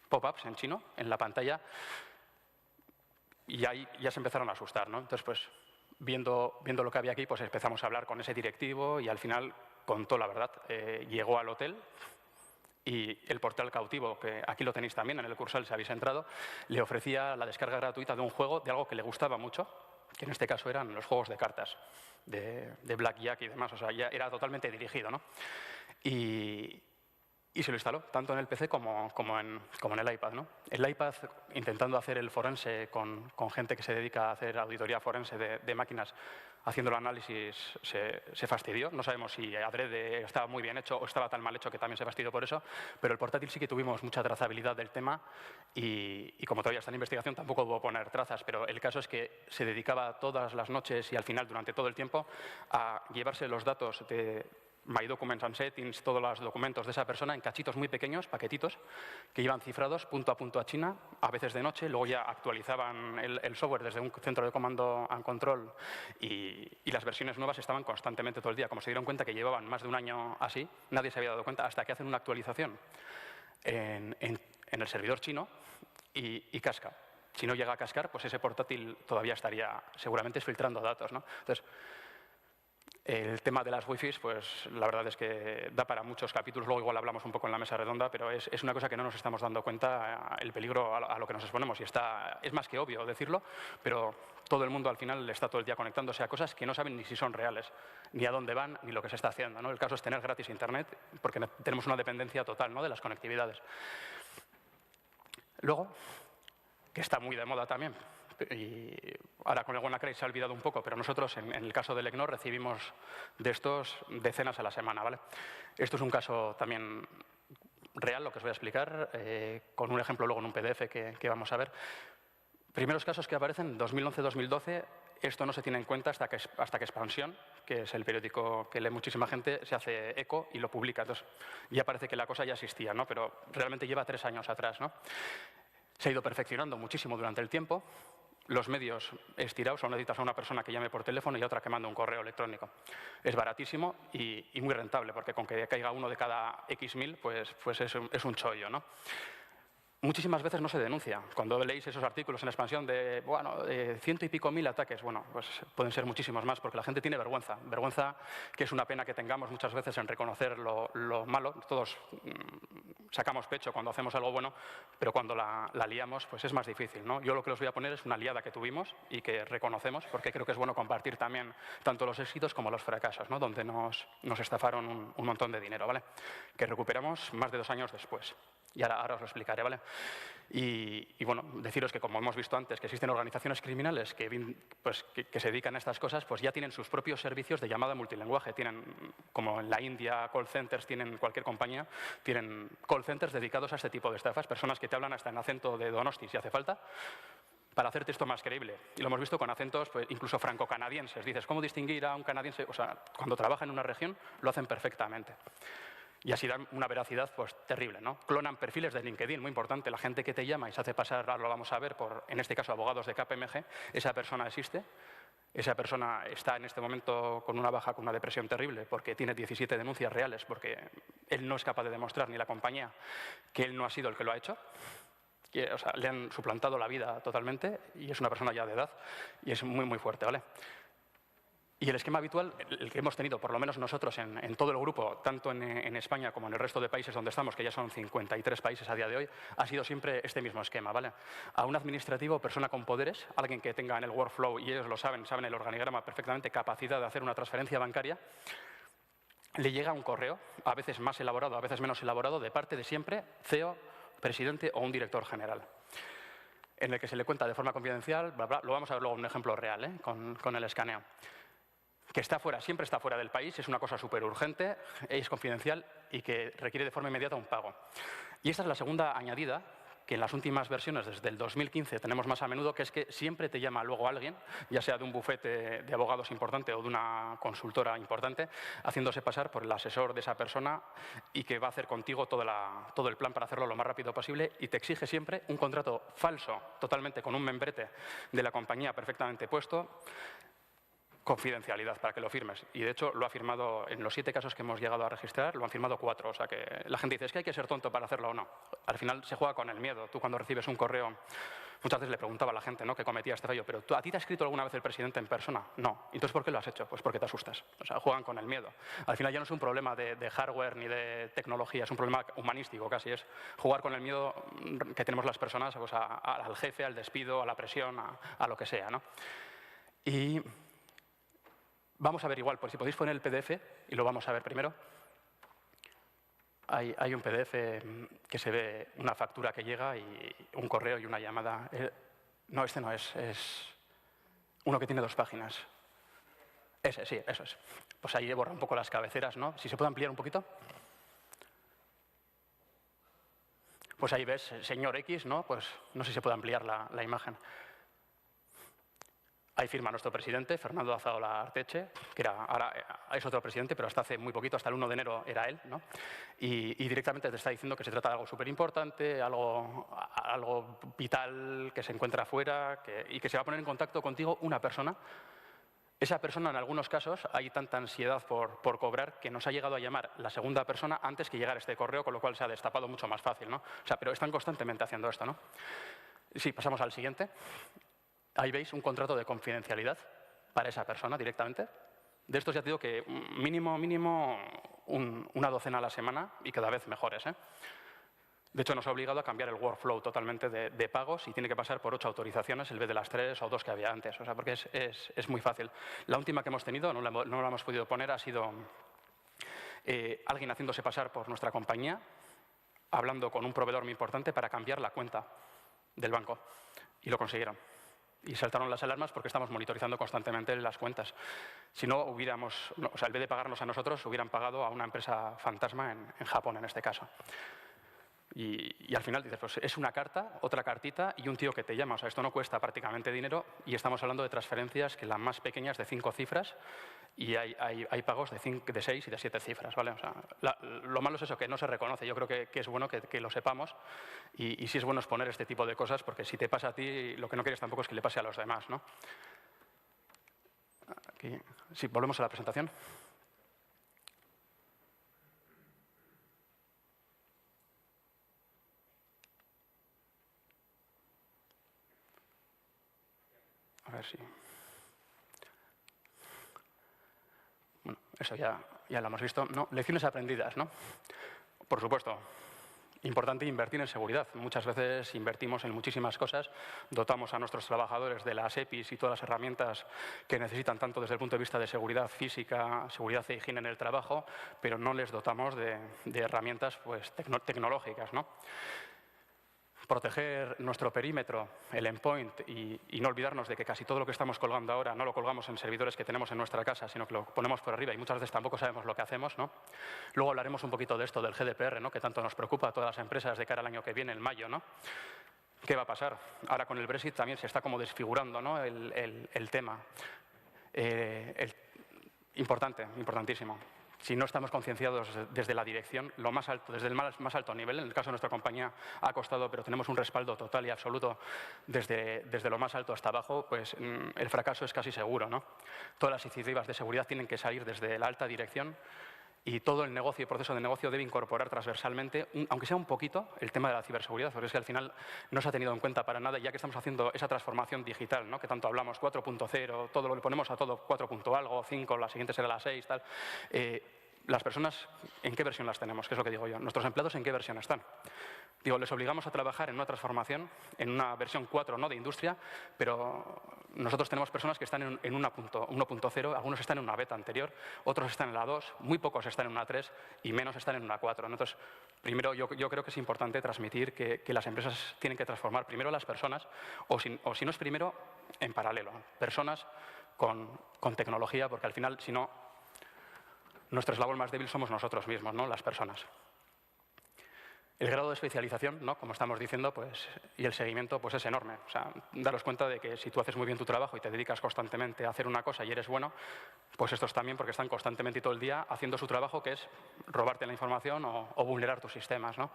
Pop-ups en chino, en la pantalla, y ahí ya se empezaron a asustar, ¿no? Entonces, pues, viendo lo que había aquí, pues empezamos a hablar con ese directivo y al final contó la verdad. Llegó al hotel y el portal cautivo, que aquí lo tenéis también en el Cursal si habéis entrado, le ofrecía la descarga gratuita de un juego, de algo que le gustaba mucho, que en este caso eran los juegos de cartas, de Blackjack y demás. O sea, ya era totalmente dirigido, ¿no? Y se lo instaló, tanto en el PC como en el iPad, ¿no? El iPad, intentando hacer el forense con gente que se dedica a hacer auditoría forense de máquinas, haciendo el análisis, se fastidió. No sabemos si adrede estaba muy bien hecho o estaba tan mal hecho que también se fastidió por eso, pero el portátil sí que tuvimos mucha trazabilidad del tema y como todavía está en investigación tampoco puedo poner trazas, pero el caso es que se dedicaba todas las noches y al final durante todo el tiempo a llevarse los datos de My Documents and Settings, todos los documentos de esa persona en cachitos muy pequeños, paquetitos, que iban cifrados punto a China, a veces de noche, luego ya actualizaban el software desde un centro de comando and control y las versiones nuevas estaban constantemente todo el día. Como se dieron cuenta que llevaban más de un año así, nadie se había dado cuenta hasta que hacen una actualización en el servidor chino y casca. Si no llega a cascar, pues ese portátil todavía estaría seguramente filtrando datos, ¿no? Entonces, el tema de las wifis, pues la verdad es que da para muchos capítulos, luego igual hablamos un poco en la mesa redonda, pero es una cosa que no nos estamos dando cuenta el peligro a lo que nos exponemos y es más que obvio decirlo, pero todo el mundo al final está todo el día conectándose a cosas que no saben ni si son reales, ni a dónde van, ni lo que se está haciendo, ¿no? El caso es tener gratis internet, porque tenemos una dependencia total, ¿no?, de las conectividades. Luego, que está muy de moda también, y ahora con el WannaCry se ha olvidado un poco, pero nosotros en el caso del EGNOR recibimos de estos decenas a la semana, ¿vale? Esto es un caso también real, lo que os voy a explicar, con un ejemplo luego en un PDF que vamos a ver. Primeros casos que aparecen, 2011-2012, esto no se tiene en cuenta hasta que Expansión, que es el periódico que lee muchísima gente, se hace eco y lo publica. Entonces, ya parece que la cosa ya existía, ¿no? Pero realmente lleva 3 años atrás, ¿no? Se ha ido perfeccionando muchísimo durante el tiempo. Los medios estirados, solo necesitas a una persona que llame por teléfono y a otra que mande un correo electrónico. Es baratísimo y muy rentable, porque con que caiga uno de cada X mil, pues es un chollo, ¿no? Muchísimas veces no se denuncia. Cuando leéis esos artículos en Expansión de, bueno, 100 y pico mil ataques, bueno, pues pueden ser muchísimos más, porque la gente tiene vergüenza. Vergüenza que es una pena que tengamos muchas veces en reconocer lo malo. Todos sacamos pecho cuando hacemos algo bueno, pero cuando la liamos, pues es más difícil, ¿no? Yo lo que os voy a poner es una liada que tuvimos y que reconocemos, porque creo que es bueno compartir también tanto los éxitos como los fracasos, ¿no? Donde nos estafaron un montón de dinero, ¿vale? Que recuperamos más de 2 años después. Y ahora os lo explicaré, ¿vale? Y bueno, deciros que como hemos visto antes, que existen organizaciones criminales que se dedican a estas cosas, pues ya tienen sus propios servicios de llamada multilingüe. Tienen, como en la India, call centers, tienen cualquier compañía, tienen call centers dedicados a este tipo de estafas, personas que te hablan hasta en acento de Donosti, si hace falta, para hacerte esto más creíble. Y lo hemos visto con acentos pues, incluso franco-canadienses. Dices, ¿cómo distinguir a un canadiense? O sea, cuando trabaja en una región, lo hacen perfectamente. Y así dan una veracidad pues, terrible, ¿no? Clonan perfiles de LinkedIn, muy importante. La gente que te llama y se hace pasar, ahora lo vamos a ver, por, en este caso, abogados de KPMG, esa persona existe. Esa persona está en este momento con una baja, con una depresión terrible, porque tiene 17 denuncias reales, porque él no es capaz de demostrar, ni la compañía, que él no ha sido el que lo ha hecho. O sea, le han suplantado la vida totalmente y es una persona ya de edad y es muy, muy fuerte, ¿vale? Y el esquema habitual, el que hemos tenido, por lo menos nosotros, en todo el grupo, tanto en España como en el resto de países donde estamos, que ya son 53 países a día de hoy, ha sido siempre este mismo esquema, ¿vale? A un administrativo, persona con poderes, alguien que tenga en el workflow, y ellos lo saben el organigrama perfectamente, capacidad de hacer una transferencia bancaria, le llega un correo, a veces más elaborado, a veces menos elaborado, de parte de siempre, CEO, presidente o un director general, en el que se le cuenta de forma confidencial, bla, bla, lo vamos a ver luego en un ejemplo real, con el escaneo. Que está fuera, siempre está fuera del país, es una cosa súper urgente, es confidencial y que requiere de forma inmediata un pago. Y esta es la segunda añadida, que en las últimas versiones, desde el 2015, tenemos más a menudo, que es que siempre te llama luego alguien, ya sea de un bufete de abogados importante o de una consultora importante, haciéndose pasar por el asesor de esa persona y que va a hacer contigo todo el plan para hacerlo lo más rápido posible y te exige siempre un contrato falso, totalmente con un membrete de la compañía perfectamente puesto, confidencialidad para que lo firmes. Y de hecho lo ha firmado, en los 7 casos que hemos llegado a registrar, lo han firmado 4. O sea que la gente dice, es que hay que ser tonto para hacerlo o no. Al final se juega con el miedo. Tú cuando recibes un correo, muchas veces le preguntaba a la gente, ¿no?, que cometía este fallo, pero ¿a ti te ha escrito alguna vez el presidente en persona? No. Entonces, ¿por qué lo has hecho? Pues porque te asustas. O sea, juegan con el miedo. Al final ya no es un problema de hardware ni de tecnología, es un problema humanístico casi. Es jugar con el miedo que tenemos las personas, o sea, al jefe, al despido, a la presión, a lo que sea, ¿no? Y vamos a ver igual, pues si podéis poner el PDF, y lo vamos a ver primero. Hay un PDF que se ve una factura que llega y un correo y una llamada. No, este no es, es uno que tiene 2 páginas. Ese, sí, eso es. Pues ahí borra un poco las cabeceras, ¿no? Si se puede ampliar un poquito. Pues ahí ves, señor X, ¿no? Pues no sé si se puede ampliar la imagen. Ahí firma nuestro presidente, Fernando Azaola Arteche, que ahora es otro presidente, pero hasta hace muy poquito, hasta el 1 de enero era él, ¿no? Y directamente te está diciendo que se trata de algo súper importante, algo vital, que se encuentra afuera y que se va a poner en contacto contigo una persona. Esa persona, en algunos casos, hay tanta ansiedad por cobrar que nos ha llegado a llamar la segunda persona antes que llegar este correo, con lo cual se ha destapado mucho más fácil, ¿no? O sea, pero están constantemente haciendo esto, ¿no? Sí, pasamos al siguiente. Ahí veis un contrato de confidencialidad para esa persona directamente. De estos ya te digo que mínimo una docena a la semana y cada vez mejores, ¿eh? De hecho, nos ha obligado a cambiar el workflow totalmente de pagos y tiene que pasar por 8 autorizaciones en vez de las 3 o 2 que había antes. O sea, porque es muy fácil. La última que hemos tenido, no la hemos podido poner, ha sido alguien haciéndose pasar por nuestra compañía, hablando con un proveedor muy importante para cambiar la cuenta del banco. Y lo consiguieron. y saltaron las alarmas porque estamos monitorizando constantemente las cuentas. Si no, hubiéramos, no, o sea, en vez de pagarnos a nosotros, hubieran pagado a una empresa fantasma en Japón, en este caso. Y al final dices, pues es una carta, otra cartita y un tío que te llama. O sea, esto no cuesta prácticamente dinero y estamos hablando de transferencias que la más pequeña es de 5 cifras y hay pagos de 6 y de 7 cifras, ¿vale? O sea, lo malo es eso, que no se reconoce. Yo creo que es bueno que lo sepamos y sí es bueno exponer este tipo de cosas porque si te pasa a ti, lo que no quieres tampoco es que le pase a los demás, ¿no? Aquí, sí, volvemos a la presentación. A ver si... Bueno, eso ya lo hemos visto. ¿No? Lecciones aprendidas, ¿no? Por supuesto, importante invertir en seguridad. Muchas veces invertimos en muchísimas cosas, dotamos a nuestros trabajadores de las EPIs y todas las herramientas que necesitan tanto desde el punto de vista de seguridad física, seguridad e higiene en el trabajo, pero no les dotamos de herramientas pues, tecnológicas, ¿no? Proteger nuestro perímetro, el endpoint, y no olvidarnos de que casi todo lo que estamos colgando ahora no lo colgamos en servidores que tenemos en nuestra casa, sino que lo ponemos por arriba y muchas veces tampoco sabemos lo que hacemos, ¿no? Luego hablaremos un poquito de esto, del GDPR, ¿no? Que tanto nos preocupa a todas las empresas de cara al año que viene, en mayo, ¿no? ¿Qué va a pasar? Ahora con el Brexit también se está como desfigurando, ¿no? el tema. Importantísimo. Si no estamos concienciados desde la dirección, lo más alto, desde el más alto nivel, en el caso de nuestra compañía ha costado, pero tenemos un respaldo total y absoluto desde lo más alto hasta abajo, pues el fracaso es casi seguro, ¿no? Todas las iniciativas de seguridad tienen que salir desde la alta dirección y todo el negocio y proceso de negocio debe incorporar transversalmente, aunque sea un poquito, el tema de la ciberseguridad, porque es que al final no se ha tenido en cuenta para nada, ya que estamos haciendo esa transformación digital, ¿no? Que tanto hablamos, 4.0, todo lo que ponemos a todo 4. algo, 5, la siguiente será la 6, tal. Las personas, ¿en qué versión las tenemos? Que es lo que digo yo. ¿Nuestros empleados en qué versión están? Digo, les obligamos a trabajar en una transformación, en una versión 4, ¿no? De industria, pero nosotros tenemos personas que están en 1.0, algunos están en una beta anterior, otros están en la 2, muy pocos están en una 3 y menos están en una 4. Entonces, primero yo creo que es importante transmitir que las empresas tienen que transformar primero a las personas, o si no es primero, en paralelo. Personas con tecnología, porque al final, si no, nuestro eslabón más débil somos nosotros mismos, ¿no? Las personas. El grado de especialización, ¿no? Como estamos diciendo, pues, y el seguimiento pues, es enorme. O sea, daros cuenta de que si tú haces muy bien tu trabajo y te dedicas constantemente a hacer una cosa y eres bueno, pues estos también, porque están constantemente y todo el día haciendo su trabajo, que es robarte la información o vulnerar tus sistemas, ¿no?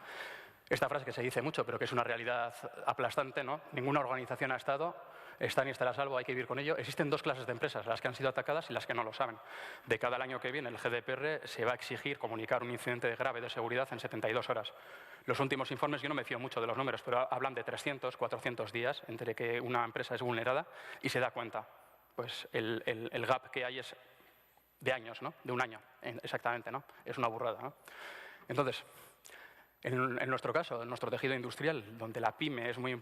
Esta frase que se dice mucho, pero que es una realidad aplastante, ¿no? Ninguna organización ha estado, está ni estará a salvo, hay que vivir con ello. Existen dos clases de empresas, las que han sido atacadas y las que no lo saben. De cada año que viene, el GDPR se va a exigir comunicar un incidente grave de seguridad en 72 horas. Los últimos informes, yo no me fío mucho de los números, pero hablan de 300, 400 días entre que una empresa es vulnerada y se da cuenta. Pues el gap que hay es de años, ¿no? De un año, exactamente, ¿no? Es una burrada, ¿no? Entonces, en nuestro caso, en nuestro tejido industrial, donde la pyme es muy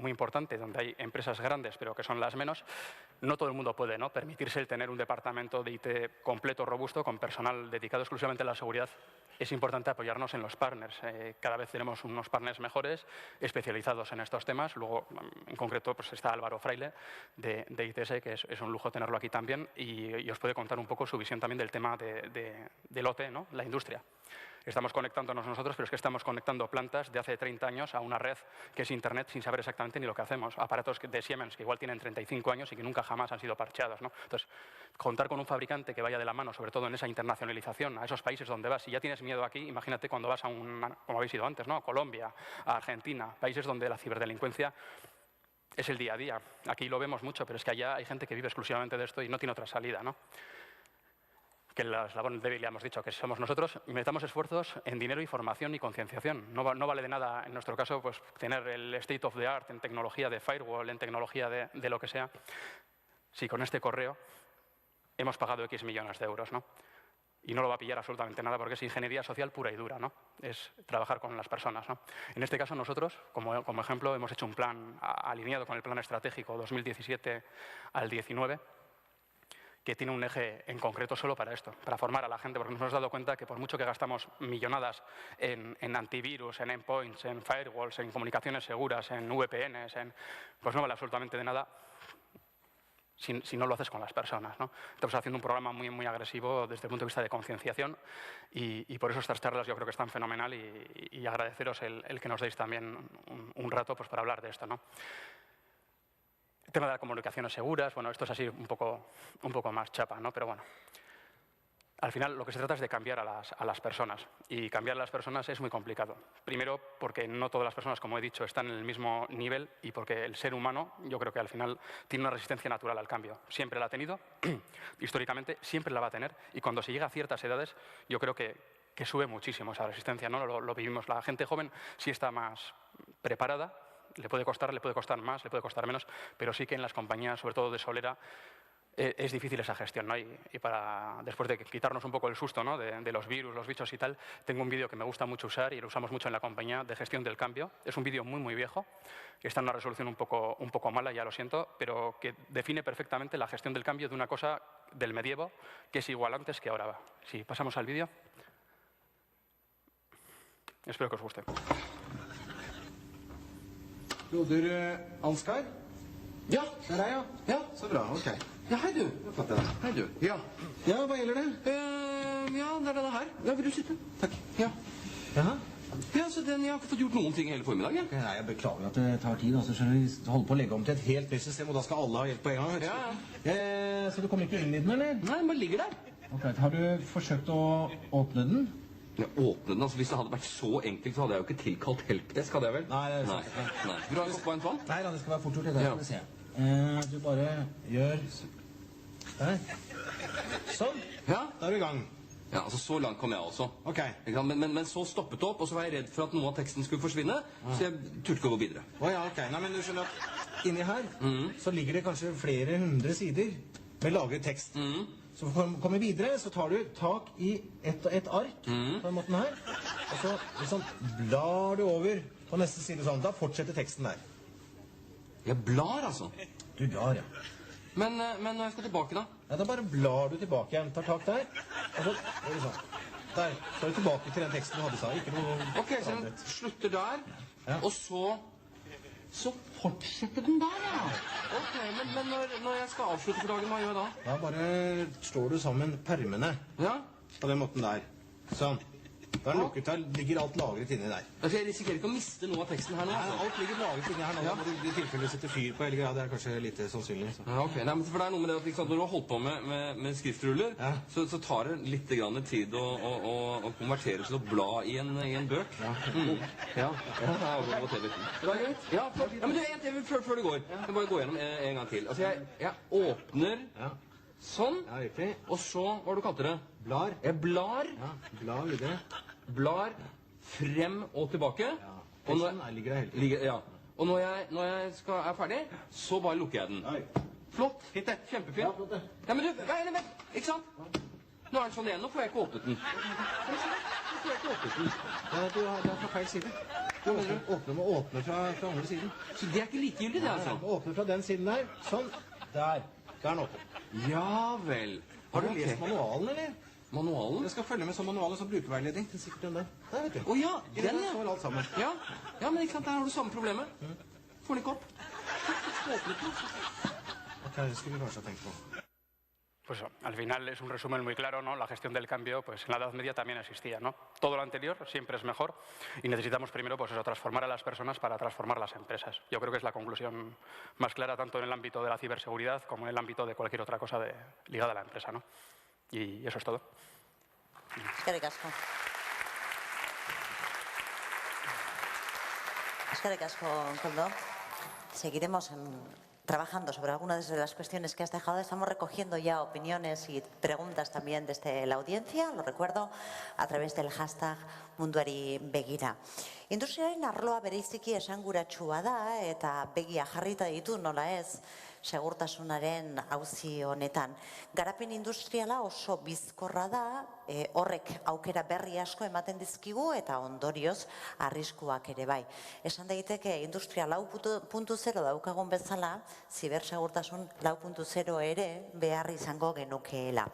importante, donde hay empresas grandes, pero que son las menos, no todo el mundo puede, ¿no? Permitirse el tener un departamento de IT completo, robusto, con personal dedicado exclusivamente a la seguridad. Es importante apoyarnos en los partners. Cada vez tenemos unos partners mejores, especializados en estos temas. Luego, en concreto, pues está Álvaro Fraile, de ITS, que es un lujo tenerlo aquí también, y os puede contar un poco su visión también del tema del OT, ¿no? La industria. Estamos conectándonos nosotros, pero es que estamos conectando plantas de hace 30 años a una red que es Internet sin saber exactamente ni lo que hacemos. Aparatos de Siemens que igual tienen 35 años y que nunca jamás han sido parcheados, ¿no? Entonces, contar con un fabricante que vaya de la mano, sobre todo en esa internacionalización, a esos países donde vas. Si ya tienes miedo aquí, imagínate cuando vas a como habéis ido antes, ¿no? A Colombia, a Argentina, países donde la ciberdelincuencia es el día a día. Aquí lo vemos mucho, pero es que allá hay gente que vive exclusivamente de esto y no tiene otra salida, ¿no? Que la eslabón débil ya hemos dicho que somos nosotros, y metamos esfuerzos en dinero y formación y concienciación. No vale de nada, en nuestro caso, pues, tener el state of the art en tecnología de firewall, en tecnología de lo que sea, si con este correo hemos pagado X millones de euros, ¿no? Y no lo va a pillar absolutamente nada porque es ingeniería social pura y dura, ¿no? Es trabajar con las personas, ¿no? En este caso nosotros, como ejemplo, hemos hecho un plan alineado con el plan estratégico 2017 al 19, que tiene un eje en concreto solo para esto, para formar a la gente, porque nos hemos dado cuenta que por mucho que gastamos millonadas en antivirus, en endpoints, en firewalls, en comunicaciones seguras, en VPNs, pues no vale absolutamente de nada si no lo haces con las personas, ¿no? Estamos haciendo un programa muy, muy agresivo desde el punto de vista de concienciación y por eso estas charlas yo creo que están fenomenal y agradeceros el que nos deis también un rato pues, para hablar de esto, ¿no? El tema de las comunicaciones seguras, bueno, esto es así un poco más chapa, ¿no? Pero bueno, al final lo que se trata es de cambiar a las personas y cambiar a las personas es muy complicado. Primero porque no todas las personas, como he dicho, están en el mismo nivel y porque el ser humano, yo creo que al final tiene una resistencia natural al cambio. Siempre la ha tenido, históricamente siempre la va a tener y cuando se llega a ciertas edades yo creo que sube muchísimo esa resistencia, ¿no? Lo vivimos. La gente joven sí está más preparada, le puede costar más, le puede costar menos, pero sí que en las compañías, sobre todo de solera, es difícil esa gestión, ¿no? Y después de quitarnos un poco el susto, ¿no? de los virus, los bichos y tal, tengo un vídeo que me gusta mucho usar y lo usamos mucho en la compañía de gestión del cambio. Es un vídeo muy, muy viejo, que está en una resolución un poco mala, ya lo siento, pero que define perfectamente la gestión del cambio de una cosa del medievo que es igual antes que ahora. Si pasamos al vídeo. Espero que os guste. Broder Ansgar? Ja, der er jeg. Ja, så bra. Ok. Ja, hei du. Hei du. Ja. Ja, hva gjelder det? Ja, det er denne her. Ja, vil du sitte? Takk. Ja. Jaha? Ja, så jeg har ikke fått gjort noen ting hele formiddagen. Nei, jeg beklager at det tar tid. Altså, skjønner vi holder på å legge om til et helt nytt system, og da skal alle ha hjelp på en gang. Ja. Så du kommer ikke inn i den, eller? Nei, den bare ligger der. Ok, har du forsøkt å åpne den? Ja, åpne den, altså hvis det hadde vært så enkelt, så hadde jeg jo ikke tilkalt helpdesk, hadde jeg vel? Nei, det er sant. Nei. Vil du ha en kopp varmt vann? Nei, det skal være fort gjort, det skal vi se. Du bare gjør der. Sånn. Ja, da er du i gang. Ja, altså så langt kom jeg også. Ok. Men så stoppet det opp, og så var jeg redd for at noe av teksten skulle forsvinne, så jeg turte ikke å gå videre. Åja, ok. Nei, men du skjønner at inni her, så ligger det kanskje flere 100 sider med lagret tekst. Så for å komme videre, så tar du tak i et ark på den måten her, og så liksom blar du over på neste side sånn. Da fortsetter teksten der. Jeg blar, altså? Du blar, ja. Men når jeg skal tilbake, da? Ja, da bare blar du tilbake igjen. Tar tak der, og så sånn. Der, så er du tilbake til den teksten du hadde sa. Ikke noe... Ok, så den slutter der, og så fortsetter den der, ja. Ok, men når jeg skal avslutte for dagen, hva gjør jeg da? Da bare slår du sammen permene. Ja? På den måten der. Sånn. Da er den lukket der, ligger alt lagret inni der. Jeg risikerer ikke å miste noe av teksten her nå? Nei, alt ligger lagret inni her nå. Ja. Må du i tilfelle sette fyr på, eller det er kanskje lite sannsynlig. Så. Ja, ok. Nei, men for det er noe med det at når du har holdt på med skriftruller, så tar det litt tid å konvertere til å bla i en bøk. Ja. Ja, det er greit. Ja, men du, en til før du går. Jeg må bare gå gjennom en gang til. Altså, jeg åpner sånn, og så, hva du kalte det? Blar. Jeg blar. Ja, blar videre. Blar frem og tilbake. Ja, teksten ligger der hele tiden. Ja. Og når jeg er ferdig, så bare lukker jeg den. Oi. Flott. Fint det. Kjempefint. Ja, flott det. Ja, men du, vent, ikke sant? Nå er den sånn igjen, nå får jeg ikke åpnet den. Nå får jeg ikke åpnet den. Ja, det er fra feil side. Du må åpne fra andre siden. Så det er ikke likegyldig det, altså? Ja, åpne fra den siden der. Sånn. Der. Der er den åpen. Ja vel. Har du lest manualen, eller? Manualen? Jeg skal følge med sånn manualen som brukerveiledning. Det er sikkert den der. Der, vet du. Åja, den ja. Står alt sammen. Ja, men ikke sant, der har du samme problemet. Får den ikke opp. Ok, det skulle vi kanskje ha tenkt på. Pues al final es un resumen muy claro, ¿no? La gestión del cambio, pues en la Edad Media también existía, ¿no? Todo lo anterior siempre es mejor y necesitamos primero, pues eso, transformar a las personas para transformar las empresas. Yo creo que es la conclusión más clara tanto en el ámbito de la ciberseguridad como en el ámbito de cualquier otra cosa ligada a la empresa, ¿no? Y eso es todo. Eskerrik asko. Eskerrik asko, Koldo. Seguiremos trabajando sobre algunas de las cuestiones que has dejado. Estamos recogiendo ya opiniones y preguntas también desde la audiencia, lo recuerdo, a través del hashtag Munduari Begira. Industriaren arloa bereiziki esanguratsua da eta begia jarrita ditu nola ez segurtasunaren auzi honetan. Garapen industriala oso bizkorra da, horrek aukera berri asko ematen dizkigu eta ondorioz arriskuak ere bai. Esan daiteke industria 4.0 daukagun bezala, zibersegurtasun 4.0 ere behar izango genukeela.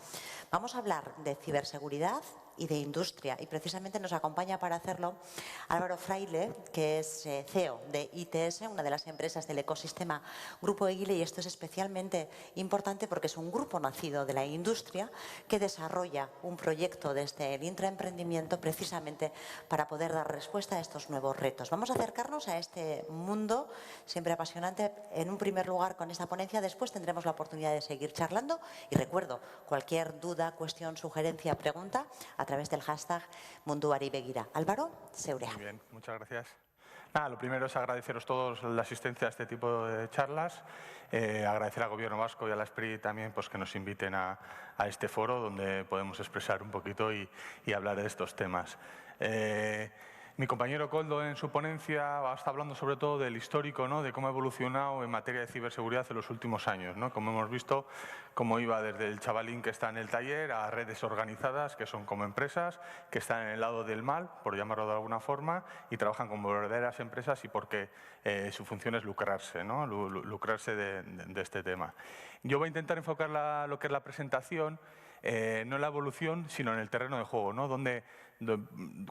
Vamos a hablar de ciberseguridad y de industria. Y precisamente nos acompaña para hacerlo Álvaro Fraile, que es CEO de ITS, una de las empresas del ecosistema Grupo Egile, y esto es especialmente importante porque es un grupo nacido de la industria que desarrolla un proyecto desde el intraemprendimiento precisamente para poder dar respuesta a estos nuevos retos. Vamos a acercarnos a este mundo siempre apasionante en un primer lugar con esta ponencia, después tendremos la oportunidad de seguir charlando y recuerdo, cualquier duda, cuestión, sugerencia, pregunta a través del hashtag Munduari Begira. Álvaro, zeurea. Muy bien, muchas gracias. Nada, lo primero es agradeceros todos la asistencia a este tipo de charlas, agradecer al Gobierno vasco y a la SPRI también pues, que nos inviten a este foro donde podemos expresar un poquito y hablar de estos temas. Mi compañero Koldo en su ponencia está hablando sobre todo del histórico, ¿no? De cómo ha evolucionado en materia de ciberseguridad en los últimos años, ¿no? Como hemos visto, cómo iba desde el chavalín que está en el taller a redes organizadas que son como empresas, que están en el lado del mal, por llamarlo de alguna forma, y trabajan como verdaderas empresas y porque su función es lucrarse, ¿no? Lucrarse de este tema. Yo voy a intentar enfocar lo que es la presentación no en la evolución, sino en el terreno de juego, ¿no?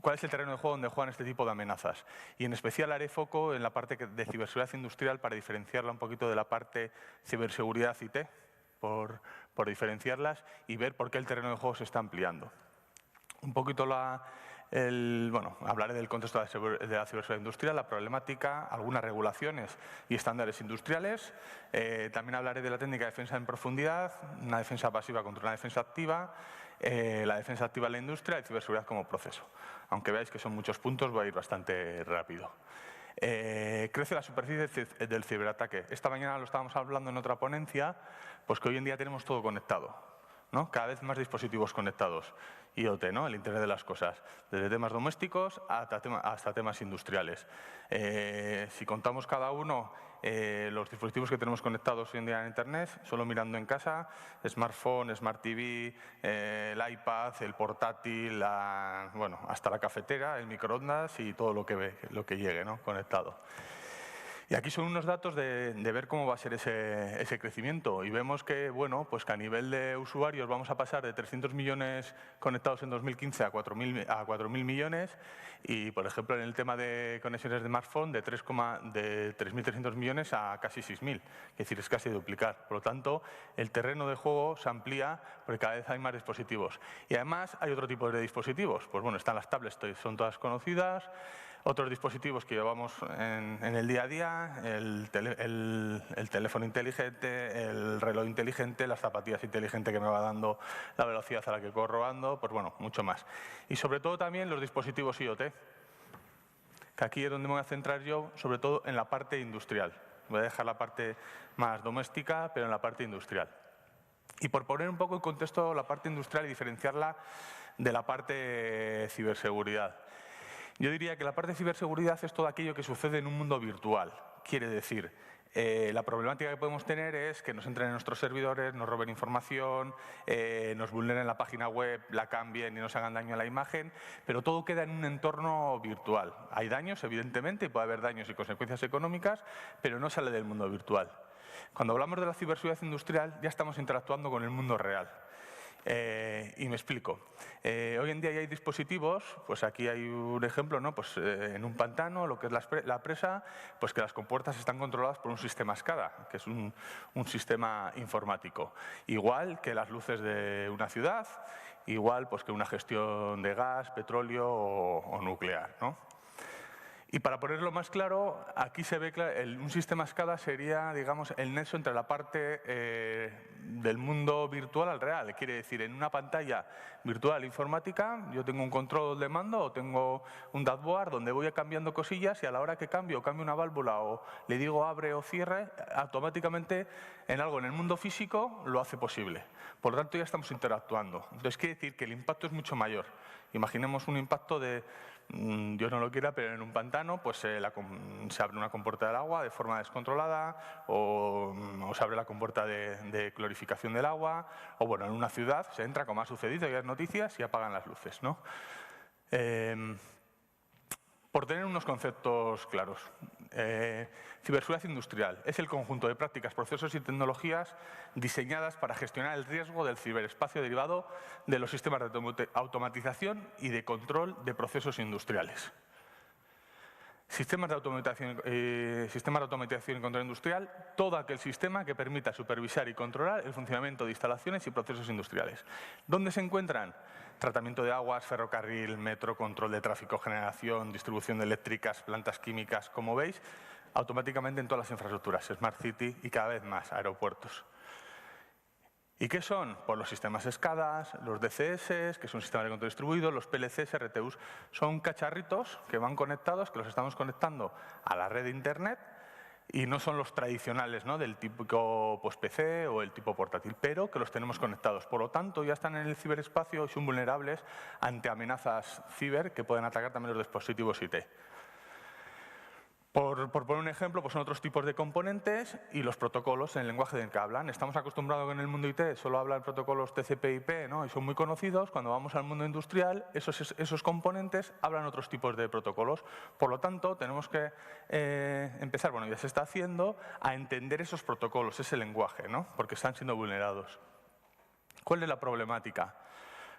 ¿Cuál es el terreno de juego donde juegan este tipo de amenazas? Y en especial haré foco en la parte de ciberseguridad industrial para diferenciarla un poquito de la parte ciberseguridad IT, por diferenciarlas y ver por qué el terreno de juego se está ampliando. Un poquito hablaré del contexto de la ciberseguridad industrial, la problemática, algunas regulaciones y estándares industriales. También hablaré de la técnica de defensa en profundidad, una defensa pasiva contra una defensa activa, la defensa activa en la industria y ciberseguridad como proceso. Aunque veáis que son muchos puntos, voy a ir bastante rápido. Crece la superficie del ciberataque. Esta mañana lo estábamos hablando en otra ponencia, pues que hoy en día tenemos todo conectado, ¿no? Cada vez más dispositivos conectados. IoT, ¿no? El Internet de las cosas, desde temas domésticos hasta temas industriales. Si contamos cada uno los dispositivos que tenemos conectados hoy en día en Internet, solo mirando en casa, smartphone, smart TV, el iPad, el portátil, hasta la cafetera, el microondas y todo lo que llegue, ¿no? Conectado. Y aquí son unos datos de ver cómo va a ser ese crecimiento. Y vemos que, pues que a nivel de usuarios vamos a pasar de 300 millones conectados en 2015 a 4.000 millones. Y, por ejemplo, en el tema de conexiones de smartphone, de 3.300 millones a casi 6.000. Es decir, es casi duplicar. Por lo tanto, el terreno de juego se amplía porque cada vez hay más dispositivos. Y además hay otro tipo de dispositivos. Pues bueno, están las tablets, son todas conocidas. Otros dispositivos que llevamos en el día a día, el teléfono inteligente, el reloj inteligente, las zapatillas inteligentes que me va dando la velocidad a la que corro ando, pues bueno, mucho más. Y sobre todo también los dispositivos IoT, que aquí es donde me voy a centrar yo, sobre todo en la parte industrial. Voy a dejar la parte más doméstica, pero en la parte industrial. Y por poner un poco en contexto la parte industrial y diferenciarla de la parte ciberseguridad. Yo diría que la parte de ciberseguridad es todo aquello que sucede en un mundo virtual. Quiere decir, la problemática que podemos tener es que nos entren en nuestros servidores, nos roben información, nos vulneren la página web, la cambien y nos hagan daño a la imagen, pero todo queda en un entorno virtual. Hay daños, evidentemente, y puede haber daños y consecuencias económicas, pero no sale del mundo virtual. Cuando hablamos de la ciberseguridad industrial, ya estamos interactuando con el mundo real. Y me explico. Hoy en día ya hay dispositivos, pues aquí hay un ejemplo, ¿no? Pues en un pantano, lo que es la presa, pues que las compuertas están controladas por un sistema SCADA, que es un sistema informático. Igual que las luces de una ciudad, igual pues que una gestión de gas, petróleo o nuclear, ¿no? Y para ponerlo más claro, aquí se ve que un sistema SCADA sería, digamos, el nexo entre la parte del mundo virtual al real. Quiere decir, en una pantalla virtual informática yo tengo un control de mando o tengo un dashboard donde voy cambiando cosillas y a la hora que cambio una válvula o le digo abre o cierre, automáticamente en algo en el mundo físico lo hace posible. Por lo tanto, ya estamos interactuando. Entonces, quiere decir que el impacto es mucho mayor. Imaginemos un impacto de, Dios no lo quiera, pero en un pantano pues se abre una compuerta del agua de forma descontrolada o se abre la compuerta de clorificación del agua o bueno, en una ciudad se entra, como ha sucedido, ya es noticias, y apagan las luces, ¿no? Por tener unos conceptos claros. Ciberseguridad industrial es el conjunto de prácticas, procesos y tecnologías diseñadas para gestionar el riesgo del ciberespacio derivado de los sistemas de automatización y de control de procesos industriales. Sistemas de automatización y control industrial, todo aquel sistema que permita supervisar y controlar el funcionamiento de instalaciones y procesos industriales. ¿Dónde se encuentran? Tratamiento de aguas, ferrocarril, metro, control de tráfico, generación, distribución de eléctricas, plantas químicas, como veis, automáticamente en todas las infraestructuras, Smart City y cada vez más aeropuertos. ¿Y qué son? Pues los sistemas SCADA, los DCS, que es un sistema de control distribuido, los PLCs, RTUs, son cacharritos que van conectados, que los estamos conectando a la red de Internet y no son los tradicionales, ¿no?, del típico pues, PC o el tipo portátil, pero que los tenemos conectados. Por lo tanto, ya están en el ciberespacio y son vulnerables ante amenazas ciber que pueden atacar también los dispositivos IT. Por poner un ejemplo, pues son otros tipos de componentes y los protocolos en el lenguaje del que hablan. Estamos acostumbrados que en el mundo IT solo hablan protocolos TCP/IP, ¿no?, y son muy conocidos. Cuando vamos al mundo industrial, esos componentes hablan otros tipos de protocolos. Por lo tanto, tenemos que empezar, bueno, ya se está haciendo, a entender esos protocolos, ese lenguaje, ¿no?, porque están siendo vulnerados. ¿Cuál es la problemática?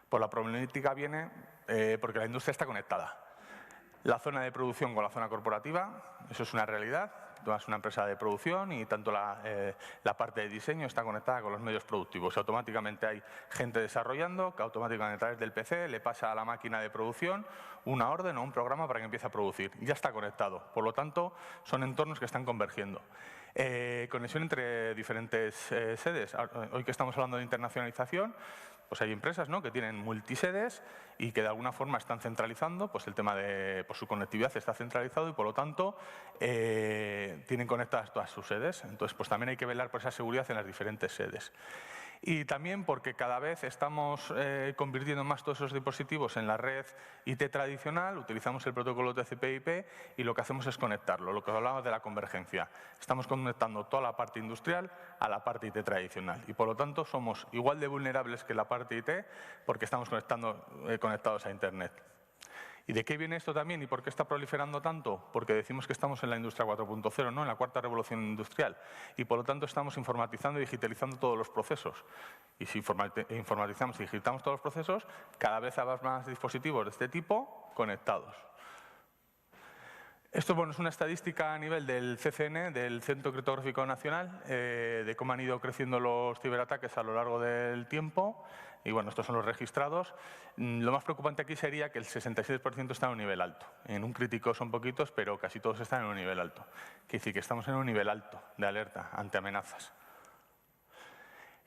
Pues la problemática viene porque la industria está conectada. La zona de producción con la zona corporativa, eso es una realidad. Tú es una empresa de producción y tanto la parte de diseño está conectada con los medios productivos. Automáticamente hay gente desarrollando que automáticamente a través del PC le pasa a la máquina de producción una orden o un programa para que empiece a producir. Ya está conectado. Por lo tanto, son entornos que están convergiendo. Conexión entre diferentes sedes. Hoy que estamos hablando de internacionalización, pues hay empresas, ¿no?, que tienen multisedes y que de alguna forma están centralizando, pues el tema de su conectividad está centralizado y por lo tanto tienen conectadas todas sus sedes. Entonces, pues también hay que velar por esa seguridad en las diferentes sedes. Y también porque cada vez estamos convirtiendo más todos esos dispositivos en la red IT tradicional, utilizamos el protocolo TCP/IP y lo que hacemos es conectarlo, lo que hablábamos de la convergencia. Estamos conectando toda la parte industrial a la parte IT tradicional y por lo tanto somos igual de vulnerables que la parte IT porque estamos conectados a Internet. ¿Y de qué viene esto también y por qué está proliferando tanto? Porque decimos que estamos en la industria 4.0, ¿no?, en la cuarta revolución industrial y por lo tanto estamos informatizando y digitalizando todos los procesos. Y si informatizamos y digitalizamos todos los procesos, cada vez habrá más dispositivos de este tipo conectados. Esto, bueno, es una estadística a nivel del CCN, del Centro Criptográfico Nacional, de cómo han ido creciendo los ciberataques a lo largo del tiempo. Y bueno, estos son los registrados. Lo más preocupante aquí sería que el 66% está en un nivel alto. En un crítico son poquitos, pero casi todos están en un nivel alto. Quiere decir que estamos en un nivel alto de alerta ante amenazas.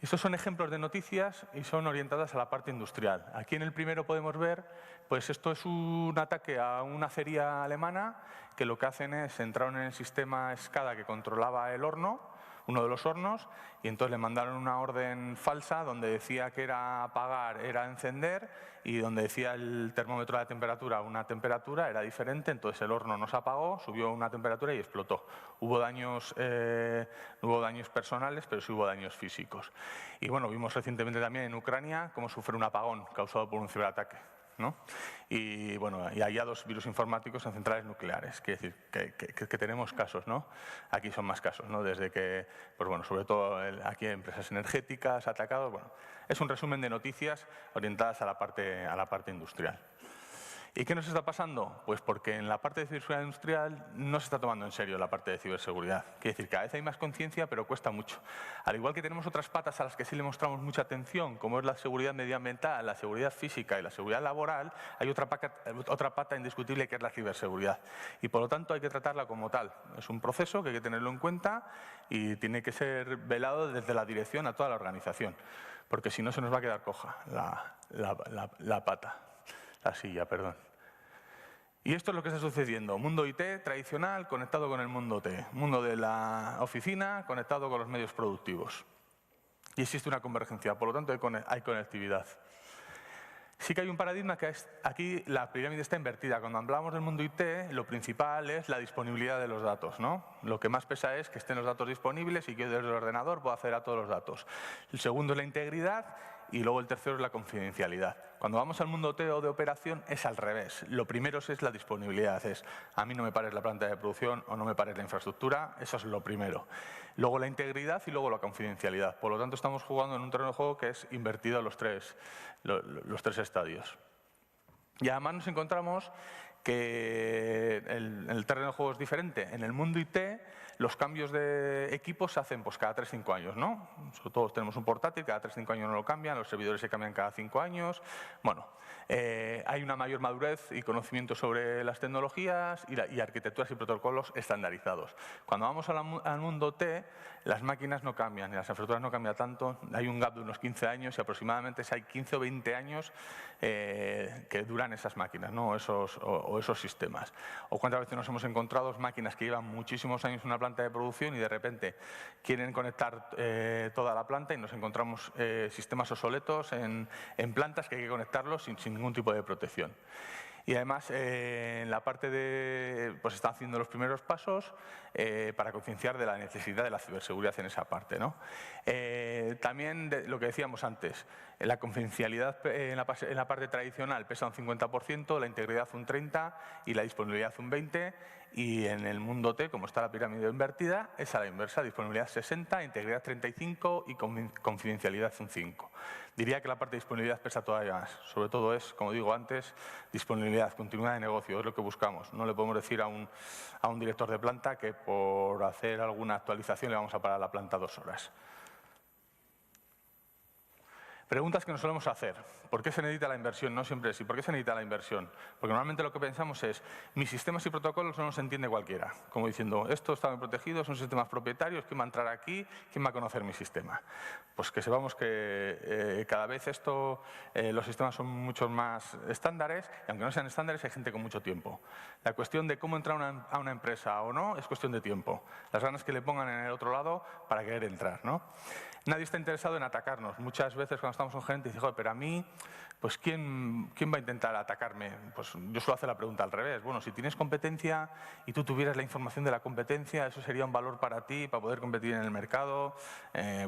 Estos son ejemplos de noticias y son orientadas a la parte industrial. Aquí en el primero podemos ver, pues esto es un ataque a una acería alemana que lo que hacen es entrar en el sistema SCADA que controlaba el horno, uno de los hornos, y entonces le mandaron una orden falsa donde decía que era apagar, era encender, y donde decía el termómetro de la temperatura una temperatura, era diferente, entonces el horno no se apagó, subió una temperatura y explotó. Hubo daños, no hubo daños personales, pero sí hubo daños físicos. Y bueno, vimos recientemente también en Ucrania cómo sufrió un apagón causado por un ciberataque, ¿no? Y bueno, y hay dos virus informáticos en centrales nucleares, quiere decir que tenemos casos, ¿no? Aquí son más casos, ¿no? Desde que, pues bueno, sobre todo aquí empresas energéticas atacados, bueno, es un resumen de noticias orientadas a la parte industrial. ¿Y qué nos está pasando? Pues porque en la parte de ciberseguridad industrial no se está tomando en serio la parte de ciberseguridad. Quiere decir, cada vez hay más conciencia, pero cuesta mucho. Al igual que tenemos otras patas a las que sí le mostramos mucha atención, como es la seguridad medioambiental, la seguridad física y la seguridad laboral, hay otra pata indiscutible que es la ciberseguridad. Y por lo tanto hay que tratarla como tal. Es un proceso que hay que tenerlo en cuenta y tiene que ser velado desde la dirección a toda la organización, porque si no se nos va a quedar coja la pata. La silla, perdón. Y esto es lo que está sucediendo. Mundo IT tradicional conectado con el mundo T. Mundo de la oficina conectado con los medios productivos. Y existe una convergencia, por lo tanto hay conectividad. Sí que hay un paradigma que aquí la pirámide está invertida. Cuando hablamos del mundo IT, lo principal es la disponibilidad de los datos, ¿no? Lo que más pesa es que estén los datos disponibles y que yo desde el ordenador pueda acceder a todos los datos. El segundo es la integridad y luego el tercero es la confidencialidad. Cuando vamos al mundo T o de operación es al revés. Lo primero es la disponibilidad, es a mí no me pares la planta de producción o no me pares la infraestructura, eso es lo primero. Luego la integridad y luego la confidencialidad. Por lo tanto, estamos jugando en un terreno de juego que es invertido a los tres estadios. Y además nos encontramos que el terreno de juego es diferente. En el mundo IT, los cambios de equipos se hacen pues, cada 3-5 años, ¿no? Todos tenemos un portátil, cada 3-5 años no lo cambian, los servidores se cambian cada 5 años. Bueno, hay una mayor madurez y conocimiento sobre las tecnologías y arquitecturas y protocolos estandarizados. Cuando vamos al mundo T, las máquinas no cambian y las infraestructuras no cambian tanto. Hay un gap de unos 15 años y aproximadamente hay 15 o 20 años que duran esas máquinas, ¿no? o esos sistemas. O cuántas veces nos hemos encontrado máquinas que llevan muchísimos años en una planta de producción y de repente quieren conectar toda la planta y nos encontramos sistemas obsoletos en plantas que hay que conectarlos sin ningún tipo de protección. Y además, en la parte de, pues están haciendo los primeros pasos para concienciar de la necesidad de la ciberseguridad en esa parte, ¿no? También lo que decíamos antes, la confidencialidad en la parte tradicional pesa un 50%, la integridad un 30% y la disponibilidad un 20%. Y en el mundo T, como está la pirámide invertida, es a la inversa, disponibilidad 60%, integridad 35% y confidencialidad un 5%. Diría que la parte de disponibilidad pesa todavía más. Sobre todo es, como digo antes, disponibilidad, continuidad de negocio, es lo que buscamos. No le podemos decir a un director de planta que por hacer alguna actualización le vamos a parar la planta 2 horas. Preguntas que nos solemos hacer. ¿Por qué se necesita la inversión? No siempre es. ¿Y por qué se necesita la inversión? Porque normalmente lo que pensamos es, mis sistemas y protocolos no los entiende cualquiera. Como diciendo, esto está bien protegido, son sistemas propietarios, ¿quién va a entrar aquí? ¿Quién va a conocer mi sistema? Pues que sepamos que cada vez los sistemas son mucho más estándares, y aunque no sean estándares, hay gente con mucho tiempo. La cuestión de cómo entrar a una empresa o no es cuestión de tiempo. Las ganas que le pongan en el otro lado para querer entrar, ¿no? Nadie está interesado en atacarnos. Muchas veces cuando estamos con gente dice, pero a mí, pues ¿quién va a intentar atacarme? Pues yo suelo hacer la pregunta al revés. Bueno, si tienes competencia y tú tuvieras la información de la competencia, eso sería un valor para ti, para poder competir en el mercado.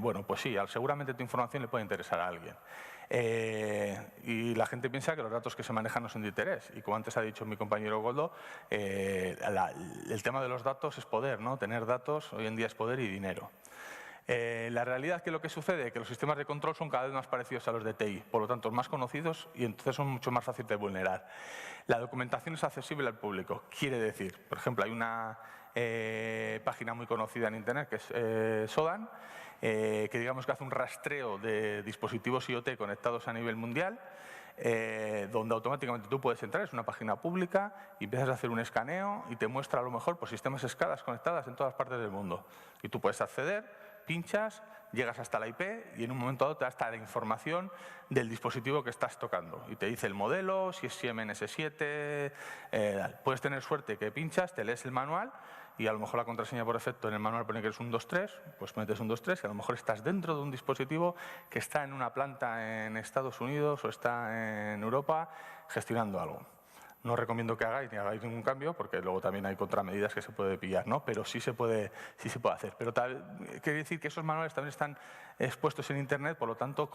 Bueno, pues sí, seguramente tu información le puede interesar a alguien. Y la gente piensa que los datos que se manejan no son de interés. Y como antes ha dicho mi compañero Goldo, el tema de los datos es poder, ¿no? Tener datos hoy en día es poder y dinero. La realidad es que lo que sucede es que los sistemas de control son cada vez más parecidos a los de TI, por lo tanto más conocidos y entonces son mucho más fáciles de vulnerar. La documentación es accesible al público, quiere decir, por ejemplo, hay una página muy conocida en Internet que es Sodan, que digamos que hace un rastreo de dispositivos IoT conectados a nivel mundial, donde automáticamente tú puedes entrar, es una página pública, y empiezas a hacer un escaneo y te muestra a lo mejor pues, sistemas escalas conectadas en todas partes del mundo. Y tú puedes acceder, pinchas, llegas hasta la IP y en un momento dado te da hasta la información del dispositivo que estás tocando. Y te dice el modelo, si es Siemens S7, puedes tener suerte que pinchas, te lees el manual y a lo mejor la contraseña por defecto en el manual pone que es 123, pues metes 123 y a lo mejor estás dentro de un dispositivo que está en una planta en Estados Unidos o está en Europa gestionando algo. No recomiendo que hagáis ni hagáis ningún cambio porque luego también hay contramedidas que se puede pillar, ¿no? Pero sí se puede hacer. Pero quiere decir que esos manuales también están expuestos en Internet, por lo tanto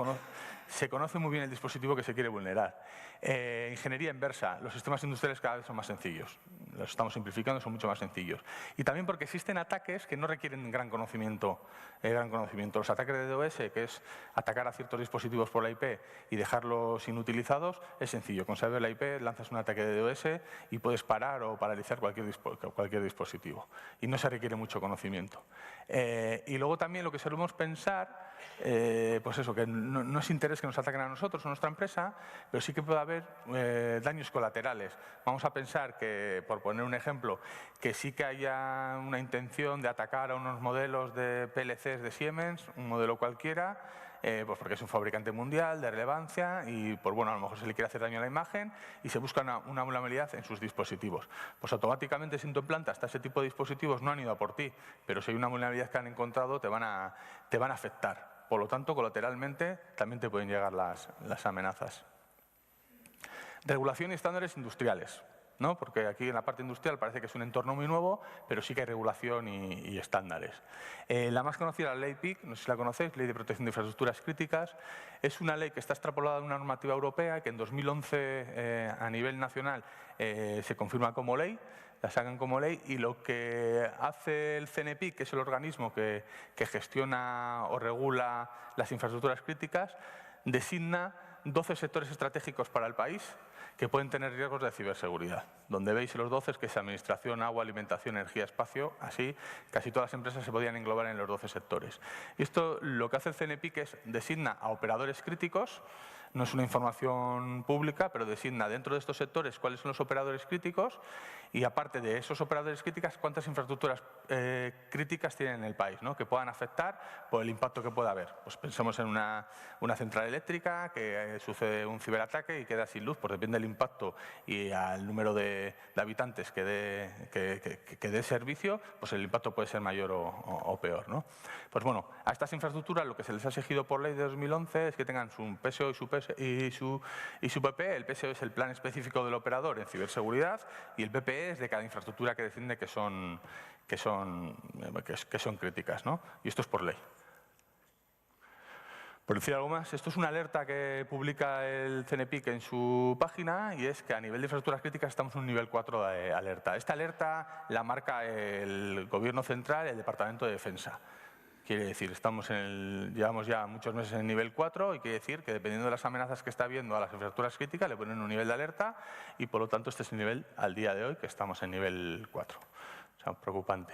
se conoce muy bien el dispositivo que se quiere vulnerar. Ingeniería inversa. Los sistemas industriales cada vez son más sencillos. Los estamos simplificando, son mucho más sencillos. Y también porque existen ataques que no requieren gran conocimiento. Los ataques de DOS, que es atacar a ciertos dispositivos por la IP y dejarlos inutilizados, es sencillo. Con saber la IP lanzas un ataque de DOS y puedes parar o paralizar cualquier dispositivo. Y no se requiere mucho conocimiento. Y luego también lo que solemos pensar, pues eso, que no es interés que nos ataquen a nosotros o a nuestra empresa, pero sí que puede haber daños colaterales. Vamos a pensar que, por poner un ejemplo, que sí que haya una intención de atacar a unos modelos de PLCs de Siemens, un modelo cualquiera, pues porque es un fabricante mundial de relevancia y pues bueno, a lo mejor se le quiere hacer daño a la imagen y se busca una vulnerabilidad en sus dispositivos. Pues automáticamente si en tu planta hasta ese tipo de dispositivos no han ido a por ti, pero si hay una vulnerabilidad que han encontrado te van a afectar. Por lo tanto, colateralmente también te pueden llegar las amenazas. Regulación y estándares industriales. ¿no? Porque aquí en la parte industrial parece que es un entorno muy nuevo, pero sí que hay regulación y estándares. La más conocida, la ley PIC, no sé si la conocéis, Ley de Protección de Infraestructuras Críticas, es una ley que está extrapolada de una normativa europea que en 2011 a nivel nacional se confirma como ley, la sacan como ley, y lo que hace el CNPIC, que es el organismo que gestiona o regula las infraestructuras críticas, designa 12 sectores estratégicos para el país que pueden tener riesgos de ciberseguridad. Donde veis los 12 que es administración, agua, alimentación, energía, espacio, así casi todas las empresas se podían englobar en los 12 sectores. Y esto lo que hace el CNPIC es designa a operadores críticos, no es una información pública, pero designa dentro de estos sectores cuáles son los operadores críticos y aparte de esos operadores críticos, cuántas infraestructuras críticas tienen en el país, ¿no? Que puedan afectar por el impacto que pueda haber. Pues pensemos en una central eléctrica que sucede un ciberataque y queda sin luz, pues depende del impacto y al número de habitantes que dé servicio, pues el impacto puede ser mayor o peor, ¿no? Pues bueno, a estas infraestructuras lo que se les ha exigido por ley de 2011 es que tengan su PSO y su PPE. El PSO es el plan específico del operador en ciberseguridad y el PPE es de cada infraestructura que decide que son críticas, ¿no? Y esto es por ley. Por decir algo más, esto es una alerta que publica el CNPIC en su página y es que a nivel de infraestructuras críticas estamos en un nivel 4 de alerta. Esta alerta la marca el Gobierno Central y el Departamento de Defensa. Quiere decir, llevamos ya muchos meses en nivel 4 y quiere decir que dependiendo de las amenazas que está habiendo a las infraestructuras críticas le ponen un nivel de alerta y por lo tanto este es el nivel al día de hoy que estamos en nivel 4. O sea, preocupante.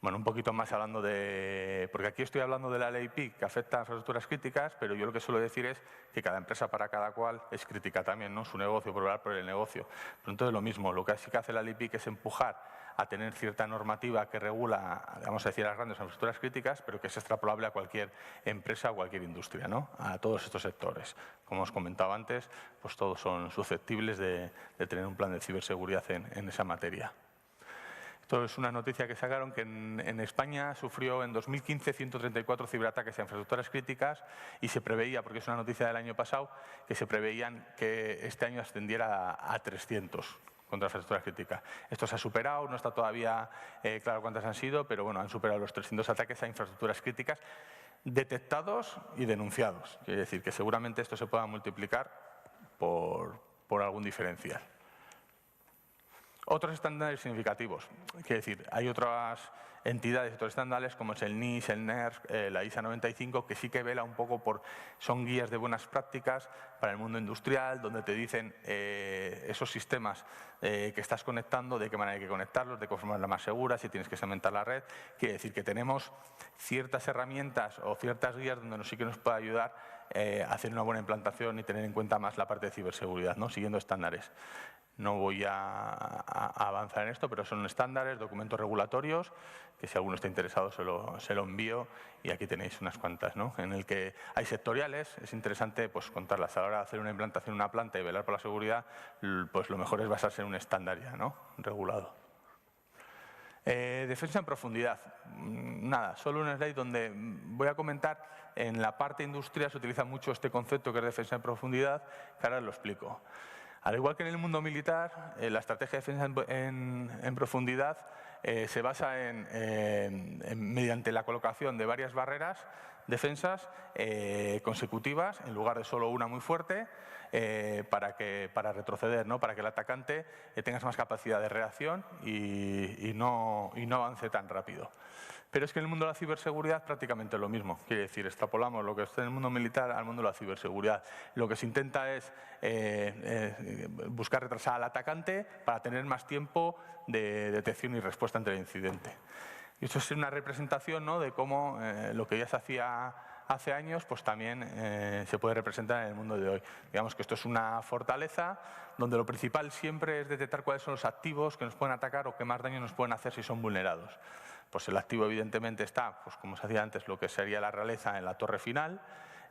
Bueno, un poquito más hablando porque aquí estoy hablando de la ley PIC que afecta a infraestructuras críticas, pero yo lo que suelo decir es que cada empresa para cada cual es crítica también, ¿no? Su negocio, por hablar por el negocio. Pero entonces lo mismo, lo que sí que hace la ley PIC es empujar a tener cierta normativa que regula, vamos a decir, las grandes infraestructuras críticas, pero que es extrapolable a cualquier empresa o cualquier industria, ¿no? A todos estos sectores. Como os comentaba antes, pues todos son susceptibles de tener un plan de ciberseguridad en esa materia. Esto es una noticia que sacaron que en España sufrió en 2015 134 ciberataques a infraestructuras críticas y se preveía, porque es una noticia del año pasado, que se preveían que este año ascendiera a 300 contra infraestructuras críticas. Esto se ha superado, no está todavía claro cuántas han sido, pero bueno, han superado los 300 ataques a infraestructuras críticas detectados y denunciados. Quiere decir que seguramente esto se pueda multiplicar por algún diferencial. Otros estándares significativos, quiere decir, hay otras entidades, otros estándares como es el NIS, el NERSC, la ISA 95, que sí que vela un poco son guías de buenas prácticas para el mundo industrial, donde te dicen esos sistemas que estás conectando, de qué manera hay que conectarlos, de qué forma es la más segura, si tienes que segmentar la red. Quiere decir que tenemos ciertas herramientas o ciertas guías donde sí que nos puede ayudar a hacer una buena implantación y tener en cuenta más la parte de ciberseguridad, ¿no? Siguiendo estándares. No voy a avanzar en esto, pero son estándares, documentos regulatorios, que si alguno está interesado se lo envío y aquí tenéis unas cuantas, ¿no? En el que hay sectoriales, es interesante pues, contarlas. A la hora de hacer una implantación en una planta y velar por la seguridad, pues lo mejor es basarse en un estándar ya, ¿no? Regulado. Defensa en profundidad. Nada, solo un slide donde voy a comentar, en la parte industrial se utiliza mucho este concepto que es defensa en profundidad, que ahora lo explico. Al igual que en el mundo militar, la estrategia de defensa en profundidad se basa mediante la colocación de varias barreras, defensas consecutivas, en lugar de solo una muy fuerte, para retroceder, ¿no? Para que el atacante tenga más capacidad de reacción y no avance tan rápido. Pero es que en el mundo de la ciberseguridad prácticamente lo mismo. Quiere decir, extrapolamos lo que está en el mundo militar al mundo de la ciberseguridad. Lo que se intenta es buscar retrasar al atacante para tener más tiempo de detección y respuesta ante el incidente. Y esto es una representación, ¿no? De cómo lo que ya se hacía hace años, pues también se puede representar en el mundo de hoy. Digamos que esto es una fortaleza donde lo principal siempre es detectar cuáles son los activos que nos pueden atacar o qué más daño nos pueden hacer si son vulnerados. Pues el activo evidentemente está, pues como se hacía antes, lo que sería la realeza en la torre final,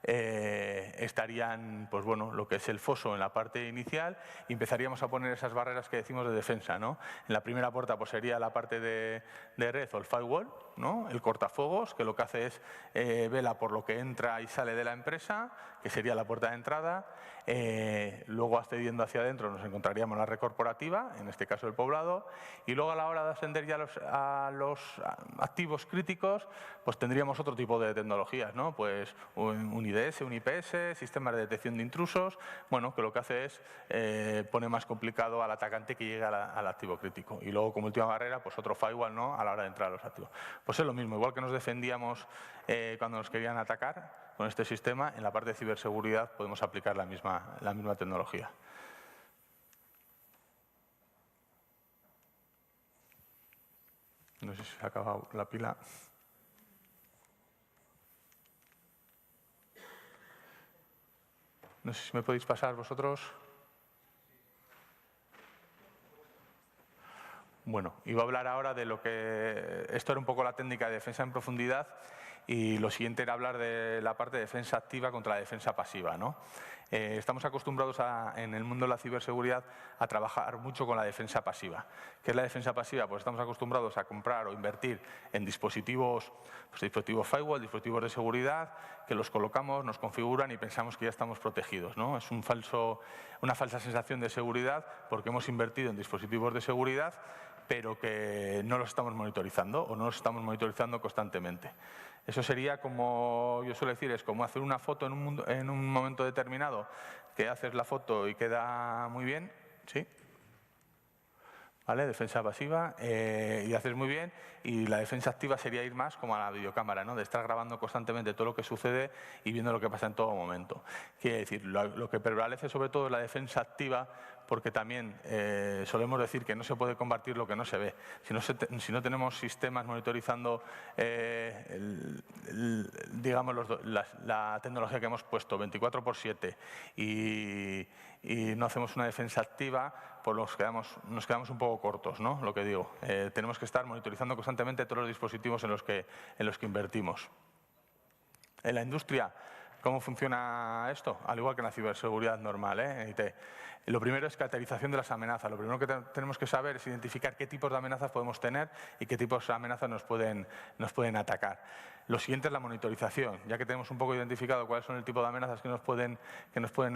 estarían, pues bueno, lo que es el foso en la parte inicial y empezaríamos a poner esas barreras que decimos de defensa, ¿no? En la primera puerta pues sería la parte de red o el firewall, ¿no? El cortafuegos, que lo que hace es vela por lo que entra y sale de la empresa, que sería la puerta de entrada. Luego, accediendo hacia adentro, nos encontraríamos la red corporativa, en este caso el poblado, y luego a la hora de ascender ya a los activos críticos, pues tendríamos otro tipo de tecnologías, ¿no? Pues un IDS, un IPS, sistemas de detección de intrusos, bueno, que lo que hace es pone más complicado al atacante que llegue al activo crítico. Y luego, como última barrera, pues otro firewall, ¿no? A la hora de entrar a los activos. Pues es lo mismo, igual que nos defendíamos cuando nos querían atacar con este sistema, en la parte de ciberseguridad podemos aplicar la misma tecnología. No sé si se ha acabado la pila. No sé si me podéis pasar vosotros. Bueno, iba a hablar ahora de lo que... Esto era un poco la técnica de defensa en profundidad y lo siguiente era hablar de la parte de defensa activa contra la defensa pasiva, ¿no? Estamos acostumbrados en el mundo de la ciberseguridad a trabajar mucho con la defensa pasiva. ¿Qué es la defensa pasiva? Pues estamos acostumbrados a comprar o invertir en dispositivos, pues dispositivos firewall, dispositivos de seguridad, que los colocamos, nos configuran y pensamos que ya estamos protegidos, ¿no? Es una falsa sensación de seguridad porque hemos invertido en dispositivos de seguridad, pero que no los estamos monitorizando o no los estamos monitorizando constantemente. Eso sería, como yo suelo decir, es como hacer una foto en un momento determinado, que haces la foto y queda muy bien, ¿sí? ¿Vale? Defensa pasiva, y haces muy bien, y la defensa activa sería ir más como a la videocámara, ¿no? De estar grabando constantemente todo lo que sucede y viendo lo que pasa en todo momento. Quiere decir, lo que prevalece sobre todo es la defensa activa, porque también solemos decir que no se puede combatir lo que no se ve. Si no tenemos sistemas monitorizando digamos, la tecnología que hemos puesto 24/7 y no hacemos una defensa activa, pues nos quedamos un poco cortos, ¿no? Lo que digo. Tenemos que estar monitorizando constantemente todos los dispositivos en los que invertimos. En la industria, ¿cómo funciona esto? Al igual que en la ciberseguridad normal, en IT. Lo primero es caracterización de las amenazas. Lo primero que tenemos que saber es identificar qué tipos de amenazas podemos tener y qué tipos de amenazas nos pueden atacar. Lo siguiente es la monitorización. Ya que tenemos un poco identificado cuáles son el tipo de amenazas que nos pueden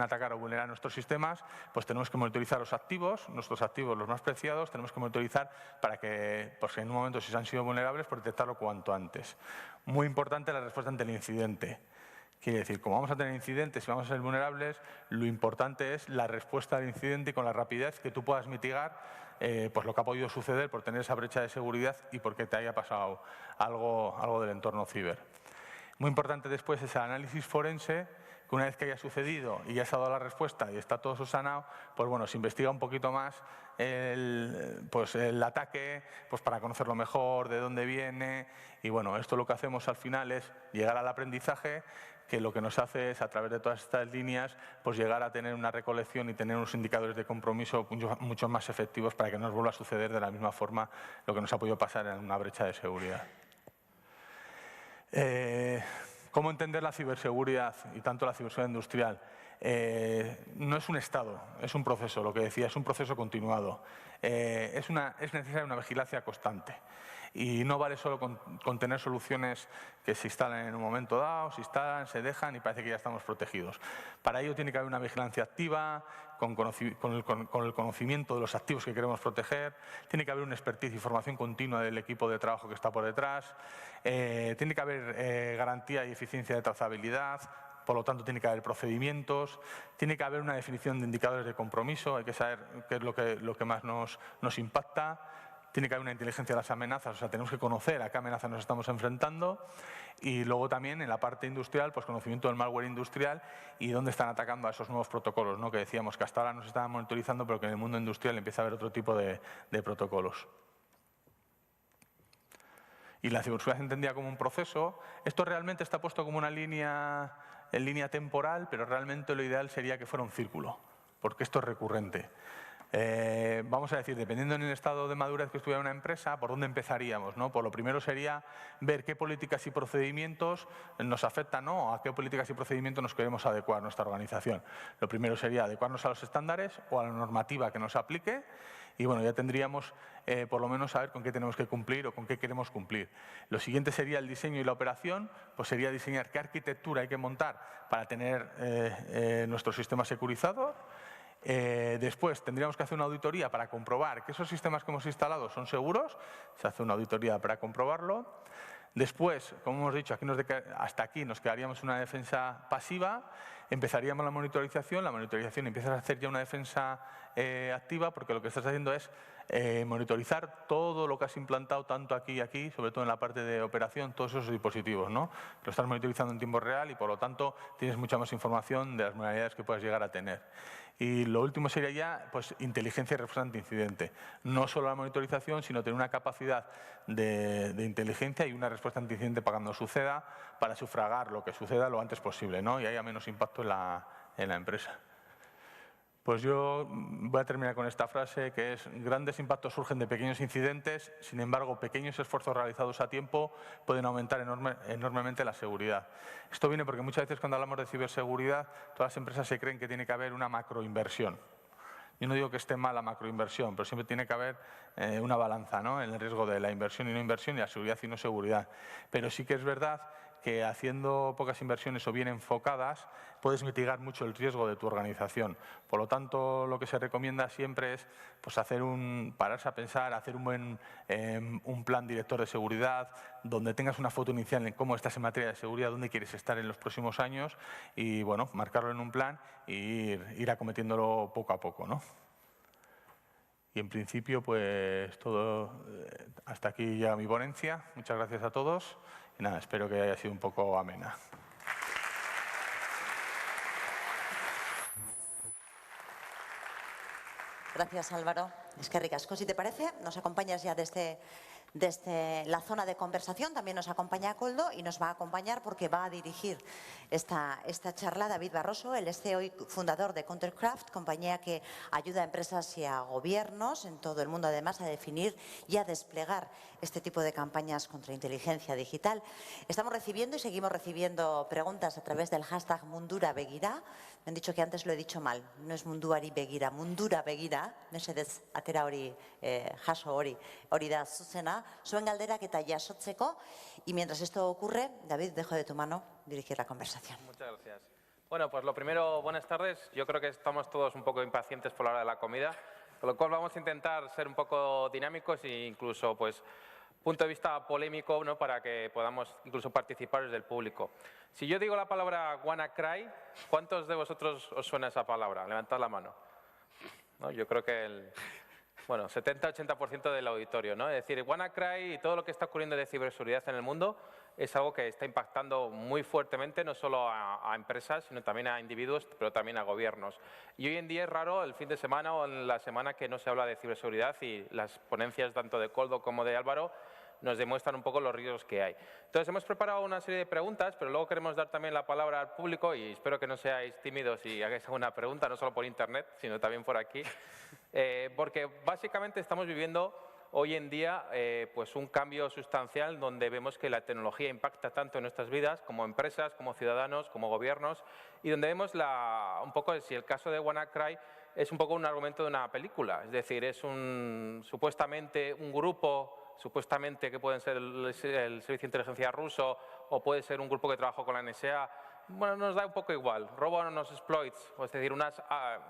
atacar o vulnerar nuestros sistemas, pues tenemos que monitorizar los activos, nuestros activos los más preciados, tenemos que monitorizar para que, pues en un momento si se han sido vulnerables, pues detectarlo cuanto antes. Muy importante la respuesta ante el incidente. Quiere decir, como vamos a tener incidentes y vamos a ser vulnerables, lo importante es la respuesta al incidente y con la rapidez que tú puedas mitigar pues lo que ha podido suceder por tener esa brecha de seguridad y porque te haya pasado algo del entorno ciber. Muy importante después es el análisis forense, que una vez que haya sucedido y ya se ha dado la respuesta y está todo subsanado, pues bueno, se investiga un poquito más el ataque, pues para conocerlo mejor, de dónde viene, y bueno, esto lo que hacemos al final es llegar al aprendizaje, que lo que nos hace es, a través de todas estas líneas, pues llegar a tener una recolección y tener unos indicadores de compromiso mucho más efectivos para que no nos vuelva a suceder de la misma forma lo que nos ha podido pasar en una brecha de seguridad. ¿Cómo entender la ciberseguridad y tanto la ciberseguridad industrial? No es un estado, es un proceso, lo que decía, es un proceso continuado. Es necesaria una vigilancia constante. Y no vale solo con tener soluciones que se instalan en un momento dado, se instalan, se dejan y parece que ya estamos protegidos. Para ello tiene que haber una vigilancia activa, con el conocimiento de los activos que queremos proteger, tiene que haber una expertise y formación continua del equipo de trabajo que está por detrás, tiene que haber garantía y eficiencia de trazabilidad, por lo tanto tiene que haber procedimientos, tiene que haber una definición de indicadores de compromiso, hay que saber qué es lo que más nos impacta. Tiene que haber una inteligencia de las amenazas, o sea, tenemos que conocer a qué amenazas nos estamos enfrentando, y luego también en la parte industrial, pues conocimiento del malware industrial y dónde están atacando a esos nuevos protocolos, ¿no? Que decíamos que hasta ahora nos estaban monitorizando, pero que en el mundo industrial empieza a haber otro tipo de protocolos. Y la ciberseguridad se entendía como un proceso. Esto realmente está puesto como una línea en línea temporal, pero realmente lo ideal sería que fuera un círculo, porque esto es recurrente. Vamos a decir, dependiendo en el estado de madurez que estuviera una empresa, ¿por dónde empezaríamos? ¿No? Por lo primero sería ver qué políticas y procedimientos nos afectan, ¿no? A qué políticas y procedimientos nos queremos adecuar nuestra organización. Lo primero sería adecuarnos a los estándares o a la normativa que nos aplique, y bueno, ya tendríamos por lo menos saber con qué tenemos que cumplir o con qué queremos cumplir. Lo siguiente sería el diseño y la operación, pues sería diseñar qué arquitectura hay que montar para tener nuestro sistema securizado. Después tendríamos que hacer una auditoría para comprobar que esos sistemas que hemos instalado son seguros, se hace una auditoría para comprobarlo. Después, como hemos dicho, hasta aquí nos quedaríamos una defensa pasiva, empezaríamos la monitorización empiezas a hacer ya una defensa activa, porque lo que estás haciendo es monitorizar todo lo que has implantado tanto aquí y aquí, sobre todo en la parte de operación, todos esos dispositivos, ¿no? Lo estás monitorizando en tiempo real y por lo tanto tienes mucha más información de las modalidades que puedes llegar a tener. Y lo último sería ya pues, inteligencia y respuesta ante incidente. No solo la monitorización, sino tener una capacidad de inteligencia y una respuesta ante incidente para cuando suceda, para sufragar lo que suceda lo antes posible, ¿no? Y haya menos impacto en la empresa. Pues yo voy a terminar con esta frase que es: grandes impactos surgen de pequeños incidentes, sin embargo, pequeños esfuerzos realizados a tiempo pueden aumentar enormemente la seguridad. Esto viene porque muchas veces cuando hablamos de ciberseguridad, todas las empresas se creen que tiene que haber una macroinversión. Yo no digo que esté mal la macroinversión, pero siempre tiene que haber una balanza, ¿no? En el riesgo de la inversión y no inversión y la seguridad y no seguridad. Pero sí que es verdad que haciendo pocas inversiones o bien enfocadas puedes mitigar mucho el riesgo de tu organización. Por lo tanto, lo que se recomienda siempre es pues, pararse a pensar, hacer un plan director de seguridad, donde tengas una foto inicial en cómo estás en materia de seguridad, dónde quieres estar en los próximos años y bueno, marcarlo en un plan e ir acometiéndolo poco a poco, ¿no? Y en principio, pues todo, hasta aquí llega mi ponencia. Muchas gracias a todos. Y nada, espero que haya sido un poco amena. Gracias, Álvaro. Eskerrik asko. Si te parece, nos acompañas ya desde la zona de conversación. También nos acompaña Koldo y nos va a acompañar porque va a dirigir esta charla David Barroso. Él es CEO y fundador de Countercraft, compañía que ayuda a empresas y a gobiernos en todo el mundo, además, a definir y a desplegar este tipo de campañas contra inteligencia digital. Estamos recibiendo y seguimos recibiendo preguntas a través del hashtag Mundura Begira. Me han dicho que antes lo he dicho mal. No es Munduari Begira, Mundura Begira. Mesedez atera hori, jaso hori da zuzena. Zuen galderak eta jasotzeko. Y mientras esto ocurre, David, dejo de tu mano dirigir la conversación. Muchas gracias. Bueno, pues lo primero, buenas tardes. Yo creo que estamos todos un poco impacientes por la hora de la comida, con lo cual vamos a intentar ser un poco dinámicos e incluso, pues, punto de vista polémico, ¿no? Para que podamos incluso participar desde el público. Si yo digo la palabra WannaCry, ¿cuántos de vosotros os suena esa palabra? Levantad la mano. ¿No? Yo creo que bueno, 70-80% del auditorio, ¿no? Es decir, WannaCry y todo lo que está ocurriendo de ciberseguridad en el mundo es algo que está impactando muy fuertemente no solo a empresas, sino también a individuos, pero también a gobiernos. Y hoy en día es raro el fin de semana o en la semana que no se habla de ciberseguridad y las ponencias tanto de Koldo como de Álvaro nos demuestran un poco los riesgos que hay. Entonces, hemos preparado una serie de preguntas, pero luego queremos dar también la palabra al público y espero que no seáis tímidos y hagáis alguna pregunta, no solo por internet, sino también por aquí, porque básicamente estamos viviendo hoy en día pues un cambio sustancial donde vemos que la tecnología impacta tanto en nuestras vidas como empresas, como ciudadanos, como gobiernos, y donde vemos un poco, si el caso de WannaCry es un poco un argumento de una película, es decir, es supuestamente un grupo supuestamente que pueden ser el Servicio de Inteligencia ruso o puede ser un grupo que trabajó con la NSA. Bueno, nos da un poco igual. Roban unos exploits, es decir, una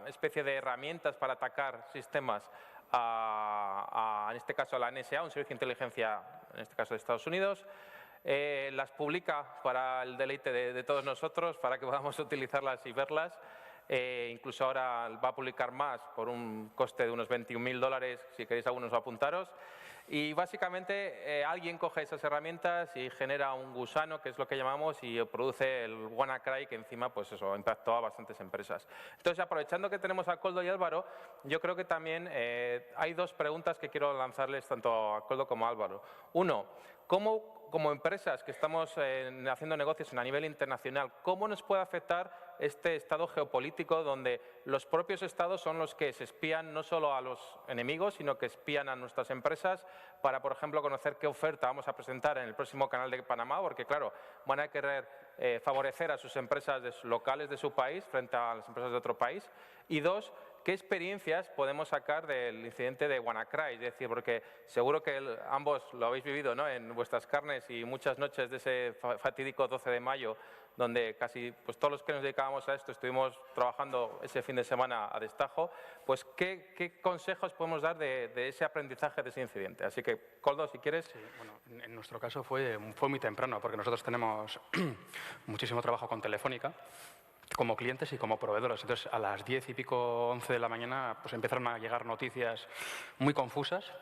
especie de herramientas para atacar sistemas, en este caso a la NSA, un servicio de inteligencia, en este caso de Estados Unidos. Las publica para el deleite de todos nosotros, para que podamos utilizarlas y verlas. Incluso ahora va a publicar más por un coste de unos $21.000, si queréis algunos apuntaros. Y básicamente alguien coge esas herramientas y genera un gusano, que es lo que llamamos, y produce el WannaCry, que encima pues eso, impactó a bastantes empresas. Entonces, aprovechando que tenemos a Koldo y Álvaro, yo creo que también hay dos preguntas que quiero lanzarles tanto a Koldo como a Álvaro. Uno, como empresas que estamos haciendo negocios a nivel internacional, ¿cómo nos puede afectar este estado geopolítico donde los propios estados son los que se espían no solo a los enemigos, sino que espían a nuestras empresas para, por ejemplo, conocer qué oferta vamos a presentar en el próximo canal de Panamá? Porque, claro, van a querer favorecer a sus empresas locales de su país frente a las empresas de otro país. Y dos, ¿qué experiencias podemos sacar del incidente de WannaCry? Es decir, porque seguro que ambos lo habéis vivido, ¿no?, en vuestras carnes y muchas noches de ese fatídico 12 de mayo, donde casi pues, todos los que nos dedicábamos a esto estuvimos trabajando ese fin de semana a destajo. Pues, ¿qué consejos podemos dar de ese aprendizaje de ese incidente? Así que, Koldo, si quieres. Sí, bueno, en nuestro caso fue muy temprano, porque nosotros tenemos muchísimo trabajo con Telefónica, como clientes y como proveedores. Entonces, a las 10 y pico, 11 de la mañana, pues empezaron a llegar noticias muy confusas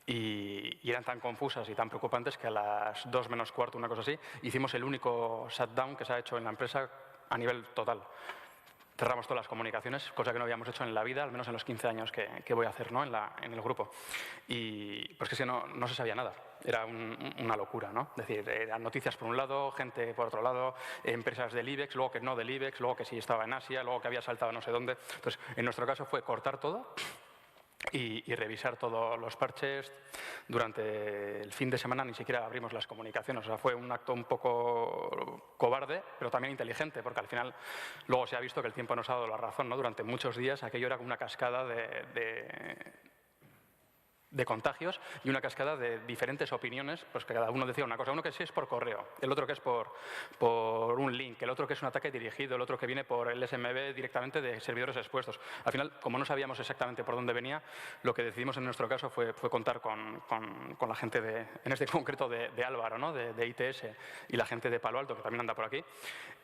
y eran tan confusas y tan preocupantes que a las 2 menos cuarto, una cosa así, hicimos el único shutdown que se ha hecho en la empresa a nivel total. Cerramos todas las comunicaciones, cosa que no habíamos hecho en la vida, al menos en los 15 años que voy a hacer, ¿no?, en el grupo. Y pues que si no se sabía nada, era una locura, ¿no? Es decir, eran noticias por un lado, gente por otro lado, empresas del IBEX, luego que no del IBEX, luego que sí estaba en Asia, luego que había saltado no sé dónde. Entonces, en nuestro caso fue cortar todo y revisar todos los parches. Durante el fin de semana ni siquiera abrimos las comunicaciones. O sea, fue un acto un poco cobarde, pero también inteligente, porque al final luego se ha visto que el tiempo nos ha dado la razón, ¿no? Durante muchos días aquello era como una cascada de contagios y una cascada de diferentes opiniones, pues que cada uno decía una cosa. Uno que sí es por correo, el otro que es por un link, el otro que es un ataque dirigido, el otro que viene por el SMB directamente de servidores expuestos. Al final, como no sabíamos exactamente por dónde venía, lo que decidimos en nuestro caso fue contar con la gente, en este concreto de Álvaro, ¿no?, de ITS, y la gente de Palo Alto, que también anda por aquí,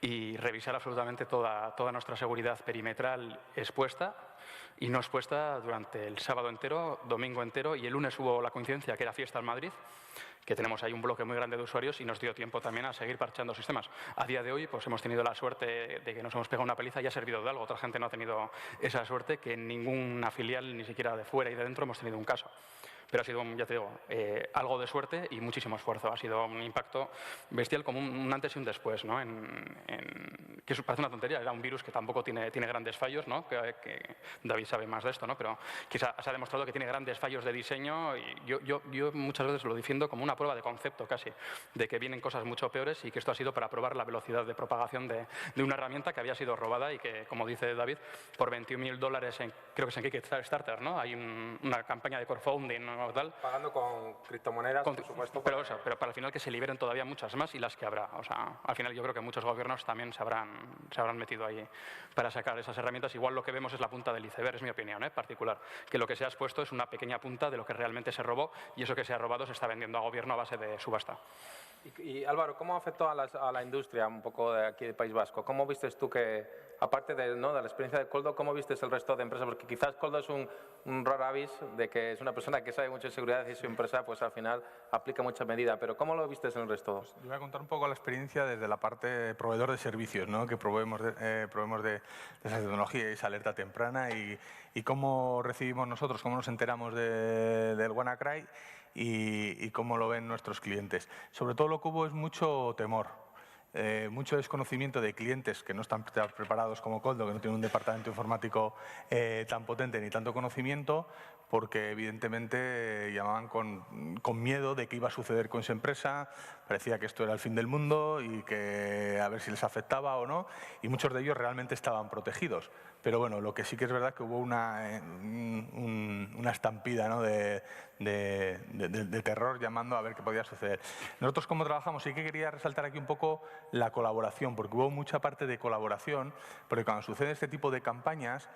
y revisar absolutamente toda nuestra seguridad perimetral expuesta y no expuesta durante el sábado entero, domingo entero, y el lunes hubo la coincidencia que era fiesta en Madrid, que tenemos ahí un bloque muy grande de usuarios y nos dio tiempo también a seguir parchando sistemas. A día de hoy pues hemos tenido la suerte de que nos hemos pegado una paliza y ha servido de algo. Otra gente no ha tenido esa suerte, que en ninguna filial, ni siquiera de fuera y de dentro, hemos tenido un caso. Pero ha sido, ya te digo, algo de suerte y muchísimo esfuerzo. Ha sido un impacto bestial, como un antes y un después, ¿no? Que eso parece una tontería, era un virus que tampoco tiene grandes fallos, ¿no? Que David sabe más de esto, ¿no? Pero quizá se ha demostrado que tiene grandes fallos de diseño, y yo muchas veces lo defiendo como una prueba de concepto casi, de que vienen cosas mucho peores y que esto ha sido para probar la velocidad de propagación de una herramienta que había sido robada y que, como dice David, por $21.000, creo que es en Kickstarter, ¿no? Hay una campaña de crowdfunding o tal. Pagando con criptomonedas, por supuesto. Pero para el final que se liberen todavía muchas más y las que habrá. O sea, al final yo creo que muchos gobiernos también se habrán metido ahí para sacar esas herramientas. Igual lo que vemos es la punta del iceberg, es mi opinión particular. Que lo que se ha expuesto es una pequeña punta de lo que realmente se robó, y eso que se ha robado se está vendiendo a gobierno a base de subasta. Y Álvaro, ¿cómo afectó a la industria un poco de aquí del País Vasco? ¿Cómo vistes tú que, aparte de la experiencia de Koldo, cómo vistes el resto de empresas? Porque quizás Koldo es un raro avis de que es una persona que sabe mucho de seguridad y su empresa pues al final aplica mucha medida. Pero ¿cómo lo vistes en el resto? Pues yo voy a contar un poco la experiencia desde la parte de proveedor de servicios, ¿no?, que proveemos de esa tecnología y esa alerta temprana, y cómo recibimos nosotros, cómo nos enteramos del WannaCry y cómo lo ven nuestros clientes. Sobre todo lo que hubo es mucho temor. Mucho desconocimiento de clientes que no están preparados como Koldo, que no tienen un departamento informático tan potente ni tanto conocimiento, porque evidentemente llamaban con miedo de qué iba a suceder con su empresa. Parecía que esto era el fin del mundo y que a ver si les afectaba o no, y muchos de ellos realmente estaban protegidos. Pero bueno, lo que sí que es verdad que hubo una estampida, ¿no?, de terror, llamando a ver qué podía suceder. Nosotros, ¿cómo trabajamos? Sí que quería resaltar aquí un poco la colaboración, porque hubo mucha parte de colaboración, porque cuando sucede este tipo de campañas,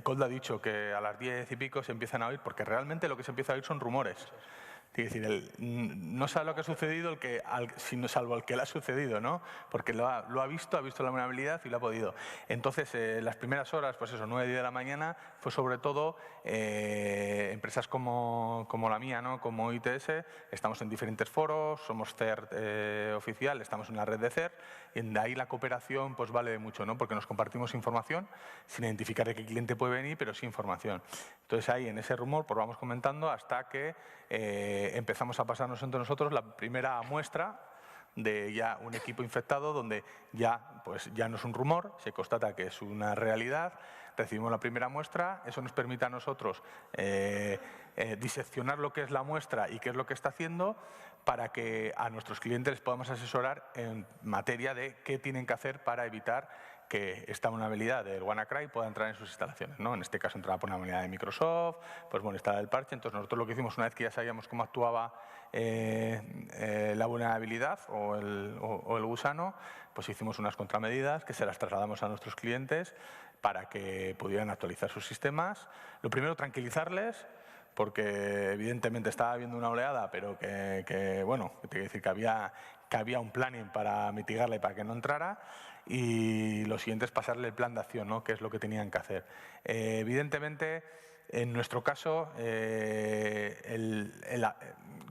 Koldo ha dicho que a las 10 y pico se empiezan a oír, porque realmente lo que se empieza a oír son rumores. Es decir, no sabe lo que ha sucedido sino salvo el que le ha sucedido, ¿no? Porque lo ha visto la vulnerabilidad y lo ha podido. Entonces, las primeras horas, pues eso, 9 de la mañana, fue sobre todo empresas como la mía, ¿no?, como ITS, estamos en diferentes foros, somos CERT oficial, estamos en la red de CERT, y de ahí la cooperación pues vale mucho, ¿no?, porque nos compartimos información sin identificar de qué cliente puede venir, pero sí información. Entonces ahí, en ese rumor, pues vamos comentando hasta que empezamos a pasarnos entre nosotros la primera muestra de ya un equipo infectado, donde ya no es un rumor, se constata que es una realidad. Recibimos la primera muestra, eso nos permite a nosotros diseccionar lo que es la muestra y qué es lo que está haciendo, para que a nuestros clientes les podamos asesorar en materia de qué tienen que hacer para evitar que esta vulnerabilidad del WannaCry pueda entrar en sus instalaciones, ¿no? En este caso entraba por una vulnerabilidad de Microsoft, pues bueno, instalar el parche. Entonces nosotros lo que hicimos, una vez que ya sabíamos cómo actuaba la vulnerabilidad o el gusano, pues hicimos unas contramedidas que se las trasladamos a nuestros clientes para que pudieran actualizar sus sistemas. Lo primero, tranquilizarles, porque evidentemente estaba habiendo una oleada, pero bueno, te quiero decir que había un planning para mitigarla y para que no entrara. Y lo siguiente es pasarle el plan de acción, ¿no? Que es lo que tenían que hacer. Evidentemente, en nuestro caso,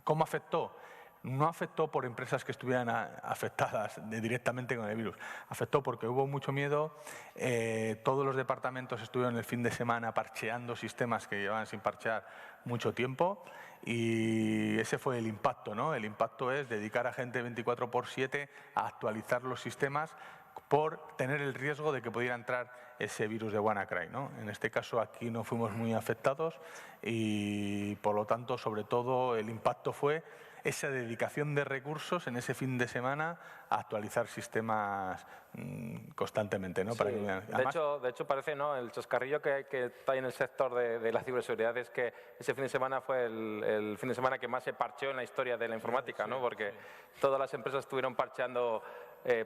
¿cómo afectó? No afectó por empresas que estuvieran afectadas directamente con el virus. Afectó porque hubo mucho miedo. Todos los departamentos estuvieron el fin de semana parcheando sistemas que llevaban sin parchear mucho tiempo. Y ese fue el impacto, ¿no? El impacto es dedicar a gente 24/7 a actualizar los sistemas por tener el riesgo de que pudiera entrar ese virus de WannaCry, ¿no? En este caso aquí no fuimos muy afectados y por lo tanto, sobre todo, el impacto fue esa dedicación de recursos en ese fin de semana a actualizar sistemas constantemente, ¿no? Sí. Para que, además, de hecho parece, ¿no? El chascarrillo que está ahí en el sector de la ciberseguridad es que ese fin de semana fue el fin de semana que más se parcheó en la historia de la informática, ¿no? Porque todas las empresas estuvieron parcheando.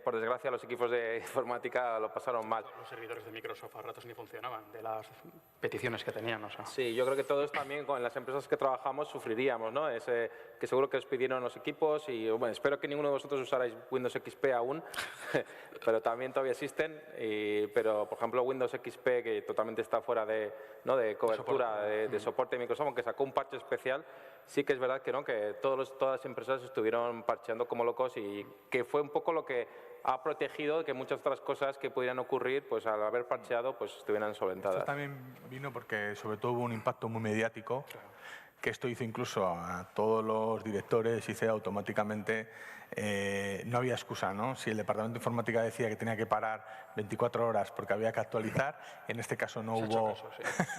Por desgracia, los equipos de informática lo pasaron mal. Los servidores de Microsoft a ratos ni funcionaban, de las peticiones que tenían. O sea. Sí, yo creo que todos también con las empresas que trabajamos sufriríamos, ¿no? Que seguro que os pidieron los equipos y bueno, espero que ninguno de vosotros usarais Windows XP aún, pero también todavía existen. Pero, por ejemplo, Windows XP, que totalmente está fuera de cobertura, de soporte de Microsoft, aunque sacó un parche especial, sí que es verdad que, ¿no? Que todas las empresas estuvieron parcheando como locos y que fue un poco lo que ha protegido que muchas otras cosas que pudieran ocurrir, pues al haber parcheado, pues estuvieran solventadas. Esto también vino porque sobre todo hubo un impacto muy mediático, que esto hizo incluso a todos los directores, hice automáticamente, no había excusa, ¿no? Si el departamento de informática decía que tenía que parar 24 horas porque había que actualizar, en este caso no hubo...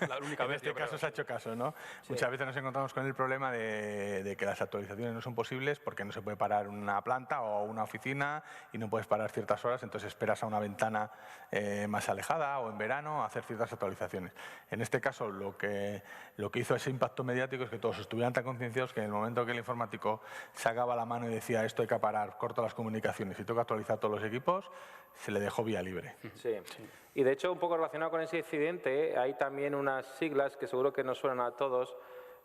La única vez, en este caso se ha hecho caso, ¿no? Sí. Muchas veces nos encontramos con el problema de que las actualizaciones no son posibles porque no se puede parar una planta o una oficina y no puedes parar ciertas horas, entonces esperas a una ventana más alejada o en verano a hacer ciertas actualizaciones. En este caso lo que hizo ese impacto mediático es que todos estuvieran tan concienciados que en el momento que el informático sacaba la mano y decía esto hay que parar, corto las comunicaciones y tengo que actualizar todos los equipos, se le dejó vía libre. Sí. Y de hecho, un poco relacionado con ese incidente, hay también unas siglas que seguro que nos suenan a todos,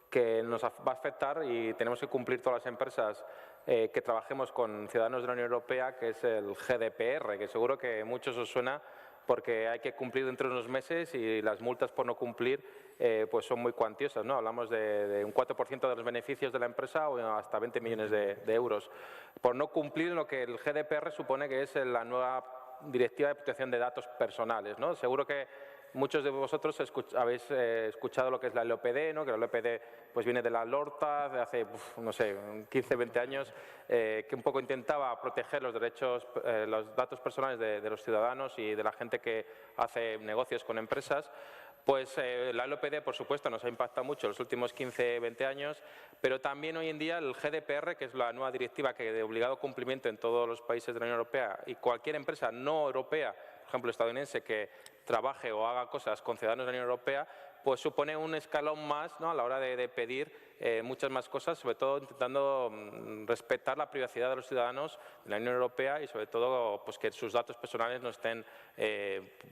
que nos va a afectar y tenemos que cumplir todas las empresas que trabajemos con ciudadanos de la Unión Europea, que es el GDPR, que seguro que a muchos os suena porque hay que cumplir dentro de unos meses y las multas por no cumplir pues son muy cuantiosas, ¿no? Hablamos de un 4% de los beneficios de la empresa o hasta 20 millones de euros por no cumplir lo que el GDPR supone que es la nueva Directiva de Protección de Datos Personales, ¿no? Seguro que muchos de vosotros habéis escuchado lo que es la LOPD, ¿no? Que la LOPD pues viene de la LORTA de hace, no sé, 15, 20 años, que un poco intentaba proteger los derechos, los datos personales de los ciudadanos y de la gente que hace negocios con empresas. Pues la LOPD, por supuesto, nos ha impactado mucho en los últimos 15, 20 años, pero también hoy en día el GDPR, que es la nueva directiva que de obligado cumplimiento en todos los países de la Unión Europea y cualquier empresa no europea, por ejemplo estadounidense, que trabaje o haga cosas con ciudadanos de la Unión Europea, pues supone un escalón más, ¿no? A la hora de pedir muchas más cosas, sobre todo intentando respetar la privacidad de los ciudadanos de la Unión Europea y sobre todo pues, que sus datos personales no estén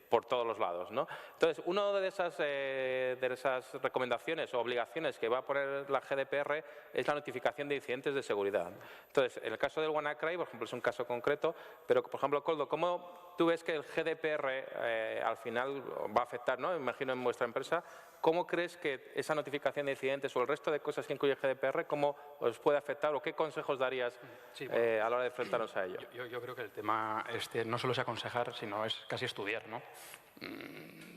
por todos los lados, ¿no? Entonces, una de esas recomendaciones o obligaciones que va a poner la GDPR es la notificación de incidentes de seguridad. Entonces, en el caso del WannaCry, por ejemplo, es un caso concreto, pero, por ejemplo, Koldo, ¿cómo tú ves que el GDPR al final va a afectar, ¿no? Me imagino en vuestra empresa? ¿Cómo crees que esa notificación de incidentes o el resto de cosas que incluye el GDPR, cómo os puede afectar o qué consejos darías a la hora de enfrentarnos a ello? Yo creo que el tema no solo es aconsejar, sino es casi estudiar, ¿no?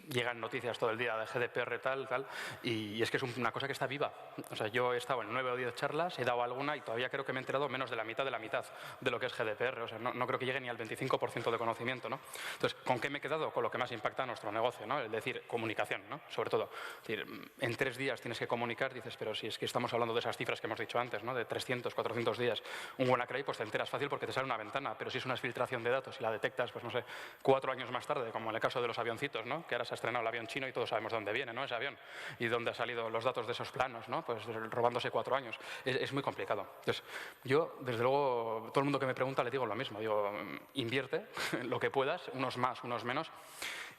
Llegan noticias todo el día de GDPR tal, y es que es una cosa que está viva. O sea, yo he estado en 9 o 10 charlas, he dado alguna y todavía creo que me he enterado menos de la mitad de lo que es GDPR. O sea, no creo que llegue ni al 25% de conocimiento. 100%, ¿no? Entonces, ¿con qué me he quedado? Con lo que más impacta a nuestro negocio, ¿no? Es decir, comunicación, ¿no? Sobre todo. Es decir, en 3 días tienes que comunicar, dices, pero si es que estamos hablando de esas cifras que hemos dicho antes, ¿no? De 300, 400 días. Un WannaCry, pues te enteras fácil porque te sale una ventana, pero si es una filtración de datos y la detectas, pues no sé, 4 años más tarde, como en el caso de los avioncitos, ¿no? Que ahora se ha estrenado el avión chino y todos sabemos dónde viene, ¿no? Ese avión y dónde han salido los datos de esos planos, ¿no? Pues robándose 4 años. Es muy complicado. Entonces, yo, desde luego, todo el mundo que me pregunta le digo lo mismo. Digo, invierte lo que puedas, unos más, unos menos,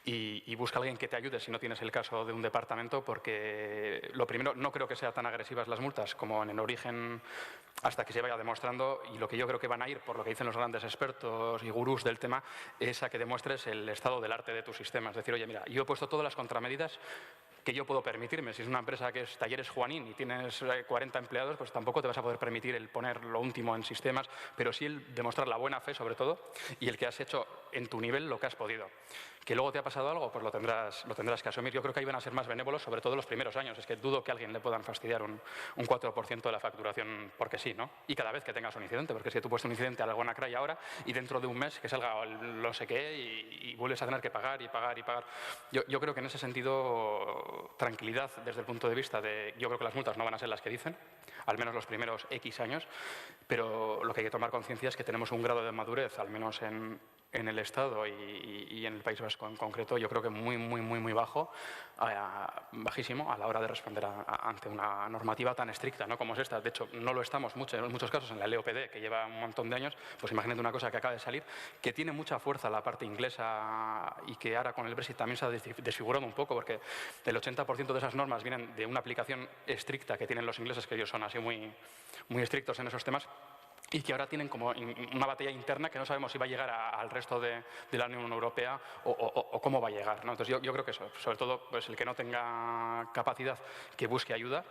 y busca a alguien que te ayude si no tienes el caso de un departamento, porque lo primero, no creo que sean tan agresivas las multas como en el origen hasta que se vaya demostrando, y lo que yo creo que van a ir, por lo que dicen los grandes expertos y gurús del tema, es a que demuestres el estado del arte de tu sistema. Es decir, oye, mira, yo he puesto todas las contramedidas que yo puedo permitirme. Si es una empresa que es Talleres Juanín y tienes 40 empleados, pues tampoco te vas a poder permitir el poner lo último en sistemas, pero sí el demostrar la buena fe, sobre todo, y el que has hecho en tu nivel lo que has podido. Que luego te ha pasado algo, pues lo tendrás que asumir. Yo creo que ahí van a ser más benévolos, sobre todo los primeros años. Es que dudo que a alguien le puedan fastidiar un 4% de la facturación porque sí, ¿no? Y cada vez que tengas un incidente, porque si tú puesto un incidente a la WannaCry ahora y dentro de un mes que salga lo sé qué y vuelves a tener que pagar y pagar y pagar. Yo creo que en ese sentido, tranquilidad desde el punto de vista de, yo creo que las multas no van a ser las que dicen, al menos los primeros X años, pero lo que hay que tomar conciencia es que tenemos un grado de madurez, al menos en el Estado y en el País Vasco en concreto, yo creo que muy bajo, bajísimo a la hora de responder ante una normativa tan estricta, ¿no? Como es esta. De hecho, no lo estamos en muchos casos en la LOPD, que lleva un montón de años. Pues imagínate una cosa que acaba de salir, que tiene mucha fuerza la parte inglesa y que ahora con el Brexit también se ha desfigurado un poco, porque el 80% de esas normas vienen de una aplicación estricta que tienen los ingleses, que ellos son así muy estrictos en esos temas, y que ahora tienen como una batalla interna que no sabemos si va a llegar al resto de la Unión Europea o cómo va a llegar, ¿no? Entonces yo creo que eso, sobre todo pues el que no tenga capacidad, que busque ayuda,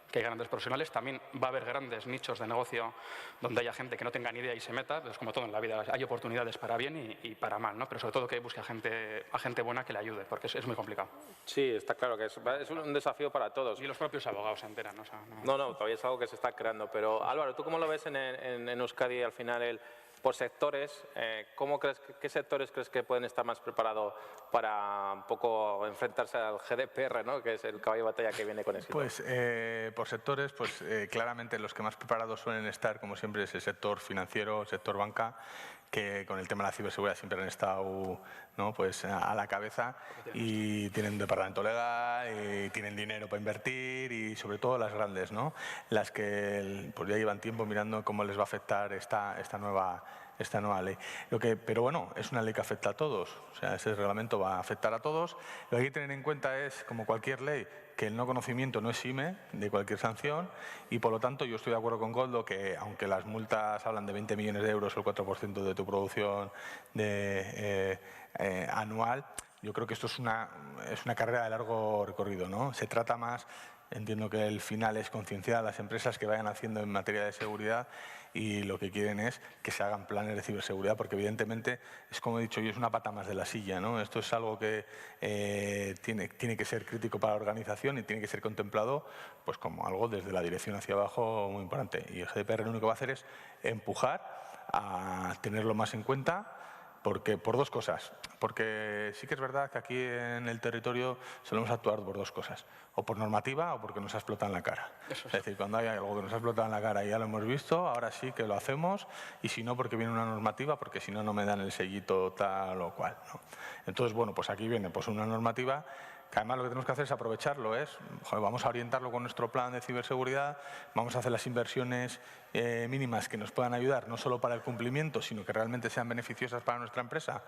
que hay grandes profesionales. También va a haber grandes nichos de negocio donde haya gente que no tenga ni idea y se meta, pues como todo en la vida, hay oportunidades para bien y para mal, ¿no? Pero sobre todo que busque a gente buena que le ayude, porque es muy complicado. Sí, está claro que es un desafío para todos. Y los propios abogados se enteran, ¿no? O sea, No, todavía es algo que se está creando. Pero Álvaro, ¿tú cómo lo ves en Euskadi al final por sectores? ¿Qué sectores crees que pueden estar más preparados para un poco enfrentarse al GDPR, ¿no? Que es el caballo de batalla que viene con éxito? Pues por sectores, pues claramente los que más preparados suelen estar, como siempre, es el sector financiero, el sector banca, que con el tema de la ciberseguridad siempre han estado, ¿no? Pues a la cabeza, y tienen un departamento legal, y tienen dinero para invertir, y sobre todo las grandes, ¿no? Las que pues ya llevan tiempo mirando cómo les va a afectar esta nueva ley. Pero bueno, es una ley que afecta a todos, o sea, ese reglamento va a afectar a todos. Lo que hay que tener en cuenta es, como cualquier ley, que el no conocimiento no exime de cualquier sanción, y por lo tanto yo estoy de acuerdo con Goldo que, aunque las multas hablan de 20 millones de euros o el 4% de tu producción anual, yo creo que esto es una carrera de largo recorrido, ¿no? Se trata más, entiendo que el final es concienciar a las empresas que vayan haciendo en materia de seguridad, y lo que quieren es que se hagan planes de ciberseguridad, porque evidentemente es, como he dicho yo, es una pata más de la silla, ¿no? Esto es algo que tiene que ser crítico para la organización y tiene que ser contemplado pues como algo desde la dirección hacia abajo muy importante. Y el GDPR lo único que va a hacer es empujar a tenerlo más en cuenta, por dos cosas. Porque sí que es verdad que aquí en el territorio solemos actuar por dos cosas: o por normativa o porque nos ha explotado en la cara. Es decir, cuando hay algo que nos ha explotado en la cara y ya lo hemos visto, ahora sí que lo hacemos, y si no, porque viene una normativa, porque si no, no me dan el sellito tal o cual, ¿no? Entonces, bueno, pues aquí viene pues una normativa que además lo que tenemos que hacer es aprovecharlo, vamos a orientarlo con nuestro plan de ciberseguridad, vamos a hacer las inversiones mínimas que nos puedan ayudar, no solo para el cumplimiento, sino que realmente sean beneficiosas para nuestra empresa,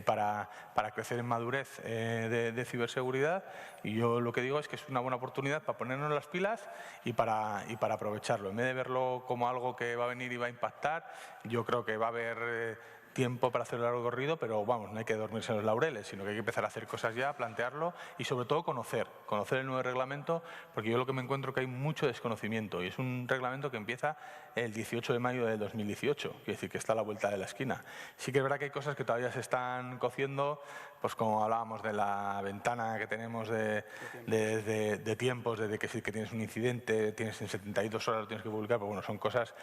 para crecer en madurez de ciberseguridad. Y yo lo que digo es que es una buena oportunidad para ponernos las pilas y para aprovecharlo. En vez de verlo como algo que va a venir y va a impactar, yo creo que va a haber tiempo para hacer el largo corrido, pero vamos, no hay que dormirse en los laureles, sino que hay que empezar a hacer cosas ya, plantearlo y sobre todo conocer el nuevo reglamento, porque yo lo que me encuentro que hay mucho desconocimiento, y es un reglamento que empieza el 18 de mayo del 2018, quiere decir que está a la vuelta de la esquina. Sí que es verdad que hay cosas que todavía se están cociendo, pues como hablábamos de la ventana que tenemos de tiempos, desde que tienes un incidente, tienes en 72 horas lo tienes que publicar, pero bueno, son cosas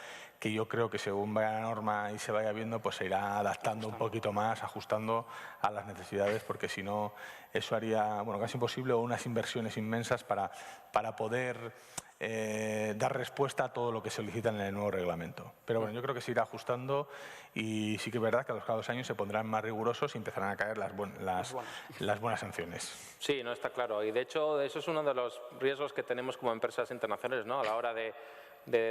que yo creo que según vaya la norma y se vaya viendo, pues se irá adaptando un poquito más, ajustando a las necesidades, porque si no, eso haría casi imposible o unas inversiones inmensas para poder dar respuesta a todo lo que solicitan en el nuevo reglamento. Pero bueno, yo creo que se irá ajustando y sí que es verdad que a los cada 2 años se pondrán más rigurosos y empezarán a caer las buenas sanciones. Sí, no está claro. Y de hecho, eso es uno de los riesgos que tenemos como empresas internacionales, ¿no? A la hora de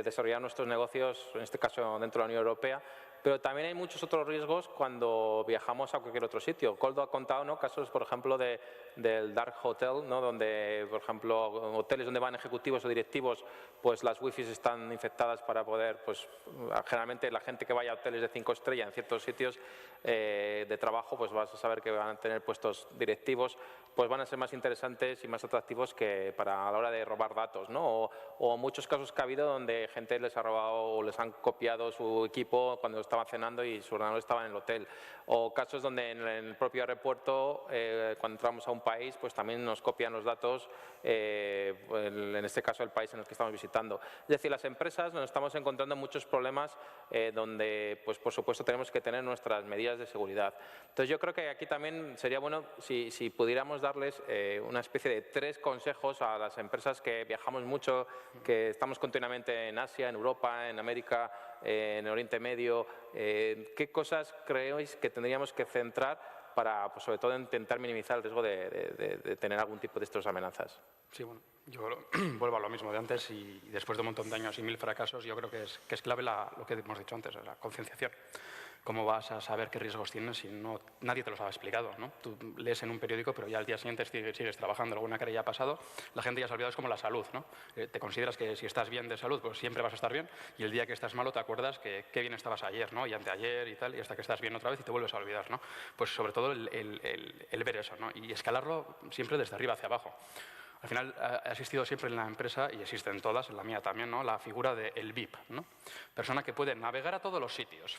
desarrollar nuestros negocios, en este caso dentro de la Unión Europea. Pero también hay muchos otros riesgos cuando viajamos a cualquier otro sitio. Koldo ha contado, ¿no?, casos, por ejemplo, del dark hotel, ¿no?, donde, por ejemplo, hoteles donde van ejecutivos o directivos, pues las wifis están infectadas para poder, pues generalmente la gente que vaya a hoteles de 5 estrellas en ciertos sitios de trabajo, pues vas a saber que van a tener puestos directivos, pues van a ser más interesantes y más atractivos que para a la hora de robar datos, ¿no? O muchos casos que ha habido donde gente les ha robado o les han copiado su equipo cuando estaban cenando y su ordenador estaba en el hotel. O casos donde en el propio aeropuerto, cuando entramos a un país, pues también nos copian los datos, en este caso el país en el que estamos visitando. Es decir, las empresas nos estamos encontrando muchos problemas donde, pues por supuesto, tenemos que tener nuestras medidas de seguridad. Entonces yo creo que aquí también sería bueno si pudiéramos darles una especie de 3 consejos a las empresas que viajamos mucho, que estamos continuamente en Asia, en Europa, en América, en Oriente Medio. ¿Qué cosas creéis que tendríamos que centrar para, pues, sobre todo, intentar minimizar el riesgo de tener algún tipo de estas amenazas? Sí, bueno, yo vuelvo a lo mismo de antes y después de un montón de años y 1000 fracasos, yo creo que es clave lo que hemos dicho antes, la concienciación. ¿Cómo vas a saber qué riesgos tienes si nadie te los ha explicado, ¿no? Tú lees en un periódico, pero ya al día siguiente sigues trabajando, alguna querella ha pasado, la gente ya se ha olvidado, es como la salud, ¿no? Te consideras que si estás bien de salud, pues siempre vas a estar bien, y el día que estás malo te acuerdas que qué bien estabas ayer, ¿no? Y anteayer y tal, y hasta que estás bien otra vez y te vuelves a olvidar, ¿no? Pues sobre todo el ver eso, ¿no? Y escalarlo siempre desde arriba hacia abajo. Al final ha existido siempre en la empresa, y existe en todas, en la mía también, ¿no?, la figura del VIP, ¿no? Persona que puede navegar a todos los sitios,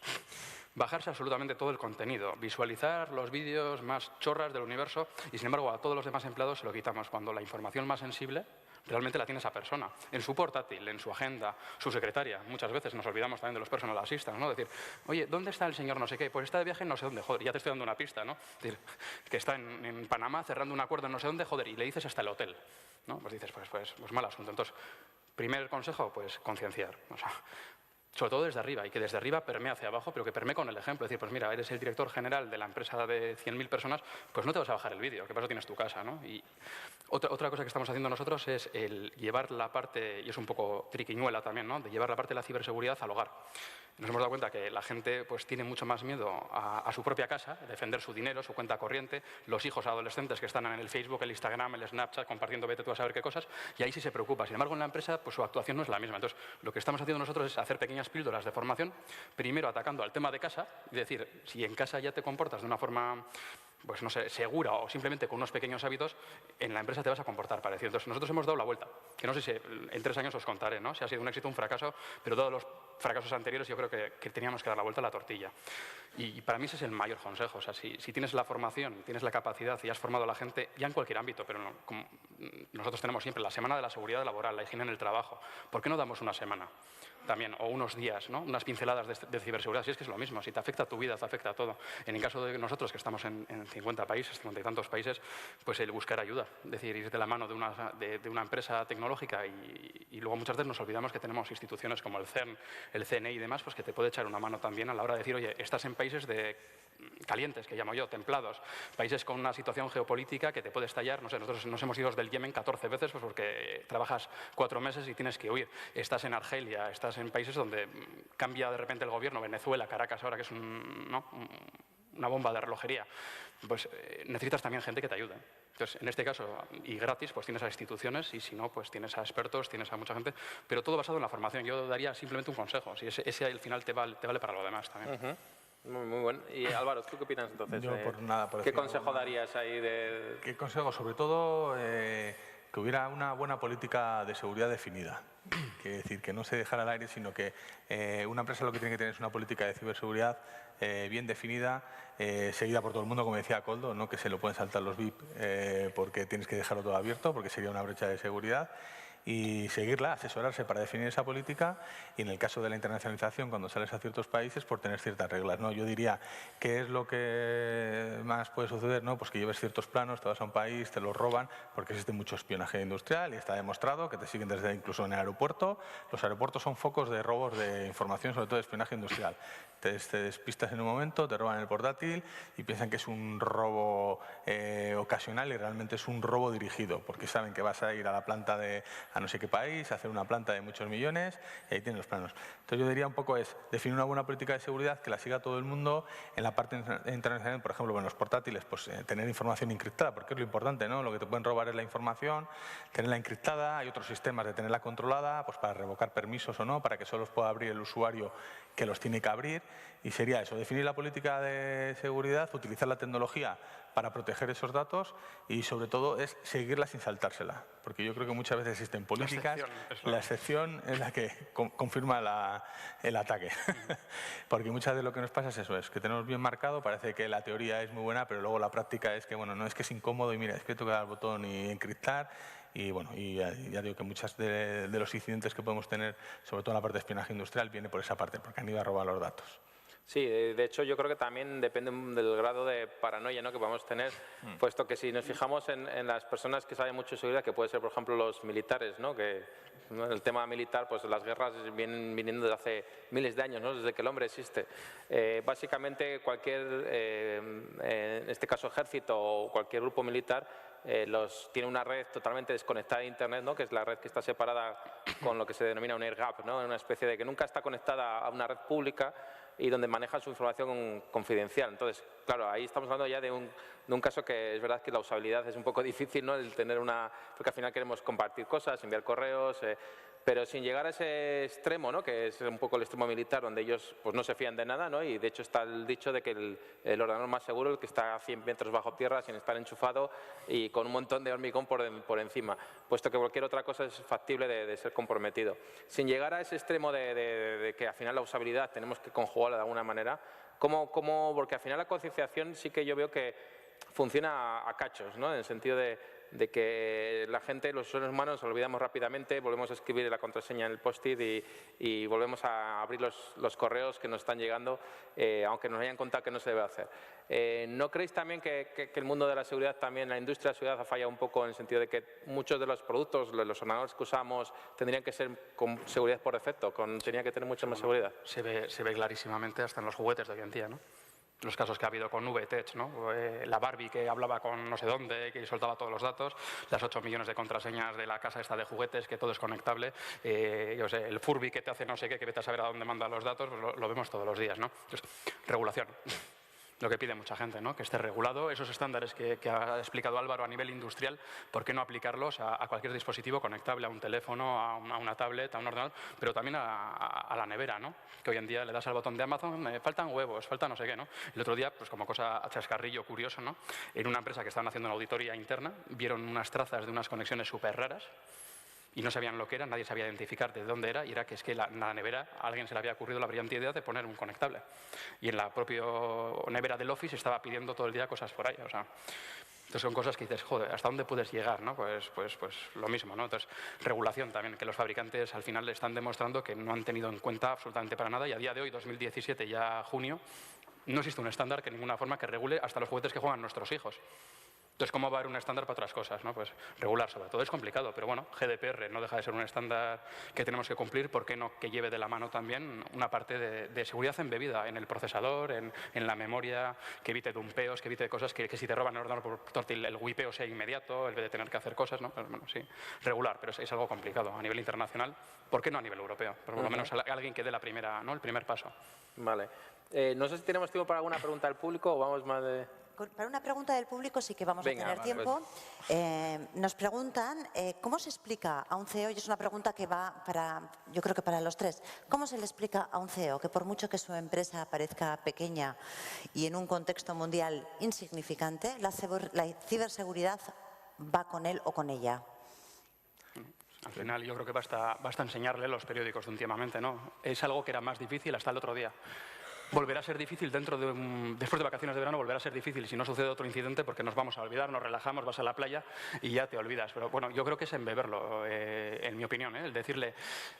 bajarse absolutamente todo el contenido, visualizar los vídeos más chorras del universo, y sin embargo a todos los demás empleados se lo quitamos cuando la información más sensible realmente la tiene esa persona, en su portátil, en su agenda, su secretaria. Muchas veces nos olvidamos también de los personal assistants, ¿no? Decir, oye, ¿dónde está el señor no sé qué? Pues está de viaje en no sé dónde, joder, ya te estoy dando una pista, ¿no? Es decir, que está en Panamá cerrando un acuerdo en no sé dónde, joder, y le dices hasta el hotel, ¿no? Pues dices, pues mal asunto. Entonces, primer consejo, pues concienciar, o sea, sobre todo desde arriba, y que desde arriba permee hacia abajo, pero que permee con el ejemplo. Es decir, pues mira, eres el director general de la empresa de 100.000 personas, pues no te vas a bajar el vídeo, que para eso tienes tu casa, ¿no? Y otra cosa que estamos haciendo nosotros es el llevar la parte, y es un poco triquiñuela también, ¿no?, de llevar la parte de la ciberseguridad al hogar. Nos hemos dado cuenta que la gente pues tiene mucho más miedo a su propia casa, defender su dinero, su cuenta corriente, los hijos adolescentes que están en el Facebook, el Instagram, el Snapchat, compartiendo vete tú a saber qué cosas, y ahí sí se preocupa. Sin embargo, en la empresa pues su actuación no es la misma. Entonces, lo que estamos haciendo nosotros es hacer pequeñas píldoras de formación, primero atacando al tema de casa, y decir, si en casa ya te comportas de una forma, pues no sé, segura o simplemente con unos pequeños hábitos, en la empresa te vas a comportar parecido. Entonces, nosotros hemos dado la vuelta, que no sé si en 3 años os contaré, ¿no?, si ha sido un éxito o un fracaso, pero dados los fracasos anteriores yo creo que teníamos que dar la vuelta a la tortilla. Y para mí ese es el mayor consejo. O sea, si tienes la formación, tienes la capacidad y has formado a la gente, ya en cualquier ámbito, pero no, como nosotros tenemos siempre la semana de la seguridad laboral, la higiene en el trabajo, ¿por qué no damos una semana también, o unos días, ¿no?, unas pinceladas de ciberseguridad? Si es que es lo mismo, si te afecta a tu vida, te afecta a todo. En el caso de nosotros, que estamos en 50 países, 50 y tantos países, pues el buscar ayuda, es decir, ir de la mano de una empresa tecnológica, y luego muchas veces nos olvidamos que tenemos instituciones como el CERN, el CNI y demás, pues que te puede echar una mano también a la hora de decir, oye, estás en países calientes, que llamo yo, templados, países con una situación geopolítica que te puede estallar. No sé, nosotros nos hemos ido del Yemen 14 veces pues porque trabajas 4 meses y tienes que huir. Estás en Argelia, estás en países donde cambia de repente el gobierno, Venezuela, Caracas ahora, que es una bomba de relojería, pues necesitas también gente que te ayude. Entonces, en este caso, y gratis, pues tienes a instituciones, y si no, pues tienes a expertos, tienes a mucha gente, pero todo basado en la formación. Yo daría simplemente un consejo, si ese al final te vale para lo demás también. Muy bueno. Y Álvaro, ¿tú qué opinas entonces? Yo, por nada, por ¿Qué decir consejo darías ahí de...? ¿Qué consejo? Sobre todo que hubiera una buena política de seguridad definida. Quiere decir, que no se dejara al aire, sino que una empresa lo que tiene que tener es una política de ciberseguridad bien definida, seguida por todo el mundo, como decía Koldo, no que se lo pueden saltar los VIP porque tienes que dejarlo todo abierto, porque sería una brecha de seguridad. y seguirla, asesorarse para definir esa política y en el caso de la internacionalización, cuando sales a ciertos países, por tener ciertas reglas, ¿no? Yo diría, ¿qué es lo que más puede suceder? ¿No? Pues que lleves ciertos planos, te vas a un país, te los roban, porque existe mucho espionaje industrial y está demostrado que te siguen desde incluso en el aeropuerto. Los aeropuertos son focos de robos de información, sobre todo de espionaje industrial. Te despistas en un momento, te roban el portátil y piensan que es un robo ocasional y realmente es un robo dirigido, porque saben que vas a ir a la planta de a no sé qué país, a hacer una planta de muchos millones y ahí tienen los planos. Entonces yo diría un poco es definir una buena política de seguridad que la siga todo el mundo. En la parte internacional, por ejemplo, en los portátiles, pues tener información encriptada, porque es lo importante, ¿no? Lo que te pueden robar es la información, tenerla encriptada, hay otros sistemas de tenerla controlada, pues para revocar permisos o no, para que solo los pueda abrir el usuario que los tiene que abrir, y sería eso, definir la política de seguridad, utilizar la tecnología para proteger esos datos y sobre todo es seguirla sin saltársela, porque yo creo que muchas veces existen políticas, la excepción es la que confirma el ataque, porque muchas de lo que nos pasa es eso, es que tenemos bien marcado, parece que la teoría es muy buena, pero luego la práctica es que, bueno, no es que es incómodo y mira, es que toca dar el botón y encriptar. Y bueno, y ya digo que muchos de los incidentes que podemos tener, sobre todo en la parte de espionaje industrial, viene por esa parte, porque han ido a robar los datos. Sí, de hecho yo creo que también depende del grado de paranoia, ¿no?, que podamos tener, puesto que si nos fijamos en las personas que saben mucho de seguridad, que puede ser por ejemplo los militares, ¿no?, que en el tema militar, pues las guerras vienen viniendo desde hace miles de años, ¿no?, desde que el hombre existe. Básicamente cualquier, en este caso ejército o cualquier grupo militar, tiene una red totalmente desconectada de Internet, ¿no?, que es la red que está separada con lo que se denomina un air gap, ¿no?, una especie de que nunca está conectada a una red pública y donde manejan su información confidencial. Entonces, claro, ahí estamos hablando ya de un caso que es verdad que la usabilidad es un poco difícil, ¿no?, el tener porque al final queremos compartir cosas, enviar correos, pero sin llegar a ese extremo, ¿no?, que es un poco el extremo militar, donde ellos pues no se fían de nada, ¿no?, y de hecho está el dicho de que el ordenador más seguro es el que está a 100 metros bajo tierra sin estar enchufado y con un montón de hormigón por encima, puesto que cualquier otra cosa es factible de ser comprometido. Sin llegar a ese extremo de que al final la usabilidad tenemos que conjugarla de alguna manera, porque al final la concienciación sí que yo veo que funciona a cachos, ¿no?, en el sentido de que la gente, los seres humanos, nos olvidamos rápidamente, volvemos a escribir la contraseña en el post-it y volvemos a abrir los correos que nos están llegando, aunque nos hayan contado que no se debe hacer. ¿No creéis también que el mundo de la seguridad, también la industria de la seguridad ha fallado un poco en el sentido de que muchos de los productos, los ordenadores que usamos, tendrían que ser con seguridad por defecto, tenía que tener mucha más seguridad? Se ve clarísimamente hasta en los juguetes de hoy en día, ¿no? Los casos que ha habido con VTech, ¿no? La Barbie que hablaba con no sé dónde, que soltaba todos los datos, las 8 millones de contraseñas de la casa esta de juguetes, que todo es conectable, yo sé, el Furby que te hace no sé qué, que vete a saber a dónde manda los datos, pues lo vemos todos los días, ¿no? Entonces, regulación. Lo que pide mucha gente, ¿no?, que esté regulado. Esos estándares que ha explicado Álvaro a nivel industrial, ¿por qué no aplicarlos a cualquier dispositivo conectable, a un teléfono, a una tablet, a un ordenador, pero también a la nevera, ¿no?, que hoy en día le das al botón de Amazon, me faltan huevos, falta no sé qué, ¿no? El otro día, pues como cosa a chascarrillo curioso, ¿no?, en una empresa que estaban haciendo una auditoría interna, vieron unas trazas de unas conexiones súper raras y no sabían lo que era, nadie sabía identificar de dónde era, y era que es que la nevera, a alguien se le había ocurrido la brillante idea de poner un conectable. Y en la propia nevera del Office estaba pidiendo todo el día cosas por ahí. O sea, entonces son cosas que dices, joder, ¿hasta dónde puedes llegar, no? Pues lo mismo, ¿no? Entonces, regulación también, que los fabricantes al final le están demostrando que no han tenido en cuenta absolutamente para nada, y a día de hoy, 2017, ya junio, no existe un estándar que de ninguna forma que regule hasta los juguetes que juegan nuestros hijos. Entonces, ¿cómo va a haber un estándar para otras cosas, ¿no? Pues regular sobre todo es complicado, pero bueno, GDPR no deja de ser un estándar que tenemos que cumplir, ¿por qué no que lleve de la mano también una parte de seguridad embebida en el procesador, en la memoria, que evite dumpeos, que evite cosas que si te roban el ordenador por portátil el whipeo sea inmediato, en vez de tener que hacer cosas, ¿no? Pues, bueno, sí, regular, pero es algo complicado a nivel internacional, ¿por qué no a nivel europeo? Por lo menos alguien que dé la primera, ¿no?, el primer paso. Vale. No sé si tenemos tiempo para alguna pregunta del público o vamos más de... Para una pregunta del público sí que vamos a tener tiempo. Nos preguntan, ¿cómo se explica a un CEO? Y es una pregunta que va yo creo que para los tres. ¿Cómo se le explica a un CEO que por mucho que su empresa parezca pequeña y en un contexto mundial insignificante, la ciberseguridad va con él o con ella? Al final yo creo que basta enseñarle los periódicos de últimamente, ¿no? Es algo que era más difícil hasta el otro día. volverá a ser difícil después de vacaciones de verano, volverá a ser difícil si no sucede otro incidente, porque nos vamos a olvidar, nos relajamos, vas a la playa y ya te olvidas. Pero bueno, yo creo que es embeberlo, en mi opinión, el decirle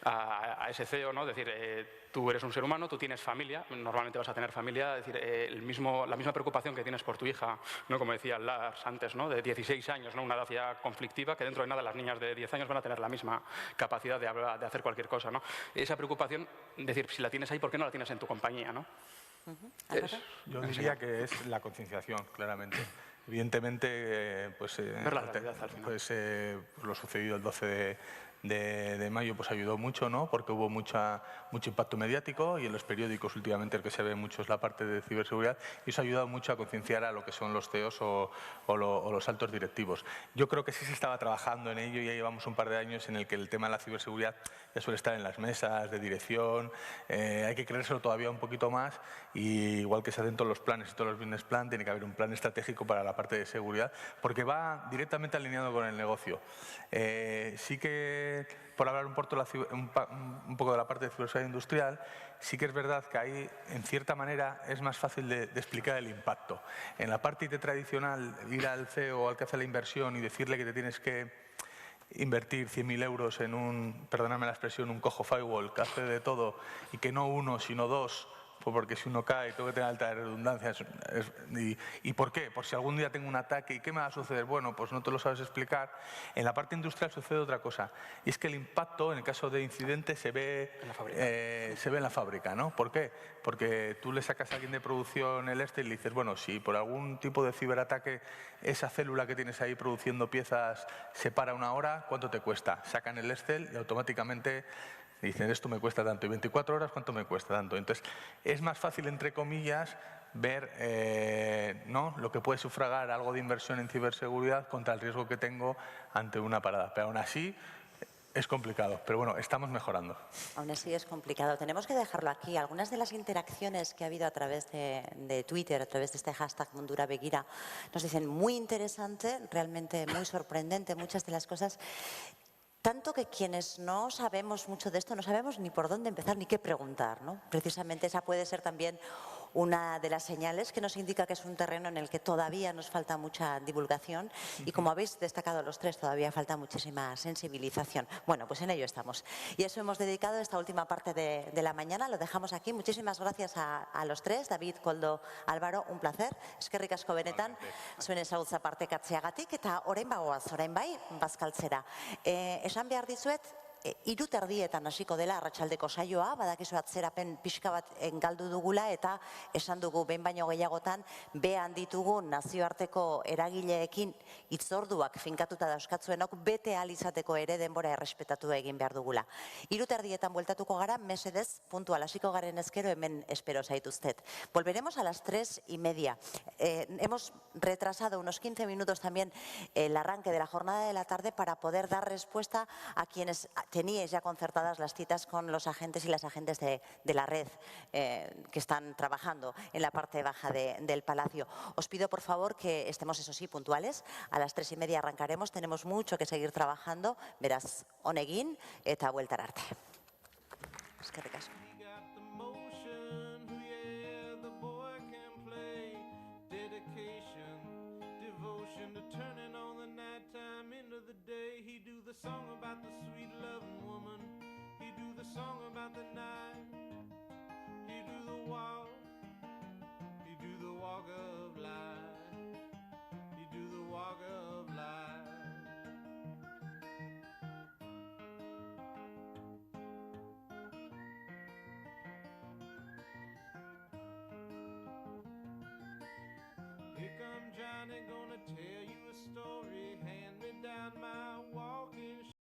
a ese CEO, ¿no? Decir, tú eres un ser humano, tú tienes familia, normalmente vas a tener familia, es decir, la misma preocupación que tienes por tu hija, ¿no? Como decía Lars antes, ¿no? De 16 años, ¿no? Una edad ya conflictiva, que dentro de nada las niñas de 10 años van a tener la misma capacidad de hacer cualquier cosa, ¿no? Esa preocupación, decir, si la tienes ahí, ¿por qué no la tienes en tu compañía, ¿no? Yo diría que es la concienciación, claramente. Evidentemente, ver la realidad al final. Lo sucedido el 12 de mayo pues ayudó mucho, ¿no? Porque hubo mucho impacto mediático y en los periódicos últimamente el que se ve mucho es la parte de ciberseguridad y eso ha ayudado mucho a concienciar a lo que son los CEOs o los altos directivos. Yo creo que sí se estaba trabajando en ello y ya llevamos un par de años en el que el tema de la ciberseguridad ya suele estar en las mesas de dirección, hay que creérselo todavía un poquito más y igual que se hacen todos los planes y todos los business plan, tiene que haber un plan estratégico para la parte de seguridad porque va directamente alineado con el negocio. Sí que, por hablar un poco de la parte de ciberseguridad industrial, sí que es verdad que ahí, en cierta manera, es más fácil de explicar el impacto. En la parte IT tradicional, ir al CEO o al que hace la inversión y decirle que te tienes que invertir 100.000 euros en perdonadme la expresión, un cojo firewall que hace de todo y que no uno, sino dos, porque si uno cae tengo que tener alta redundancia. ¿Y por qué? Por si algún día tengo un ataque, ¿y qué me va a suceder? Bueno, pues no te lo sabes explicar. En la parte industrial sucede otra cosa, y es que el impacto, en el caso de incidentes, se ve en la fábrica, ¿no? ¿Por qué? Porque tú le sacas a alguien de producción el y le dices, bueno, si por algún tipo de ciberataque esa célula que tienes ahí produciendo piezas se para una hora, ¿cuánto te cuesta? Sacan el Excel y automáticamente dicen, esto me cuesta tanto, y 24 horas, ¿cuánto me cuesta tanto? Entonces, es más fácil, entre comillas, ver ¿no? lo que puede sufragar algo de inversión en ciberseguridad contra el riesgo que tengo ante una parada. Pero aún así, es complicado. Pero bueno, estamos mejorando. Aún así es complicado. Tenemos que dejarlo aquí. Algunas de las interacciones que ha habido a través de Twitter, a través de este hashtag Mundura Begira, nos dicen muy interesante, realmente muy sorprendente, muchas de las cosas. Tanto que quienes no sabemos mucho de esto no sabemos ni por dónde empezar ni qué preguntar, ¿no? Precisamente esa puede ser también una de las señales que nos indica que es un terreno en el que todavía nos falta mucha divulgación y, como habéis destacado los tres, todavía falta muchísima sensibilización. Bueno, pues en ello estamos. Y eso hemos dedicado esta última parte de la mañana. Lo dejamos aquí. Muchísimas gracias a los tres. David, Koldo, Álvaro, un placer. Eskerrik asko benetan, zuen ezagutza partekatzeagatik eta orain bagoaz, orain bai, bazkaltzera. Esan behar dizuet, 3:00 hasiko dela arratsaldeko saioa, badakizu atzerapen pixka bat galdu dugula eta esan dugu behin baino gehiagotan behan ditugun nazioarteko eragileekin hitzorduak finkatuta dauzkatzuenok bete ahal izateko ere denbora errespetatu egin behar dugula. 3:00 bueltatuko gara, mesedez, puntual hasiko garen ezkero hemen espero zaituztet. Volveremos a las 3:30. Hemos retrasado unos 15 minutos también el arranque de la jornada de la tarde para poder dar respuesta a quienes teníais ya concertadas las citas con los agentes y las agentes de la red que están trabajando en la parte baja del Palacio. Os pido, por favor, que estemos, eso sí, puntuales. A las 3:30 arrancaremos. Tenemos mucho que seguir trabajando. Beraz, on egin eta bueltara arte. Eskerrik asko. Song